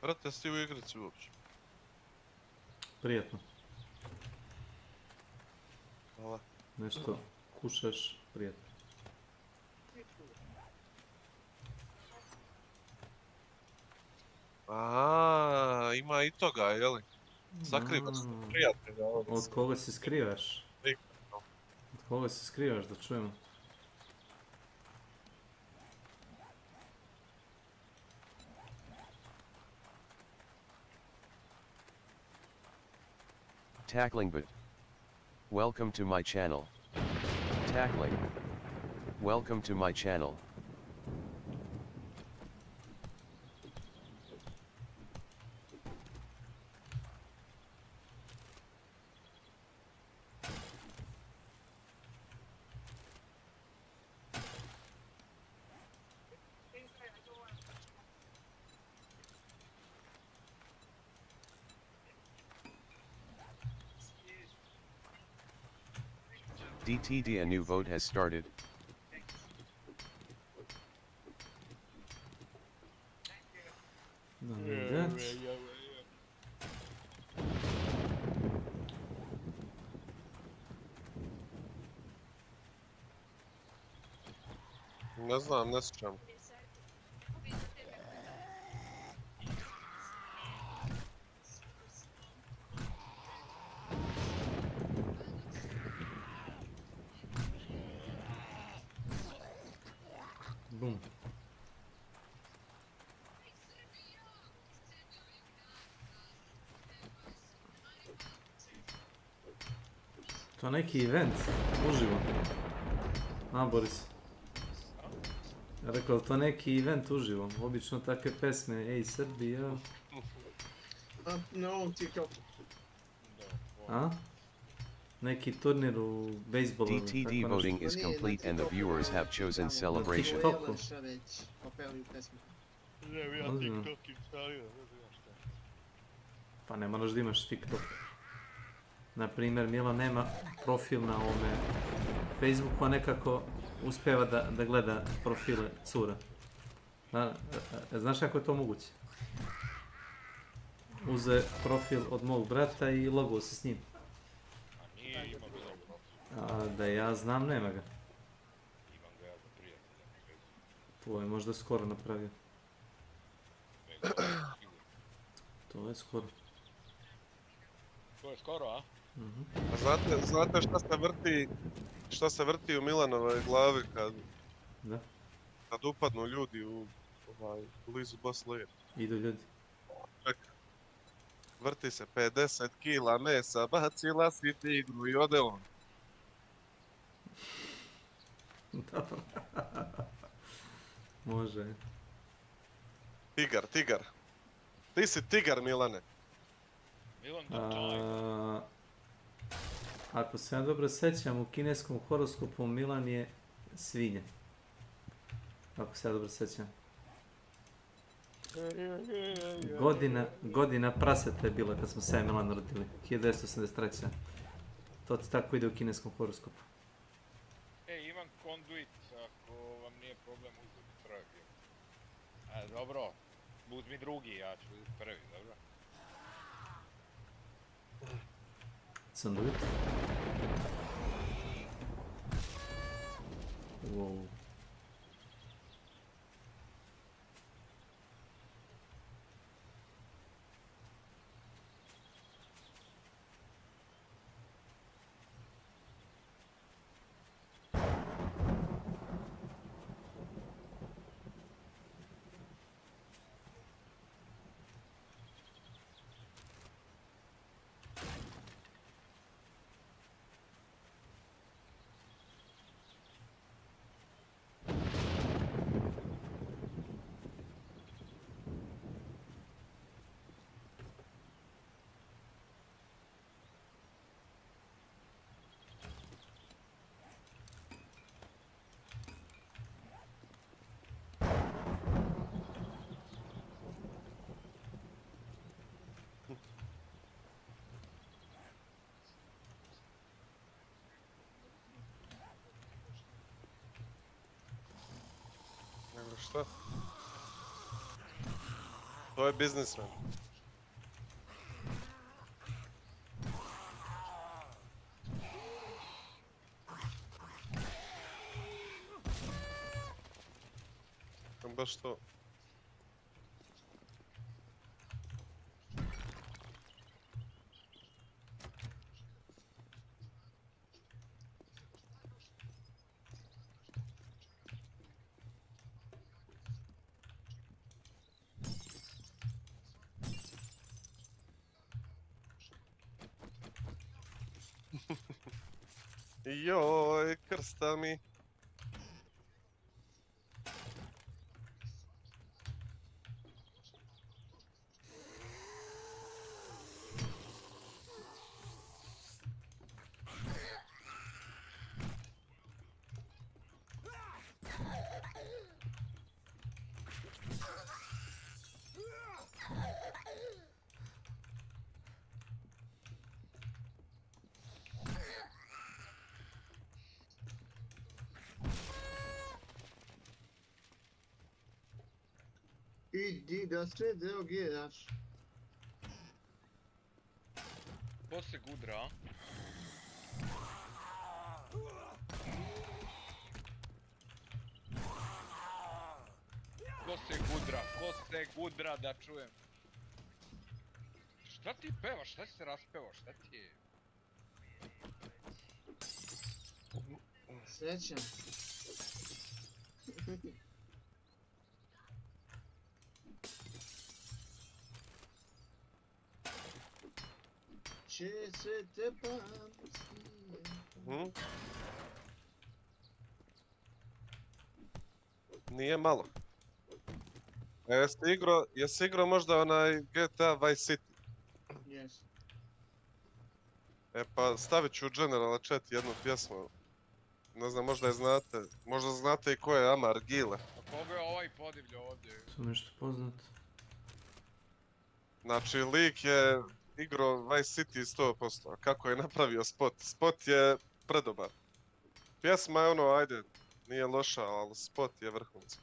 Brate, jesi ti u igrici uopće? Prijetno. Hvala. Nešto kušaš, prijatno. Aha, ima i toga, jeli? Sakrivaš se, prijatelja. Od koga se skrivaš? Od koga se skrivaš, da čujemo? Tackling bot. Welcome to my channel. Tackling. Welcome to my channel. DTD, a new vote has started. Ne znam, ne sjećam. Bum. To neki event, uživo. A, Boris. Ja rekao, to neki event uživo. Obično takve pesme, ej Srbija. Na ovom TikToku. A? Neki turnir u bejsbolu. DTD voting is complete and the viewers have chosen celebration. Pa ne moraš da imaš TikTok. Naprimjer, Milo nema profil na ovome Facebooku, a nekako uspjeva da gleda profile cura. Znaš kako je to moguće? Uze profil od mog brata i logo se s njim. A da ja znam, nema ga. To je možda skoro napravio. To je skoro. To je skoro, a? Znate šta se vrti u Milanovoj glavi kad upadnu ljudi u blizu boss layer? Idu ljudi. Čekaj. Vrti se 50 kila mesa, bacila si tigru i ode on. Dobro. Može. Tigar. Ti si tigar, Milane. Ako se ja dobro sjećam, u kineskom horoskopu Milan je svinja. Ako se ja dobro sjećam. Godina praseta je bila kad smo se Milan rodili. 1983. To ti tako ide u kineskom horoskopu. Imam conduit, ako vam nije problem uzeti prvi. Dobro, uzmi drugi, ja ću uzeti prvi, dobro? Conduit? Wow. Šta? To je biznismen. baš to. Joj, krsta mi. Idi da se drogiraš. Ko se gudra, a? Ko se gudra da čujem. Šta ti pevaš, šta si se raspevao, šta ti je? Srećan. Će se te pamsti. Nije malo. A jesi igrao možda onaj GTA Vice City? Yes. E pa stavit ću u General chat jednu pjesmu. Ne znam, možda je znate. Možda znate i ko je Amar Gile. A koga je ovaj podivlja ovdje? To nešto poznat. Znači, lik je igrao Vice City 100%, a kako je napravio spot? Spot je predobar. Pjesma je ono, ajde, nije loša, ali spot je vrhunski.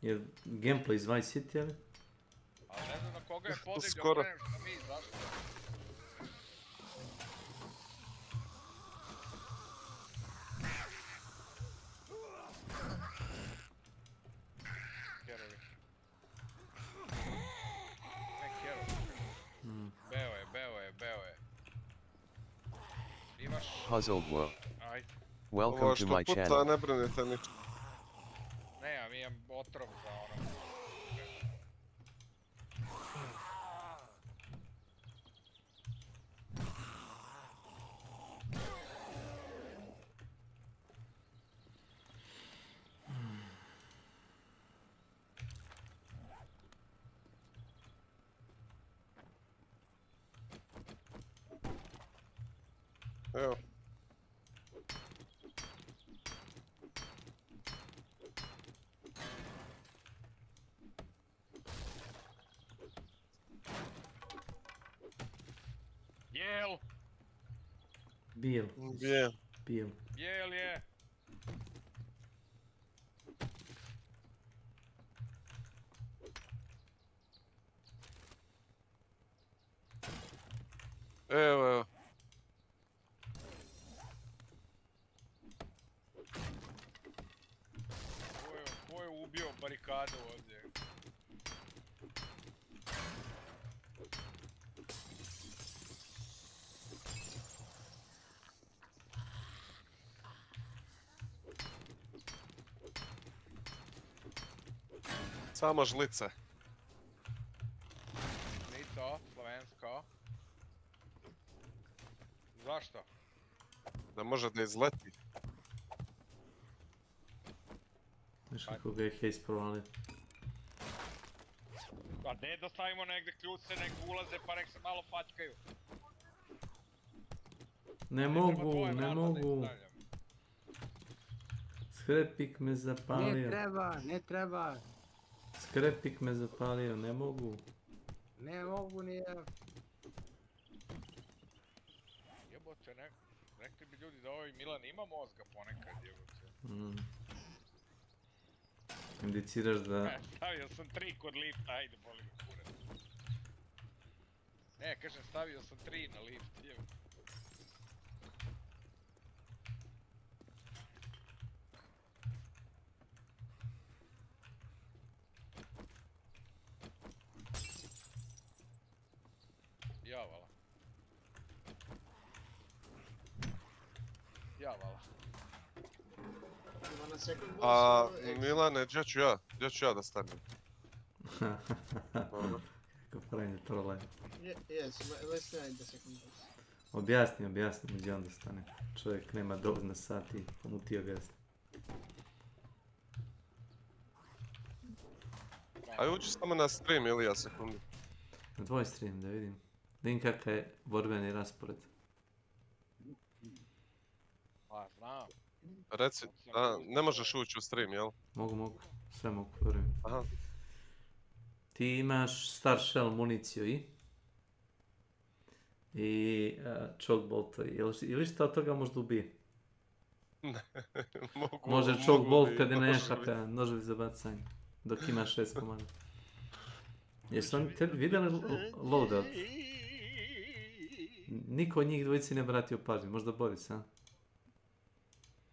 Je gameplay iz Vice City, ali? Ali ne znam na koga je podivlja, Skoro. krenem šta mi, zašto? Kerovi. Ne, kerovi. Beo je. Imaš... Puzzled wo. Ajde. Welcome to my Puta, channel. ne brinite ništa. Ne, ja mi imam otrov za ono. Evo. Jel? Bil. Jel je? Evo. Ko je ubio barikadu ovdje? Samo žlice. Žlico, slovensko. Zašto? Da može da izleti. Znaš kako ga je Haze provalio. A gdje da stavimo negdje kljuce, nek ulaze pa nek se malo pačkaju. Ne mogu. Skrepik me zapalio. Ne treba. Skrepik me zapalio, ne mogu. Ne mogu ni ja. Jebote, rekli bi ljudi da ovaj Milan ima mozga ponekad, jebote. Indiciraš da... Stavio sam 3 kod lifta, ajde boli ga kurac. Ne, kažem stavio sam 3 na lift, jebote. Javala. Javala. Ima na second boss, A exit. Milane, gdje ću ja da stanem? Dobro. Kako pravim trolaj. Yes, let's try the second boss. Objasni gdje onda stane. Čovjek nema dovoljno sati, pa mu ti objasni. Aj uđi samo na stream, Ilija, sekundu. Na tvoj stream da vidim. Vidim kakav je borbeni raspored. Pa, znam. Reci, ne možeš ući u stream, jel? Mogu. Sve mogu, vjerujem. Aha. Ti imaš Star Shell municiju i chokebolta. Ili šta od toga možda ubije? Ne, mogu. Može chokebolt kad je na HP, noževi za bacanje. Dok ima 6 komanda. Jesu oni tebi vidjeli loadout? Niko od njih dvojici ne vratio pažnju, možda Boris, a?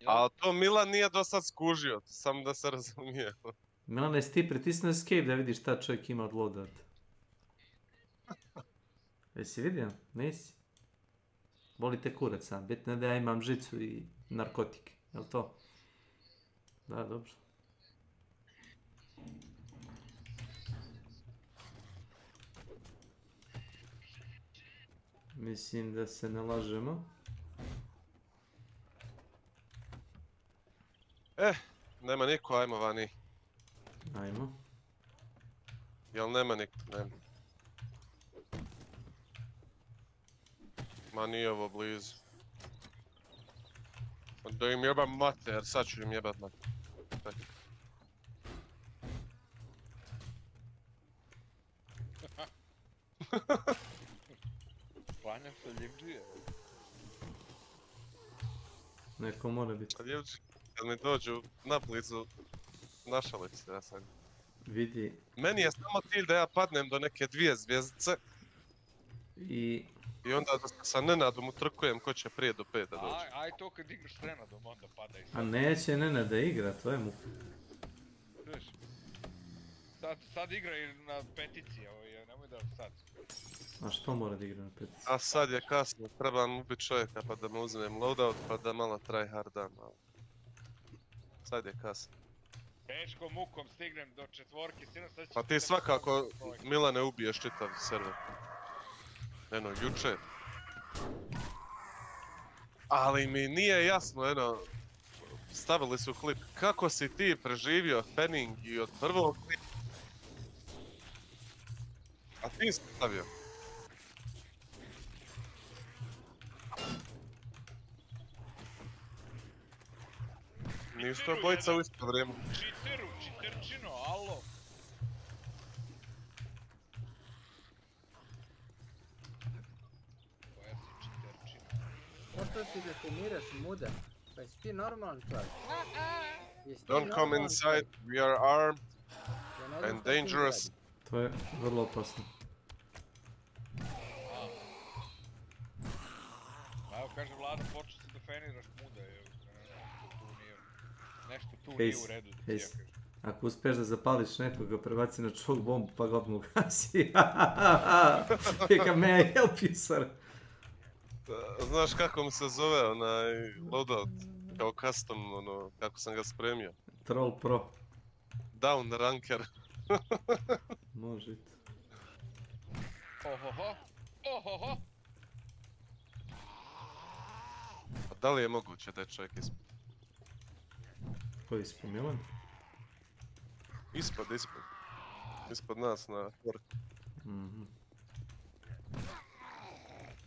A to Milan nije do sad skužio, samo da se razumije. Milane, jesi ti pritisnuo escape da vidiš šta čovjek ima od loadout? Jesi vidio? Nisi? Boli te kurac sam, bitno je da ja imam žicu i narkotike, jel to? Da, dobro. Mislim da se ne lažemo. Nema niko, ajmo vani. Ajmo. Jel nema niko? Nema. Ma nije ovo blizu. Da im jebam mater, sad ću im jebat mater. Klanjam se ljivđije. Neko mora biti. Kad mi dođu na blizu, našalit se ja sad. Vidi. Meni je samo cilj da ja padnem do neke 2 zvjezdice. I onda da sa Nenadom utrkujem ko će prije do 5 da dođe. Aj to kad igraš s Nenadom, onda pada i sad. A neće Nenad da igra, to je mu. Znaš, sad igra i na petici, nemoj da sad. A što mora da igra na petici? A sad je kasno, trebam ubit čovjeka pa da mu uzmem loadout pa da malo tryhardam. Sad je kasno. Teškom mukom stignem do 4, sino sad ću... Pa ti svakako Milane ubiješ čitav server. Eno, jučer. Ali mi nije jasno, stavili su klip. Kako si ti preživio Fanning i od prvog klipa? A ti si stavio. Nisu to bojica u isto vrijeme. Čiterčino, alo. Koja si čiterčina? Pošto si definiraš muda? Pa jesi ti normalan čovjek? Don't come inside, we are armed and dangerous. To je vrlo opasno. Evo kaže Vlada, počeo si definiraš muda, nešto tu nije u redu da ti ja kažem. Ako uspiješ da zapališ nekoga, prebaci na choke bombu pa ga odmah ugasi. Pika me help you, sir. Znaš kako mi se zove onaj loadout? Kao custom, kako sam ga spremio. Troll Pro. Down ranker. Može. Ohoho, ohoho. A da li je moguće da je čovjek ispod? Koji ispod, Milan? Ispod. Ispod nas na fortu.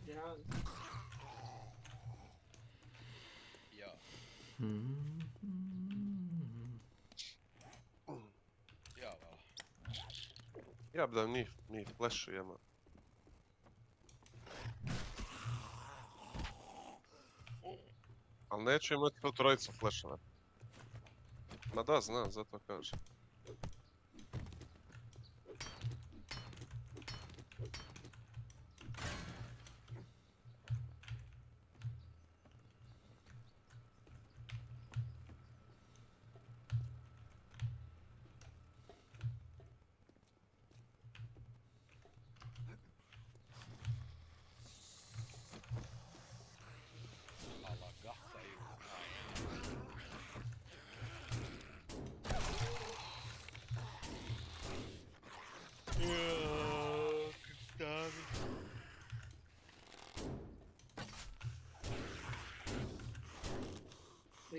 Ja. Ja bi da mi flashujemo. Ali neću imati tu trojicu flashova. Ma da, znam, zato kažem.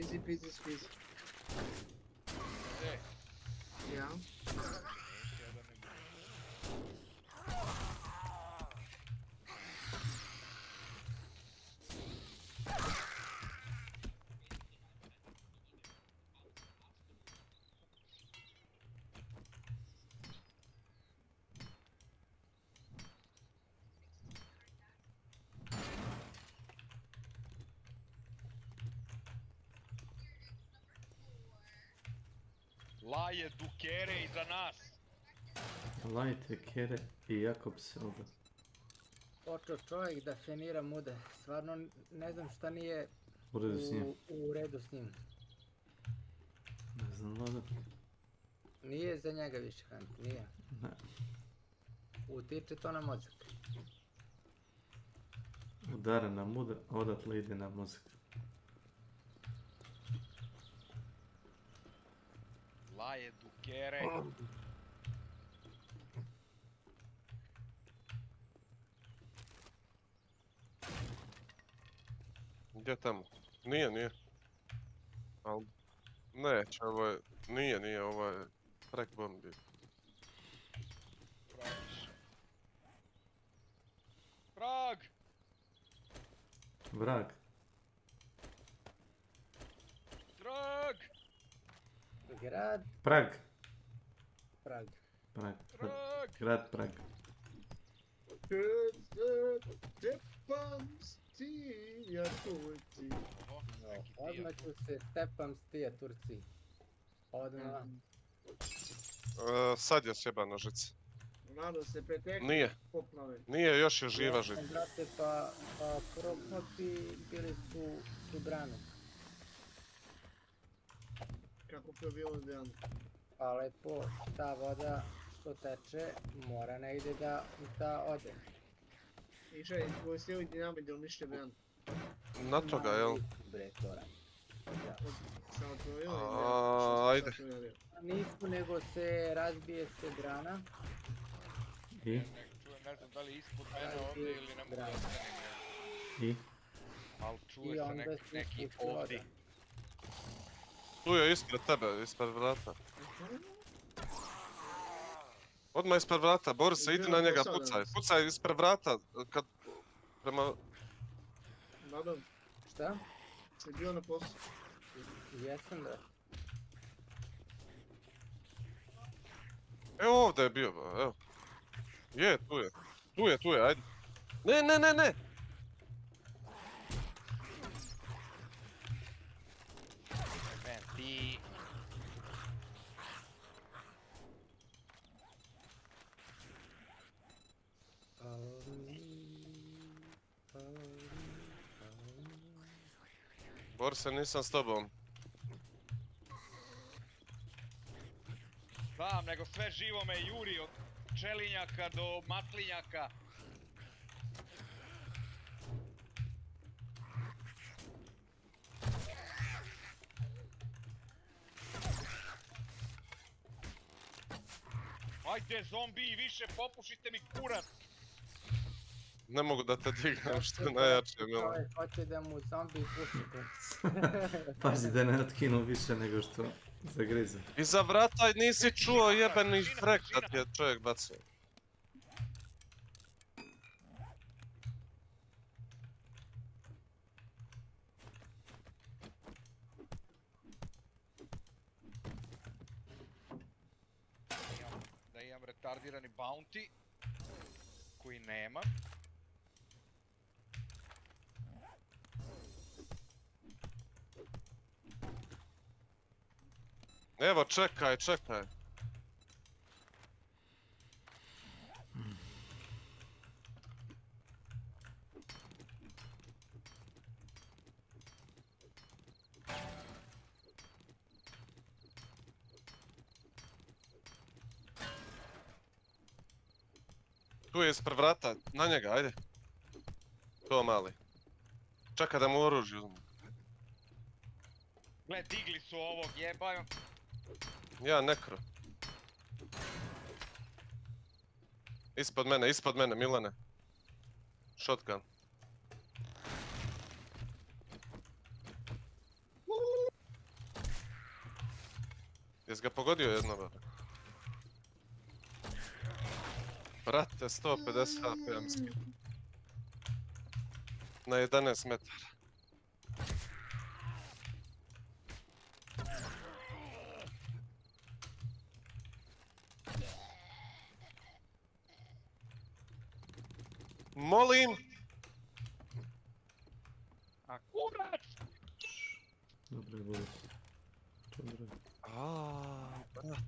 Easy peasy squeeze. Ja. Laje Dukere iza nas. Lajte, Kere i Jakobs ovdje. Počeo čovjek da fenira muda. Stvarno ne znam šta nije U redu s njim. u redu s njim. Ne znam, Lada. Nije za njega više Hunt, nije. Ne. Utiče to na mozak. Udara na muda, odatle ide na mozak. Laje Dukere. Gdje tamo? Nije. Al... Neće, ovo je... Nije, ovo je... Prek bombi. Prag! Vrag. Prag! Grad. Prag. Prag. Prag. Grad Prag. Tepam stija Turci. Odmah ću se tepam stija Turci. Odmah. Sad je sjeba nožica. Nado se pretekli Nije. poplave. Nije, još je živa živa. Brate, pa proknoti bili su branu. Kako je bilo dan. Pa lepo, ta voda što teče mora negdje da ode. I še, tvoj stijeli dinamit ili ništa dan. Na toga, jel? Bre, to radi. Samo to je ajde. Nismo, nego se razbije se brana. I? Čujem, ne znam da li ispod mene ovdje ili ne mogu da I? Ali čuje se neki ovdje. Tu je ispred tebe, ispred vrata. Odmah ispred vrata, Boris, idi na njega, pucaj. Pucaj ispred vrata, kad... Prema... Nado. Šta? Si bio na poslu? Jesam, da. Evo ovdje je bio, evo. Je, tu je, ajde. Ne! Ti... Borise, nisam s tobom. Znam, nego sve živo me juri od pčelinjaka do matlinjaka. Ajde zombi, više popušite mi kurac! Ne mogu da te dignem što je najjače, milo. Hoće da mu zombi puši kurac. Pazi da ne otkinu više nego što zagrize. Iza vrata nisi čuo jebeni frek da ti je čovjek bacio. Da imam retardirani bounty, koji nemam. Evo, čekaj. Tu je ispred vrata, na njega, ajde. To mali. Čekaj da mu oružje uzmu. Gle, digli su ovog, jebaju. Ja, nekro. Ispod mene, Milane. Shotgun. Jesi ga pogodio jedno? Brate, 150 HP, mislim. Na 11 metara. Molim! A kurac! Dobro, Boris. Brate.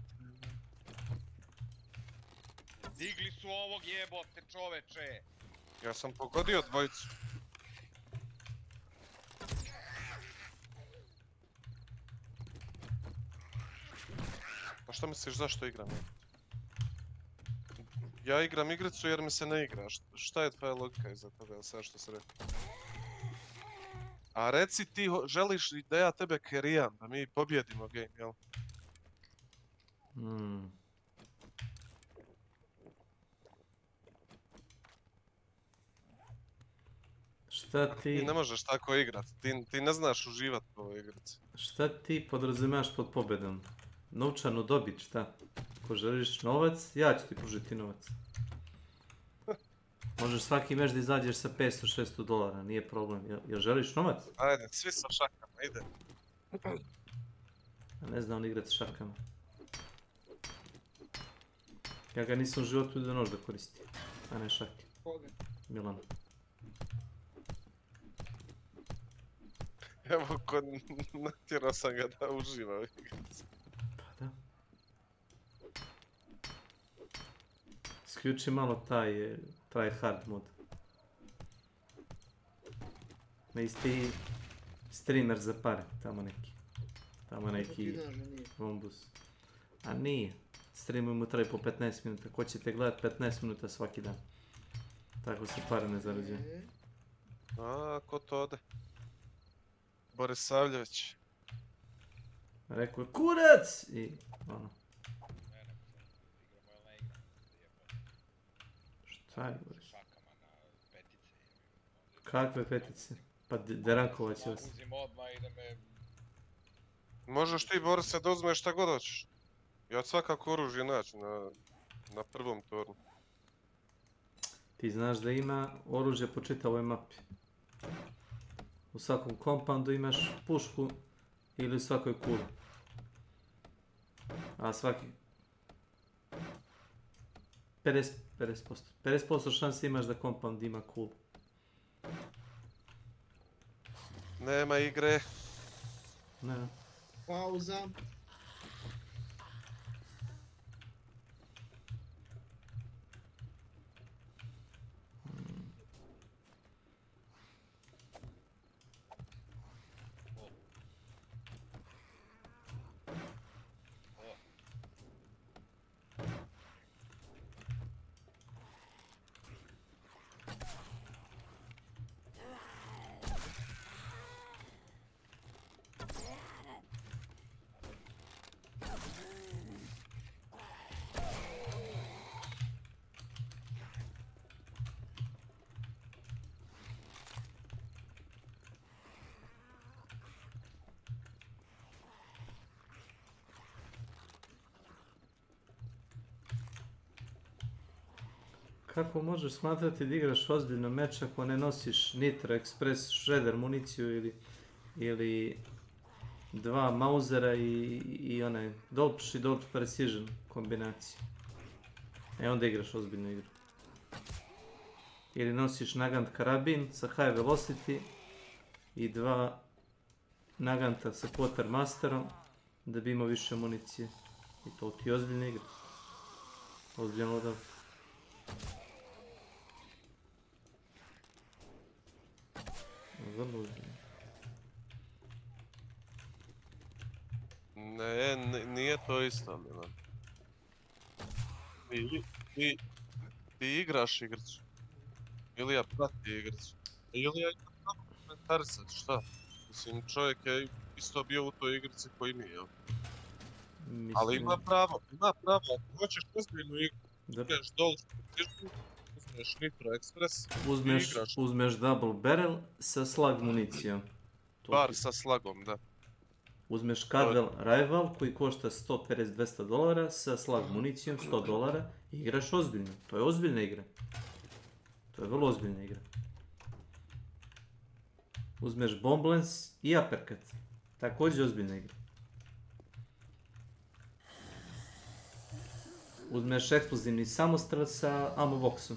Digli su ovog jebote čoveče! Ja sam pogodio dvojicu. Pa šta misliš zašto igram? Ja igram igricu jer mi se ne igra. Šta je tvoja logika iza toga, sve što se rekao? A reci ti želiš da ja tebe kerijam, da mi pobjedimo game, jel? Šta ti... Ti ne možeš tako igrat, ti ne znaš uživat u ovoj igrici. Šta ti podrazumijevaš pod pobjedom? Novčanu dobit, šta? Ako želiš novac, ja ću ti pružiti novac. Možeš svaki meč da izađeš sa 500-600 dolara, nije problem. Jel želiš novac? Ajde, svi sa šakama, ide. Ne znam igrati šakama. Ja ga nisam u životu da nož da koristim, a ne šake. Koga? Milan. Evo, natjerao sam ga da uživa u igrici. Pa da. Isključi malo taj try hard mod. Ne isti streamer za pare, tamo neki. Tamo neki bombus. A nije. Streamuj mu traje po 15 minuta. Ko će te gledat 15 minuta svaki dan? Tako se pare ne zarađuje. A, ko to ode? Boris Savljević. Rekao je kurac! I ono. Šta je Boris? Kakve petice? Pa Derankova će vas. Možeš ti, Borise, da uzmeš šta god hoćeš. Ja ću svakako oružje naći na prvom turnu. Ti znaš da ima oružje po čitavoj mapi. U svakom kompandu imaš pušku ili u svakoj kuli. A svaki... 50%. 50% šanse imaš da kompand ima kulu. Nema igre. Ne. Pauza. Kako možeš smatrati da igraš ozbiljno meč ako ne nosiš Nitro, Express, Shredder municiju ili dva Mausera i onaj Dodge i Dodge Precision kombinaciju? Onda igraš ozbiljnu igru. Ili nosiš Nagant karabin sa High Velocity i dva Naganta sa Quartermasterom da bi imao više municije. I to ti je ozbiljna igra. Ozbiljno odav. Vrlo ozbiljno. Ne, nije to isto, Milan. Ti igraš igricu. Ili ja prati igricu. Ili ja imam samo komentarisati, šta? Mislim, čovjek je isto bio u toj igrici koji mi, jel? Ali ima pravo, ako hoćeš ozbiljnu igru, uzmeš Dolce Precision, uzmeš Nitro Express i igraš. Uzmeš Double Barrel sa slag municijom. Bar sa slagom, da. Uzmeš Cardwell Rival koji košta $150-200 sa slag municijom $100 i igraš ozbiljno. To je ozbiljna igra. To je vrlo ozbiljna igra. Uzmeš Bomblance i Uppercut. Također ozbiljna igra. Uzmeš eksplozivni samostrel sa ammo boxom.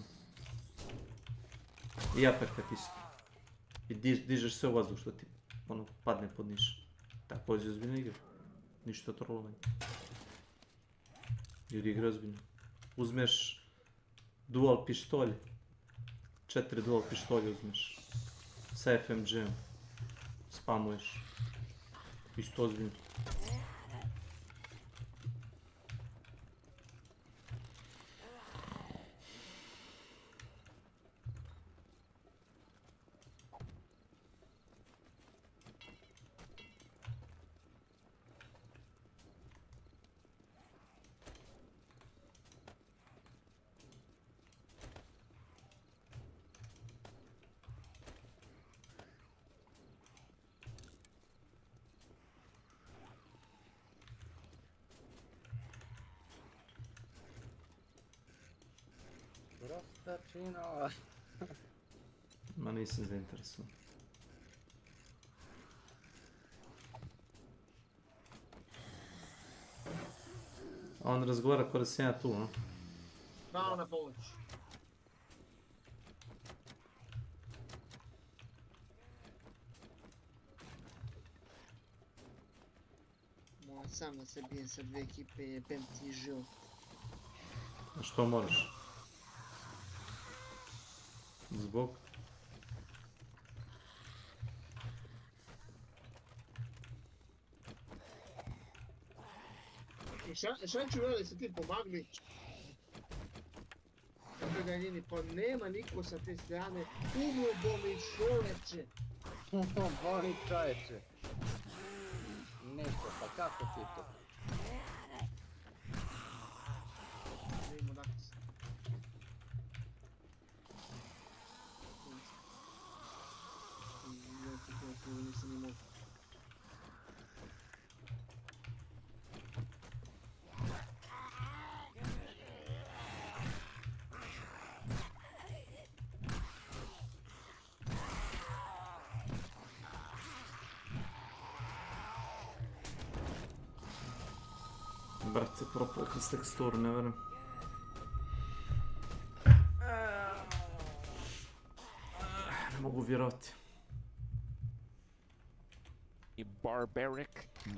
I Uppercut isto. I dižeš sve u vazduh što ti ono padne pod niš. Također ozbiljna igra. Ništa trolovanje. Ljudi igra ozbiljno. Uzmeš dual pištolje. 4 dual pištolje uzmeš. Sa FMG-om. Spamuješ. Isto ozbiljno. Prostačino. Ma nisam zainteresovan. A on razgovara kod da sam ja tu, a? Pravo na pomoć. Moram sam da se bijem sa 2 ekipe, jebem ti život. A što moraš? Zbog? Šta ću da se ti pomagli? Kako ga njeni, pa nema niko sa te strane. Ugrobo mi čoveče. Boli čoveče. Nešto, pa kako ti to? Vidimo dakle se. Nisam ni mogu. Brate, propao kroz teksturu, ne verujem. Ne mogu vjerovati. A barbaric,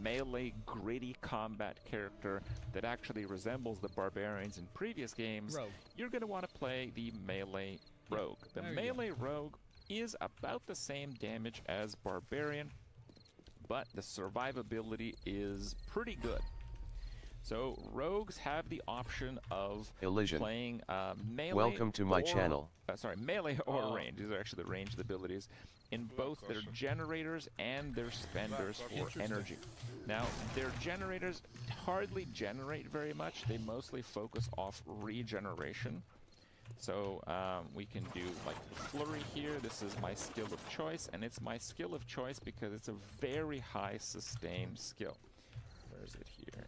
melee, gritty combat character that actually resembles the barbarians in previous games, Rogue. you're going to want to play the melee rogue. The melee rogue is about the same damage as barbarian, but the survivability is pretty good. So rogues have the option of Elision. playing melee. Welcome to my channel. Melee or range. These are actually the ranged abilities in both their generators and their spenders for energy. Now, their generators hardly generate very much. They mostly focus off regeneration. So we can do like flurry here. This is my skill of choice, and it's my skill of choice because it's a very high sustain skill. Where is it here?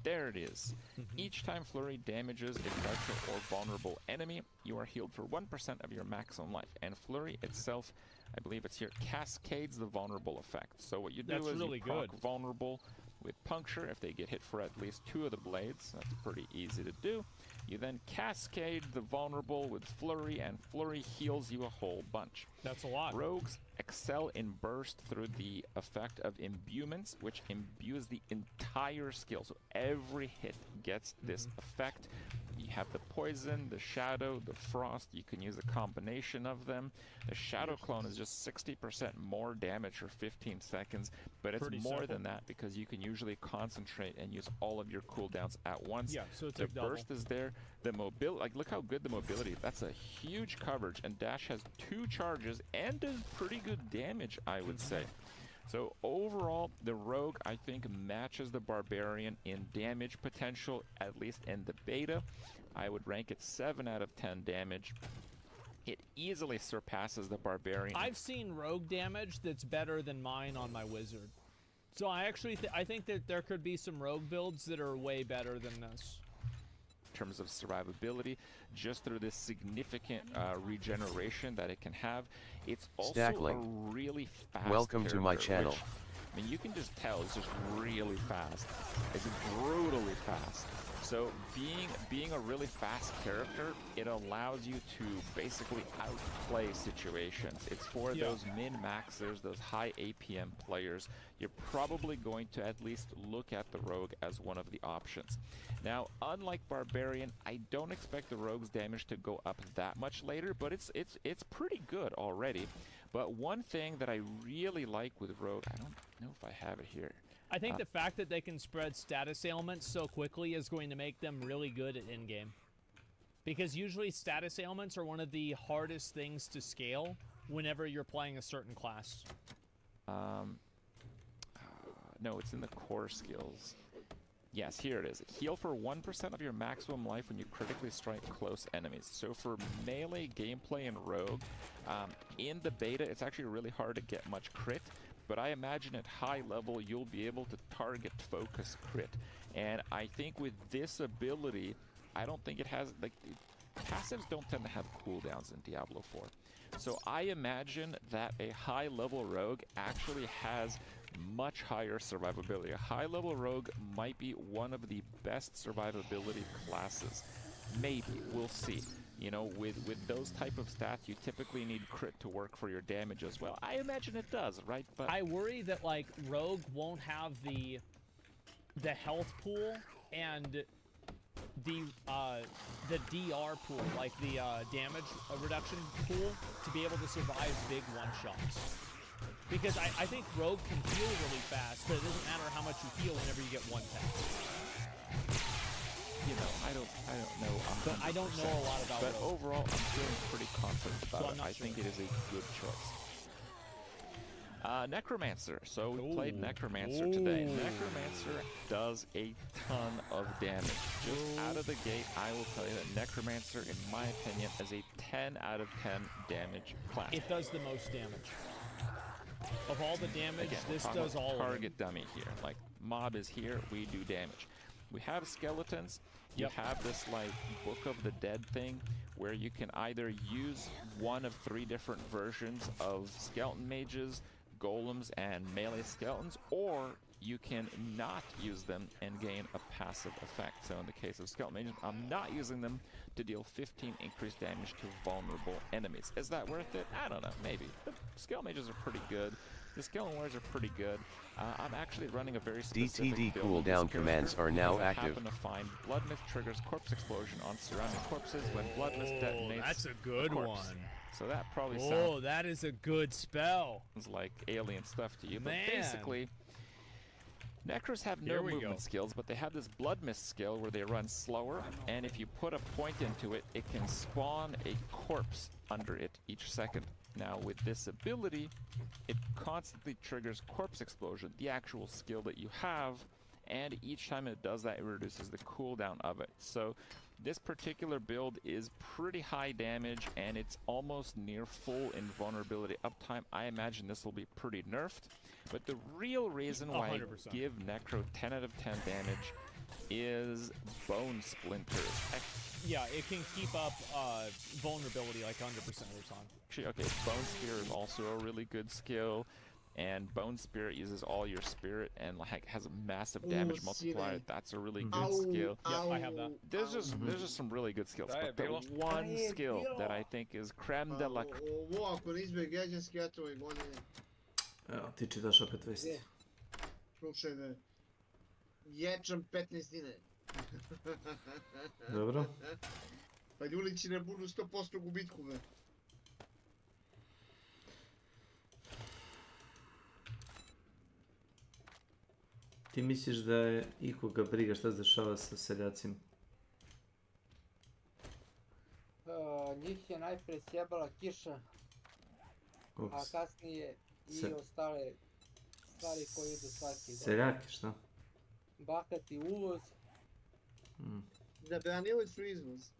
There it is. Each time flurry damages a croucher or vulnerable enemy, you are healed for 1% of your maximum life. And flurry itself, I believe it's here, cascades the vulnerable effect. So what you do is really you proc good. vulnerable with puncture if they get hit for at least 2 of the blades. That's pretty easy to do. You then cascade the vulnerable with flurry, and flurry heals you a whole bunch. That's a lot. Rogues excel in burst through the effect of imbuements, which imbues the entire skill. So every hit gets this effect. You have the poison, the shadow, the frost. You can use a combination of them. The shadow clone is just 60% more damage for 15 seconds, but it's Pretty more simple. than that because you can usually concentrate and use all of your cooldowns at once. Yeah, so it's the a double. burst is there. The mobility, like look how good the mobility. That's a huge coverage, and Dash has 2 charges and does pretty good damage, I would say. So overall, the Rogue, I think, matches the Barbarian in damage potential, at least in the beta. I would rank it 7 out of 10 damage. it easily surpasses the Barbarian. I've seen rogue damage that's better than mine on my wizard. So I actually I think that there could be some rogue builds that are way better than this. In terms of survivability, just through this significant regeneration that it can have. It's also Stackling. a really fast Welcome to my character, channel. which, I mean, you can just tell it's just really fast. It's brutally fast. So being a really fast character, it allows you to basically outplay situations. It's for those min-maxers, those high APM players. You're probably going to at least look at the rogue as one of the options. Now, unlike Barbarian, I don't expect the rogue's damage to go up that much later, but it's pretty good already. But one thing that I really like with rogue, I don't know if I have it here. I think the fact that they can spread status ailments so quickly is going to make them really good at in-game. Because usually status ailments are one of the hardest things to scale whenever you're playing a certain class. No, it's in the core skills. Yes, here it is. Heal for 1% of your maximum life when you critically strike close enemies. So for melee gameplay in Rogue, in the beta, it's actually really hard to get much crit. But I imagine at high level, you'll be able to target focus crit. And I think with this ability, I don't think it has, like, passives don't tend to have cooldowns in Diablo 4. So I imagine that a high level rogue actually has much higher survivability. A high level rogue might be one of the best survivability classes. Maybe, we'll see. You know, with those type of stats, you typically need crit to work for your damage as well. I imagine it does, right? But I worry that, like, rogue won't have the health pool and the DR pool, like the damage reduction pool, to be able to survive big one-shots. Because I think rogue can heal really fast, but it doesn't matter how much you heal whenever you get one tap. You know, I don't know. I don't know a lot about but rogue. overall, I'm feeling pretty confident about it. I sure. think it is a good choice. Necromancer. So we played Necromancer today. Necromancer does a ton of damage. Just out of the gate, I will tell you that Necromancer, in my opinion, is a 10 out of 10 damage class. It does the most damage. Of all the damage, Again, this we're talking does about all of it. target dummy here. Like, mob is here, we do damage. We have skeletons. You have this, like, Book of the Dead thing, where you can either use one of 3 different versions of skeleton mages, golems, and melee skeletons, or you can not use them and gain a passive effect. So in the case of skeleton mages, I'm not using them to deal 15 increased damage to vulnerable enemies. Is that worth it? I don't know, maybe. The skeleton mages are pretty good. The skeleton warriors are pretty good. I'm actually running a very specific DTD build cooldown commands are now because I active. happen to find Blood Mist triggers corpse explosion on surrounding corpses when Blood Mist detonates. That's a good corpse. one. So that probably Oh, that is a good spell. sounds like alien stuff to you. Man. But basically, Necros have no Here we movement go. skills, but they have this Blood Mist skill where they run slower, and if you put a point into it, it can spawn a corpse under it each second. Now, with this ability, it constantly triggers Corpse Explosion, the actual skill that you have, and each time it does that, it reduces the cooldown of it. So, this particular build is pretty high damage, and it's almost near full invulnerability uptime. I imagine this will be pretty nerfed, but the real reason why 100%. I give Necro 10 out of 10 damage is Bone Splinters. Yeah, it can keep up vulnerability like 100% of the time. Actually, okay, Bone Spear is also a really good skill, and Bone Spirit uses all your spirit and like has a massive damage multiplier. That's a really good skill. Yep, I have that. There's just some really good skills, but the one skill that I think is creme de la creme. Ovo ako ne izbjeg građanski ratovi godine. Evo, ti čitaš opet vesti. Slučajeve. Ječam 15 dinara. Dobro. Pa ljulići ne budu 100% gubitku, ve. Ti misliš da je ikoga briga šta se dešava sa seljacima? Njih je najprije sjebala kiša, Koliko a se- kasnije i ostale stvari koje idu svaki dan. Seljaki, šta? Bahati uvoz. Zabranili su izvoz.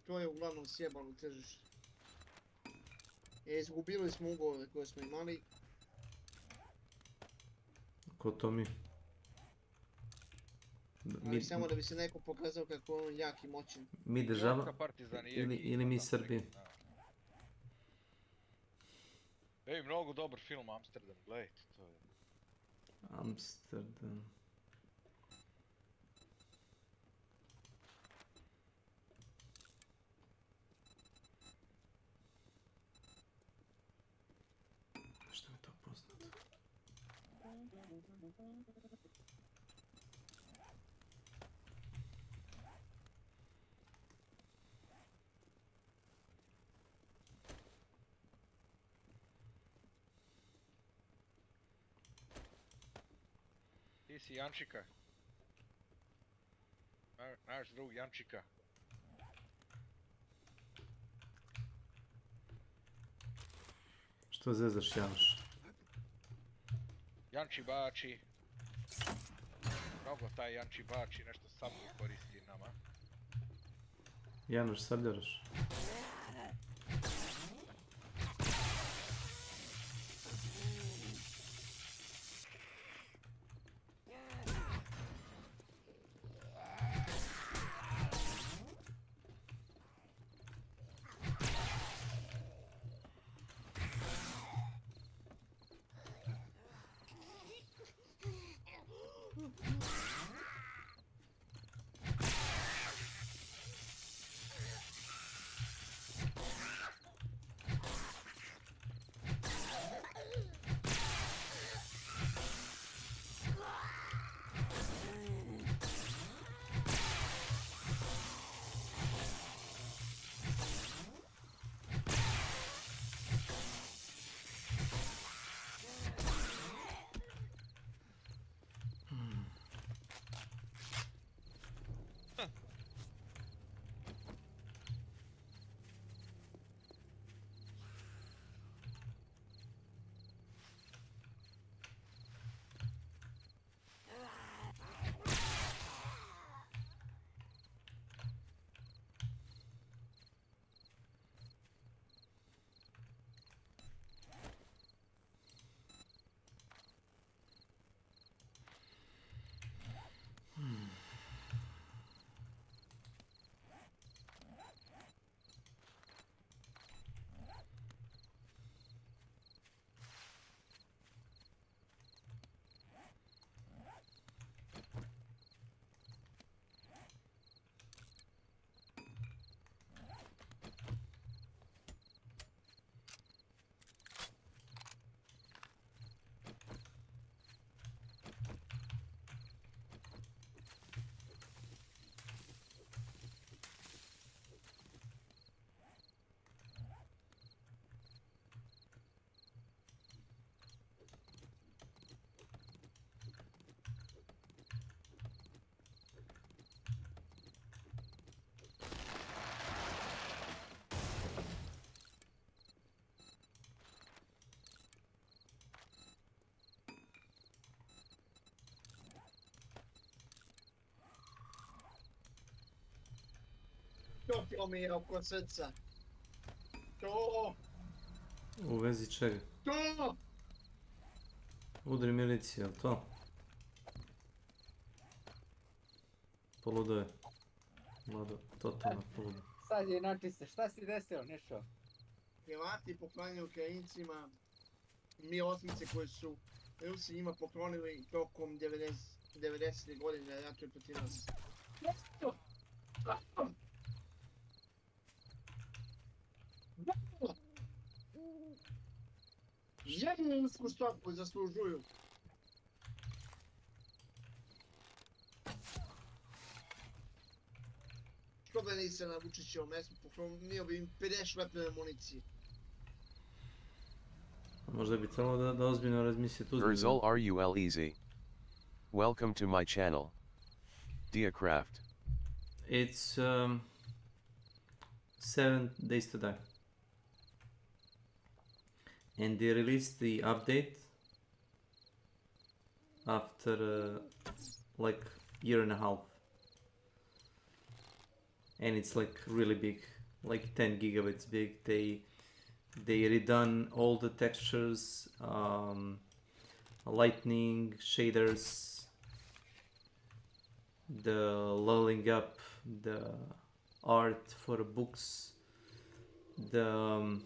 to je uglavnom sjebano tržište. Izgubili smo ugovore koje smo imali. Ko to mi? Ali samo da bi se neko pokazao kako je on jak i moćan. Mi država ili mi Srbi? Ej, mnogo dobar film Amsterdam, gledajte, to je... Amsterdam... Što mi to poznato? Ti si Jančika. Naš drug Jančika. Što zezaš, Janoš? Janči bači. Mnogo taj Janči bači, nešto sablju koristi nama. Janoš, sabljaraš? Topilo mi je oko srca. To! U vezi čega? To! Udri miliciju, jel to? Poludo je. Mlado, totalno poludo. Sad je načiste, šta si desio, Nešo? Hrvati poklanjaju Ukrajincima Mi-8 koje su Rusi njima poklonili tokom 90. godine ratu protiv nas. Jednu stopu zaslužuju. Što da nisi na Vučićevom mjestu, poklonio bi im 50 šlepljene municije. Možda bi trebalo da ozbiljno razmisliti uzmeti. Erzul RUL easy. Welcome to my channel. Diacraft. It's 7 days to die. And they released the update after like year and a half. And it's like really big. like 10 gigabytes big. They redone all the textures, lightning, shaders, the lulling up, the art for books, the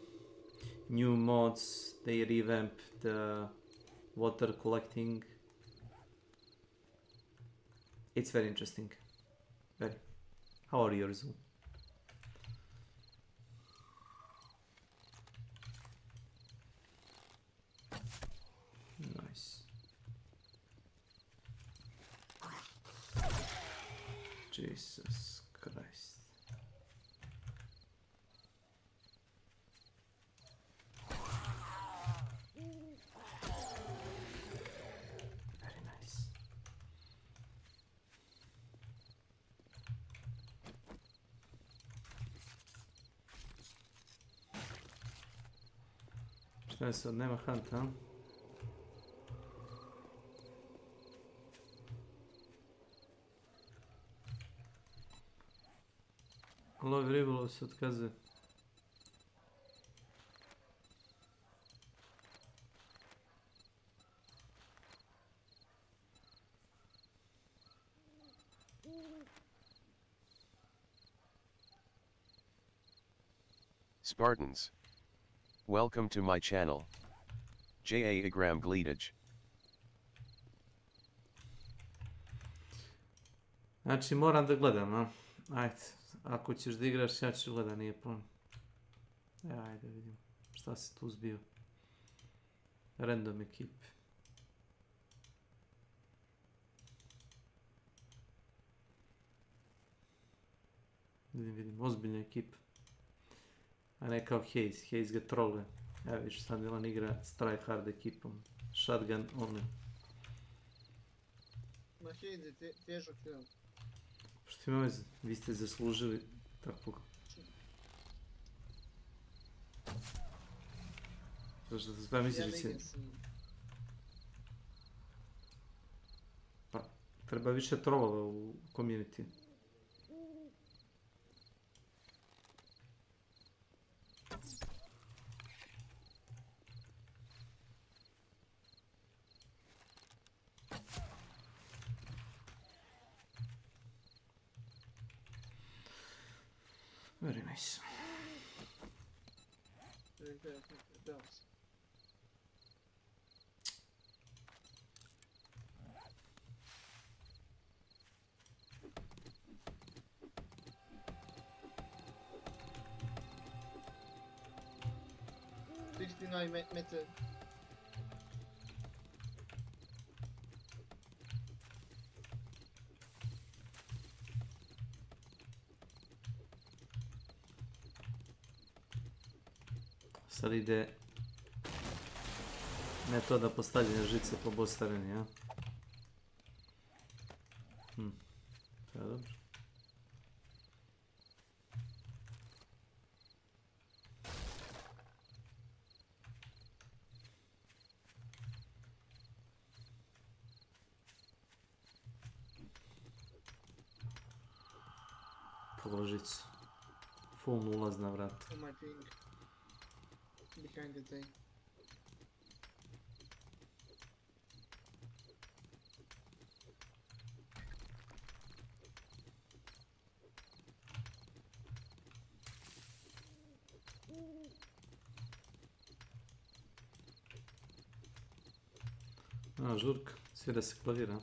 new mods. They revamp the water collecting. It's very interesting. Very. How are yours? Nice. Jesus Christ. Very nice. Šta je sad, nema hunt, a? Lov ribolov se otkazuje. Spartans. Welcome to my channel. J.A. Igram Gledage. Znači moram da gledam, a? Ajde, ako ćeš da igraš, ja ću gledam, nije problem. Ajde vidim šta se tu zbio. Random ekip. Vidim, ozbiljna ekipa. A ne kao Hayes, Hayes ga troluje. Evo vidiš, sad Milan igra s tryhard ekipom. Shotgun only. Ma Hayes je težak film. Što ima veze, vi ste zaslužili takvog. Zašto da sve misliš da će... Pa, treba više trolova u community. Very nice. Meter. Sad ide metoda postavljanja žice po boss areni, ja? To je dobro. Položicu. Full ulazna vrata. On my ping. Behind the thing. A, žurka. Svira se klavira.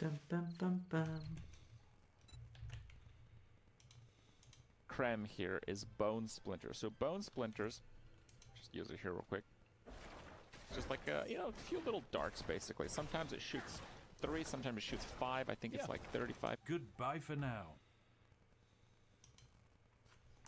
Dum, bum, bum, bum. Creme here is Bone Splinter. So Bone Splinters, just use it here real quick. It's just like a, you know, a few little darts basically. Sometimes it shoots 3, sometimes it shoots 5. I think it's like 35. Goodbye for now.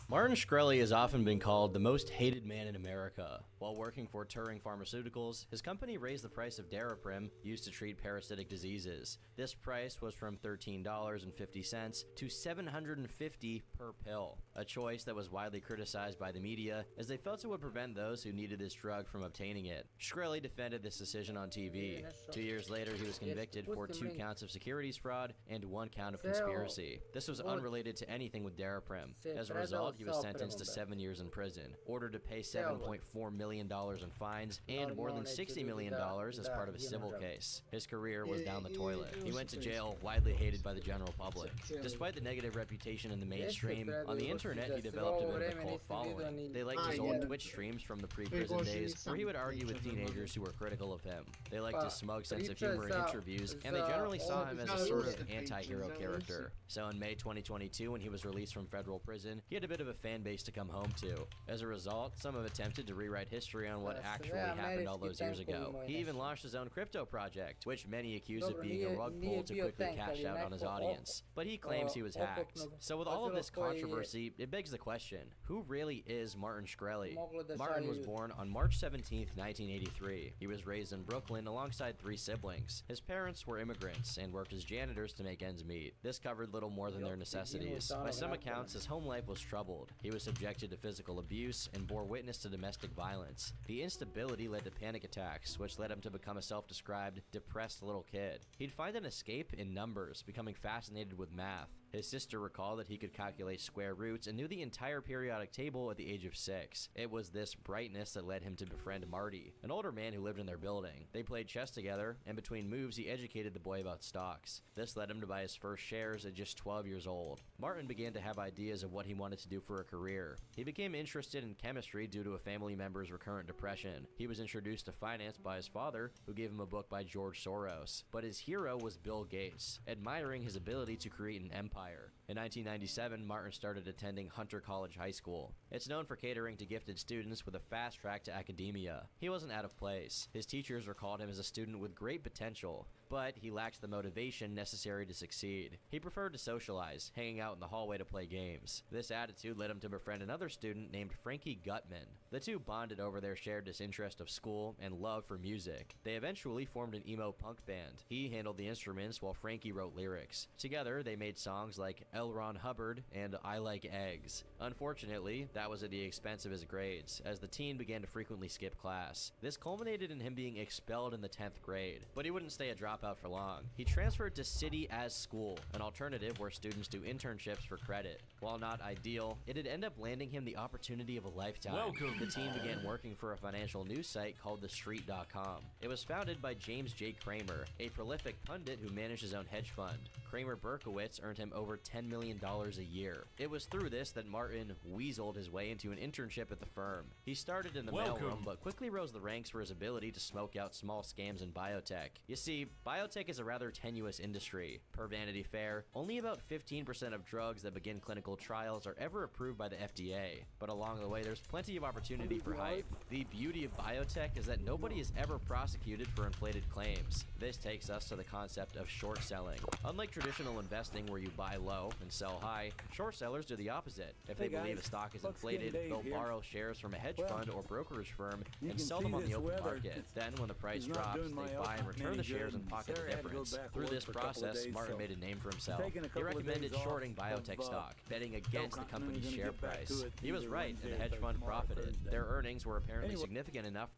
Martin Shkreli has often been called the most hated man in America. While working for Turing Pharmaceuticals, his company raised the price of Daraprim, used to treat parasitic diseases. This price was from $13.50 to $750 per pill, a choice that was widely criticized by the media as they felt it would prevent those who needed this drug from obtaining it. Shkreli defended this decision on TV. 2 years later, he was convicted for 2 counts of securities fraud and 1 count of conspiracy. This was unrelated to anything with Daraprim. As a result, he was sentenced to 7 years in prison, ordered to pay $7.4 million in fines, and more than $60 million as part of a civil case. His career was down the toilet. He went to jail, widely hated by the general public. Despite the negative reputation in the mainstream, on the internet he developed a bit of a cult following. They liked his old Twitch streams from the pre-prison days, where he would argue with teenagers who were critical of him. They liked his smug sense of humor in interviews, and they generally saw him as a sort of anti-hero character. So in May 2022, when he was released from federal prison, he had a bit of a fan base to come home to. As a result, some have attempted to rewrite history on what actually happened all those years ago. He even launched his own crypto project, which many accuse of being a rug pull to quickly cash out on his audience. But he claims he was hacked. So with all of this controversy, it begs the question, who really is Martin Shkreli? Martin was born on March 17, 1983. He was raised in Brooklyn alongside 3 siblings. His parents were immigrants and worked as janitors to make ends meet. This covered little more than their necessities. By some accounts, his home life was troubled. He was subjected to physical abuse and bore witness to domestic violence. The instability led to panic attacks, which led him to become a self-described depressed little kid. He'd find an escape in numbers, becoming fascinated with math. His sister recalled that he could calculate square roots and knew the entire periodic table at the age of 6. It was this brightness that led him to befriend Marty, an older man who lived in their building. They played chess together, and between moves he educated the boy about stocks. This led him to buy his first shares at just 12 years old. Martin began to have ideas of what he wanted to do for a career. He became interested in chemistry due to a family member's recurrent depression. He was introduced to finance by his father, who gave him a book by George Soros. But his hero was Bill Gates, admiring his ability to create an empire. In 1997, Martin started attending Hunter College High School. It's known for catering to gifted students with a fast track to academia. He wasn't out of place. His teachers recalled him as a student with great potential, but he lacked the motivation necessary to succeed. He preferred to socialize, hanging out in the hallway to play games. This attitude led him to befriend another student named Frankie Gutman. The two bonded over their shared disinterest of school and love for music. They eventually formed an emo punk band. He handled the instruments while Frankie wrote lyrics. Together, they made songs like L. Ron Hubbard and I Like Eggs. Unfortunately, that was at the expense of his grades, as the teen began to frequently skip class. This culminated in him being expelled in the 10th grade, but he wouldn't stay a dropout for long. He transferred to City as School, an alternative where students do internships for credit. While not ideal, it had ended up landing him the opportunity of a lifetime. Welcome. The teen began working for a financial news site called TheStreet.com. It was founded by James J. Kramer, a prolific pundit who managed his own hedge fund. Kramer Berkowitz earned him over $10 million a year. It was through this that Martin weaseled his way into an internship at the firm. He started in the mailroom, but quickly rose the ranks for his ability to smoke out small scams in biotech. You see, biotech is a rather tenuous industry. Per Vanity Fair, only about 15% of drugs that begin clinical trials are ever approved by the FDA. But along the way, there's plenty of opportunity for hype. The beauty of biotech is that nobody is ever prosecuted for inflated claims. This takes us to the concept of short selling. Unlike traditional investing where you buy low and sell high, short sellers do the opposite. If they believe a stock is inflated, they'll borrow shares from a hedge fund or brokerage firm and sell them on the open market. Then when the price drops, they buy and return the shares and pocket the difference. Through this process, Martin made a name for himself. He recommended shorting biotech stock, betting against the company's share price. He was right, and the hedge fund profited. Their earnings were apparently significant enough.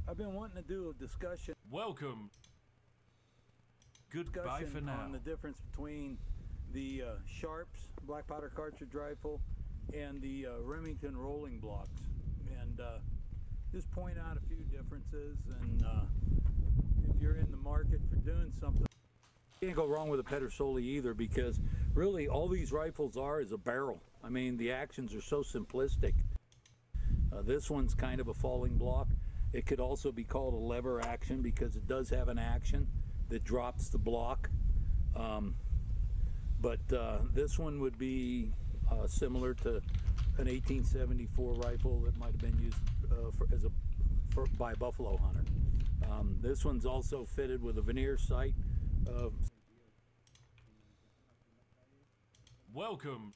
I've been wanting to do a discussion. Welcome. Goodbye for now. On the difference between the Sharps black powder cartridge rifle and the Remington rolling blocks, and just point out a few differences. And if you're in the market for doing something, you can't go wrong with a Pedersoli either, because really all these rifles are is a barrel. I mean, the actions are so simplistic. This one's kind of a falling block. It could also be called a lever action because it does have an action that drops the block. But this one would be similar to an 1874 rifle that might have been used by a buffalo hunter. This one's also fitted with a veneer sight. Welcome.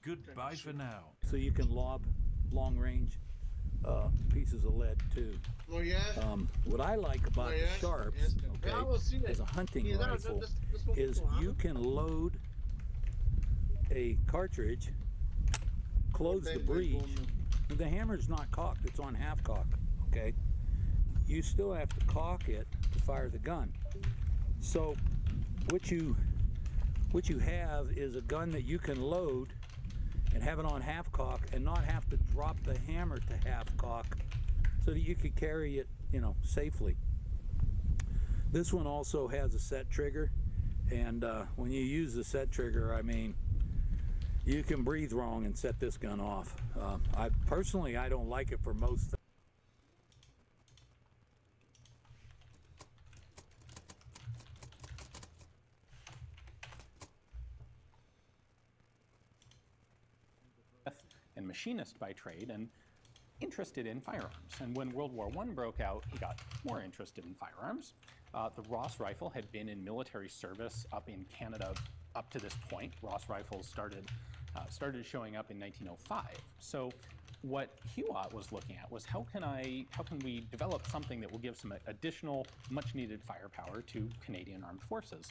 Goodbye for now. So you can lob long range pieces of lead too. What I like about the Sharps, okay, as a hunting rifle, is you can load a cartridge, close the breech. The hammer's not cocked; it's on half cock. Okay, you still have to cock it to fire the gun. So what you have is a gun that you can load and have it on half cock and not have to drop the hammer to half cock, so that you could carry it, you know, safely. This one also has a set trigger, and when you use the set trigger, I mean, you can breathe wrong and set this gun off. I personally don't like it for most. And machinist by trade and interested in firearms. And when World War I broke out, he got more interested in firearms. The Ross rifle had been in military service up in Canada up to this point. Ross rifles started showing up in 1905. So what Hewitt was looking at was how can we develop something that will give some additional much needed firepower to Canadian Armed Forces?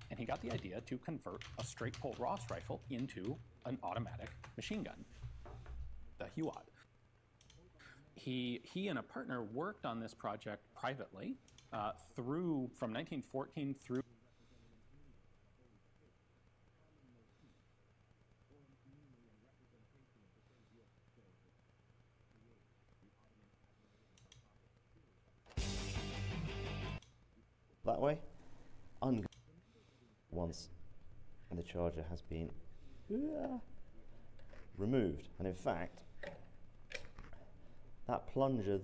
And he got the idea to convert a straight pull Ross rifle into an automatic machine gun, the Hewitt. He and a partner worked on this project privately from 1914 through. That way, once the charger has been removed, and in fact, that plunger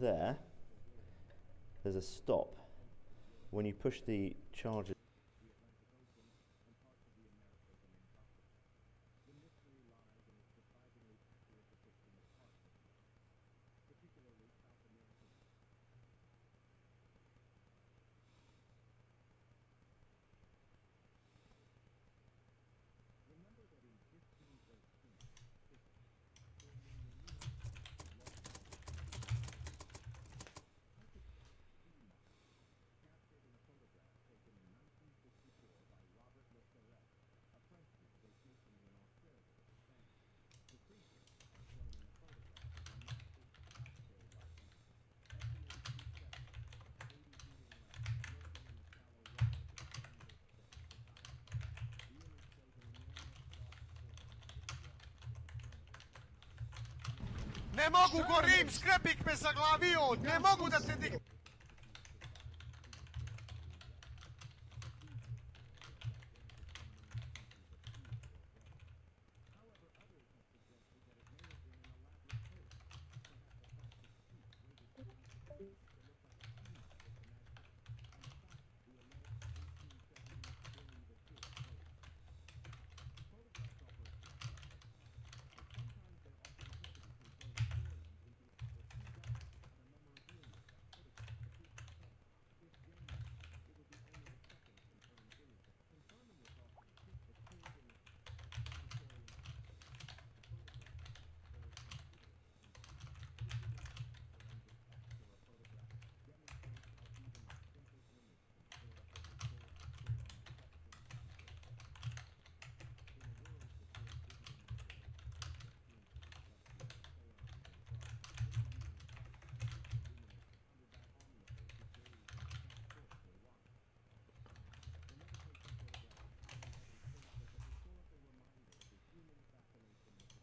there's a stop when you push the charger. Ne mogu gorim, skrepik me zaglavio, ne mogu da te dignem.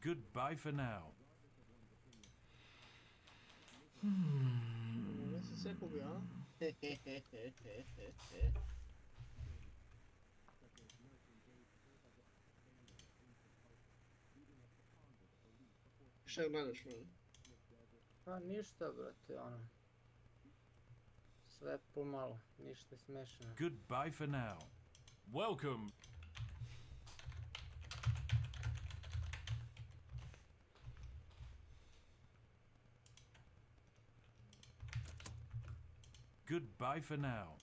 Goodbye for now. Ne si se kubio, a? Šta gledaš, man? Pa ništa, brate, ono. Sve pomalo, ništa smešano. Goodbye for now. Welcome. Goodbye for now.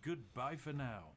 Goodbye for now.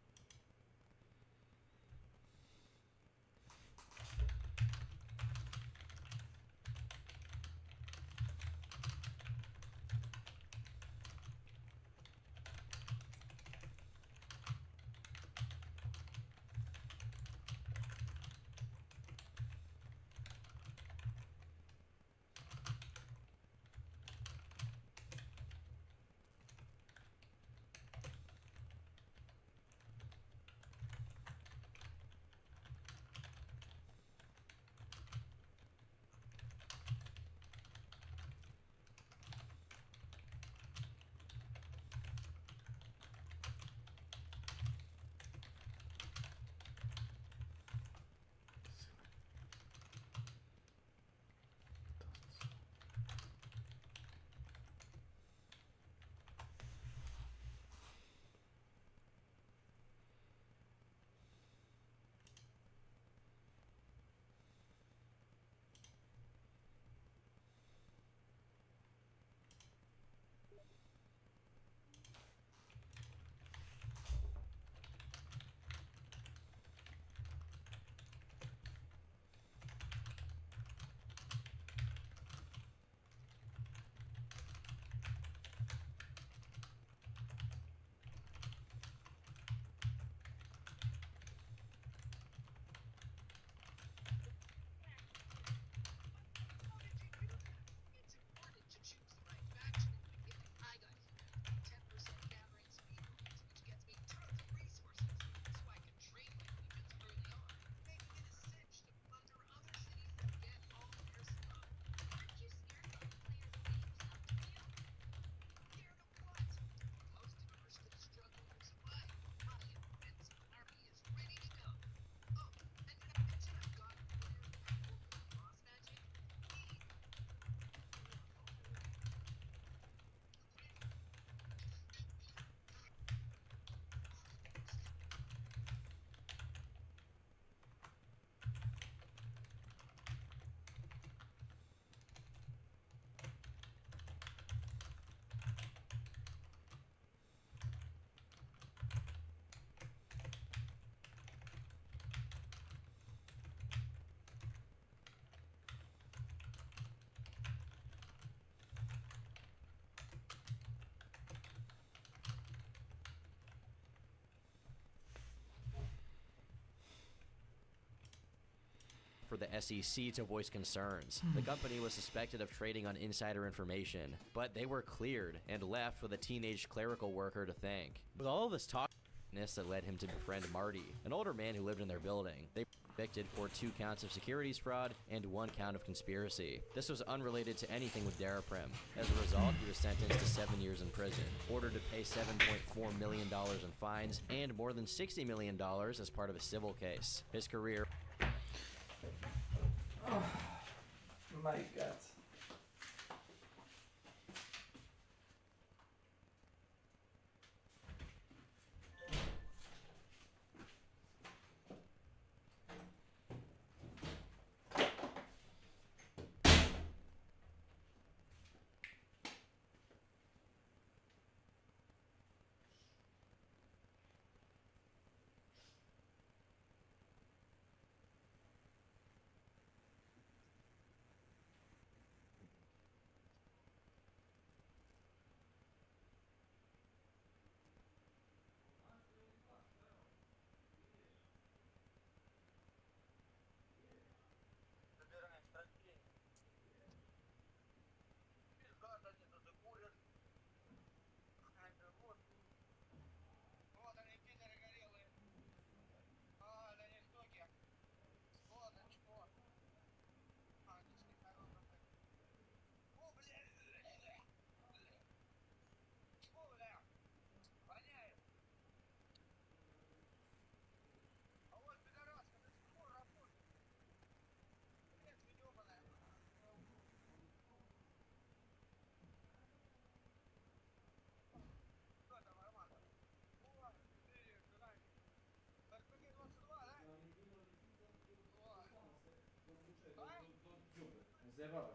For the SEC to voice concerns. The company was suspected of trading on insider information, but they were cleared and left with a teenage clerical worker to thank. With all of this talk that led him to befriend Marty, an older man who lived in their building. They were convicted for 2 counts of securities fraud and 1 count of conspiracy. This was unrelated to anything with Daraprim. As a result, he was sentenced to 7 years in prison, ordered to pay $7.4 million in fines, and more than $60 million as part of a civil case. His career... My God. Zebaba.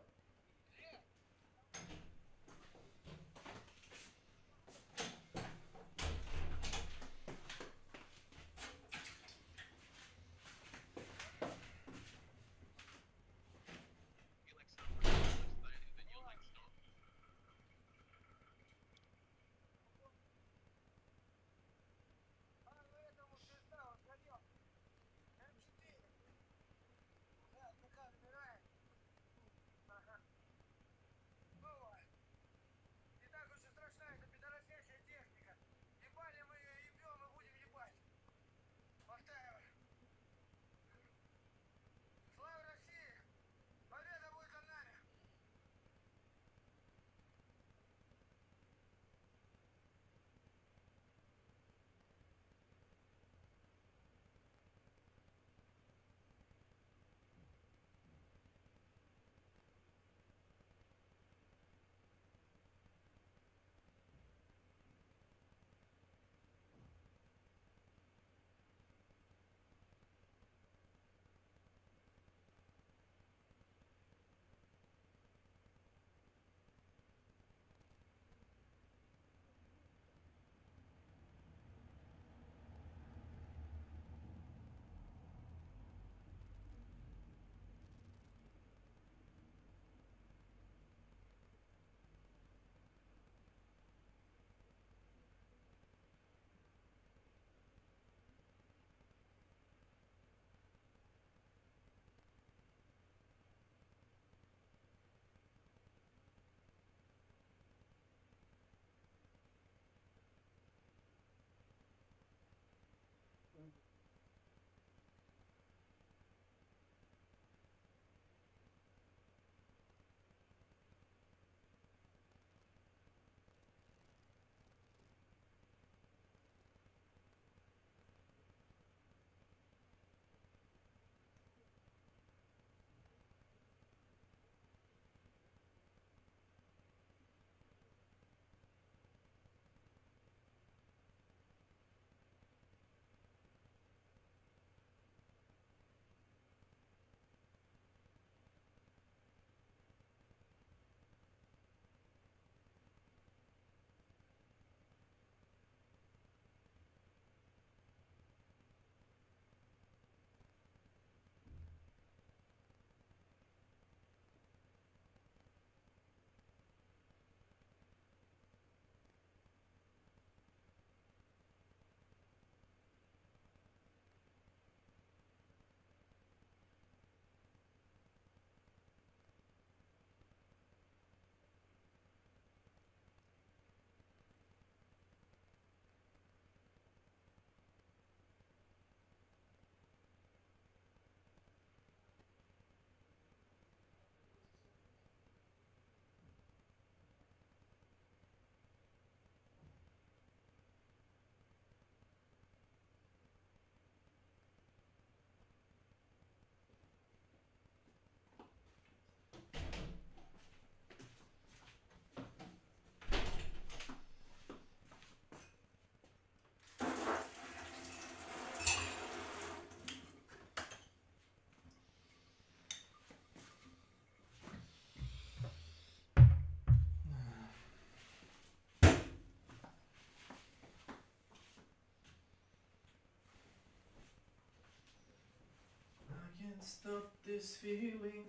Can't stop this feeling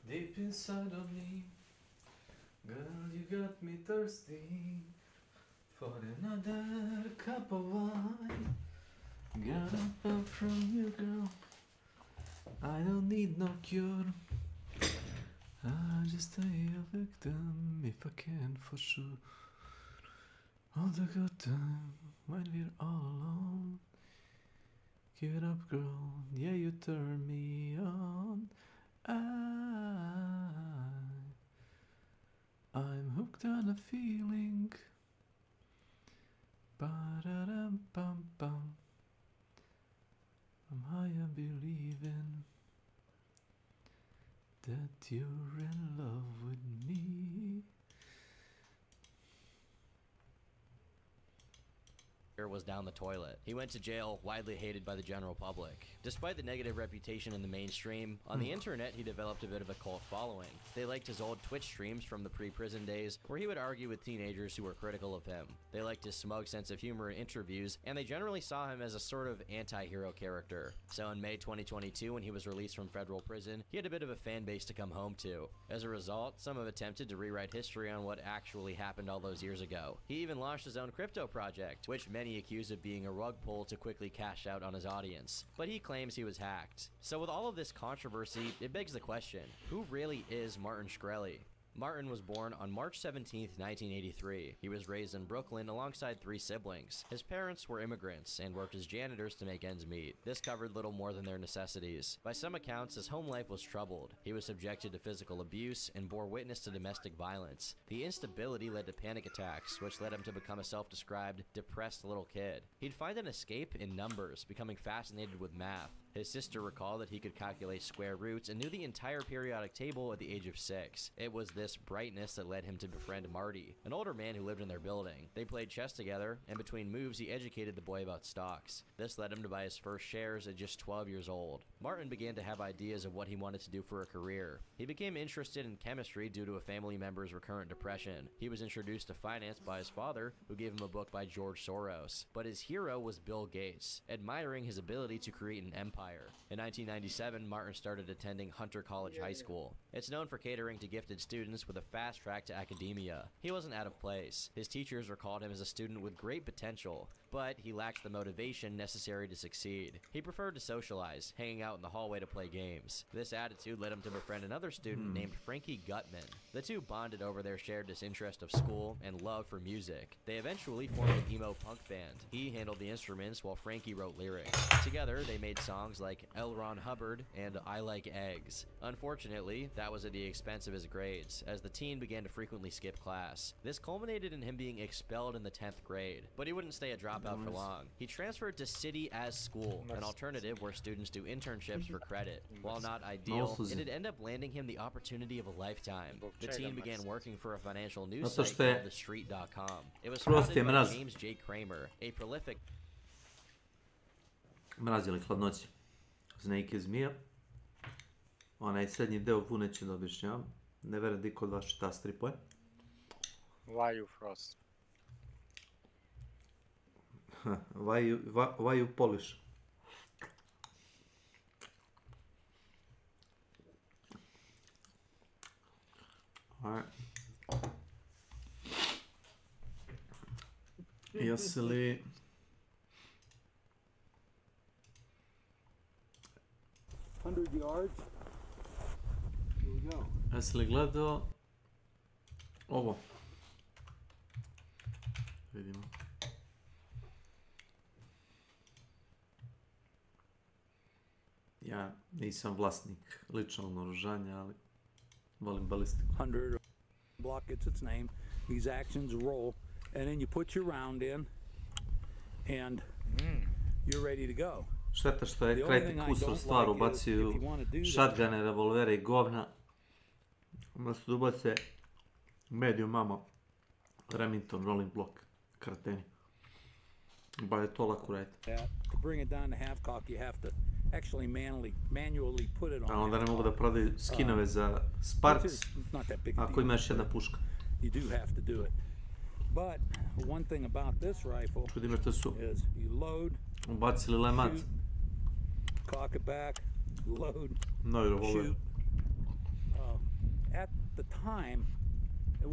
deep inside of me. Girl, you got me thirsty for another cup of wine. Got a up from you, girl. I don't need no cure. I just stay a victim if I can for sure. All the good time when we're all alone. Give it up, girl. Yeah, you turn me on. I'm hooked on a feeling. Ba-da-dum-bum-bum. I'm high on believing that you're in love with me. was down the toilet. He went to jail, widely hated by the general public. Despite the negative reputation in the mainstream, on the internet he developed a bit of a cult following. They liked his old Twitch streams from the pre-prison days, where he would argue with teenagers who were critical of him. They liked his smug sense of humor in interviews, and they generally saw him as a sort of anti-hero character. So in May 2022, when he was released from federal prison, he had a bit of a fan base to come home to. As a result, some have attempted to rewrite history on what actually happened all those years ago. He even launched his own crypto project, which many accused of being a rug pull to quickly cash out on his audience. But he claims he was hacked. So with all of this controversy, it begs the question, who really is Martin Shkreli? Martin was born on March 17, 1983. He was raised in Brooklyn alongside 3 siblings. His parents were immigrants and worked as janitors to make ends meet. This covered little more than their necessities. By some accounts, his home life was troubled. He was subjected to physical abuse and bore witness to domestic violence. The instability led to panic attacks, which led him to become a self-described depressed little kid. He'd find an escape in numbers, becoming fascinated with math. His sister recalled that he could calculate square roots and knew the entire periodic table at the age of 6. It was this brightness that led him to befriend Marty, an older man who lived in their building. They played chess together, and between moves he educated the boy about stocks. This led him to buy his first shares at just 12 years old. Martin began to have ideas of what he wanted to do for a career. He became interested in chemistry due to a family member's recurrent depression. He was introduced to finance by his father, who gave him a book by George Soros. But his hero was Bill Gates, admiring his ability to create an empire. In 1997, Martin started attending Hunter College High School. It's known for catering to gifted students with a fast track to academia. He wasn't out of place. His teachers recalled him as a student with great potential, but he lacked the motivation necessary to succeed. He preferred to socialize, hanging out in the hallway to play games. This attitude led him to befriend another student named Frankie Gutman. The two bonded over their shared disinterest of school and love for music. They eventually formed an emo punk band. He handled the instruments while Frankie wrote lyrics. Together, they made songs like L. Ron Hubbard and I Like Eggs. Unfortunately, that was at the expense of his grades, as the teen began to frequently skip class. This culminated in him being expelled in the 10th grade, but he wouldn't stay a dropout for long. He transferred to City as School, an alternative where students do internships for credit. While not ideal, it'd end up landing him the opportunity of a lifetime. The teen began working for a financial news site called TheStreet.com. It was founded by James J. Kramer, a prolific... Mrazili hladnoći. Snake je zmija. Onaj srednji deo vu neće da objašnjavam. Ne verujem da kod vas čita stripove. S.W.Frost. Why you Polish? Alright. Jesi li... Jesi li gledao ovo? Vidimo. Ja nisam vlasnik ličnog naoružanja, ali volim balistiku. 100 block gets its name. These actions roll, and then you put your round in, and you're ready to go. Šteta što je krajti kusur stvar ubacio shotgune, revolvere i govna. Umjesto da ubace medium mamo Remington rolling block krateni. Ba je to lako raditi. To bring it down to half cock, you have to actually manually put it on. A onda ne mogu da prodaju skinove za Sparks ako imaš jedna puška. You do have to do it. But one thing about this rifle is you load, ubacili lemat, cock it back, load, shoot. At the time, it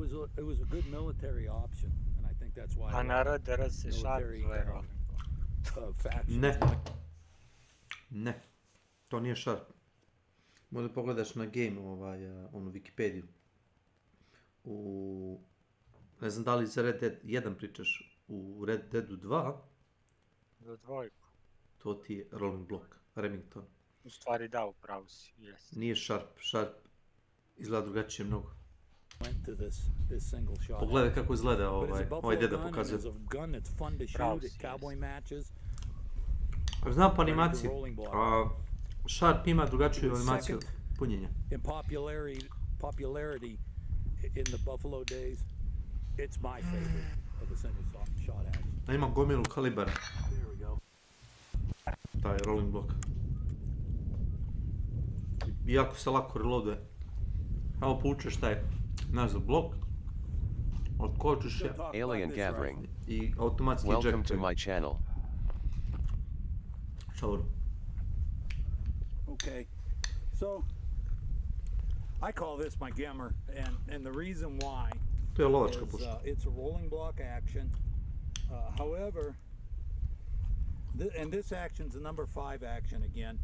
was a good military option, and I think that's why military factions. Ne, to nije Sharp. Možda pogledaš na game onu Wikipediju. Ne znam da li za Red Dead 1 pričaš, u Red Deadu 2 za dvojku. To ti je rolling block, Remington. U stvari da, upravo si, jes. Nije Sharp izgleda drugačije mnogo. Pogledaj kako izgleda ovaj deda pokazuje. Znam po animaciji, Sharp ima drugačiju animaciju punjenja. In popularity in the Buffalo days, it's my favorite of the single shot action. A ima gomilu kalibara. Taj rolling block. Iako se lako reloaduje. Evo povučeš taj nazad blok, otkočiš je Alien Gathering. i automatski Welcome to ejectuje. my channel. Šauru. Okay, so I call this my Gemmer, and the reason why To je lovačka is puška. it's a rolling block action. However, and this action's a number 5 action again.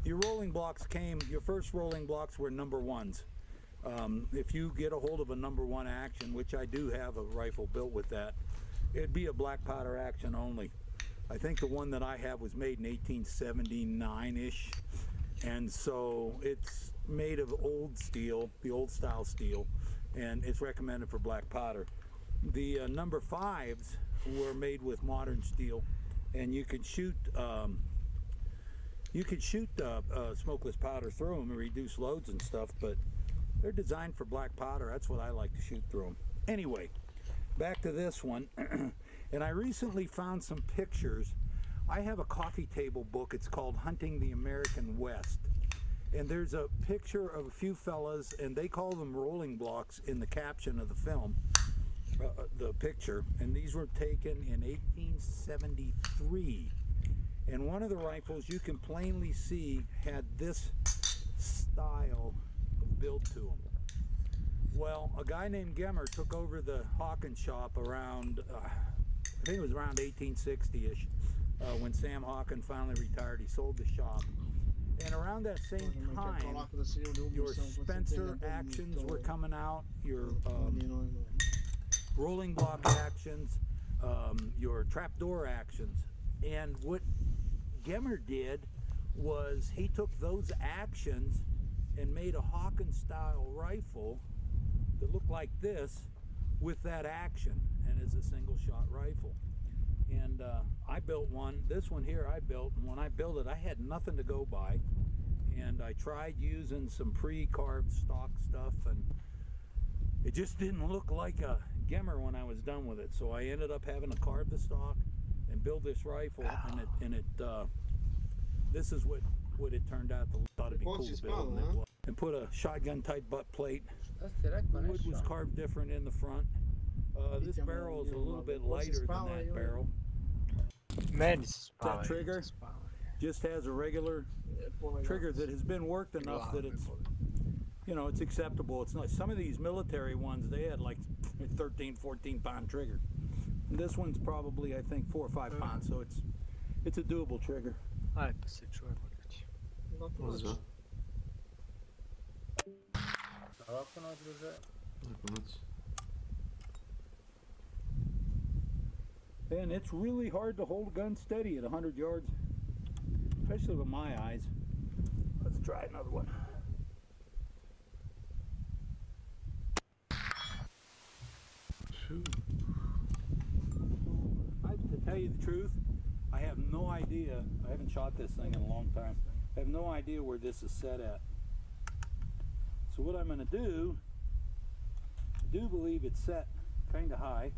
Your rolling blocks your first rolling blocks were number 1s. If you get a hold of a number 1 action, which I do have a rifle built with that, it'd be a black powder action only. I think the one that I have was made in 1879-ish, and so it's made of old steel, the old style steel, and it's recommended for black powder. The number 5s were made with modern steel, and you could shoot smokeless powder through them and reduce loads and stuff, but they're designed for black powder. That's what I like to shoot through them. Anyway, back to this one. And I recently found some pictures. I have a coffee table book. It's called Hunting the American West. And there's a picture of a few fellas, and they call them rolling blocks in the caption of the film, the picture. And these were taken in 1873. And one of the rifles you can plainly see had this style of build to them. Well, a guy named Gemmer took over the Hawkins shop around, I think it was around 1860-ish, when Sam Hawkins finally retired. He sold the shop. And around that same time, your Spencer actions were coming out, your rolling block actions, your trapdoor actions. And what Gemmer did was he took those actions and made a Hawkins style rifle that looked like this with that action, and is a single shot rifle. And I built one. This one here I built, and when I built it I had nothing to go by, and I tried using some pre-carved stock stuff, and it just didn't look like a Gemmer when I was done with it. So I ended up having to carve the stock and build this rifle, and this is what it turned out to. Thought it'd be cool to build, and put a shotgun type butt plate. The wood was carved different in the front. This barrel is a little bit lighter than that barrel. That trigger just has a regular trigger that has been worked enough that it's, you know, it's acceptable. It's not, some of these military ones, they had like 13, 14 pound trigger. And this one's probably, I think, 4 or 5 pounds, so it's a doable trigger. And it's really hard to hold a gun steady at 100 yards, especially with my eyes. Let's try another one. To tell you the truth, I have no idea. I haven't shot this thing in a long time. I have no idea where this is set at. So what I'm going to do, I do believe it's set kind of high.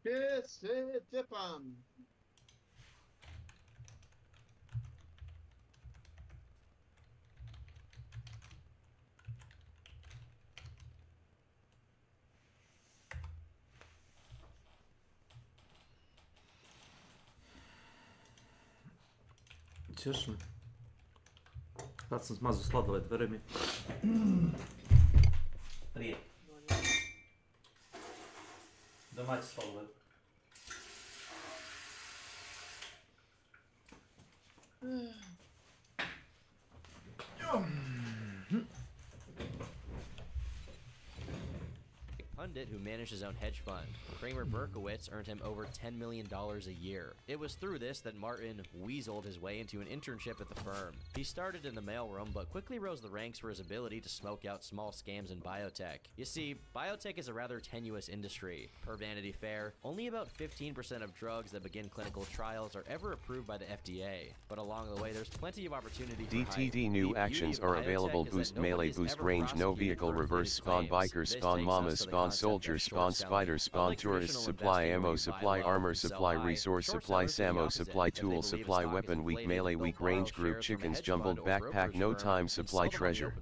Gdje se tepam? Ćeš li? Sad sam smazao sladoled, veruj mi. Prije. Domaći sladoled. Pundit who managed his own hedge fund. Kramer Berkowitz earned him over $10 million a year. It was through this that Martin weaseled his way into an internship at the firm. He started in the mailroom, but quickly rose the ranks for his ability to smoke out small scams in biotech. You see, biotech is a rather tenuous industry. Per Vanity Fair, only about 15% of drugs that begin clinical trials are ever approved by the FDA. But along the way, there's plenty of opportunity for DTD new actions are available: boost melee, boost range, no vehicle, reverse, spawn bikers, spawn mamas, spawn soldiers, spawn spiders, spawn tourists, supply ammo, supply armor, supply resource, supply samo, supply tool, supply weapon, weak melee, weak range, group chickens, jumbled backpack, no time, supply treasure.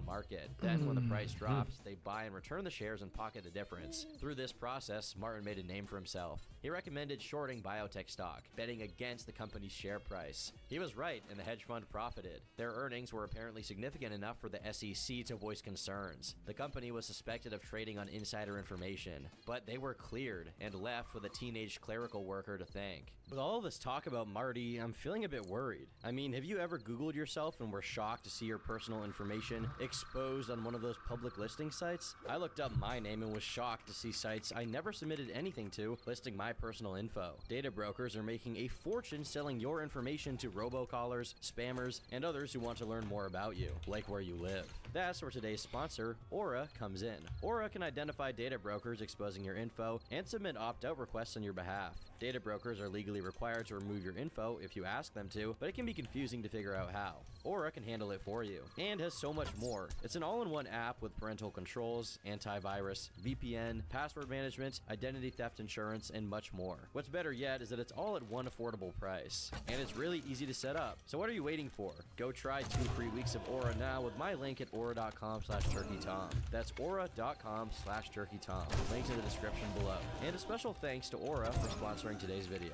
Then when the price drops, they buy and return the shares and pocket the difference. Through this process, Martin made a name for himself. He recommended shorting biotech stock, betting against the company's share price. He was right, and the hedge fund profited. Their earnings were apparently significant enough for the SEC to voice concerns. The company was suspected of trading on insider information, but they were cleared and left with a teenage clerical worker to thank. With all this talk about Marty, I'm feeling a bit worried. I mean, have you ever Googled yourself and were shocked to see your personal information exposed on one of those public listing sites? I looked up my name and was shocked to see sites I never submitted anything to listing my personal info. Data brokers are making a fortune selling your information to robocallers, spammers, and others who want to learn more about you, like where you live. That's where today's sponsor, Aura, comes in. Aura can identify data brokers exposing your info and submit opt-out requests on your behalf. Data brokers are legally required to remove your info if you ask them to, but it can be confusing to figure out how. Aura can handle it for you, and has so much more. It's an all-in-one app with parental controls, antivirus, VPN, password management, identity theft insurance, and much more. What's better yet is that it's all at one affordable price, and it's really easy to set up. So what are you waiting for? Go try 2 free weeks of Aura now with my link at aura.com/turkeytom. That's aura.com/turkeytom. Links in the description below. And a special thanks to Aura for sponsoring today's video.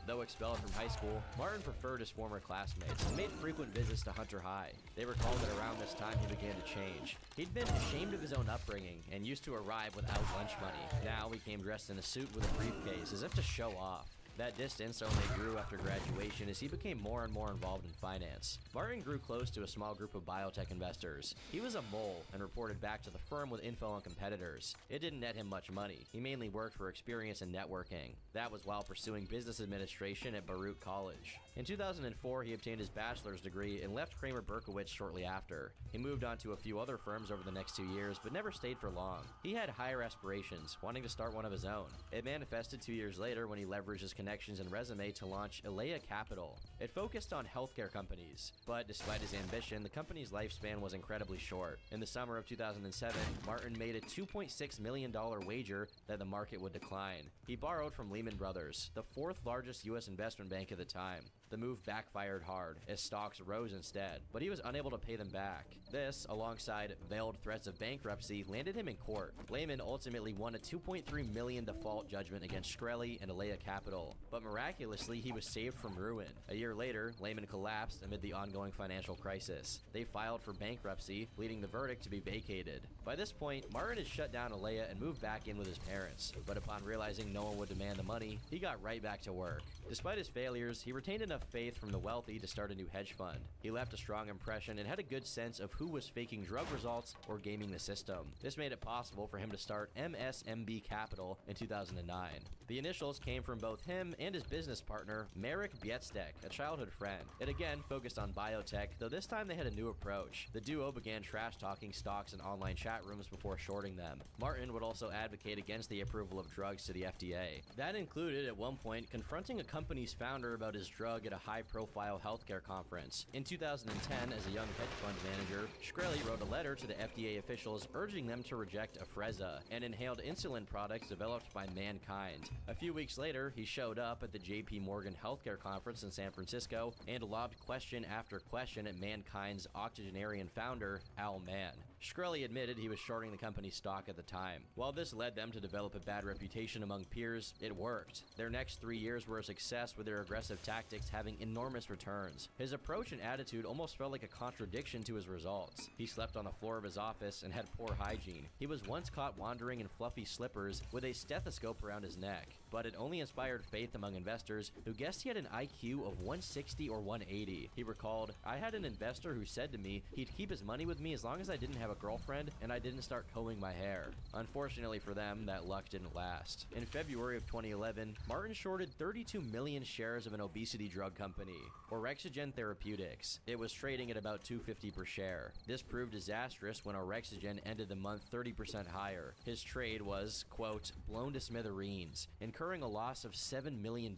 Though expelled from high school, Martin preferred his former classmates and made frequent visits to Hunter High. They recalled that around this time he began to change. He'd been ashamed of his own upbringing and used to arrive without lunch money. Now he came dressed in a suit with a briefcase as if to show off. That distance only grew after graduation as he became more and more involved in finance. Martin grew close to a small group of biotech investors. He was a mole and reported back to the firm with info on competitors. It didn't net him much money. He mainly worked for experience and networking. That was while pursuing business administration at Baruch College. In 2004, he obtained his bachelor's degree and left Kramer Berkowitz shortly after. He moved on to a few other firms over the next 2 years, but never stayed for long. He had higher aspirations, wanting to start one of his own. It manifested 2 years later when he leveraged his connections and resume to launch Elea Capital. It focused on healthcare companies, but despite his ambition, the company's lifespan was incredibly short. In the summer of 2007, Martin made a $2.6 million wager that the market would decline. He borrowed from Lehman Brothers, the 4th largest U.S. investment bank at the time. The move backfired hard, as stocks rose instead, but he was unable to pay them back. This, alongside veiled threats of bankruptcy, landed him in court. Lehman ultimately won a $2.3 million default judgment against Shkreli and Alea Capital, but miraculously he was saved from ruin. A year later, Lehman collapsed amid the ongoing financial crisis. They filed for bankruptcy, leading the verdict to be vacated. By this point, Martin had shut down Alea and moved back in with his parents, but upon realizing no one would demand the money, he got right back to work. Despite his failures, he retained enough faith from the wealthy to start a new hedge fund. He left a strong impression and had a good sense of who was faking drug results or gaming the system. This made it possible for him to start MSMB Capital in 2009. The initials came from both him and his business partner, Marek Bietzek, a childhood friend. It again focused on biotech, though this time they had a new approach. The duo began trash-talking stocks in online chat rooms before shorting them. Martin would also advocate against the approval of drugs to the FDA. That included, at one point, confronting a company's founder about his drug at a high-profile healthcare conference. In 2010, as a young hedge fund manager, Shkreli wrote a letter to the FDA officials urging them to reject Afrezza, an inhaled insulin product developed by Mankind. A few weeks later, he showed up at the JP Morgan Healthcare Conference in San Francisco and lobbed question after question at Mankind's octogenarian founder, Al Mann. Shkreli admitted he was shorting the company's stock at the time. While this led them to develop a bad reputation among peers, it worked. Their next 3 years were a success, with their aggressive tactics having enormous returns. His approach and attitude almost felt like a contradiction to his results. He slept on the floor of his office and had poor hygiene. He was once caught wandering in fluffy slippers with a stethoscope around his neck, but it only inspired faith among investors who guessed he had an IQ of 160 or 180. He recalled, "I had an investor who said to me he'd keep his money with me as long as I didn't have a girlfriend and I didn't start combing my hair." Unfortunately for them, that luck didn't last. In February of 2011, Martin shorted 32 million shares of an obesity drug company, Orexigen Therapeutics. It was trading at about $2.50 per share. This proved disastrous when Orexigen ended the month 30% higher. His trade was, quote, blown to smithereens, incurring a loss of $7 million.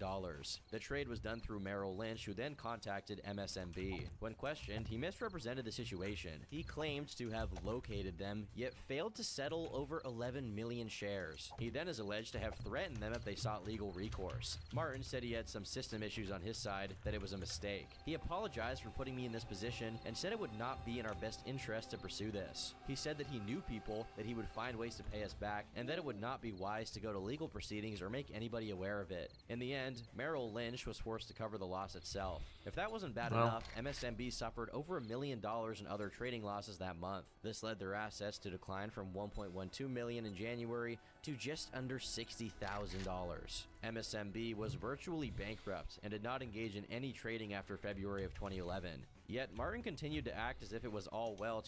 The trade was done through Merrill Lynch, who then contacted MSMB. When questioned, he misrepresented the situation. He claimed to have located them, yet failed to settle over 11 million shares. He then is alleged to have threatened them if they sought legal recourse. Martin said he had some system issues on his side, that it was a mistake. He apologized for putting me in this position and said it would not be in our best interest to pursue this. He said that he knew people, that he would find ways to pay us back, and that it would not be wise to go to legal proceedings or make anybody aware of it. In the end, Merrill Lynch was forced to cover the loss itself. If that wasn't bad enough, MSMB suffered over $1 million in other trading losses that month. This led their assets to decline from $1.12 million in January to just under $60,000. MSMB was virtually bankrupt and did not engage in any trading after February of 2011. Yet Martin continued to act as if it was all well.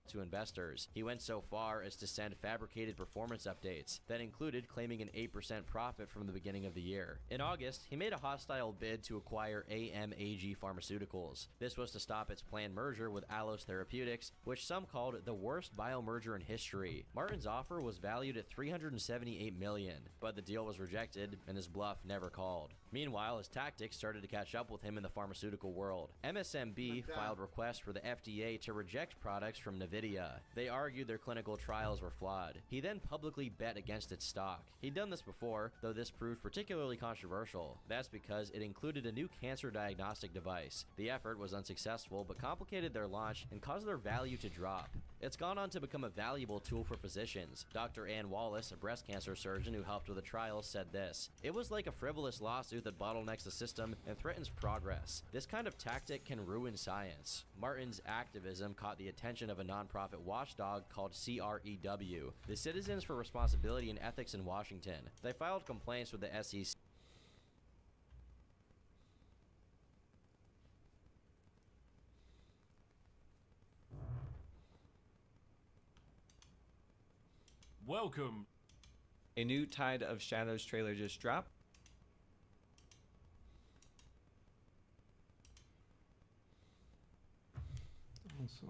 to investors. He went so far as to send fabricated performance updates that included claiming an 8% profit from the beginning of the year. In August, he made a hostile bid to acquire AMAG Pharmaceuticals. This was to stop its planned merger with Allos Therapeutics, which some called the worst biomerger in history. Martin's offer was valued at $378 million, but the deal was rejected and his bluff never called. Meanwhile, his tactics started to catch up with him in the pharmaceutical world. MSMB filed requests for the FDA to reject products from NVIDIA. They argued their clinical trials were flawed. He then publicly bet against its stock. He'd done this before, though this proved particularly controversial. That's because it included a new cancer diagnostic device. The effort was unsuccessful, but complicated their launch and caused their value to drop. It's gone on to become a valuable tool for physicians. Dr. Ann Wallace, a breast cancer surgeon who helped with the trial, said this: "It was like a frivolous lawsuit that bottlenecks the system and threatens progress. This kind of tactic can ruin science." Martin's activism caught the attention of a nonprofit watchdog called CREW, the Citizens for Responsibility and Ethics in Washington. They filed complaints with the SEC. Welcome. A new Tide of Shadows trailer just dropped. Awesome.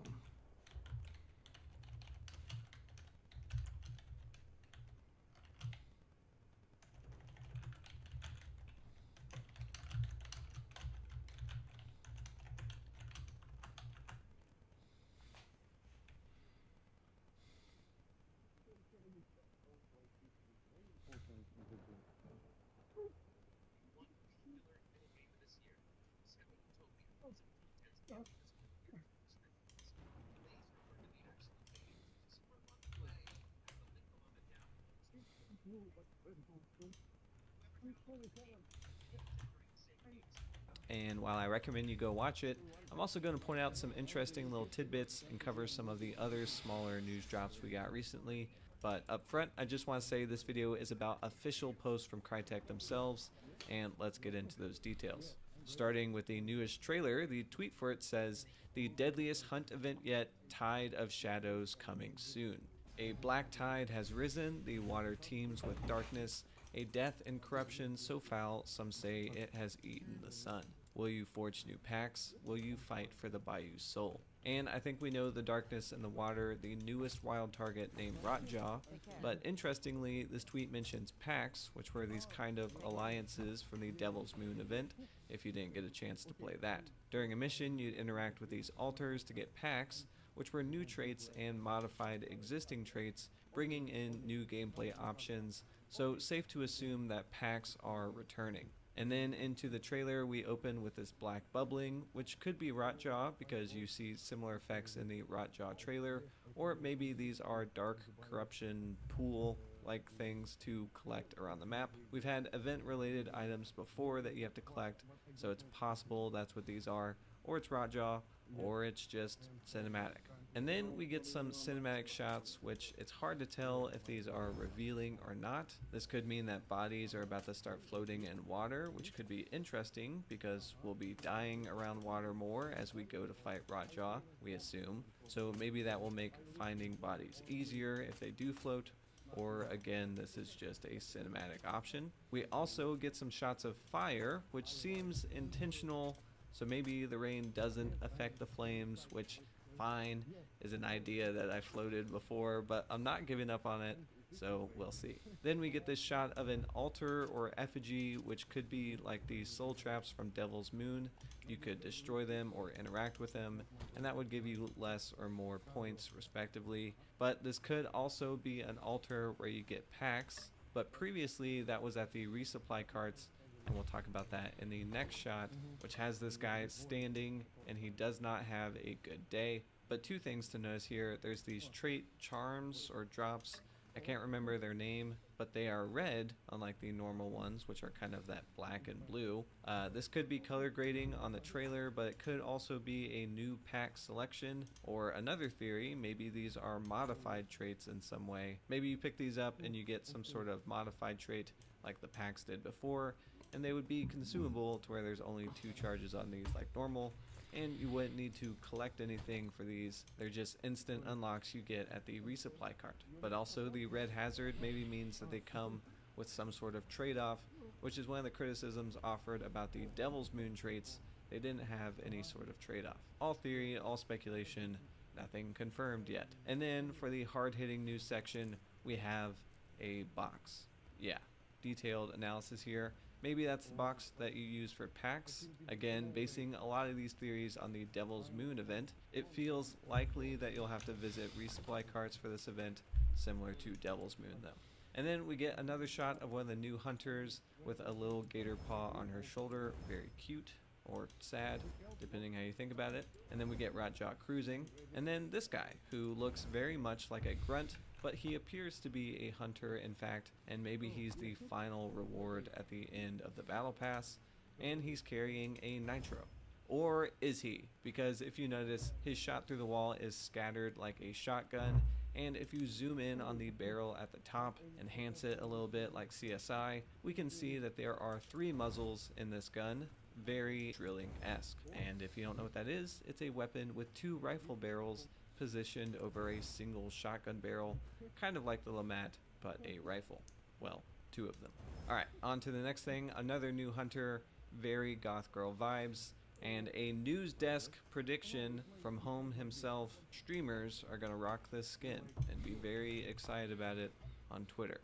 And while I recommend you go watch it, I'm also going to point out some interesting little tidbits and cover some of the other smaller news drops we got recently. But up front, I just want to say this video is about official posts from Crytek themselves, and let's get into those details. Starting with the newest trailer, the tweet for it says, "The deadliest hunt event yet, Tide of Shadows coming soon. A black tide has risen, the water teems with darkness, a death and corruption so foul some say it has eaten the sun. Will you forge new packs? Will you fight for the Bayou's soul?" And I think we know the darkness and the water, the newest wild target named Rotjaw, but interestingly, this tweet mentions packs, which were these kind of alliances from the Devil's Moon event, if you didn't get a chance to play that. During a mission, you'd interact with these altars to get packs, which were new traits and modified existing traits, bringing in new gameplay options, so safe to assume that packs are returning. And then into the trailer, we open with this black bubbling, which could be Rotjaw because you see similar effects in the Rotjaw trailer, or maybe these are dark corruption pool-like things to collect around the map. We've had event-related items before that you have to collect, so it's possible that's what these are, or it's Rotjaw, or it's just cinematic. And then we get some cinematic shots, which it's hard to tell if these are revealing or not. This could mean that bodies are about to start floating in water, which could be interesting because we'll be dying around water more as we go to fight Rotjaw, we assume. So maybe that will make finding bodies easier if they do float, or again, this is just a cinematic option. We also get some shots of fire, which seems intentional, so maybe the rain doesn't affect the flames, which fine is an idea that I floated before, but I'm not giving up on it, so we'll see. Then we get this shot of an altar or effigy, which could be like the soul traps from Devil's Moon. You could destroy them or interact with them, and that would give you less or more points respectively. But this could also be an altar where you get packs, but previously that was at the resupply carts, and we'll talk about that in the next shot, which has this guy standing, and he does not have a good day. But two things to notice here: there's these trait charms or drops, I can't remember their name, but they are red, unlike the normal ones, which are kind of that black and blue. This could be color grading on the trailer, but it could also be a new pack selection, or another theory, maybe these are modified traits in some way. Maybe you pick these up and you get some sort of modified trait like the packs did before, and they would be consumable to where there's only 2 charges on these like normal, and you wouldn't need to collect anything for these. They're just instant unlocks you get at the resupply cart. But also the red hazard maybe means that they come with some sort of trade-off, which is one of the criticisms offered about the Devil's Moon traits. They didn't have any sort of trade-off. All theory, all speculation, nothing confirmed yet. And then for the hard-hitting news section, we have a box. Yeah, detailed analysis here. Maybe that's the box that you use for packs. Again, basing a lot of these theories on the Devil's Moon event, it feels likely that you'll have to visit resupply carts for this event, similar to Devil's Moon though. And then we get another shot of one of the new hunters with a little gator paw on her shoulder. Very cute, or sad, depending how you think about it. And then we get Rotjaw cruising. And then this guy, who looks very much like a grunt, but he appears to be a hunter in fact, and maybe he's the final reward at the end of the battle pass, and he's carrying a nitro. Or is he? Because if you notice, his shot through the wall is scattered like a shotgun, and if you zoom in on the barrel at the top, enhance it a little bit like CSI, we can see that there are 3 muzzles in this gun, very drilling-esque. And if you don't know what that is, it's a weapon with 2 rifle barrels positioned over a single shotgun barrel, kind of like the LeMat, but a rifle. Well, 2 of them. Alright, on to the next thing. Another new hunter, very goth girl vibes, and a news desk prediction from Home himself. Streamers are gonna rock this skin and be very excited about it on Twitter.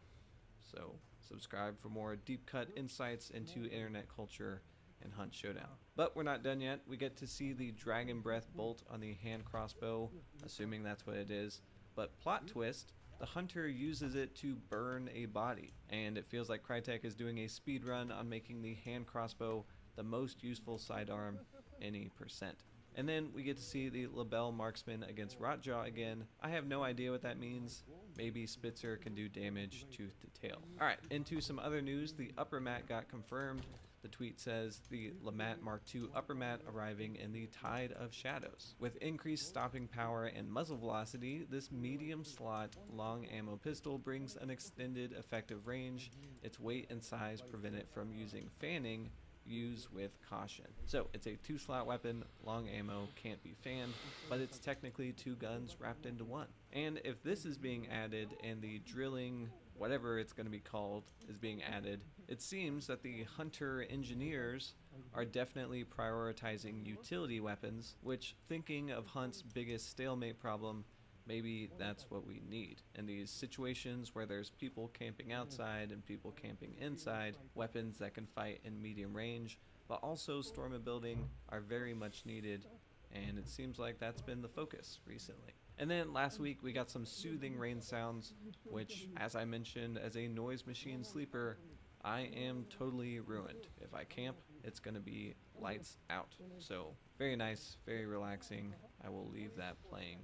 So subscribe for more deep cut insights into internet culture and Hunt Showdown. But we're not done yet. We get to see the Dragon Breath bolt on the hand crossbow, assuming that's what it is. But plot twist, the hunter uses it to burn a body, and it feels like Crytek is doing a speed run on making the hand crossbow the most useful sidearm any percent. And then we get to see the Lebel marksman against Rotjaw again. I have no idea what that means. Maybe Spitzer can do damage tooth to tail. Alright, into some other news. The upper mat got confirmed. The tweet says the LeMat Mark II upper mat arriving in the Tide of Shadows. With increased stopping power and muzzle velocity, this medium slot long ammo pistol brings an extended effective range. Its weight and size prevent it from using fanning. Use with caution. So it's a 2-slot weapon, long ammo, can't be fanned, but it's technically 2 guns wrapped into 1. And if this is being added and the drilling, whatever it's going to be called, is being added, it seems that the hunter engineers are definitely prioritizing utility weapons, which, thinking of Hunt's biggest stalemate problem, maybe that's what we need. In these situations where there's people camping outside and people camping inside, weapons that can fight in medium range, but also storm a building, are very much needed, and it seems like that's been the focus recently. And then last week we got some soothing rain sounds, which, as I mentioned, as a noise machine sleeper, I am totally ruined. If I camp, it's gonna be lights out. So very nice, very relaxing. I will leave that playing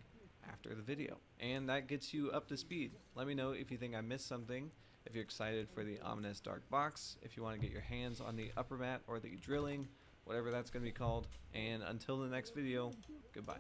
after the video. And that gets you up to speed. Let me know if you think I missed something, if you're excited for the ominous dark box, if you want to get your hands on the upper mat or the drilling, whatever that's going to be called. And until the next video, goodbye.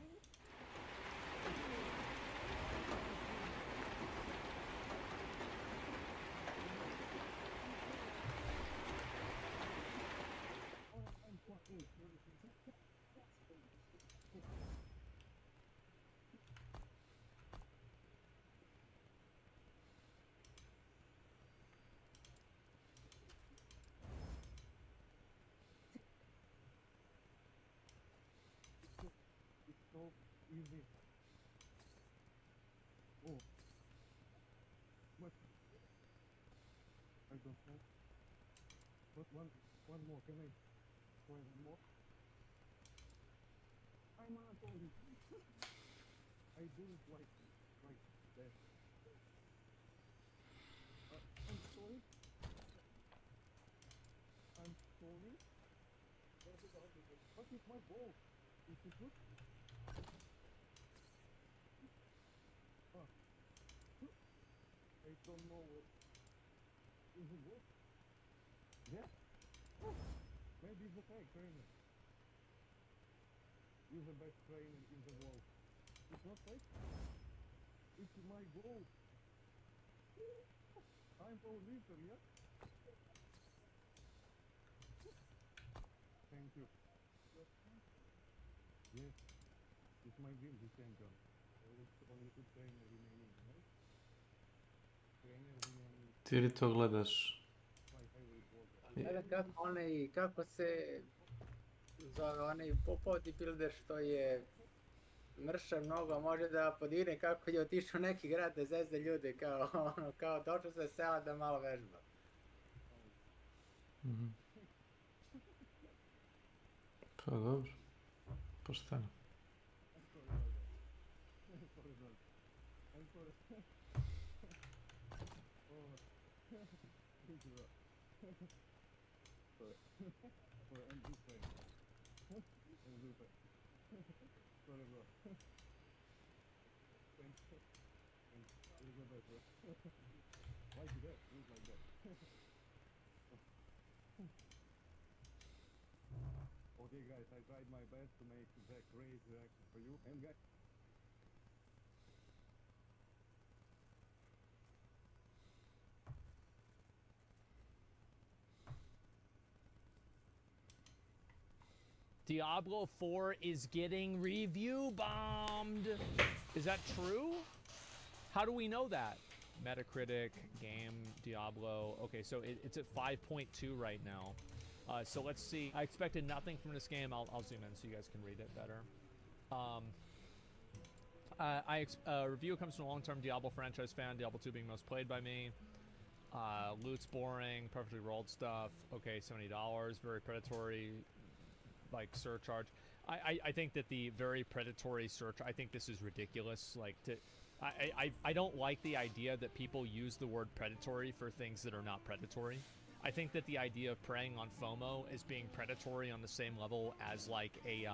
Easy. Oh. What? I don't know. But one more. Can I try one more? I'm not only. I do it like that. I'm sorry. I'm sorry. What is my ball? Is it good? I don't know what. Is it good? Yeah? Oh, maybe it's okay, trainer. You're the best trainer in the world. It's not safe? It's my goal. I'm for leader, yeah? Thank you. Yes, it's my dream to champion. There is only two trainer remaining, right? Trainer remaining. Ti li to gledaš? My favorite worker. Gledam kako se zove onaj bodybuilder što je mršav mnogo, može da podigne kako je otišao u neki grad da zezde ljude, kao došao se sela da malo vežba. Pa dobro. Pošteno. Sorry, bro. Why did that look like that? Okay, guys, I tried my best to make the crazy reaction for you. And guys, Diablo 4 is getting review bombed. Is that true? How do we know that? Metacritic, game, Diablo. Okay, so it's at 5.2 right now. So let's see. I expected nothing from this game. I'll zoom in so you guys can read it better. Review comes from a long-term Diablo franchise fan. Diablo 2 being most played by me. Loot's boring. Perfectly rolled stuff. Okay, $70. Very predatory. Like surcharge. I think that the very predatory search, I think this is ridiculous. Like I don't like the idea that people use the word predatory for things that are not predatory. I think that the idea of preying on FOMO as being predatory on the same level as like a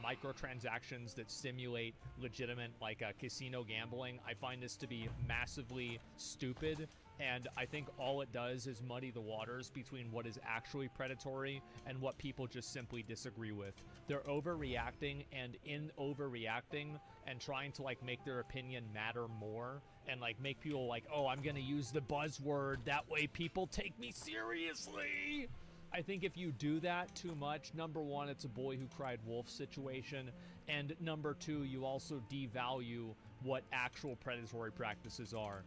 microtransactions that simulate legitimate like casino gambling, I find this to be massively stupid. And I think all it does is muddy the waters between what is actually predatory and what people just simply disagree with. They're overreacting, and in overreacting and trying to like make their opinion matter more and like make people like, oh, I'm gonna use the buzzword, that way people take me seriously. I think if you do that too much, number one, it's a boy who cried wolf situation, and number two, you also devalue what actual predatory practices are.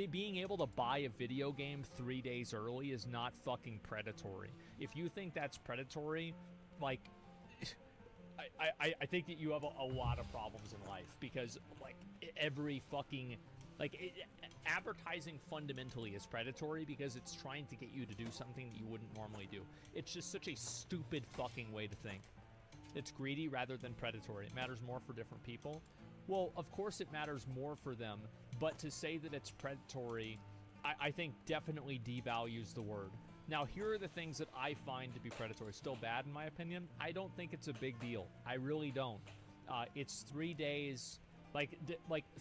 Being able to buy a video game 3 days early is not fucking predatory. If you think that's predatory, like, I think that you have a lot of problems in life, because like every fucking advertising fundamentally is predatory because it's trying to get you to do something that you wouldn't normally do. It's just such a stupid fucking way to think. It's greedy rather than predatory. It matters more for different people. Well, of course it matters more for them, but to say that it's predatory, I think definitely devalues the word. Now, here are the things that I find to be predatory. Still bad in my opinion. I don't think it's a big deal. I really don't. It's 3 days. Like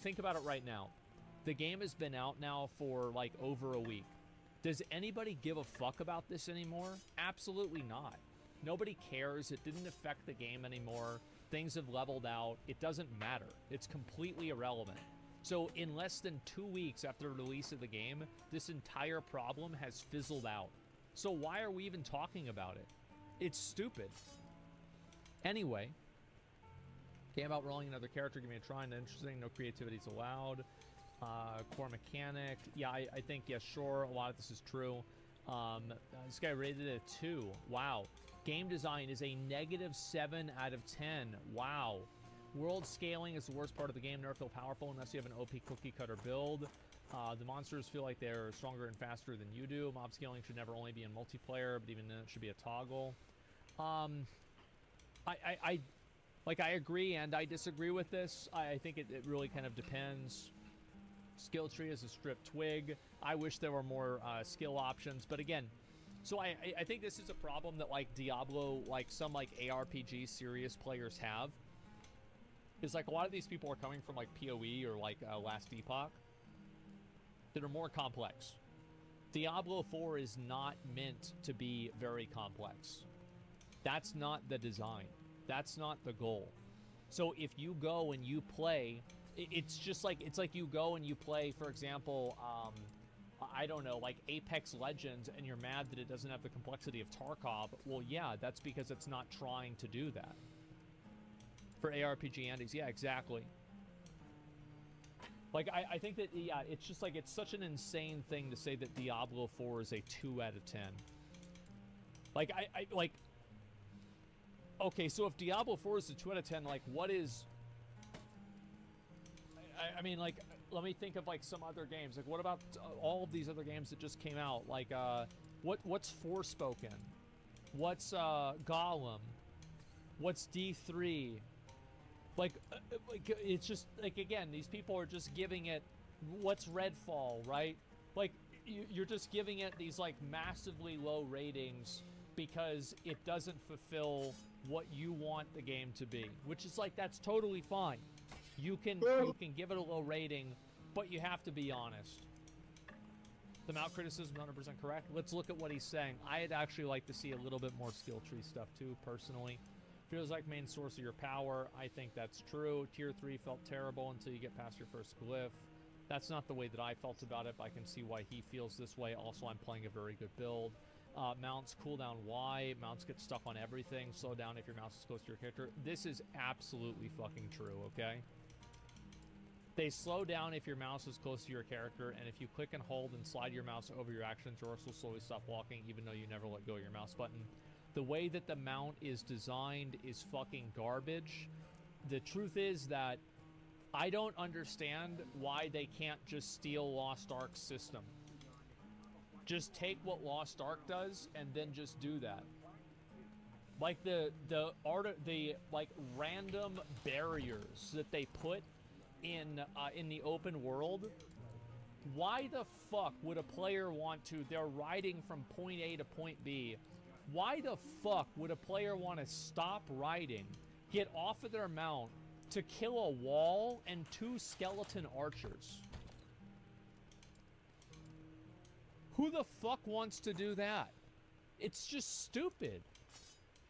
think about it right now. The game has been out now for like over a week. Does anybody give a fuck about this anymore? Absolutely not. Nobody cares. It didn't affect the game anymore. Things have leveled out. It doesn't matter. It's completely irrelevant. So in less than 2 weeks after the release of the game, this entire problem has fizzled out. So why are we even talking about it? It's stupid. Anyway, game about rolling another character, give me a try, and interesting, no creativity is allowed. Core mechanic, yeah, I think, yeah, sure, a lot of this is true. This guy rated it a 2. Wow. Game design is a -7 out of 10. Wow. World scaling is the worst part of the game. Never feel powerful unless you have an OP cookie cutter build. The monsters feel like they're stronger and faster than you do. Mob scaling should never only be in multiplayer, but even then it should be a toggle. I agree and I disagree with this. I think it really kind of depends. Skill tree is a stripped twig. I wish there were more skill options, but again, so I think this is a problem that like Diablo, like some like ARPG serious players have. Is like a lot of these people are coming from like PoE or like Last Epoch that are more complex. Diablo 4 is not meant to be very complex. That's not the design. That's not the goal. So if you go and you play, it's just like, it's like you go and you play, for example, I don't know, like Apex Legends, and you're mad that it doesn't have the complexity of Tarkov, well, yeah, that's because it's not trying to do that. For ARPG Andes, yeah, exactly. Like, I think that, yeah, it's just like, it's such an insane thing to say that Diablo 4 is a 2 out of 10. Like, like, okay, so if Diablo 4 is a 2 out of 10, like, what is... I mean, like, let me think of, like, some other games. Like, what about all of these other games that just came out? Like, what's Forspoken? What's, Gollum? What's D3? Like, it's just, like, again, these people are just giving it... What's Redfall, right? Like, you're just giving it these, like, massively low ratings because it doesn't fulfill what you want the game to be. Which is, like, that's totally fine. You can give it a low rating, but you have to be honest. The mount criticism is 100% correct. Let's look at what he's saying. I'd actually like to see a little bit more skill tree stuff too, personally. Feels like main source of your power. I think that's true. Tier 3 felt terrible until you get past your first glyph. That's not the way that I felt about it, but I can see why he feels this way. Also, I'm playing a very good build. Mounts cooldown Y. Mounts get stuck on everything. Slow down if your mouse is close to your character. This is absolutely fucking true, okay? They slow down if your mouse is close to your character, and if you click and hold and slide your mouse over your actions, your horse will slowly stop walking, even though you never let go of your mouse button. The way that the mount is designed is fucking garbage. The truth is that I don't understand why they can't just steal Lost Ark's system. Just take what Lost Ark does and then just do that. Like the like random barriers that they put in the open world. Why the fuck would a player want to? They're riding from point A to point B. Why the fuck would a player want to stop riding, get off of their mount, to kill a wall and 2 skeleton archers? Who the fuck wants to do that? It's just stupid.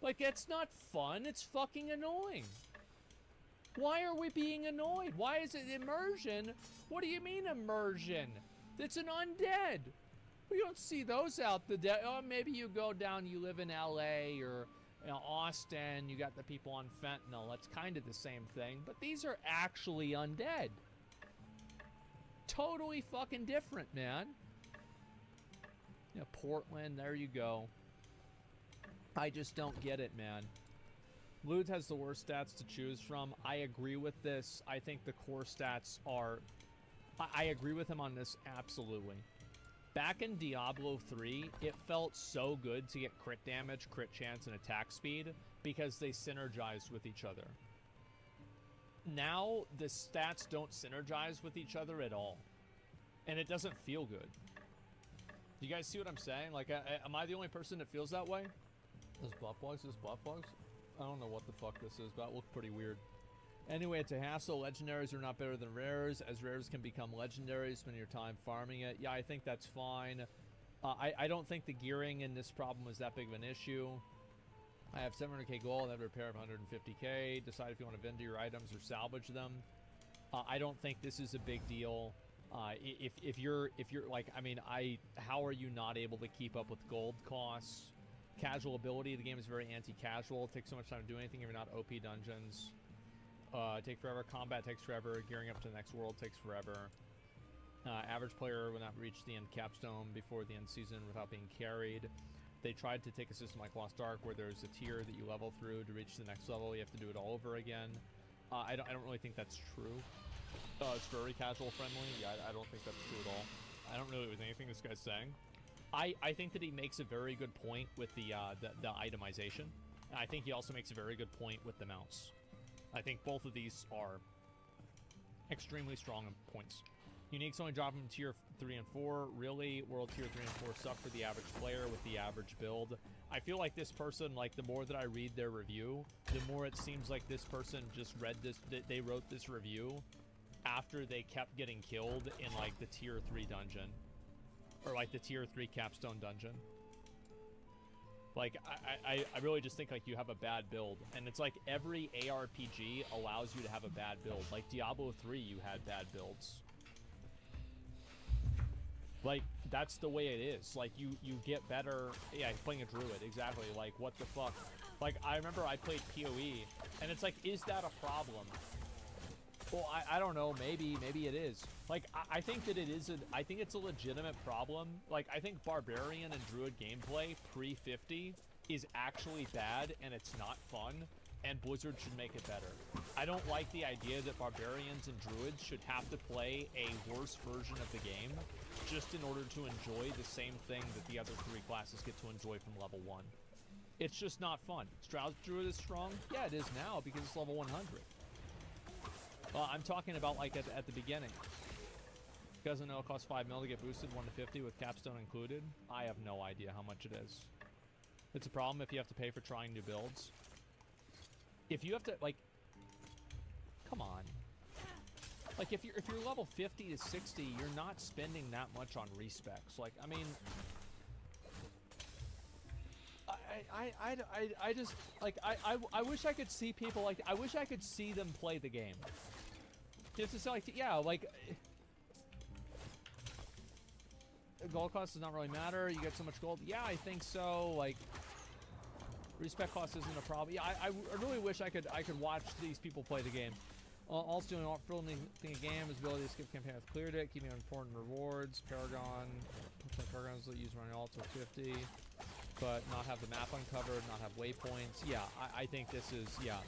Like, it's not fun. It's fucking annoying. Why are we being annoyed? Why is it immersion? What do you mean immersion? It's an undead. We don't see those out the dead. Oh, maybe you go down, you live in LA or Austin, you got the people on fentanyl. That's kind of the same thing. But these are actually undead. Totally fucking different, man. Yeah, Portland, there you go. I just don't get it, man. Lude has the worst stats to choose from. I agree with this. I think the core stats are... I agree with him on this, absolutely. Back in Diablo 3, it felt so good to get crit damage, crit chance, and attack speed because they synergized with each other. Now, the stats don't synergize with each other at all. And it doesn't feel good. You guys see what I'm saying? Like, am I the only person that feels that way? This buff bugs? This buff bugs? I don't know what the fuck this is, but it looks pretty weird. Anyway, it's a hassle. Legendaries are not better than rares, as rares can become legendaries. Spend your time farming it. Yeah, I think that's fine. I don't think the gearing in this problem is that big of an issue. I have 700k gold. I have a repair of 150k. Decide if you want to vend your items or salvage them. I don't think this is a big deal. If you're like, I mean, how are you not able to keep up with gold costs? Casual ability, the game is very anti-casual. It takes so much time to do anything if you're not OP dungeons. Take forever. Combat takes forever. Gearing up to the next world takes forever. Average player will not reach the end capstone before the end season without being carried. They tried to take a system like Lost Ark where there's a tier that you level through to reach the next level. You have to do it all over again. I don't really think that's true. It's very casual friendly. Yeah, I don't think that's true at all. I don't really with anything this guy's saying. I think that he makes a very good point with the itemization. And I think he also makes a very good point with the mounts. I think both of these are extremely strong points. Uniques only drop them tier 3 and 4. Really, world tier 3 and 4 suck for the average player with the average build. I feel like this person, like, the more that I read their review, the more it seems like this person just read this, they wrote this review after they kept getting killed in, like, the tier 3 dungeon. Or, like, the tier 3 capstone dungeon. Like, I really just think, like, you have a bad build. And it's like every ARPG allows you to have a bad build. Like, Diablo 3, you had bad builds. Like, that's the way it is. Like, you get better. Yeah, playing a druid, exactly. Like, what the fuck? Like, I remember I played PoE, and it's like, is that a problem? Well, I don't know. Maybe it is. Like, I think that it is. I think it's a legitimate problem. Like, I think Barbarian and Druid gameplay pre-50 is actually bad, and it's not fun. And Blizzard should make it better. I don't like the idea that Barbarians and Druids should have to play a worse version of the game just in order to enjoy the same thing that the other 3 classes get to enjoy from level 1. It's just not fun. Strauss Druid is strong? Yeah, it is now because it's level 100. I'm talking about like at the beginning. You guys know it costs 5 mil to get boosted 1 to 50 with capstone included? I have no idea how much it is. It's a problem if you have to pay for trying new builds. If you have to, like, come on. Like, if you're level 50 to 60, you're not spending that much on respecs. Like, I mean, I just, like, I wish I could see people, like, I wish I could see them play the game. Just to say, like, yeah, like, gold cost does not really matter. You get so much gold. Yeah, I think so. Like, respec cost isn't a problem. Yeah, I really wish I could watch these people play the game. Also doing all thing a game is ability to skip campaign with cleared it, keeping important rewards. Paragons that use running all to 50, but not have the map uncovered, not have waypoints. Yeah, I think this is, yeah,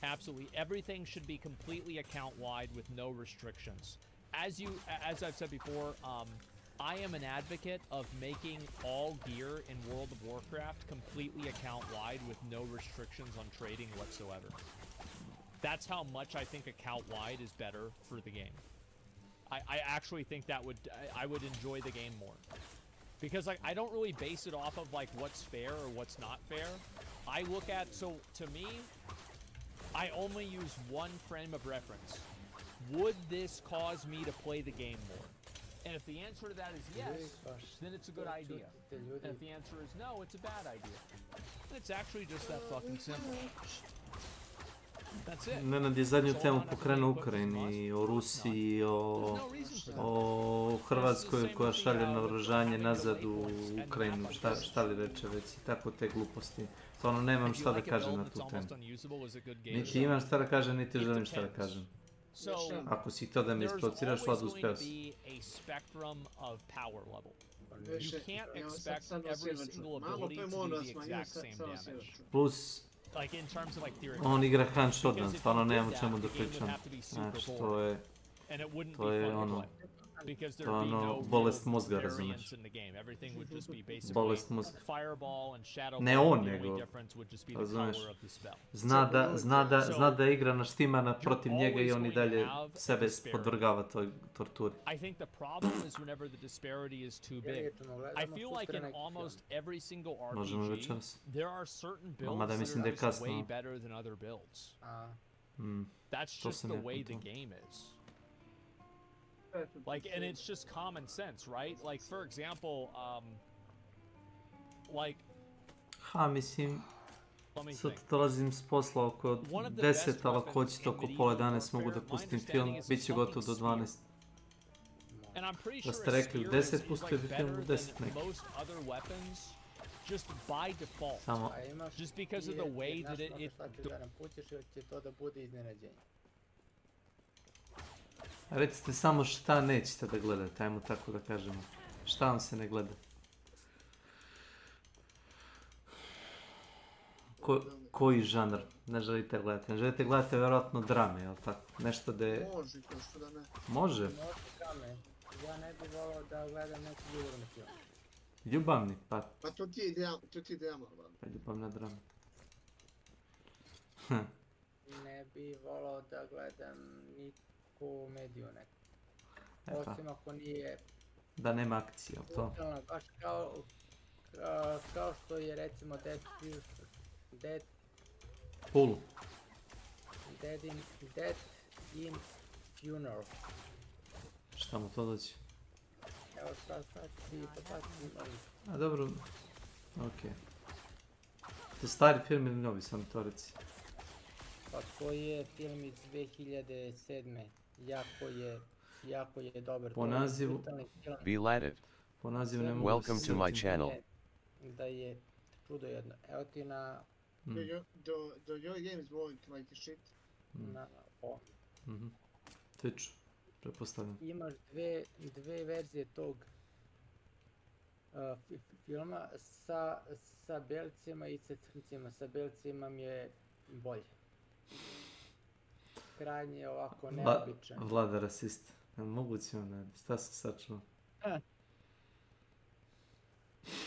absolutely. Everything should be completely account wide with no restrictions. As I've said before, I am an advocate of making all gear in World of Warcraft completely account-wide with no restrictions on trading whatsoever. That's how much I think account-wide is better for the game. I actually think that I would enjoy the game more. Because, like, I don't really base it off of, like, what's fair or what's not fair. I look at, so, to me, I only use one frame of reference. Would this cause me to play the game more? And if the answer to that is yes, then it's a good idea. And if the answer is no, it's a bad idea. And it's actually just that fucking simple. That's it. Nenad je zadnju temu pokrenuo Ukrajini, o Rusiji, o Hrvatskoj koja šalje naoružanje nazad u Ukrajinu, šta li reče već i tako te gluposti. Stvarno nemam šta da kažem na tu temu. Niti imam šta da kažem, niti želim šta da kažem. Ako si htio da me isprovociraš, Vlad, uspeo si. You can't expect every single ability to do the exact same damage. Plus, Like in terms of like theory. on igra Hand Shotgun, stvarno nemam o čemu da pričam. Znači, to je ono, to je ono, bolest mozga, razumiješ. Bolest mozga. Ne on, nego, razumiješ. Zna da igra naštimana protiv njega i on i dalje sebe podvrgava toj torturi. I think the problem is whenever the disparity is too big. I feel like in almost every single RPG, there are certain builds that are just way better than other builds. That's just the way the game is. Like, and it's just common sense, right? Like, for example, like... Ha, mislim, sad dolazim s posla oko 10, ali ako hoćete oko pola 11 mogu da pustim film, bit će gotov do 12. Da ste rekli u 10, pustio bi film u 10 neki. Just by default. Samo. Just because of the way that it Recite samo šta nećete da gledate, ajmo tako da kažemo. Šta vam se ne gleda? Koji žanr ne želite gledati? Ne želite gledati vjerojatno drame, jel tako? Nešto da je... Može, to što da ne. Može? Može drame. Ja ne bih volao da gledam neki ljubavni film. Ljubavni? Pa to ti je idejama, pa ljubavna drama. Ne bih volao da gledam ni komediju neku. Osim ako nije... Da nema akcije, jel to? Baš kao što je recimo Dead in Funeral. Šta mu to doći? Evo sad ti popacim ovih. A dobro, okej. To stari film ili novi, sam to reci? Pa to je film iz 2007. Jako je jako je dobar. Po nazivu... Belated. Po nazivu ne mogu Welcome to my channel. Da je čudo jedno. Evo ti na... Do your games work like shit? Na o. Twitch, prepostavljam. Imaš dve verzije tog filma sa belcima i sa crncima. Sa belcima mi je bolje. Krajnje ovako neobičan. Vlada rasist. Moguće onda, šta sam sačuo?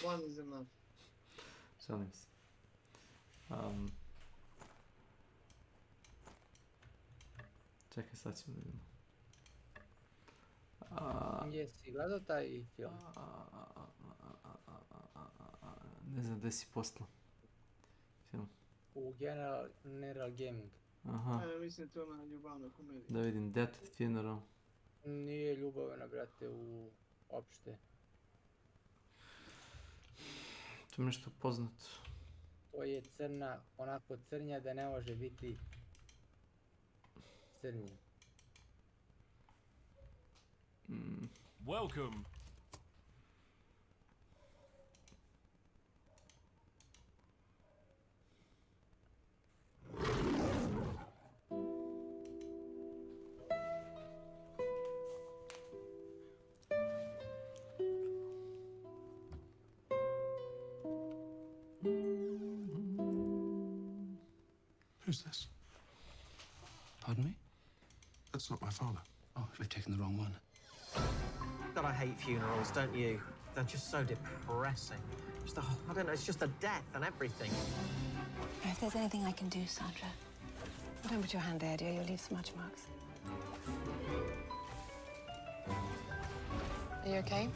One is enough. Šalim se. Čekaj, sad ćemo da vidimo. Jesi gledao taj film? Ne znam gdje si poslao. Film. U General Gaming. Aha. Mislim to na ljubavnu komediju. Da vidim, Death Funeral. Nije ljubavna, brate, uopšte. To mi nešto poznato. To je crna, onako crnja da ne može biti crnje. Welcome. Who's this? Pardon me? That's not my father. Oh, we've taken the wrong one. God, I hate funerals, don't you? They're just so depressing. Just the whole, I don't know, it's just the death and everything. If there's anything I can do, Sandra, don't put your hand there, dear. You'll leave smudge marks. Are you okay?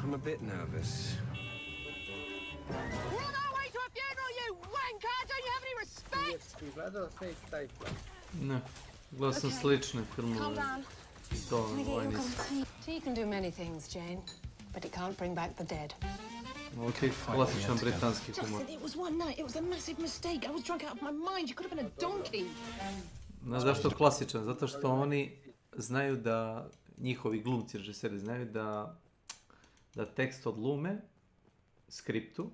I'm a bit nervous. We're on our way to a funeral, you wanker! Don't you have any respect? Jesi gledao sve taj film? Ne, gledao sam slične filmove. Calm down. To ovaj nisam. Tea can do many things, Jane, but it can't bring back the dead. Ok, klasičan britanski humor. Justin, it was one night. It was a massive mistake. I was drunk out of my mind. You could have been a donkey. Znaš zašto klasičan? Zato što oni znaju da, njihovi glumci, režiseri znaju da tekst odlume skriptu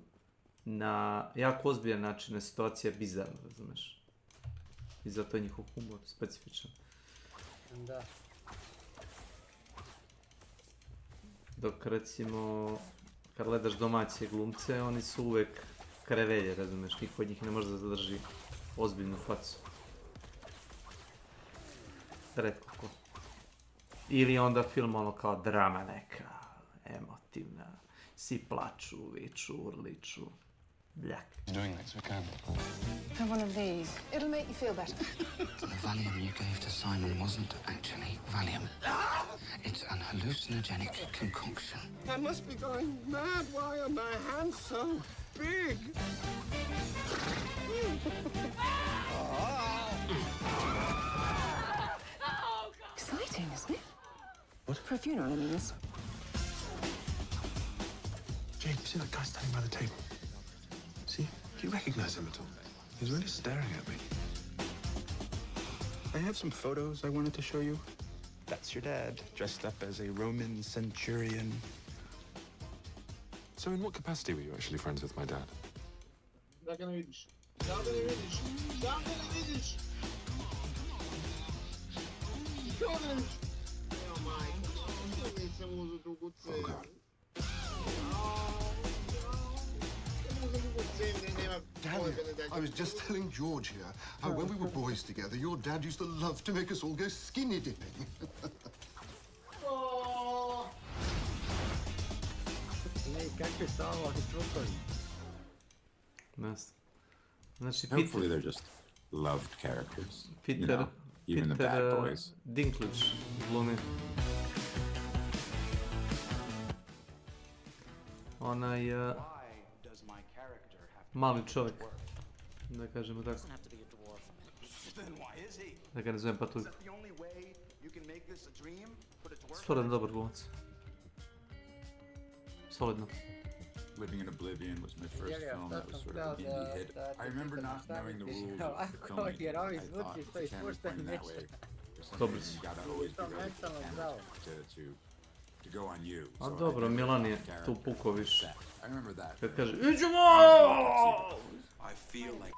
na jako ozbiljan način, na situacija bizarna, razumeš? I zato je njihov humor specifičan. Da. Dok recimo, kad gledaš domaće glumce, oni su uvek krevelje, razumeš? Niko od njih ne može da zadrži ozbiljnu facu. Retko ko. Ili onda film ono kao drama neka, emotivna, svi plaču, viču, urliču, bljak. Doing this, we can. Have one of these. It'll make you feel better. The Valium you gave to Simon wasn't actually Valium. It's an hallucinogenic concoction. I must be going mad. Why are my hands so big? Exciting, isn't it? What? For a funeral, I mean. Jane, you see that guy standing by the table? See? Do you recognize him at all? He's really staring at me. I have some photos I wanted to show you. That's your dad, dressed up as a Roman centurion. So in what capacity were you actually friends with my dad? Da ga ne vidiš. Da ga ne vidiš. Da ga ne vidiš. Da ga ne vidiš. Evo majko. Nisam uzeo drugu cenu. Daniel, I was just telling George here how when we were boys together, your dad used to love to make us all go skinny dipping. Kakvi su ovo trukovi? Znači, Hopefully they're just loved characters. Peter, you know, even the bad boys. Dinklage glumi. Onaj mali čovjek, da kažemo tako. Da ga ne zovem pa tu. Solidan dobar glumac. Solidno. Living in Oblivion was my first film that was sort of an indie hit. I remember not knowing the rules of filmmaking. I thought it came out that way. or something. Dobro You si. gotta always be ready for the camera to go on you. A So I dobro, do Milan je character tu puko više. I remember that. Kad kaže, I iđemo! feel like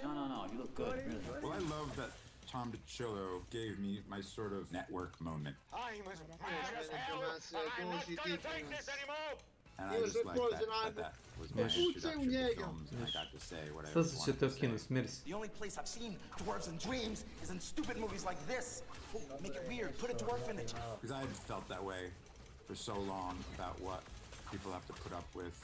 No, you look good, really. Well, I love that Tom DiCillo gave me my sort of network moment. And I just like that was my introduction to films, and I got to say what I Šta wanted se će to to say. kino, smiri se. The only place I've seen dwarves and dreams is in stupid movies like this. Oh, make it weird. Put a dwarf in it. Because I had felt that way for so long about what people have to put up with,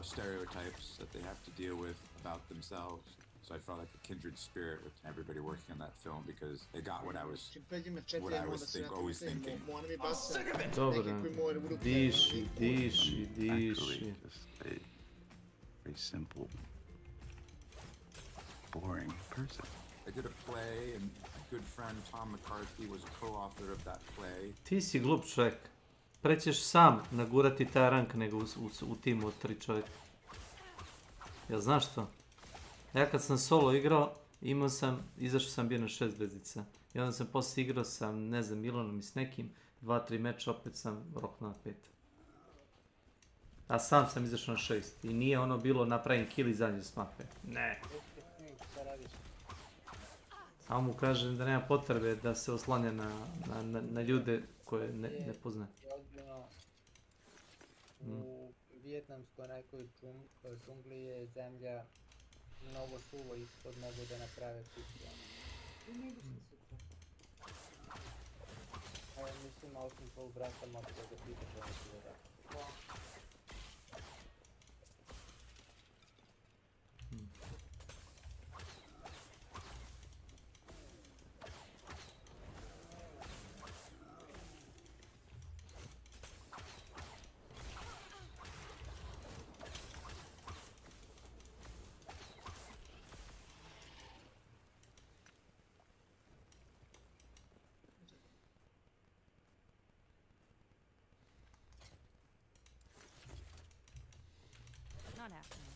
stereotypes that they have to deal with about themselves. So I felt like a kindred spirit with everybody working on that film because they got what I was always thinking. Dobro, diši. Actually, just a very simple, boring person. I did a play, and a good friend Tom McCarthy was a co-author of that play. Ti si glup čovjek. Prećeš sam nagurati taj rank nego u timu od 3 čovjeka. Ja znaš što? Ja kad sam solo igrao, izašao sam bio na 6 zvezdica. I onda sam poslije igrao sa, ne znam, Milanom i s nekim, 2-3 meča, opet sam roknuo na 5. A sam izašao na 6. I nije ono bilo napravim kill i zadnje s mape. Ne. Samo mu kažem da nema potrebe da se oslanja na ljude koje ne poznaje. U vijetnamskoj nekoj džungli je zemlja mnogo suvo ispod, mogu da naprave kuću. Mislim, osim tvojeg brata mogu da ga pitaš ono što je da. Not happening.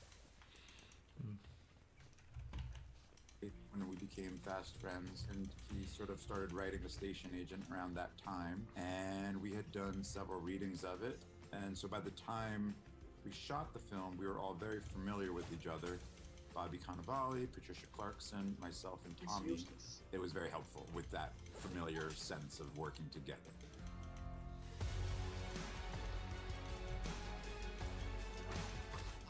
When we became fast friends, and he sort of started writing A Station Agent around that time, and we had done several readings of it, and so by the time we shot the film, we were all very familiar with each other. Bobby Cannavale, Patricia Clarkson, myself, and Tommy. It was very helpful with that familiar sense of working together.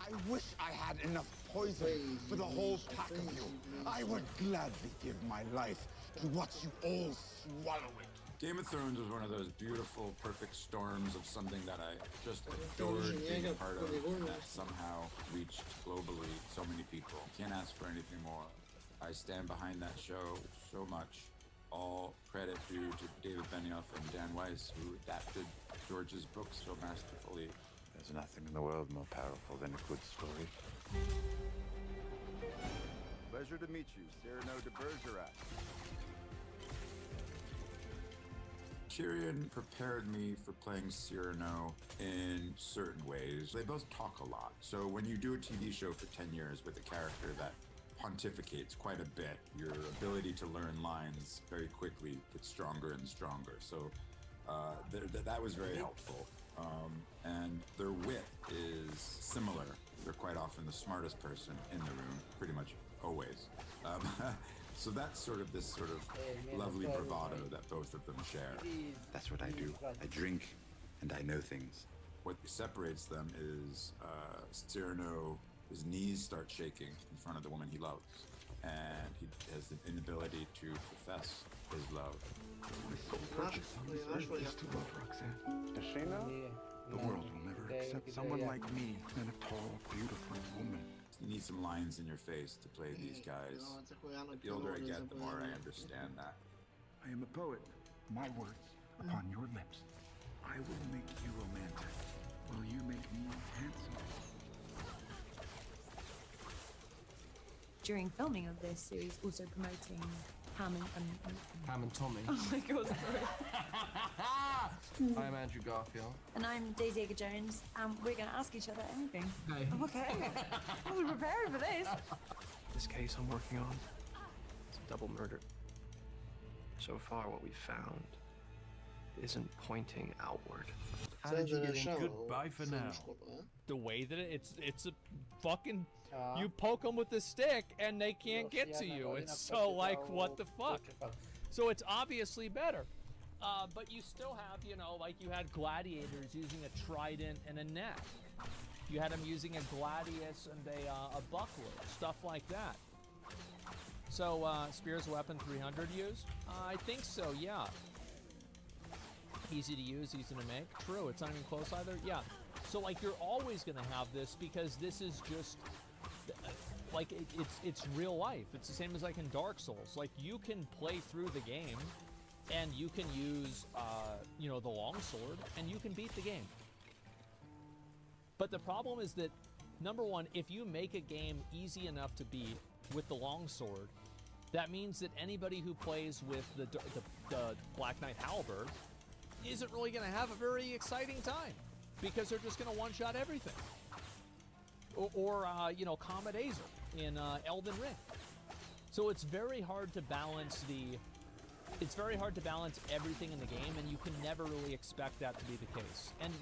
I wish I had enough poison for the whole pack of you. I would gladly give my life to watch you all swallow it. Game of Thrones was one of those beautiful, perfect storms of something that I just adored being a part of, that somehow reached globally so many people. Can't ask for anything more. I stand behind that show so much. All credit due to David Benioff and Dan Weiss, who adapted George's book so masterfully. There's nothing in the world more powerful than a good story. Pleasure to meet you, Cyrano de Bergerac. Tyrion prepared me for playing Cyrano in certain ways. They both talk a lot. So when you do a TV show for 10 years with a character that pontificates quite a bit, your ability to learn lines very quickly gets stronger and stronger. So that was very helpful. And their wit is similar. They're quite often the smartest person in the room, pretty much always. So that's sort of this sort of lovely bravado that both of them share. That's what I do. I drink and I know things. What separates them is Cyrano, his knees start shaking in front of the woman he loves, and he has the inability to profess his love. My sole purchose on this earth is to love Roxanne. Does she know? The world will never accept someone like me and a tall, beautiful woman. You need some lines in your face to play these guys. The older I get, the more I understand that. I am a poet. My words upon your lips. I will make you romantic. Will you make me handsome? During filming of this series, also promoting Ham and Tommy. Oh my god, sorry. I'm Andrew Garfield. And I'm Daisy Edgar-Jones, and we're going to ask each other anything. Hey. Okay. I was preparing for this. This case I'm working on, it's a double murder. So far, what we've found isn't pointing outward. How Sad did you da get in? rešava Goodbye for now. The way that it's a fucking you poke them with the stick and they can't get to you. It's so like what the fuck. So it's obviously better. But you still have, you know, like you had gladiators using a trident and a net. You had them using a gladius and a buckler, stuff like that. So spear's weapon 300 use? I think so, yeah. Easy to use, easy to make. True, it's not even close either. Yeah. So like you're always gonna have this because this is just like it's real life. It's the same as like in Dark Souls. Like you can play through the game and you can use you know, the longsword and you can beat the game. But the problem is that number one, if you make a game easy enough to beat with the longsword, that means that anybody who plays with the Black Knight Halberd isn't really going to have a very exciting time because they're just going to one-shot everything. Or you know, Comet Azer in Elden Ring. So it's very hard to balance everything in the game, and you can never really expect that to be the case. And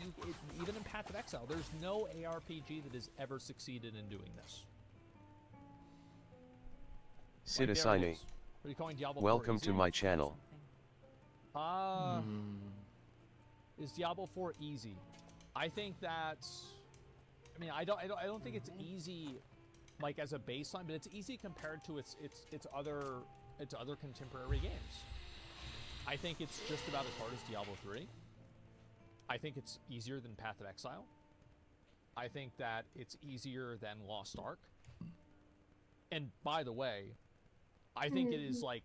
even in Path of Exile, there's no ARPG that has ever succeeded in doing this. Citizen, welcome to my channel. Is Diablo 4 easy? I think that's. I mean, I don't think it's easy, like as a baseline, but it's easy compared to its other contemporary games. I think it's just about as hard as Diablo 3. I think it's easier than Path of Exile. I think that it's easier than Lost Ark. And by the way, I think it is like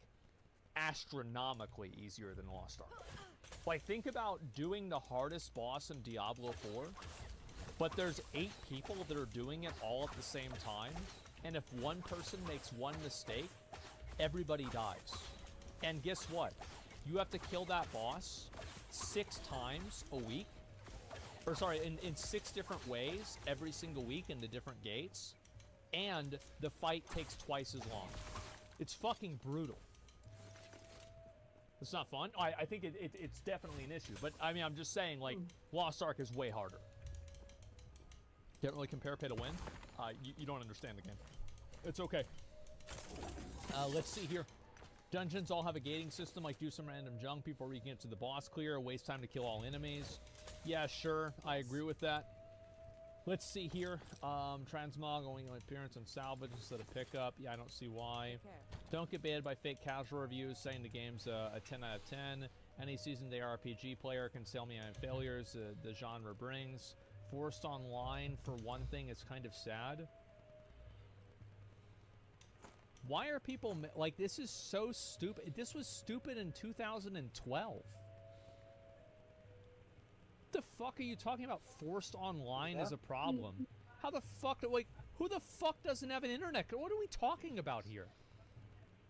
astronomically easier than Lost Ark. Like think about doing the hardest boss in Diablo 4, but there's 8 people that are doing it all at the same time, and if one person makes one mistake, everybody dies. And guess what? You have to kill that boss 6 times a week. Or sorry, in 6 different ways every single week in the different gates. And the fight takes twice as long. It's fucking brutal. It's not fun. I think it's definitely an issue. But I mean, I'm just saying, like, Lost Ark is way harder. Can't really compare pay to win. You don't understand the game. It's okay. Let's see here. Dungeons all have a gating system, like do some random junk before you can get to the boss clear, waste time to kill all enemies. Yeah, sure, I agree with that. Let's see here. Transmog only appearance on salvage instead of pickup. Yeah, I don't see why. Don't get baited by fake casual reviews saying the game's a 10 out of 10. Any seasoned ARPG player can tell me I have failures the genre brings. Forced online, for one thing, is kind of sad. Why are people like, this is so stupid. This was stupid in 2012. What the fuck are you talking about? Forced online is a problem. How the fuck, like, who the fuck doesn't have an internet? What are we talking about here?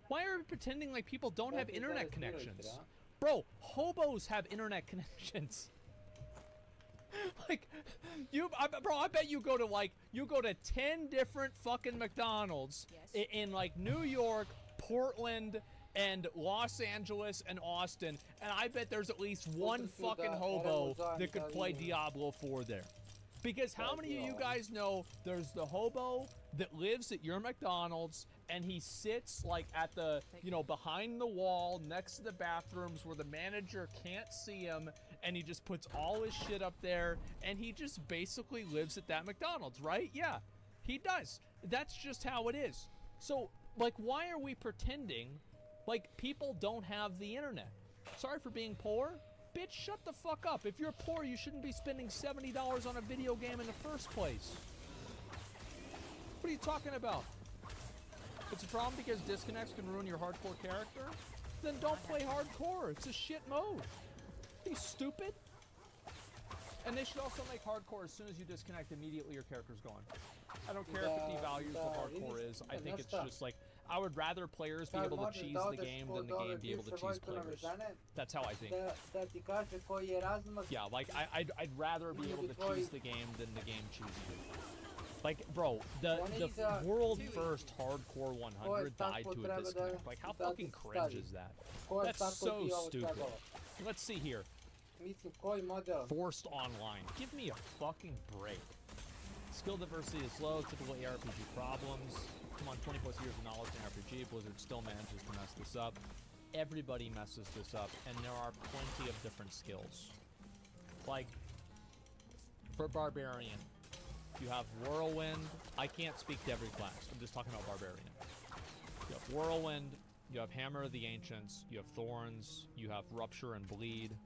Why are we pretending like people don't have internet connections? Bro, hobos have internet connections. Like, bro, I bet you go to 10 different fucking McDonald's in like New York, Portland, and Los Angeles and Austin, and I bet there's at least one fucking hobo that could play Diablo 4 there. Because how many of you guys know there's the hobo that lives at your McDonald's and he sits like at the, you know, behind the wall next to the bathrooms where the manager can't see him, and he just puts all his shit up there and he just basically lives at that McDonald's, right? Yeah, he does. That's just how it is. So, like, why are we pretending like people don't have the internet? Sorry for being poor. Bitch, shut the fuck up. If you're poor, you shouldn't be spending $70 on a video game in the first place. What are you talking about? It's a problem because disconnects can ruin your hardcore character? Then don't play hardcore. It's a shit mode. Are you stupid? And they should also make hardcore as soon as you disconnect, immediately your character's gone. I don't care if it devalues what hardcore is. I think it's just like, I would rather players be able to cheese the game than the game be able to cheese players. That's how I think. Yeah, like, I'd rather be able to cheese the game than the game cheese you. Like, bro, the world first hardcore 100 died to a disconnect. Like, how fucking cringe is that? That's so stupid. Let's see here. Forced online. Give me a fucking break. Skill diversity is low, typical ARPG problems. Come on, 20 plus years of knowledge in RPG, Blizzard still manages to mess this up. Everybody messes this up, and there are plenty of different skills. Like, for Barbarian, you have Whirlwind. I can't speak to every class. I'm just talking about Barbarian. You have Whirlwind, you have Hammer of the Ancients, you have Thorns, you have Rupture and Bleed.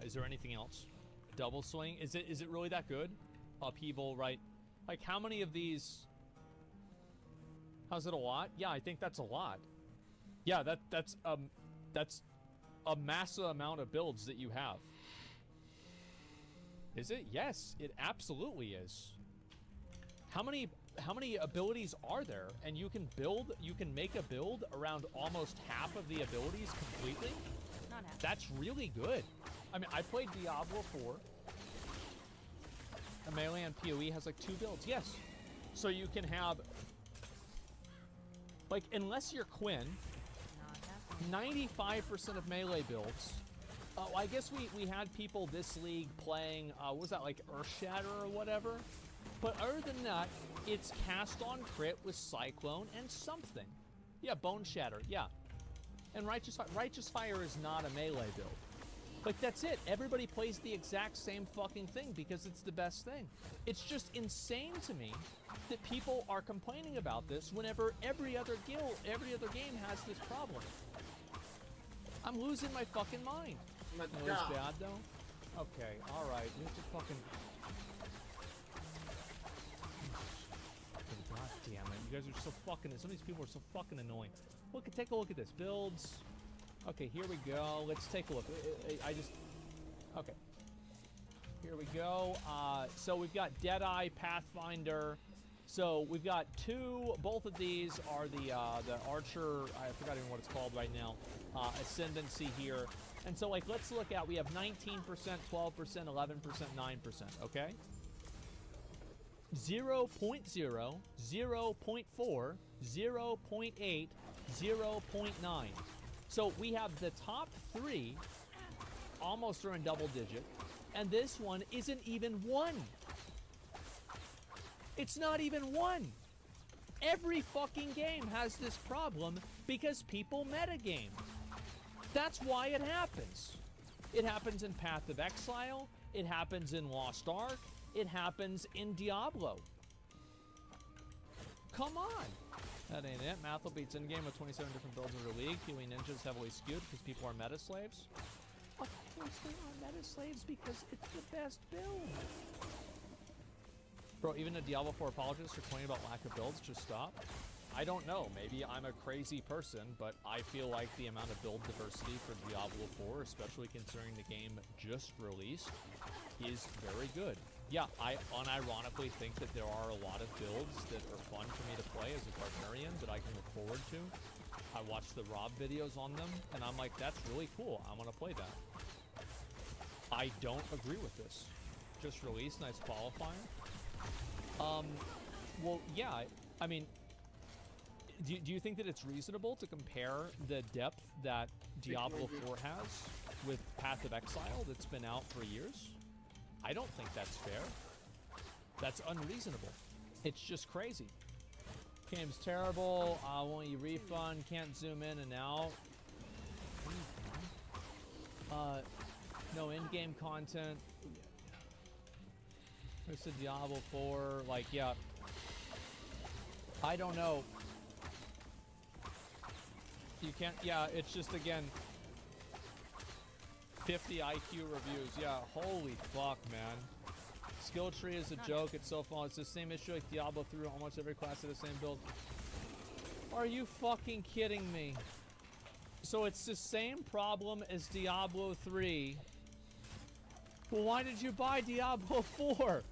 Is there anything else? Double Swing? Is it really that good? Upheaval, right? Like, how many of these... How's it a lot? Yeah, I think that's a lot. Yeah, that's a massive amount of builds that you have. Is it? Yes, it absolutely is. How many abilities are there? And you can make a build around almost half of the abilities completely? Not half. That's really good. I mean, I played Diablo 4. A melee and PoE has like 2 builds. Yes. So you can have, like, unless you're Quinn, 95% of melee builds. I guess we had people this league playing, what was that, like Earthshatter or whatever? But other than that, it's cast on crit with Cyclone and something. Yeah, Bone Shatter, yeah. And Righteous Fire is not a melee build. Like, that's it. Everybody plays the exact same fucking thing because it's the best thing. It's just insane to me that people are complaining about this whenever every other game has this problem. I'm losing my fucking mind. You know it's bad, though? Okay, alright. We have to fucking... God damn it. You guys are so fucking... Some of these people are so fucking annoying. Look, take a look at this. Builds... Okay, here we go. Let's take a look. Okay. Here we go. So we've got Deadeye, Pathfinder. So we've got 2. Both of these are the Archer. I forgot even what it's called right now. Ascendancy here. And so, like, let's look at. We have 19%, 12%, 11%, 9%. Okay. 0.0, 0.4, 0.8, 0.9. So we have the top 3 almost are in double digit, and this one isn't even 1. It's not even 1. Every fucking game has this problem because people metagame. That's why it happens. It happens in Path of Exile, it happens in Lost Ark, it happens in Diablo. Come on. That ain't it. Mathel beats in-game with 27 different builds in the league. PoE Ninja's heavily skewed because people are meta slaves. Of course they are meta slaves because it's the best build. Bro, even a Diablo 4 apologist are complaining about lack of builds. Just stop. I don't know. Maybe I'm a crazy person, but I feel like the amount of build diversity for Diablo 4, especially considering the game just released, is very good. Yeah, I unironically think that there are a lot of builds that are fun for me to play as a barbarian that I can look forward to. I watch the Rob videos on them, and I'm like, that's really cool. I want to play that. I don't agree with this. Just released, nice qualifier. Well, yeah, I mean, do you think that it's reasonable to compare the depth that Diablo 4 has with Path of Exile that's been out for years? I don't think that's fair. That's unreasonable. It's just crazy. Game's terrible. Want you refund? Can't zoom in and out. No in-game content. There's a Diablo 4. Like, yeah. I don't know. You can't. Yeah, it's just, again, 50 IQ reviews. Yeah, holy fuck, man. Skill tree is a joke. It's so fun. It's the same issue like Diablo 3. Almost every class has the same build. Are you fucking kidding me? So it's the same problem as Diablo 3. Well, why did you buy Diablo 4?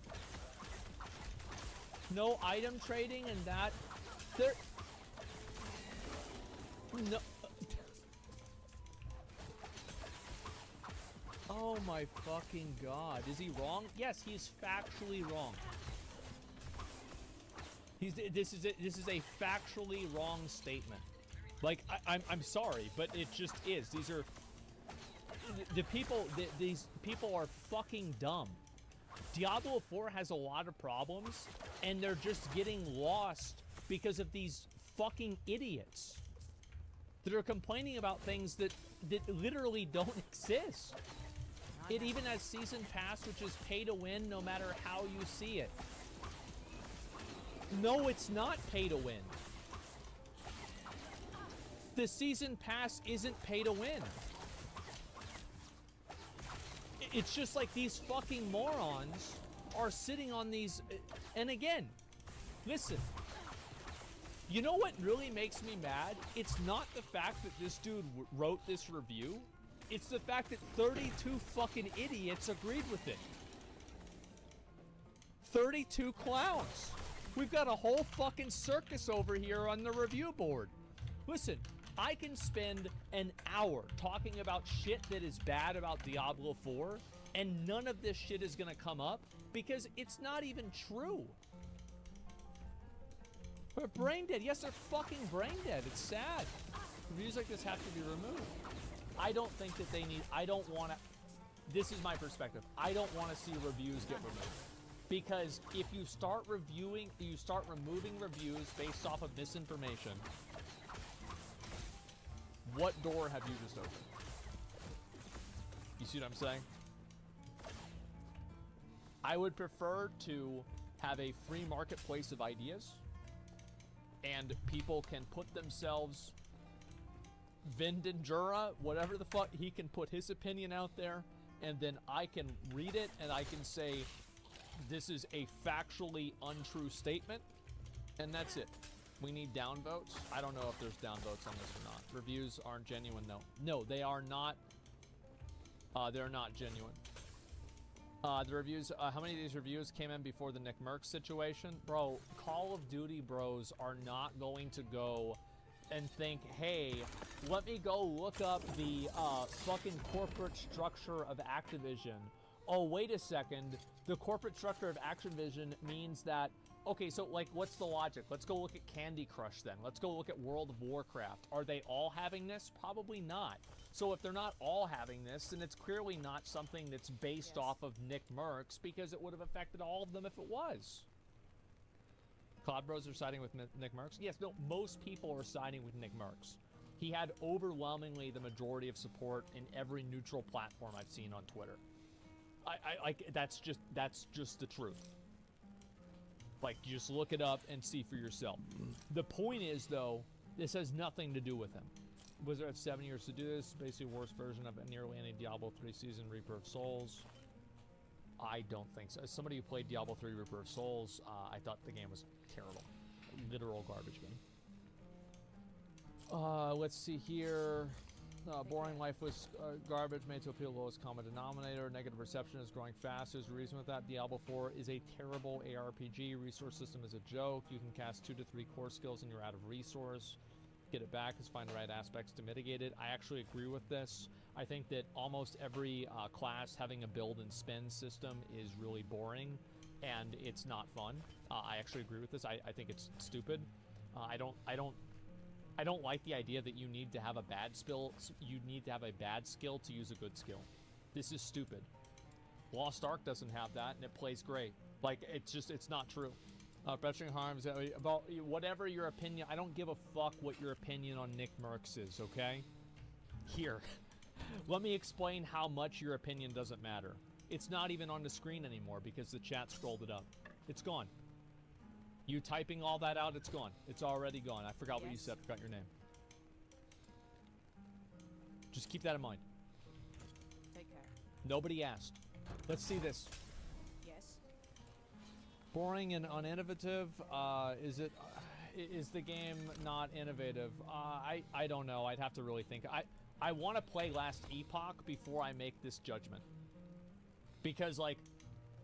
No item trading and that. There. No. Oh my fucking god. Is he wrong? Yes, he's factually wrong. This is a factually wrong statement. Like, I'm sorry, but it just is. These are these people are fucking dumb. Diablo 4 has a lot of problems, and they're just getting lost because of these fucking idiots that are complaining about things that literally don't exist. It even has Season Pass, which is pay to win no matter how you see it. No, it's not pay to win. The Season Pass isn't pay to win. It's just like these fucking morons are sitting on these... And again, listen. You know what really makes me mad? It's not the fact that this dude wrote this review. It's the fact that 32 fucking idiots agreed with it. 32 clowns. We've got a whole fucking circus over here on the review board. Listen, I can spend an hour talking about shit that is bad about Diablo 4, and none of this shit is gonna come up because it's not even true. They're brain dead. Yes, they're fucking brain dead. It's sad. Reviews like this have to be removed. I don't think that they need... I don't want to... This is my perspective. I don't want to see reviews get removed. Because if you start reviewing... You start removing reviews based off of misinformation... What door have you just opened? You see what I'm saying? I would prefer to have a free marketplace of ideas, and people can put themselves... Vindendura, whatever the fuck, he can put his opinion out there, and then I can read it, and I can say, this is a factually untrue statement, and that's it. We need downvotes. I don't know if there's downvotes on this or not. Reviews aren't genuine, no. No, they are not. They're not genuine. The reviews, how many of these reviews came in before the Nick Merckx situation? Bro, Call of Duty bros are not going to go and think, hey, let me go look up the fucking corporate structure of Activision. Oh, wait a second. The corporate structure of Activision means that, okay, so like, what's the logic? Let's go look at Candy Crush then. Let's go look at World of Warcraft. Are they all having this? Probably not. So if they're not all having this, then it's clearly not something that's based off of Nick Merckx, because it would have affected all of them if it was. Cloud Bros are siding with Nick Merckx? Yes, no, most people are siding with Nick Merckx. He had overwhelmingly the majority of support in every neutral platform I've seen on Twitter. That's just the truth. Like, just look it up and see for yourself. The point is, though, this has nothing to do with him. Blizzard had 7 years to do this. Basically, worst version of nearly any Diablo 3 season, Reaper of Souls. I don't think so. As somebody who played Diablo 3 Reaper of Souls, I thought the game was terrible. Literal garbage game. Let's see here. Boring life was garbage, made to appeal lowest common denominator. Negative reception is growing fast. There's a reason with that. Diablo 4 is a terrible ARPG. Resource system is a joke. You can cast 2 to 3 core skills and you're out of resource. Get it back is find the right aspects to mitigate it. I actually agree with this. I think that almost every class having a build and spend system is really boring, and it's not fun. I actually agree with this. I think it's stupid. I don't like the idea that you need to have a bad skill. You need to have a bad skill to use a good skill. This is stupid. Lost Ark doesn't have that, and it plays great. Like, it's not true. Betching Harms, about whatever your opinion, I don't give a fuck what your opinion on Nick Merckx is, okay? Here, let me explain how much your opinion doesn't matter. It's not even on the screen anymore because the chat scrolled it up. It's gone. You typing all that out, it's gone. It's already gone. I forgot what you said, forgot your name. Just keep that in mind. Take care. Nobody asked. Let's see this. Yes. Boring and uninnovative. Is the game not innovative? I don't know. I'd have to really think. I want to play Last Epoch before I make this judgment. Because, like,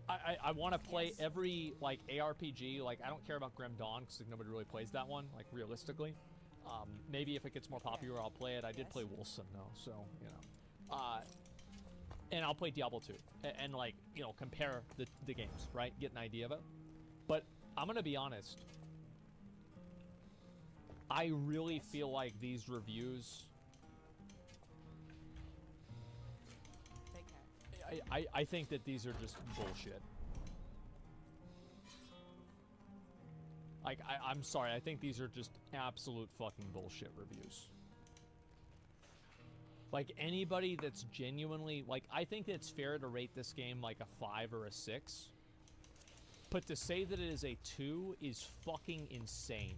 I want to play every, like, ARPG. Like, I don't care about Grim Dawn because, like, nobody really plays that one, like, realistically. Maybe if it gets more popular, I'll play it. I did play Wolfson, though, so, you know. And I'll play Diablo 2 and, like, you know, compare the games, right? Get an idea of it. But I'm going to be honest. I really feel like these reviews... I think that these are just bullshit. Like, I'm sorry, I think these are just absolute fucking bullshit reviews. Like, anybody that's genuinely... Like, I think it's fair to rate this game like a 5 or a 6. But to say that it is a 2 is fucking insane.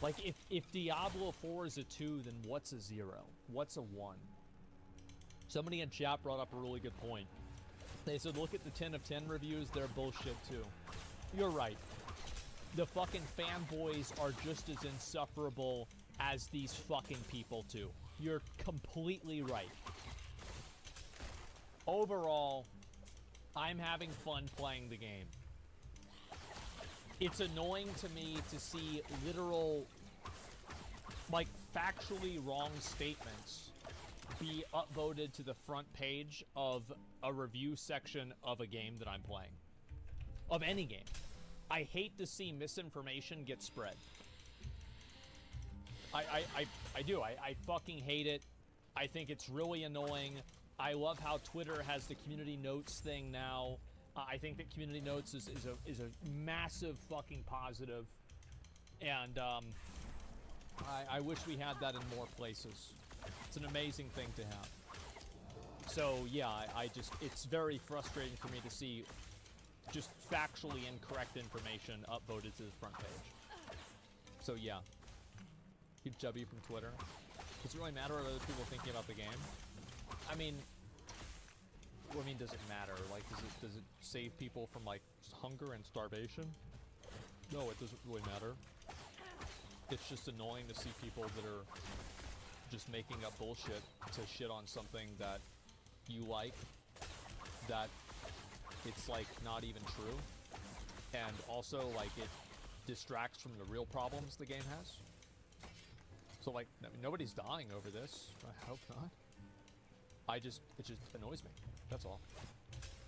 Like, if Diablo 4 is a 2, then what's a 0? What's a 1? Somebody in chat brought up a really good point. They said, look at the 10 of 10 reviews, they're bullshit too. You're right. The fucking fanboys are just as insufferable as these fucking people too. You're completely right. Overall, I'm having fun playing the game. It's annoying to me to see literal, like, factually wrong statements be upvoted to the front page of a review section of a game that I'm playing. Of any game. I hate to see misinformation get spread. I do. I fucking hate it. I think it's really annoying. I love how Twitter has the community notes thing now. I think that community notes is a massive fucking positive. And I wish we had that in more places. It's an amazing thing to have. So yeah, I just, it's very frustrating for me to see just factually incorrect information upvoted to the front page. So yeah. Keep W from Twitter. Does it really matter what other people are thinking about the game? I mean, does it matter? Like, does it save people from, like, hunger and starvation? No, it doesn't really matter. It's just annoying to see people that are just making up bullshit to shit on something that you like, that it's, like, not even true. And also, like, it distracts from the real problems the game has. So, like, I mean, nobody's dying over this. I hope not. It just annoys me. That's all.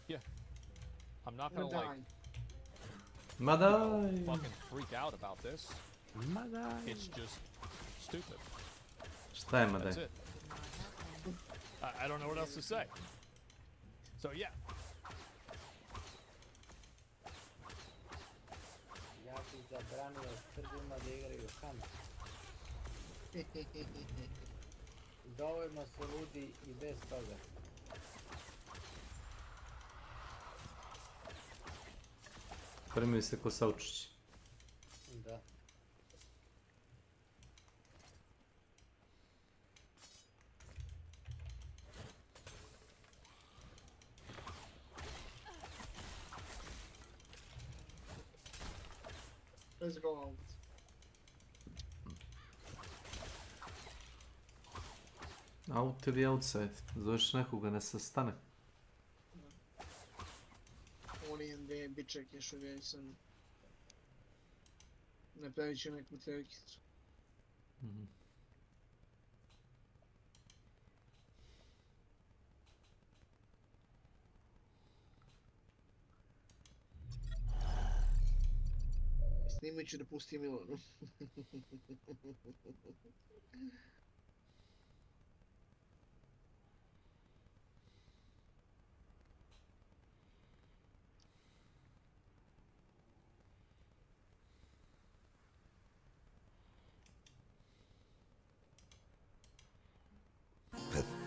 Yeah. I'm not gonna, like, fucking freak out about this. It's just stupid. That's it. I don't know what else to say. So, yeah. Ja bih zabranio Srbima da igraju Hunt. Dovoljno su ludi i bez toga. Spremaju se ko saučići. Da. Let's go out. Out ili outside? Zoveš nekoga, ne sastane. On je gdje bit čekaj što ga sam napravit ću neku trojkicu. Snimit ću da pustim Milanu.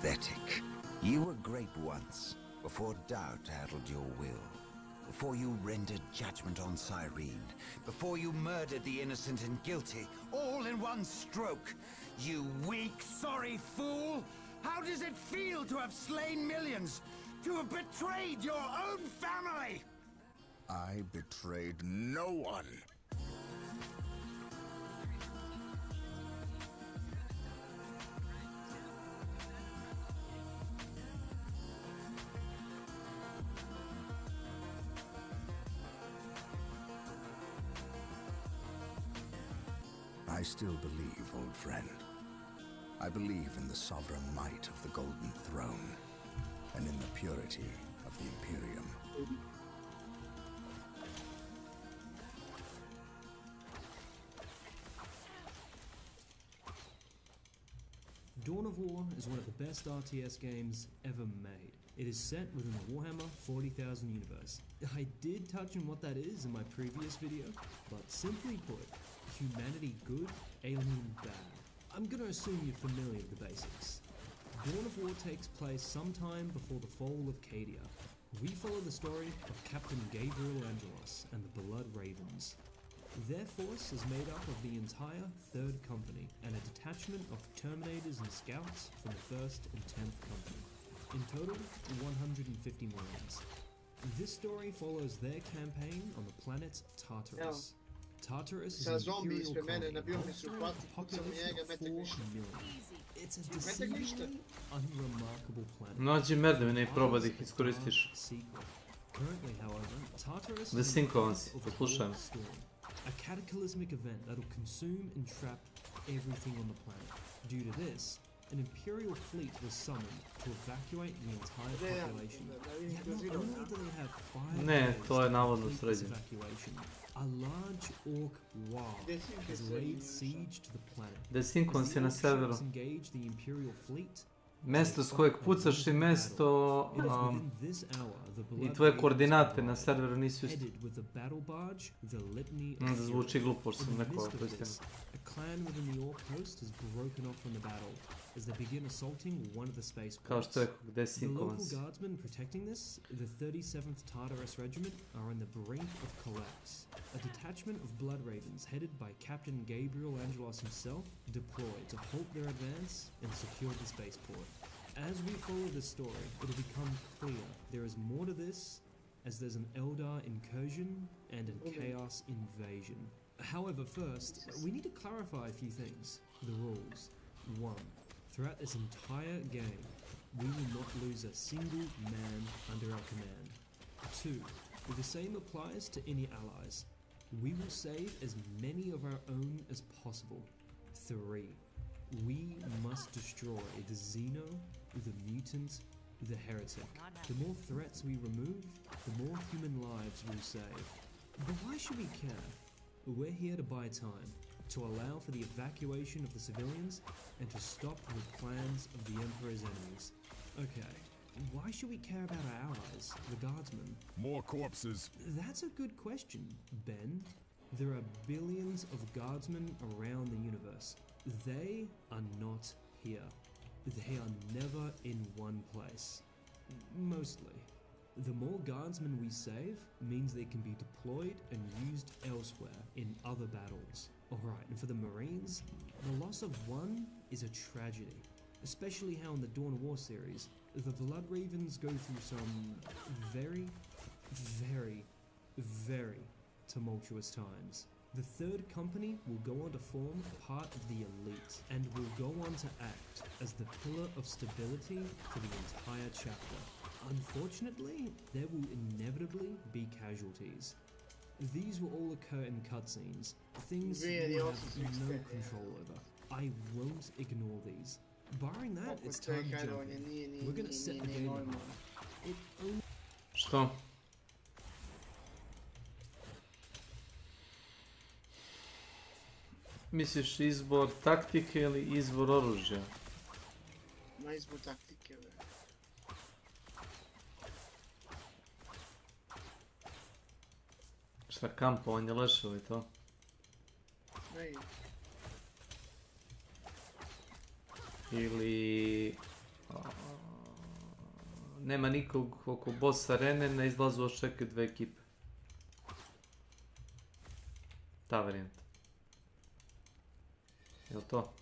Pathetic. You were great once, before doubt addled your will. Before you rendered judgment on Cyrene. Before you murdered the innocent and guilty, all in one stroke. You weak, sorry fool! How does it feel to have slain millions? To have betrayed your own family? I betrayed no one. I still believe, old friend. I believe in the sovereign might of the Golden Throne, and in the purity of the Imperium. Dawn of War is one of the best RTS games ever made. It is set within the Warhammer 40,000 universe. I did touch on what that is in my previous video, but simply put, humanity good, alien bad. I'm gonna assume you're familiar with the basics. Dawn of War takes place sometime before the fall of Cadia. We follow the story of Captain Gabriel Angelos and the Blood Ravens. Their force is made up of the entire 3rd Company and a detachment of Terminators and Scouts from the 1st and 10th Company. In total, 150 Marines. This story follows their campaign on the planet Tartarus. Tartarus is an imperial colony bolstering a population of 4 million. It's a deceptively unremarkable planet. Nađi merdevine i proba da ih iskoristiš. Currently, however, Tartarus Desinkovan si, poslušajem. A cataclysmic event that'll consume and trap everything on the planet. Due to this, an imperial fleet was summoned to evacuate the entire population. Yet not only do they have 5 Ne, to je navodno days sređeno. evacuation, a large orc war has laid siege to the planet. Desinkovan si na severu. Engage the imperial fleet. Mesto s kojeg pucaš i mesto i tvoje koordinate na serveru nisu isti. Zvuči glupo što sam rekao, to je istina. A clan within the orc host has broken off from the battle as they begin assaulting one of the spaceports. Kao što rekao, gde si The inkovan local si. guardsmen protecting this, the 37th Tartarus Regiment, are on the brink of collapse. A detachment of Blood Ravens headed by Captain Gabriel Angelos himself deployed to halt their advance and secure the spaceport. As we follow the story, it'll become clear there is more to this, as there's an Eldar incursion and a Chaos invasion. However, first, we need to clarify a few things. The rules. 1. Throughout this entire game, we will not lose a single man under our command. 2. The same applies to any allies. We will save as many of our own as possible. 3. We must destroy the Xeno, the Mutant, the Heretic. The more threats we remove, the more human lives we'll save. But why should we care? We're here to buy time, to allow for the evacuation of the civilians, and to stop the plans of the Emperor's enemies. Okay, why should we care about our allies, the Guardsmen? More corpses. That's a good question, Ben. There are billions of Guardsmen around the universe. They are not here. They are never in one place. Mostly. The more Guardsmen we save means they can be deployed and used elsewhere in other battles. Alright, and for the Marines, the loss of one is a tragedy. Especially how in the Dawn of War series, the Blood Ravens go through some very, very tumultuous times. The 3rd Company will go on to form part of the elite, and will go on to act as the pillar of stability for the entire chapter. Unfortunately, there will inevitably be casualties. These will all occur in cutscenes, things we have no control over. I won't ignore these. Barring that, it's time to jump in. We're gonna set the game on It only... Što? Misliš izbor taktike ili izbor oružja? Na izbor taktike, be. Šta, kampovanje, leševo i to? Ne. Ili... nema nikog oko boss arene, na izlazu očekaju 2 ekipe. Ta varijanta. Jel to?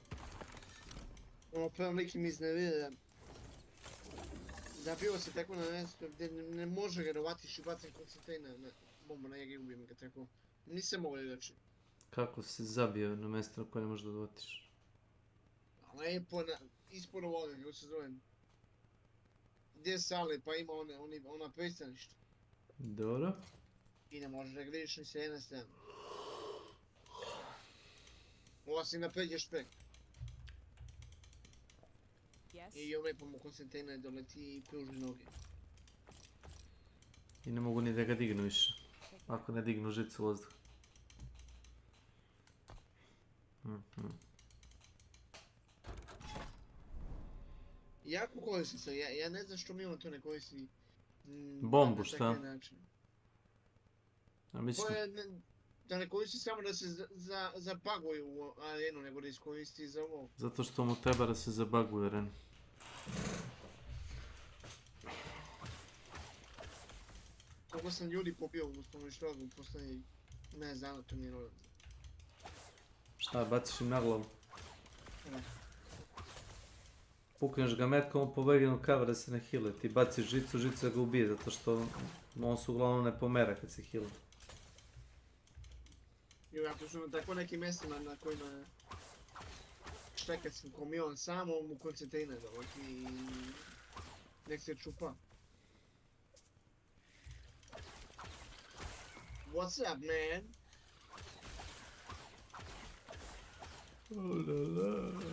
Ono prvom lik mi iznevira. Zabio se tako na mjesto gdje ne može ga rovatiš i bacim koncentejner na bombu na njega i ubijem ga tako. Nisam mogao reći. Kako se zabio na mjesto na koje ne možeš da dotiš? Lepo ispod ovoga, kako se zovem. Gdje sale pa ima ona pristaništa. Dobro. I ne možeš da ga vidiš ni sa jedne strane. Osim da pređeš preko. I lepo mu koncentejner doleti i pruži noge. I ne mogu ni da ga dignu više. Ako ne dignu žicu vozduha. jako koristi se, ja ne znam što mi on to ne koristi. Bombu, šta? A mislim... Da ne koristi samo da se zabaguju u arenu, nego da iskoristi za ovo. Zato što mu treba da se zabaguje arenu. Koliko sam ljudi pobio u pomoć toga u poslednjih mjesec dana, to nije normalno. Šta, baciš im na glavu? Ne. Pukneš ga metkom, on pobegne u cover da se ne heale. Ti baciš žicu, žica ga ubije, zato što on se uglavnom ne pomera kad se heale. I ako su na tako nekim mjestima na kojima štekat sam komion samo mu koncentrina dovoti i nek se čupa. What's up, man? Oh la la.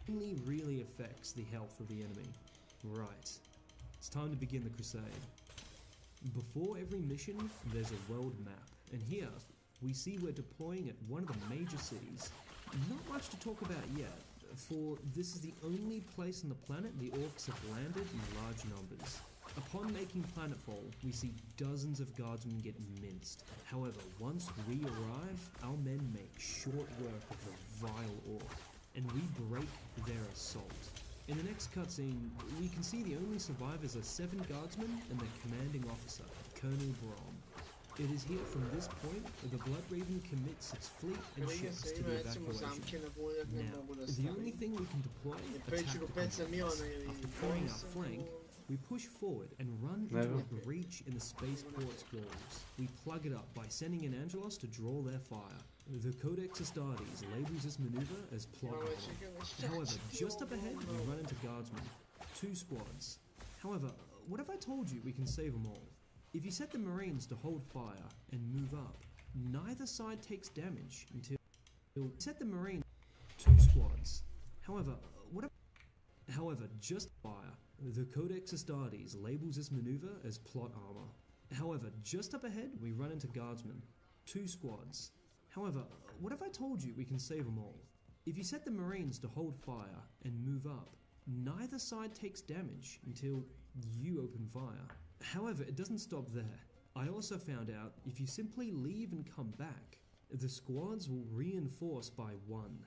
Only really affects the health of the enemy. Right. It's time to begin the crusade. Before every mission, there's a world map, and here we see we're deploying at one of the major cities. Not much to talk about yet, for this is the only place on the planet the orcs have landed in large numbers. Upon making planetfall, we see dozens of guardsmen get minced. However, once we arrive, our men make short work of the vile orc, and we break their assault. In the next cutscene, we can see the only survivors are 7 guardsmen and their commanding officer, Colonel Brom. It is here from this point that the Blood Raven commits its fleet and ships to the evacuation. Now, the only thing we can deploy, attack the convoys. After clearing our flank, we push forward and run into a breach in the spaceport's walls. We plug it up by sending an Angelos to draw their fire. The Codex Astartes labels this maneuver as plot armor. However, just up ahead, we run into guardsmen. 2 squads. However, what if I told you we can save them all? If you set the Marines to hold fire and move up, neither side takes damage until... Set the Marines... 2 squads. However, just fire. The Codex Astartes labels this maneuver as plot armor. However, just up ahead, we run into guardsmen. 2 squads. However, what if I told you we can save them all? If you set the Marines to hold fire and move up, neither side takes damage until you open fire. However, it doesn't stop there. I also found out if you simply leave and come back, the squads will reinforce by 1.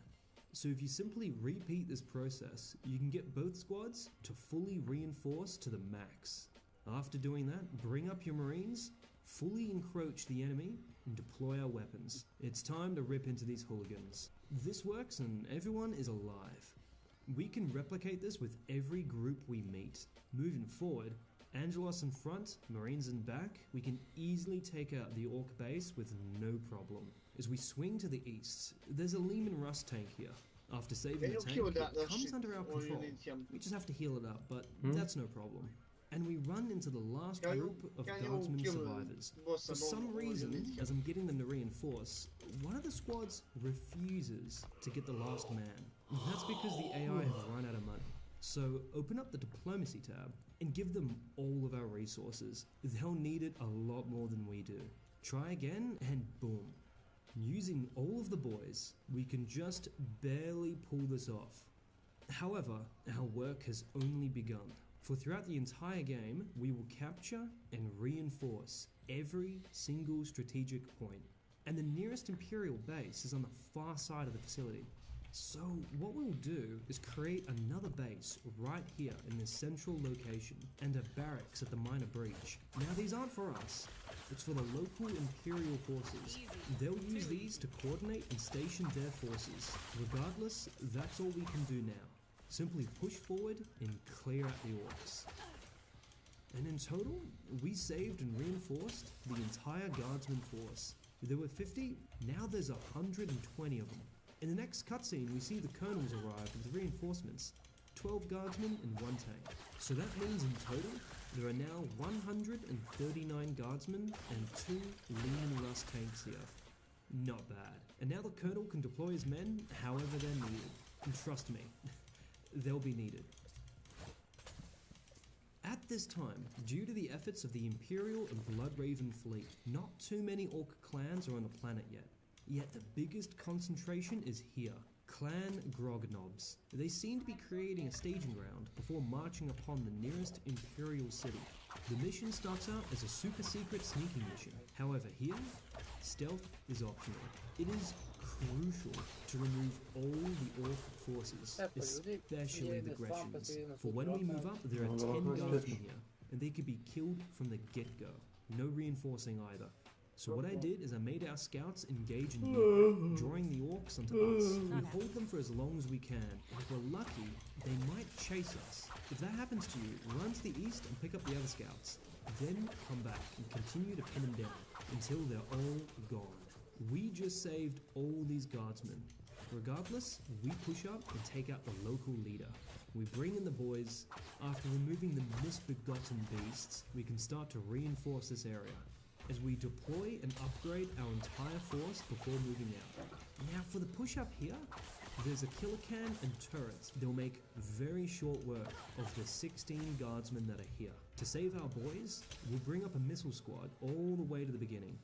So if you simply repeat this process, you can get both squads to fully reinforce to the max. After doing that, bring up your Marines, fully encroach the enemy, and deploy our weapons. It's time to rip into these hooligans. This works and everyone is alive. We can replicate this with every group we meet. Moving forward, Angelos in front, Marines in back, we can easily take out the orc base with no problem. As we swing to the east, there's a Lehman Rust tank here. After saving the tank, it comes under our control. We just have to heal it up, but that's no problem. And we run into the last group of guardsmen survivors. For some reason, as I'm getting them to reinforce, one of the squads refuses to get the last man. That's because the AI have run out of money. So open up the diplomacy tab and give them all of our resources. They'll need it a lot more than we do. Try again and boom. Using all of the boys, we can just barely pull this off. However, our work has only begun. For throughout the entire game, we will capture and reinforce every single strategic point. And the nearest Imperial base is on the far side of the facility. So what we'll do is create another base right here in this central location and a barracks at the minor breach. Now these aren't for us, it's for the local Imperial forces. They'll use these to coordinate and station their forces. Regardless, that's all we can do now. Simply push forward and clear out the orcs. And in total, we saved and reinforced the entire guardsman force. There were 50, now there's 120 of them. In the next cutscene, we see the colonels arrive with reinforcements, 12 guardsmen and 1 tank. So that means in total, There are now 139 guardsmen and 2 Lean Rust tanks here. Not bad. And now the Colonel can deploy his men however they're needed. And trust me, they'll be needed. At this time, due to the efforts of the Imperial and Bloodraven fleet, not too many Orc clans are on the planet yet. Yet the biggest concentration is here. Clan Grognobs. They seem to be creating a staging ground before marching upon the nearest Imperial city. The mission starts out as a super secret sneaking mission. However, here, stealth is optional. It is crucial to remove all the Orc forces, especially the Grecians. For when we move up, there are 10 guardsmen here, and they could be killed from the get-go. No reinforcing either. So what I did is I made our scouts engage in unit, drawing the Orcs onto us. We hold them for as long as we can, and if we're lucky, they might chase us. If that happens to you, run to the east and pick up the other scouts. Then come back and continue to pin them down until they're all gone. We just saved all these guardsmen. Regardless, we push up and take out the local leader. We bring in the boys. After removing the misbegotten beasts, we can start to reinforce this area as we deploy and upgrade our entire force before moving out. Now for the push-up here, there's a killer can and turrets. They'll make very short work of the 16 guardsmen that are here. To save our boys, we'll bring up a missile squad all the way to the beginning.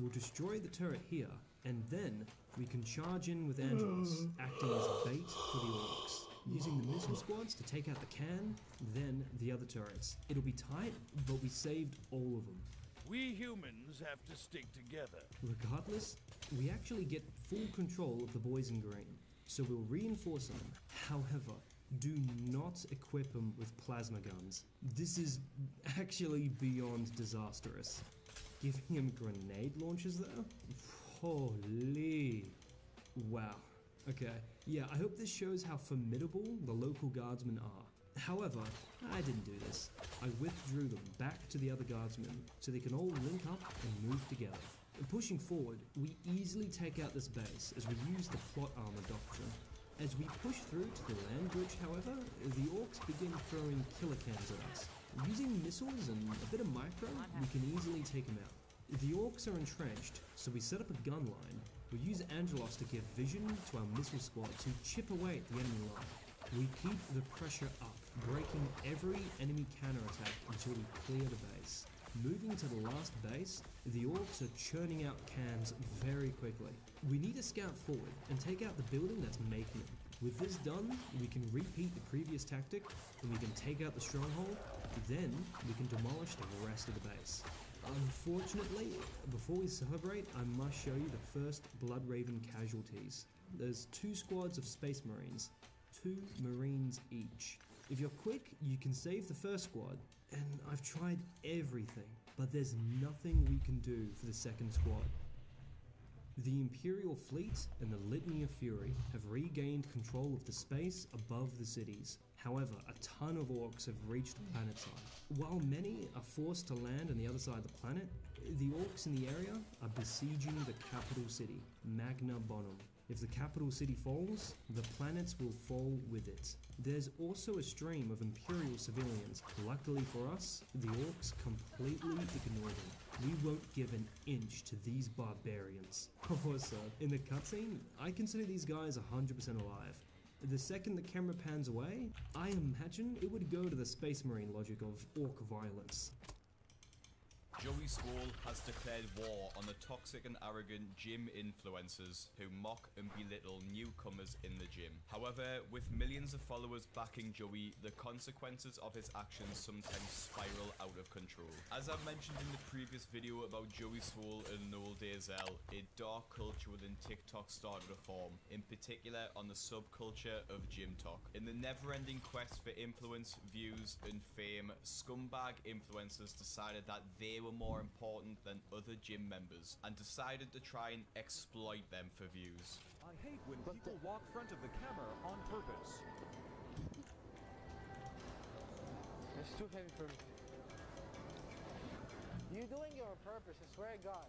We'll destroy the turret here, and then we can charge in with Angelos, acting as bait for the Orcs. Using the missile squads to take out the can, then the other turrets. It'll be tight, but we saved all of them. We humans have to stick together. Regardless, we actually get full control of the boys in green, so we'll reinforce them. However, do not equip them with plasma guns. This is actually beyond disastrous. Giving him grenade launchers though? Holy. Wow. Okay, yeah, I hope this shows how formidable the local guardsmen are. However, I didn't do this. I withdrew them back to the other guardsmen so they can all link up and move together. Pushing forward, we easily take out this base as we use the plot armor doctrine. As we push through to the land bridge, however, the Orcs begin throwing killer cans at us. Using missiles and a bit of micro, we can easily take them out. The Orcs are entrenched, so we set up a gun line. We use Angelos to give vision to our missile squad to chip away at the enemy line. We keep the pressure up, breaking every enemy counterattack until we clear the base. Moving to the last base, the Orcs are churning out cans very quickly. We need to scout forward and take out the building that's making them. With this done, we can repeat the previous tactic, and we can take out the stronghold, then we can demolish the rest of the base. Unfortunately, before we celebrate, I must show you the first Bloodraven casualties. There's 2 squads of Space Marines, 2 Marines each. If you're quick, you can save the first squad, and I've tried everything, but there's nothing we can do for the second squad. The Imperial fleet and the Litany of Fury have regained control of the space above the cities. However, a ton of Orcs have reached the planet side. While many are forced to land on the other side of the planet, the Orcs in the area are besieging the capital city, Magna Bonum. If the capital city falls, the planets will fall with it. There's also a stream of Imperial civilians. Luckily for us, the Orcs completely ignore them. We won't give an inch to these barbarians. Also, in the cutscene, I consider these guys 100% alive. The second the camera pans away, I imagine it would go to the Space Marine logic of Orc violence. Joey Swole has declared war on the toxic and arrogant gym influencers who mock and belittle newcomers in the gym. However, with millions of followers backing Joey, the consequences of his actions sometimes spiral out of control. As I mentioned in the previous video about Joey Swole and Noel Dazel, a dark culture within TikTok started to form, in particular on the subculture of gym talk. In the never-ending quest for influence, views, and fame, scumbag influencers decided that they were more important than other gym members and decided to try and exploit them for views. I hate when people walk front of the camera on purpose. It's too heavy for me. You're doing it on purpose, I swear to God.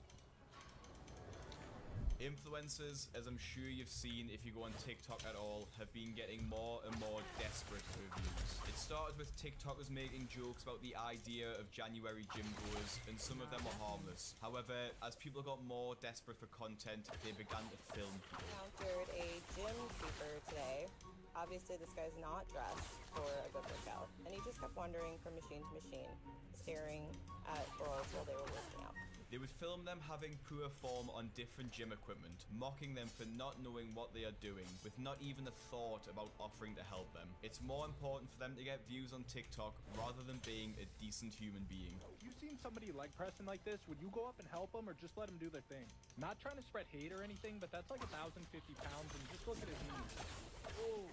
Influencers, as I'm sure you've seen if you go on TikTok at all, have been getting more and more desperate for views. It started with TikTokers making jokes about the idea of January gym goers, and some of them were harmless. However, as people got more desperate for content, they began to film people. Encountered a gym keeper today. Obviously, this guy's not dressed for a good workout, and he just kept wandering from machine to machine, staring at girls while they were working out. They would film them having poor form on different gym equipment, mocking them for not knowing what they are doing, with not even a thought about offering to help them. It's more important for them to get views on TikTok rather than being a decent human being. If you've seen somebody leg pressing like this, would you go up and help them or just let them do their thing? Not trying to spread hate or anything, but that's like 1,050 pounds, and just look at his knees. Oh,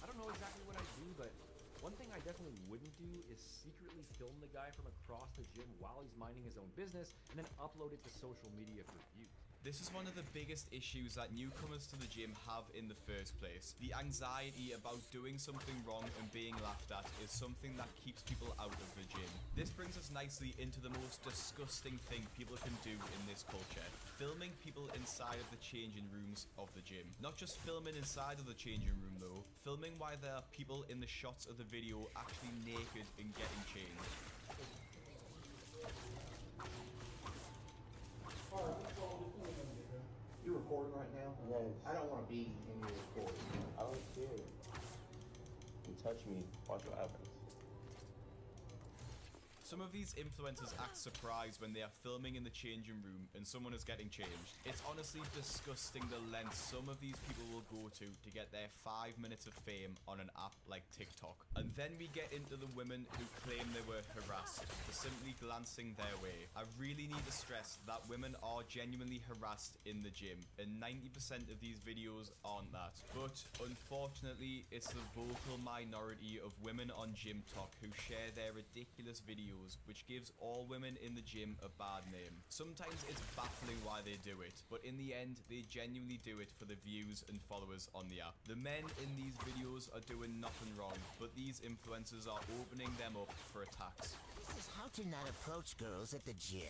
I don't know exactly what I do, but one thing I definitely wouldn't do is secretly film the guy from across the gym while he's minding his own business and then upload it to social media for views. This is one of the biggest issues that newcomers to the gym have in the first place. The anxiety about doing something wrong and being laughed at is something that keeps people out of the gym. This brings us nicely into the most disgusting thing people can do in this culture: filming people inside of the changing rooms of the gym. Not just filming inside of the changing room though, filming while there are people in the shots of the video actually naked and getting changed. You recording right now? Yes. I don't want to be in your recording. I don't care. You touch me, watch what happens. Some of these influencers act surprised when they are filming in the changing room and someone is getting changed. It's honestly disgusting the lengths some of these people will go to get their 5 minutes of fame on an app like TikTok. And then we get into the women who claim they were harassed for simply glancing their way. I really need to stress that women are genuinely harassed in the gym, and 90% of these videos aren't that. But unfortunately, it's the vocal minority of women on Gym Talk who share their ridiculous videos, which gives all women in the gym a bad name. Sometimes it's baffling why they do it, but in the end, they genuinely do it for the views and followers on the app. The men in these videos are doing nothing wrong, but these influencers are opening them up for attacks. This is how to not approach girls at the gym.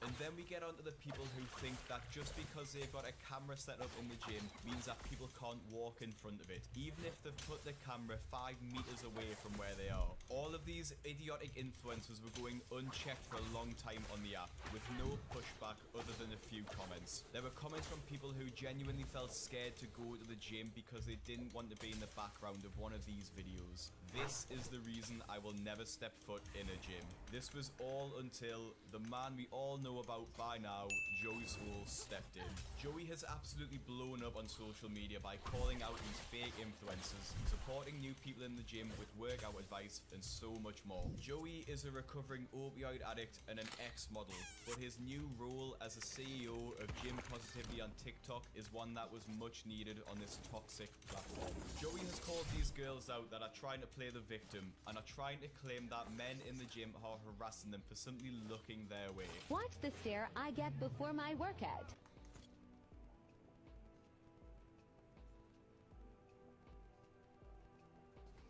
And then we get onto the people who think that just because they've got a camera set up in the gym means that people can't walk in front of it, even if they've put the camera 5 meters away from where they are. All of these idiotic influencers were going unchecked for a long time on the app, with no pushback other than a few comments. There were comments from people who genuinely felt scared to go to the gym because they didn't want to be in the background of one of these videos. This is the reason I will never step foot in a gym. This was all until the man we all know about by now, Joey Swole, stepped in. Joey has absolutely blown up on social media by calling out these fake influencers, supporting new people in the gym with workout advice, and so much more. Joey is a recovering opioid addict and an ex-model, but his new role as a CEO of Gym Positivity on TikTok is one that was much needed on this toxic platform. Joey has called these girls out that are trying to play the victim and are trying to claim that men in the gym are harassing them for simply looking their way. Watch the stare I get before my workout.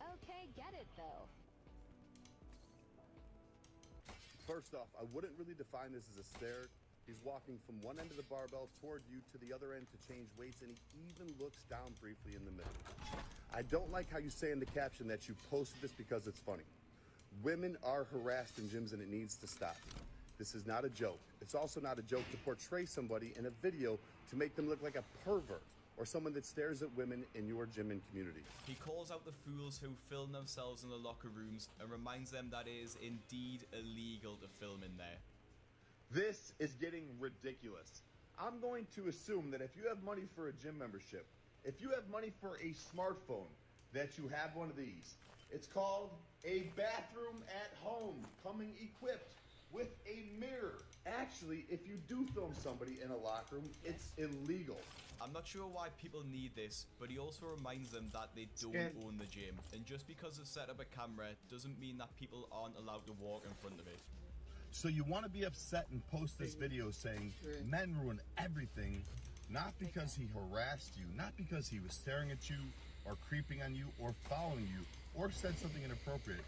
Okay, get it though. First off, I wouldn't really define this as a stare. He's walking from one end of the barbell toward you to the other end to change weights, and he even looks down briefly in the middle. I don't like how you say in the caption that you posted this because it's funny. Women are harassed in gyms and it needs to stop. This is not a joke. It's also not a joke to portray somebody in a video to make them look like a pervert or someone that stares at women in your gym and community. He calls out the fools who film themselves in the locker rooms and reminds them that it is indeed illegal to film in there. This is getting ridiculous. I'm going to assume that if you have money for a gym membership, if you have money for a smartphone, that you have one of these. It's called a bathroom at home, coming equipped with a mirror. Actually, if you do film somebody in a locker room, it's illegal. I'm not sure why people need this, but he also reminds them that they don't own the gym. And just because they've set up a camera doesn't mean that people aren't allowed to walk in front of it. So you want to be upset and post this video saying men ruin everything, not because he harassed you, not because he was staring at you or creeping on you or following you or said something inappropriate,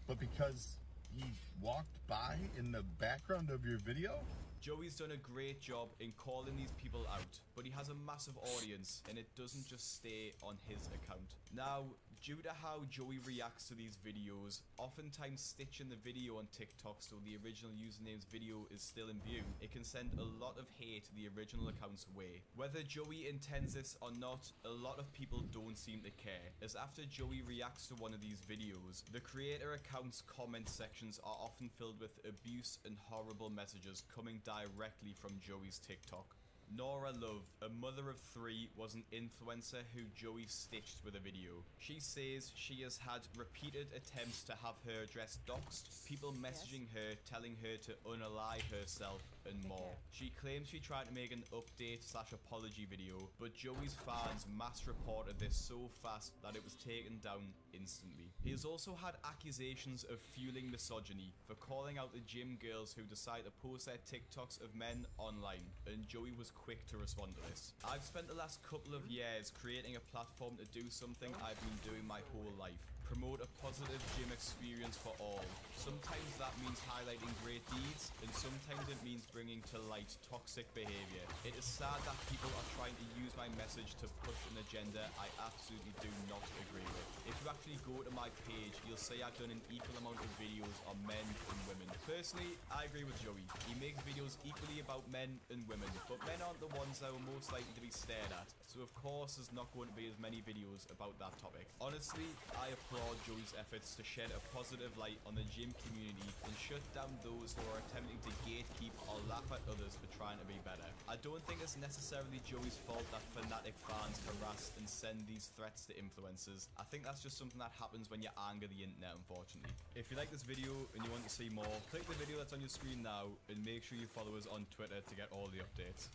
but because he walked by in the background of your video? Joey's done a great job in calling these people out, but he has a massive audience and it doesn't just stay on his account. Now, due to how Joey reacts to these videos, oftentimes stitching the video on TikTok so the original username's video is still in view, it can send a lot of hate the original account's way. Whether Joey intends this or not, a lot of people don't seem to care, as after Joey reacts to one of these videos, the creator account's comment sections are often filled with abuse and horrible messages coming directly from Joey's TikTok. Nora Love, a mother of 3, was an influencer who Joey stitched with a video. She says she has had repeated attempts to have her address doxed, people messaging her, telling her to unalive herself, and more. She claims she tried to make an update/apology video, but Joey's fans mass reported this so fast that it was taken down instantly. He has also had accusations of fueling misogyny for calling out the gym girls who decide to post their TikToks of men online, and Joey was quick to respond to this. I've spent the last couple of years creating a platform to do something I've been doing my whole life. Promote a positive gym experience for all. Sometimes that means highlighting great deeds, and sometimes it means bringing to light toxic behavior. It is sad that people are trying to use my message to push an agenda I absolutely do not agree with. If you actually go to my page, you'll see I've done an equal amount of videos on men and women. Personally, I agree with Joey. He makes videos equally about men and women, but men aren't the ones that are most likely to be stared at, so of course there's not going to be as many videos about that topic. Honestly, I applaud Joey's efforts to shed a positive light on the gym community and shut down those who are attempting to gatekeep or laugh at others for trying to be better. I don't think it's necessarily Joey's fault that fanatic fans harass and send these threats to influencers. I think that's just something that happens when you anger the internet, unfortunately. If you like this video and you want to see more, click the video that's on your screen now and make sure you follow us on Twitter to get all the updates.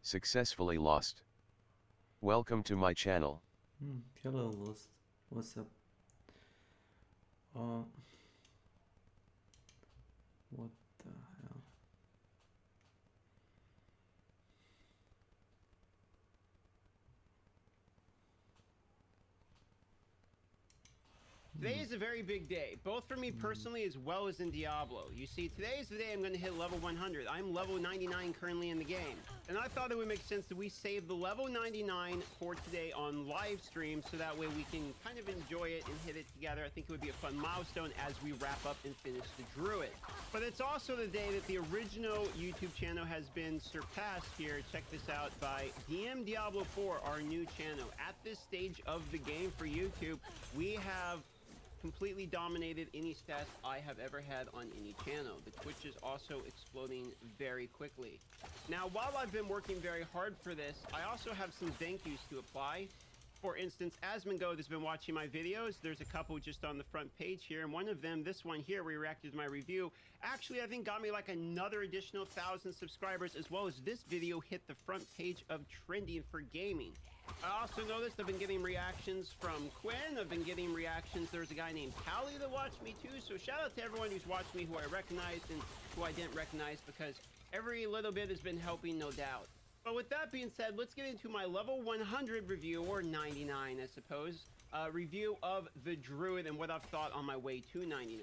Successfully lost. Welcome to my channel. Hello, Lost. What's up? What the hell? Today is a very big day, both for me personally as well as in Diablo. You see, today is the day I'm going to hit level 100. I'm level 99 currently in the game. And I thought it would make sense that we save the level 99 for today on live stream so that way we can kind of enjoy it and hit it together. I think it would be a fun milestone as we wrap up and finish the Druid. But it's also the day that the original YouTube channel has been surpassed here. Check this out by DM Diablo 4, our new channel. At this stage of the game for YouTube, we have completely dominated any stats I have ever had on any channel. The Twitch is also exploding very quickly. Now, while I've been working very hard for this, I also have some thank yous to apply. For instance, Asmongo has been watching my videos. There's a couple just on the front page here, and one of them, this one here, where he reacted to my review, actually I think got me like another additional 1,000 subscribers, as well as this video hit the front page of Trending for Gaming. I also noticed I've been getting reactions from Quinn. I've been getting reactions. There's a guy named Callie that watched me too. So shout out to everyone who's watched me, who I recognized and who I didn't recognize, because every little bit has been helping, no doubt. But with that being said, let's get into my level 100 review, or 99, I suppose, review of the Druid and what I've thought on my way to 99.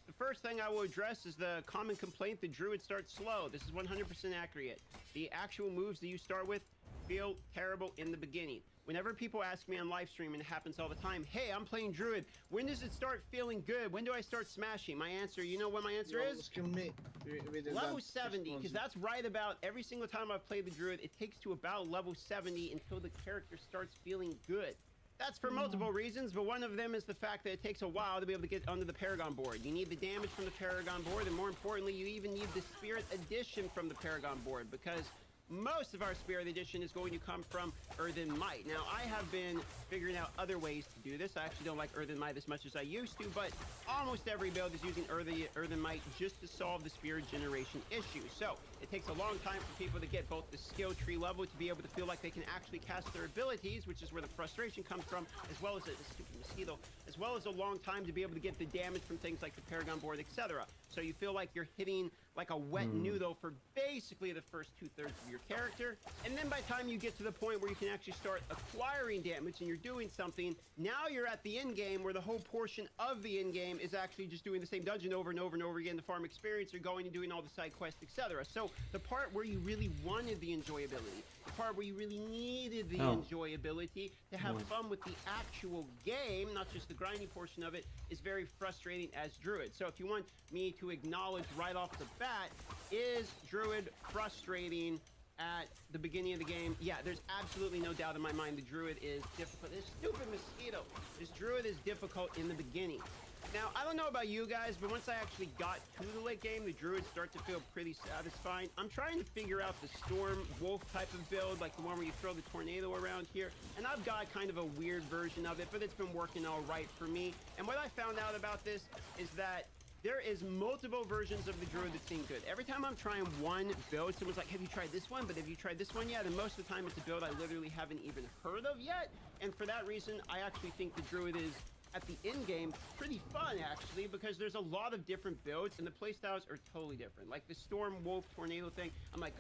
The first thing I will address is the common complaint: the Druid starts slow. This is 100% accurate. The actual moves that you start with feel terrible in the beginning. Whenever people ask me on live stream, and it happens all the time, hey, I'm playing Druid, when does it start feeling good? When do I start smashing? My answer, you know what my answer is? Level 70, because that's right about every single time I've played the Druid. It takes to about level 70 until the character starts feeling good. That's for multiple reasons, but one of them is the fact that it takes a while to be able to get onto the Paragon board. You need the damage from the Paragon board, and more importantly, you even need the Spirit Addition from the Paragon board, because most of our Spirit Edition is going to come from Earthen Might. Now, I have been figuring out other ways to do this. I actually don't like Earthen Might as much as I used to, but almost every build is using Earthen Might just to solve the Spirit generation issue. So, it takes a long time for people to get both the skill tree level to be able to feel like they can actually cast their abilities, which is where the frustration comes from, as well as a stupid mosquito, as well as a long time to be able to get the damage from things like the Paragon board, etc. So you feel like you're hitting like a wet noodle for basically the first 2/3 of your character. And then by the time you get to the point where you can actually start acquiring damage and you're doing something, now you're at the end game where the whole portion of the end game is actually just doing the same dungeon over and over and over again to farm experience, or going and doing all the side quests, etc. So the part where you really wanted the enjoyability, the part where you really needed the enjoyability to have fun with the actual game, not just the grinding portion of it, is very frustrating as Druid. So if you want me to acknowledge right off the bat, is Druid frustrating at the beginning of the game? Yeah, there's absolutely no doubt in my mind the Druid is difficult. This stupid mosquito. This Druid is difficult in the beginning. Now, I don't know about you guys, but once I actually got to the late game, the Druids start to feel pretty satisfying. I'm trying to figure out the Storm Wolf type of build, like the one where you throw the tornado around here, and I've got kind of a weird version of it, but it's been working all right for me. And what I found out about this is that there is multiple versions of the Druid that seem good. Every time I'm trying one build, someone's like, have you tried this one? But have you tried this one yet? And most of the time it's a build I literally haven't even heard of yet. And for that reason, I actually think the Druid is, at the end game, pretty fun actually, because there's a lot of different builds and the playstyles are totally different. Like the Storm Wolf Tornado thing, I'm like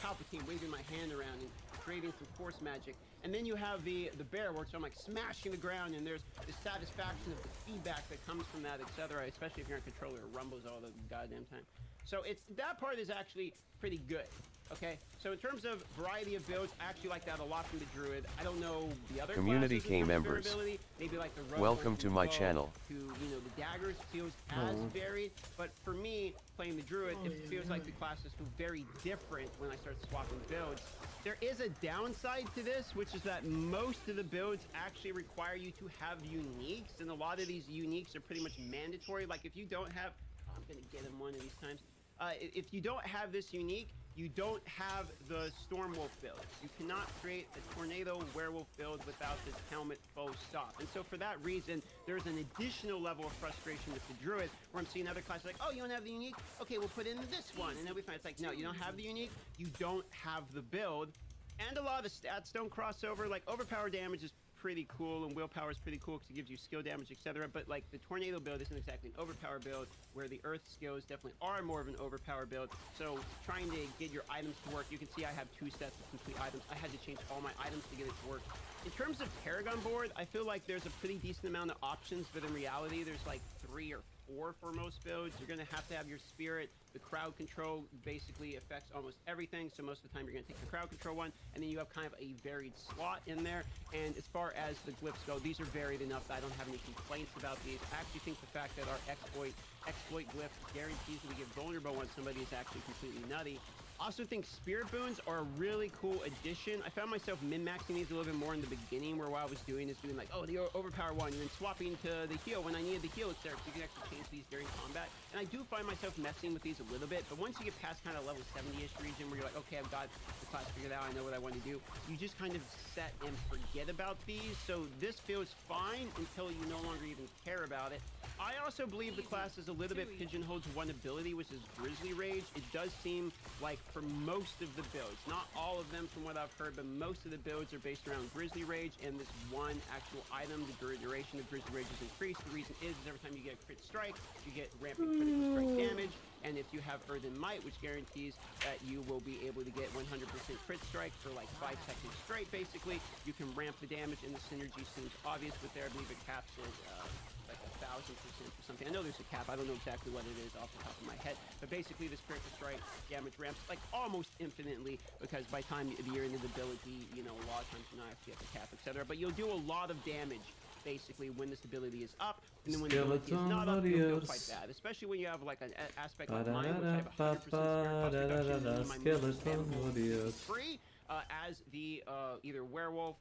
Palpatine waving my hand around and creating some force magic. And then you have the bear, which I'm like smashing the ground, and there's the satisfaction of the feedback that comes from that, etc. Especially if you're on controller, it rumbles all the goddamn time. So that part is actually pretty good. Okay, so in terms of variety of builds, I actually like that a lot from the Druid. I don't know the other Community classes K in terms of members. durability. Maybe like the rogue Welcome ones to from my bow channel. To, you know, the daggers feels as varied, but for me, playing the Druid, it feels like the classes feel very different when I start swapping builds. There is a downside to this, which is that most of the builds actually require you to have uniques, and a lot of these uniques are pretty much mandatory. Like if you don't have, I'm gonna get him one of these times. If you don't have this unique, you don't have the Storm Wolf build. You cannot create a Tornado Werewolf build without this helmet full stop. And so for that reason, there's an additional level of frustration with the Druid, where I'm seeing other classes like, oh, you don't have the unique? Okay, we'll put in this one, and then we find it's like, no, you don't have the unique, you don't have the build. And a lot of the stats don't cross over. Like overpower damage is pretty cool, and willpower is pretty cool because it gives you skill damage, etc. But like the tornado build isn't exactly an overpower build, where the earth skills definitely are more of an overpower build. So trying to get your items to work, you can see I have 2 sets of complete items. I had to change all my items to get it to work. In terms of Paragon board, I feel like there's a pretty decent amount of options, but in reality, there's like 3 or 4 for most builds. You're gonna have to have your spirit. The crowd control basically affects almost everything, so most of the time you're gonna take the crowd control one, and then you have kind of a varied slot in there. And as far as the glyphs go, these are varied enough that I don't have any complaints about these. I actually think the fact that our exploit glyph guarantees that we get vulnerable when somebody is actually completely nutty. Also think Spirit Boons are a really cool addition. I found myself min-maxing these a little bit more in the beginning, where what I was doing is doing like, oh, the overpower one, and then swapping to the heal when I needed the heal instead, so you can actually change these during combat. And I do find myself messing with these a little bit, but once you get past kind of level 70-ish region, where you're like, okay, I've got the class figured out, I know what I want to do, you just kind of set and forget about these. So this feels fine until you no longer even care about it. I also believe the class is a little bit pigeonholed to one ability, which is Grizzly Rage. It does seem like for most of the builds, not all of them from what I've heard, but most of the builds are based around Grizzly Rage and this one actual item. The duration of Grizzly Rage is increased. The reason is every time you get a crit strike, you get rampant critical strike damage. And if you have Earthen Might, which guarantees that you will be able to get 100% crit strike for like 5 seconds straight, basically, you can ramp the damage, and the synergy seems obvious with there. I believe it caps at like 1,000% or something. I know there's a cap. I don't know exactly what it is off the top of my head. But basically, this critical strike damage ramps like almost infinitely, because by the time you're into the ability, you know, a lot of times you're not actually at the cap, etc. But you'll do a lot of damage basically when this ability is up, and then when the ability is not up, you'll feel quite bad, especially when you have like an aspect like mine, which I have 100% spirit cost reduction, my move is free as the either werewolf,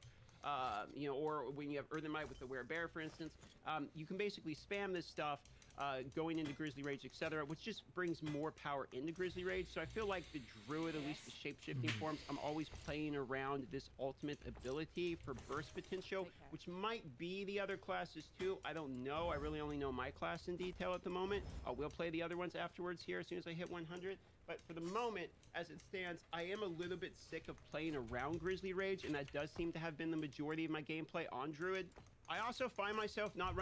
you know, or when you have Earthen Might with the werebear, for instance. You can basically spam this stuff going into Grizzly Rage, etc., which just brings more power into Grizzly Rage. So I feel like the Druid, at least the shape-shifting forms, I'm always playing around this ultimate ability for burst potential, which might be the other classes too. I don't know. I really only know my class in detail at the moment. We'll play the other ones afterwards here as soon as I hit 100. But for the moment, as it stands, I am a little bit sick of playing around Grizzly Rage, and that does seem to have been the majority of my gameplay on Druid. I also find myself not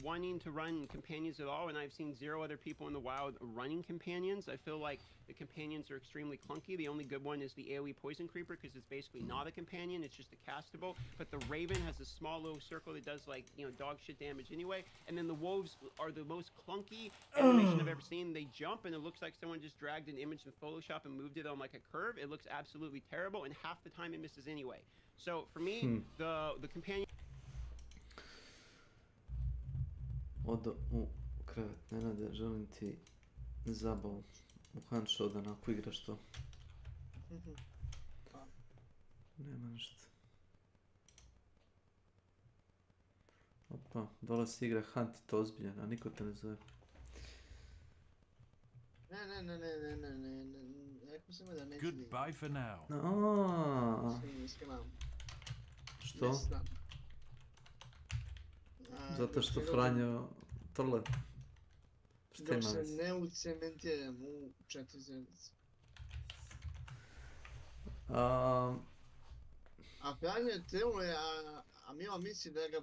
wanting to run companions at all, and I've seen 0 other people in the wild running companions. I feel like the companions are extremely clunky. The only good one is the AoE Poison Creeper, because it's basically not a companion, it's just a castable. But the Raven has a small little circle that does, like, you know, dog shit damage anyway. And then the Wolves are the most clunky animation I've ever seen. They jump, and it looks like someone just dragged an image in Photoshop and moved it on like a curve. It looks absolutely terrible, and half the time it misses anyway. So for me, the companion... Odo u krevet, Nenade, želim ti zabavu u handshot ako igraš to. Nema ništa. Opa, dolazi igra Hunt, to ozbiljan, a niko te ne zove. Ne, rekao sam da neću Goodbye for now. Što? Zato što Franjo trle. Dok se ne ucementiram u 4 zemljice. A Franjo trle, a Milo misli da ga